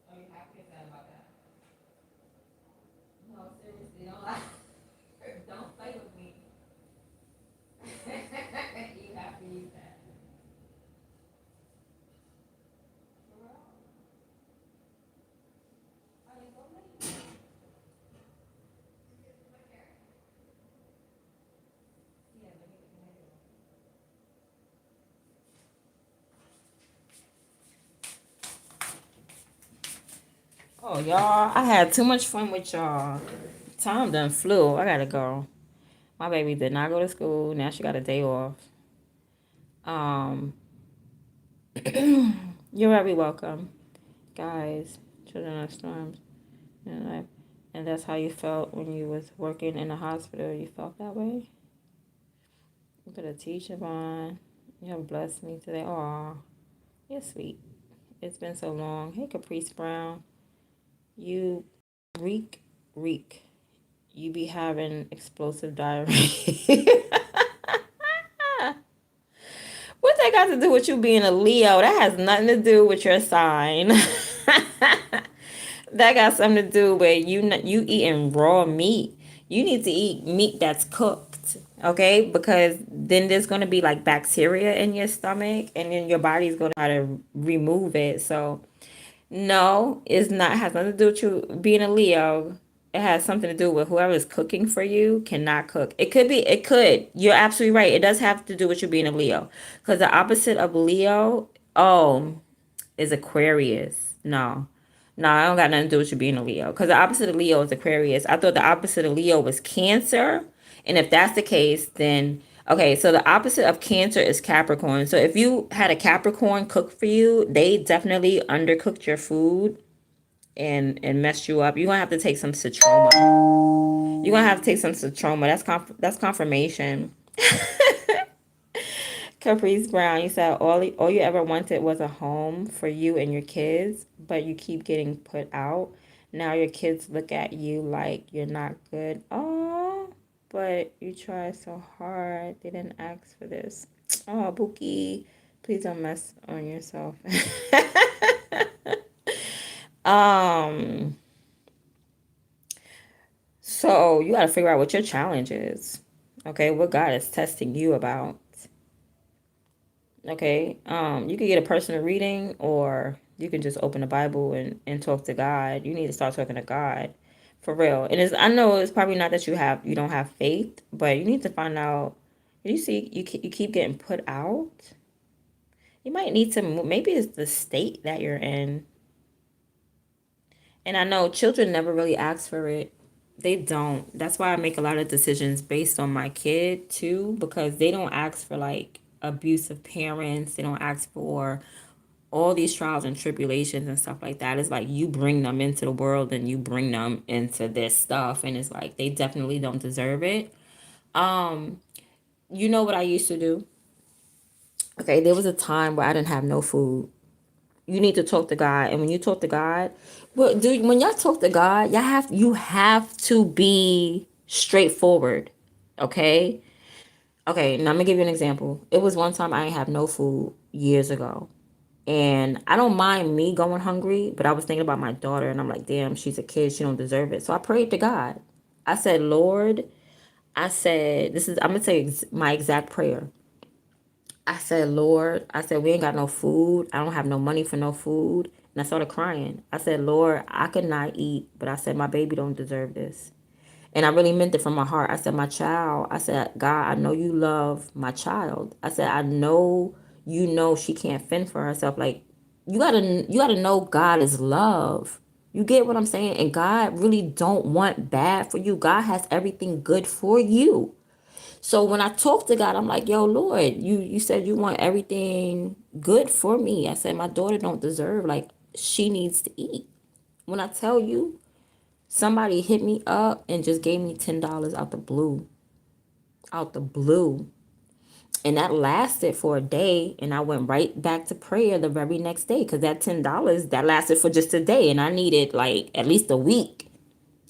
Speaker 1: Are you happy or sad about that? No, seriously, don't lie. Don't play with me. You happy, you sad. Are you so late? Yeah, let me get my hair. Oh, y'all, I had too much fun with y'all. Time done flew. I gotta go. My baby did not go to school. Now she got a day off. Um, you're very welcome, guys. Children of storms, and that's how you felt when you was working in the hospital. You felt that way. You put a teacher on. You have blessed me today. Aw, you're sweet. It's been so long. Hey, Caprice Brown. You reek. You be having explosive diarrhea. What that got to do with you being a Leo? That has nothing to do with your sign. That got something to do with you eating raw meat. You need to eat meat that's cooked, okay? Because then there's gonna be like bacteria in your stomach, and then your body's gonna try to remove it. So no, it's not has nothing to do with you being a Leo. It has something to do with whoever is cooking for you cannot cook. It could. You're absolutely right. It does have to do with you being a Leo. Because the opposite of Leo, is Aquarius. No. No, I don't got nothing to do with you being a Leo. Because the opposite of Leo is Aquarius. I thought the opposite of Leo was Cancer. And if that's the case, then okay, so the opposite of Cancer is Capricorn. So if you had a Capricorn cook for you, they definitely undercooked your food. and mess you up, you're gonna have to take some citroma. You're gonna have to take some citroma. That's confirmation. Caprice Brown, you said all you ever wanted was a home for you and your kids, but you keep getting put out. Now your kids look at you like you're not good. Oh, but you tried so hard. They didn't ask for this. Oh, Bookie, please don't mess on yourself. um, so you gotta figure out what your challenge is. Okay, what God is testing you about. Okay. You can get a personal reading or you can just open the Bible and talk to God. You need to start talking to God for real. And I know it's probably not that you don't have faith, but you need to find out. You see, you keep getting put out. You might need to move. Maybe it's the state that you're in. And I know children never really ask for it. They don't. That's why I make a lot of decisions based on my kid too, because they don't ask for like abusive parents. They don't ask for all these trials and tribulations and stuff like that. It's like you bring them into the world and you bring them into this stuff, and it's like they definitely don't deserve it. You know what I used to do? Okay, there was a time where I didn't have no food. You need to talk to God, and when you talk to God, well, dude, when y'all talk to God, you have to be straightforward. Okay. Okay, now I'm gonna give you an example. It was one time I didn't have no food years ago. And I don't mind me going hungry, but I was thinking about my daughter and I'm like, damn, she's a kid. She don't deserve it. So I prayed to God. I said, Lord, I'm going to say my exact prayer. I said, Lord, I said, we ain't got no food. I don't have no money for no food. And I started crying. I said, Lord, I could not eat, but I said, my baby don't deserve this. And I really meant it from my heart. I said, my child, I said, God, I know you love my child. I said, I know you know she can't fend for herself. Like you gotta know God is love. You get what I'm saying? And God really don't want bad for you. God has everything good for you. So when I talk to God, I'm like, yo, Lord, you said you want everything good for me. I said, my daughter don't deserve, like, she needs to eat. When I tell you, somebody hit me up and just gave me $10 out the blue. Out the blue. And that lasted for a day. And I went right back to prayer the very next day. Because that $10, that lasted for just a day. And I needed like at least a week.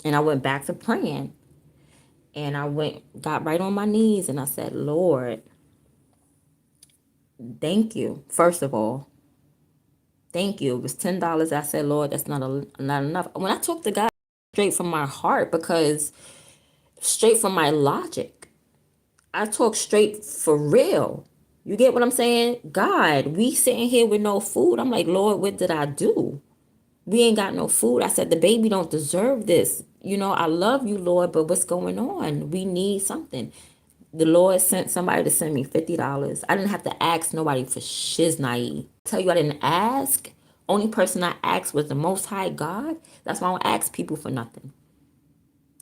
Speaker 1: And I went back to praying. And got right on my knees. And I said, Lord, thank you. First of all, thank you. It was $10. I said, Lord, that's not enough. When I talk to God straight from my heart, because straight from my logic, I talk straight for real. You get what I'm saying? God, we sitting here with no food. I'm like, Lord, what did I do? We ain't got no food. I said, the baby don't deserve this. You know, I love you, Lord, but what's going on? We need something. The Lord sent somebody to send me $50. I didn't have to ask nobody for shiznai. Tell you I didn't ask. Only person I asked was the Most High God. That's why I don't ask people for nothing.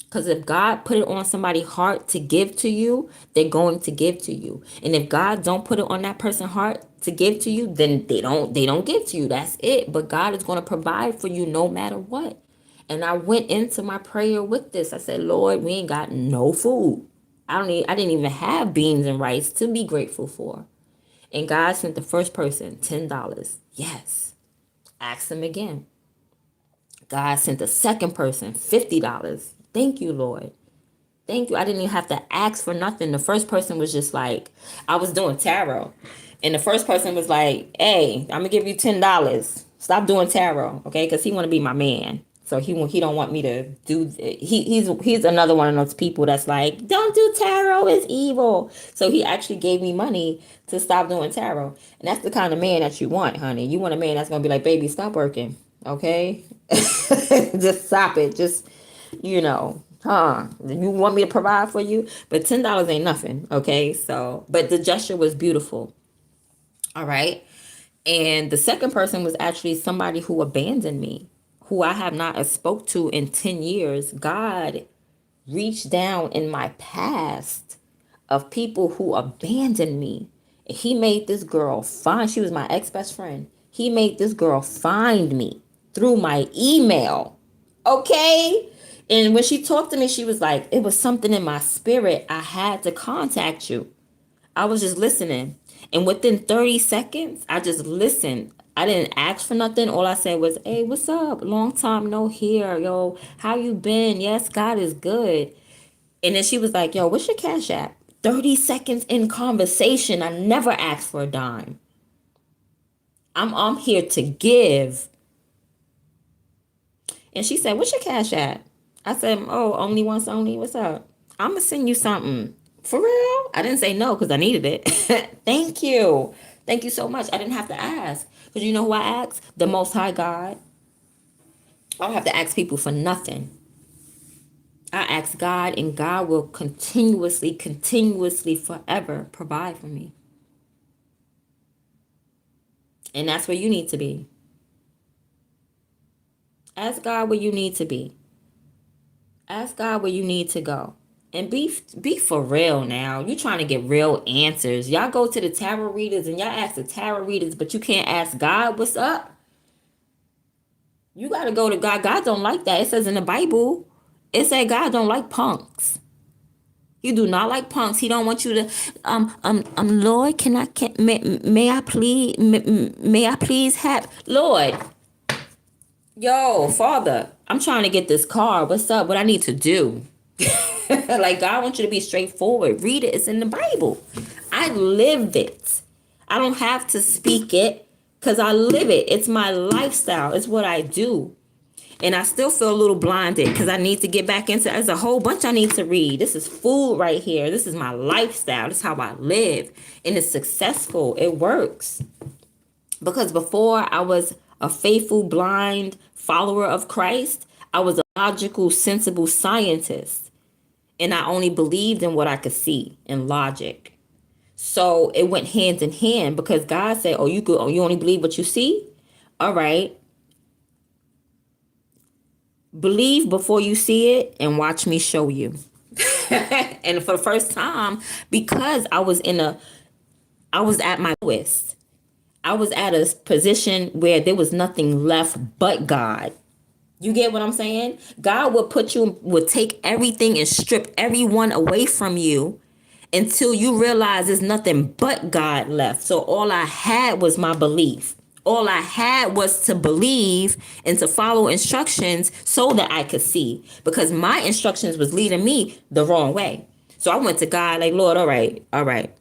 Speaker 1: Because if God put it on somebody's heart to give to you, they're going to give to you. And if God don't put it on that person's heart to give to you, then they don't give to you. That's it. But God is going to provide for you no matter what. And I went into my prayer with this. I said, Lord, we ain't got no food. I didn't even have beans and rice to be grateful for. And God sent the first person $10. Yes. Asked him again. God sent the second person $50. Thank you, Lord. Thank you. I didn't even have to ask for nothing. The first person was just like, I was doing tarot. And the first person was like, hey, I'm gonna give you $10. Stop doing tarot, okay? Because he wanna be my man. So he don't want me to do he's another one of those people that's like, don't do tarot, it's evil. So he actually gave me money to stop doing tarot. And that's the kind of man that you want, honey. You want a man that's gonna be like, baby, stop working. Okay? Just stop it. Just, you want me to provide for you? But $10 ain't nothing. Okay? So, but the gesture was beautiful. All right. And the second person was actually somebody who abandoned me, who I have not spoke to in 10 years. God reached down in my past of people who abandoned me. He made this girl find, she was my ex-best friend. He made this girl find me. through my email. Okay? And when she talked to me, she was like, it was something in my spirit. I had to contact you. I was just listening. And within 30 seconds, I just listened. I didn't ask for nothing. All I said was, hey, what's up? Long time no hear. Yo, how you been? Yes, God is good. And then she was like, yo, what's your Cash App? 30 seconds in conversation. I never asked for a dime. I'm here to give. And she said, what's your Cash App? I said, oh, only once only. What's up? I'm going to send you something. For real? I didn't say no because I needed it. Thank you. Thank you so much. I didn't have to ask. Because you know who I asked? The Most High God. I don't have to ask people for nothing. I ask God, and God will continuously, forever provide for me. And that's where you need to be. Ask God where you need to be. Ask God where you need to go. And be for real now. You trying to get real answers. Y'all go to the tarot readers and y'all ask the tarot readers, but you can't ask God what's up. You got to go to God. God don't like that. It says in the Bible, it said God don't like punks. You do not like punks. He don't want you to, Lord, may I please have, Lord, yo, Father, I'm trying to get this car. What's up? What I need to do? Like, God wants you to be straightforward. Read it. It's in the Bible. I live it. I don't have to speak it because I live it. It's my lifestyle. It's what I do. And I still feel a little blinded because I need to get back into, there's a whole bunch I need to read. This is food right here. This is my lifestyle. This is how I live. And it's successful. It works. Because before I was a faithful, blind follower of Christ, I was a logical, sensible scientist. And I only believed in what I could see in logic. So it went hand in hand because God said, you only believe what you see? All right. Believe before you see it and watch me show you. And for the first time, because I was at my lowest. I was at a position where there was nothing left but God. You get what I'm saying? God will take everything and strip everyone away from you until you realize there's nothing but God left. So all I had was my belief. All I had was to believe and to follow instructions so that I could see, because my instructions was leading me the wrong way. So I went to God like, Lord, all right.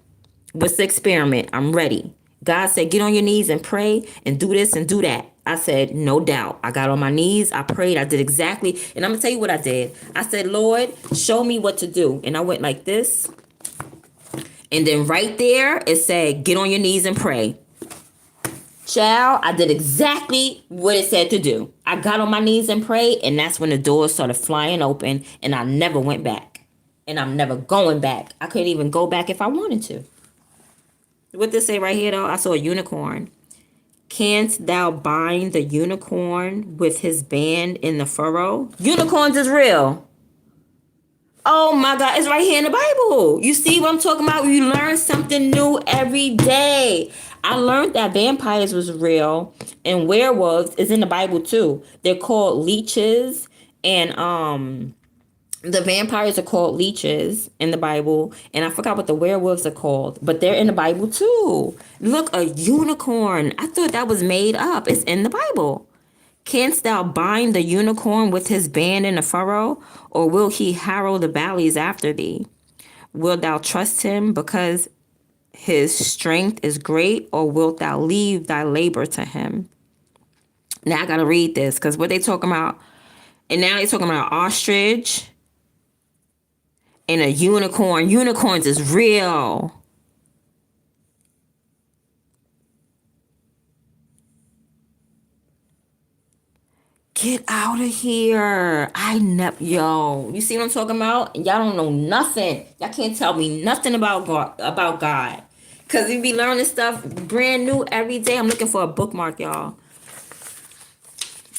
Speaker 1: What's the experiment? I'm ready. God said, get on your knees and pray and do this and do that. I said, no doubt. I got on my knees. I prayed. I did exactly. And I'm going to tell you what I did. I said, Lord, show me what to do. And I went like this. And then right there, it said, get on your knees and pray. Child, I did exactly what it said to do. I got on my knees and prayed. And that's when the doors started flying open. And I never went back. And I'm never going back. I couldn't even go back if I wanted to. What this say right here, though? I saw a unicorn. Canst thou bind the unicorn with his band in the furrow? Unicorns is real. Oh my God, it's right here in the Bible. You see what I'm talking about? You learn something new every day. I learned that vampires was real and werewolves is in the Bible too. They're called leeches, and the vampires are called leeches in the Bible, and I forgot what the werewolves are called, but they're in the Bible too. Look, a unicorn. I thought that was made up. It's in the Bible. Canst thou bind the unicorn with his band in the furrow, or will he harrow the valleys after thee? Wilt thou trust him because his strength is great, or wilt thou leave thy labor to him? Now I gotta read this because what they talking about, and now they're talking about ostrich and a unicorn. Unicorns is real. Get out of here. Yo, you see what I'm talking about? Y'all don't know nothing. Y'all can't tell me nothing about God. Because we be learning stuff brand new every day. I'm looking for a bookmark, y'all.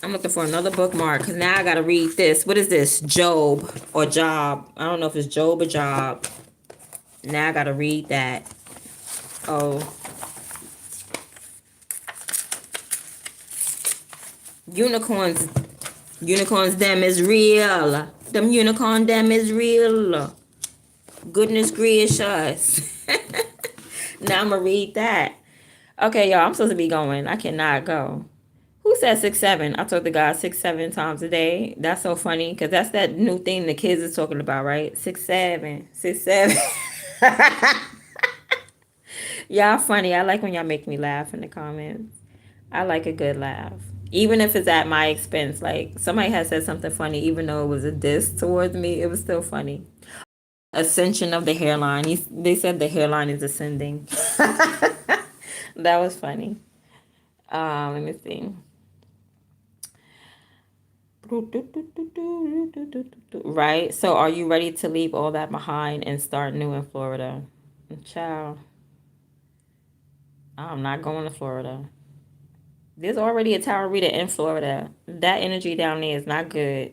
Speaker 1: I'm looking for another bookmark because now I got to read this. What is this? Job or Job. I don't know if it's Job or Job. Now I got to read that. Unicorns, unicorns, them is real. Them unicorn, them is real. Goodness gracious. Now I'm gonna read that. Okay, y'all, I'm supposed to be going. I cannot go. Who said 6-7? I talk to God 6-7 times a day. That's so funny because that's that new thing the kids is talking about, right? 6-7, 6-7. Y'all funny. I like when y'all make me laugh in the comments. I like a good laugh. Even if it's at my expense. Like somebody has said something funny, even though it was a diss towards me, it was still funny. Ascension of the hairline. They said the hairline is ascending. That was funny. Let me see. Right? So are you ready to leave all that behind and start new in Florida? Ciao. I'm not going to Florida. There's already a Tower Rita in Florida. That energy down there is not good.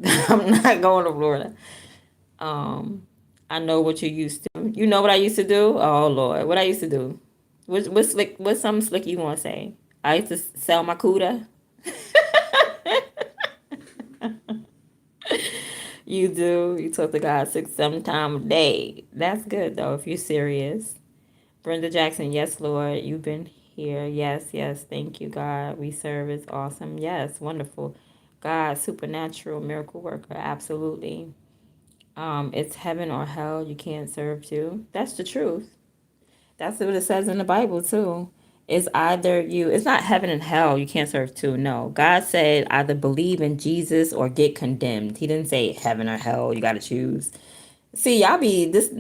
Speaker 1: I'm not going to Florida. I know what you used to. You know what I used to do? Oh Lord, what I used to do? What's slick? What's something slick you want to say? I used to sell my cuda. You do. You talk to God 6-7 times a day. That's good though if you're serious. Brenda Jackson, yes, Lord, you've been here. Yes, yes, thank you, God. We serve is awesome. Yes, wonderful. God, supernatural miracle worker, absolutely. It's heaven or hell you can't serve to. That's the truth. That's what it says in the Bible too. It's either you. It's not heaven and hell you can't serve to. No, God said either believe in Jesus or get condemned. He didn't say heaven or hell. You got to choose. See, y'all be this.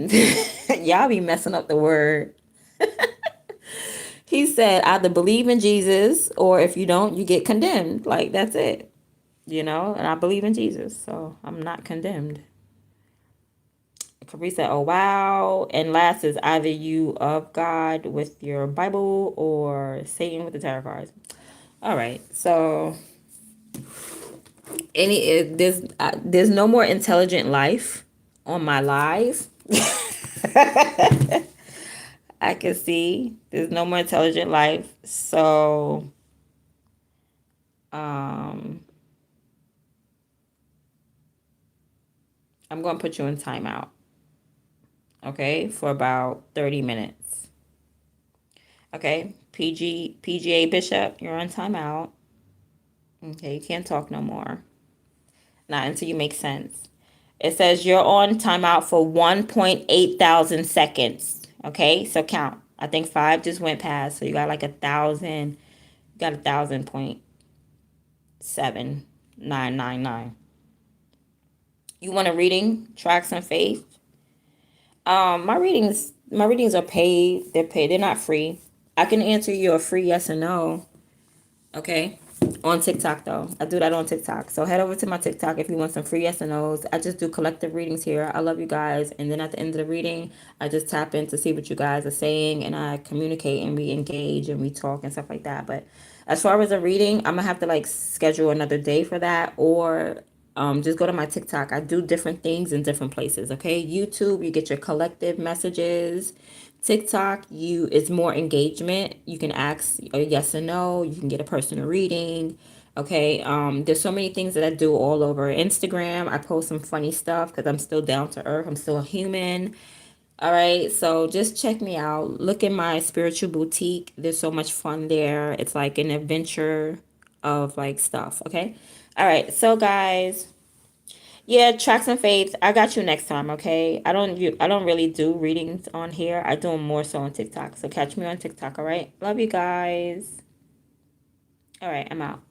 Speaker 1: Y'all be messing up the word. He said either believe in Jesus or if you don't, you get condemned. Like that's it. And I believe in Jesus, so I'm not condemned. Capri said, oh wow. And last is either you of God with your Bible or Satan with the tarot cards. All right. So there's no more intelligent life on my live. I can see there's no more intelligent life. So I'm going to put you in timeout. Okay, for about 30 minutes. Okay, PGA Bishop, you're on timeout. Okay, you can't talk no more. Not until you make sense. It says you're on timeout for 1.8 thousand seconds. Okay, so count. I think 5 just went past, so you got like 1,000. You got 1,000.7999. You want a reading? Tracks and faith. My readings are paid. They're paid. They're not free. I can answer you a free yes or no. Okay. On TikTok though. I do that on TikTok. So head over to my TikTok if you want some free yes or no's. I just do collective readings here. I love you guys. And then at the end of the reading, I just tap in to see what you guys are saying and I communicate and we engage and we talk and stuff like that. But as far as a reading, I'm gonna have to like schedule another day for that or just go to my TikTok. I do different things in different places. Okay. YouTube, you get your collective messages. TikTok, it's more engagement. You can ask a yes or no. You can get a personal reading. Okay. There's so many things that I do all over Instagram. I post some funny stuff because I'm still down to earth. I'm still a human. All right. So just check me out. Look in my spiritual boutique. There's so much fun there. It's like an adventure of like stuff. Okay. All right. So guys, yeah, tracks and faith. I got you next time, okay? I don't really do readings on here. I do them more so on TikTok. So catch me on TikTok, all right? Love you guys. All right, I'm out.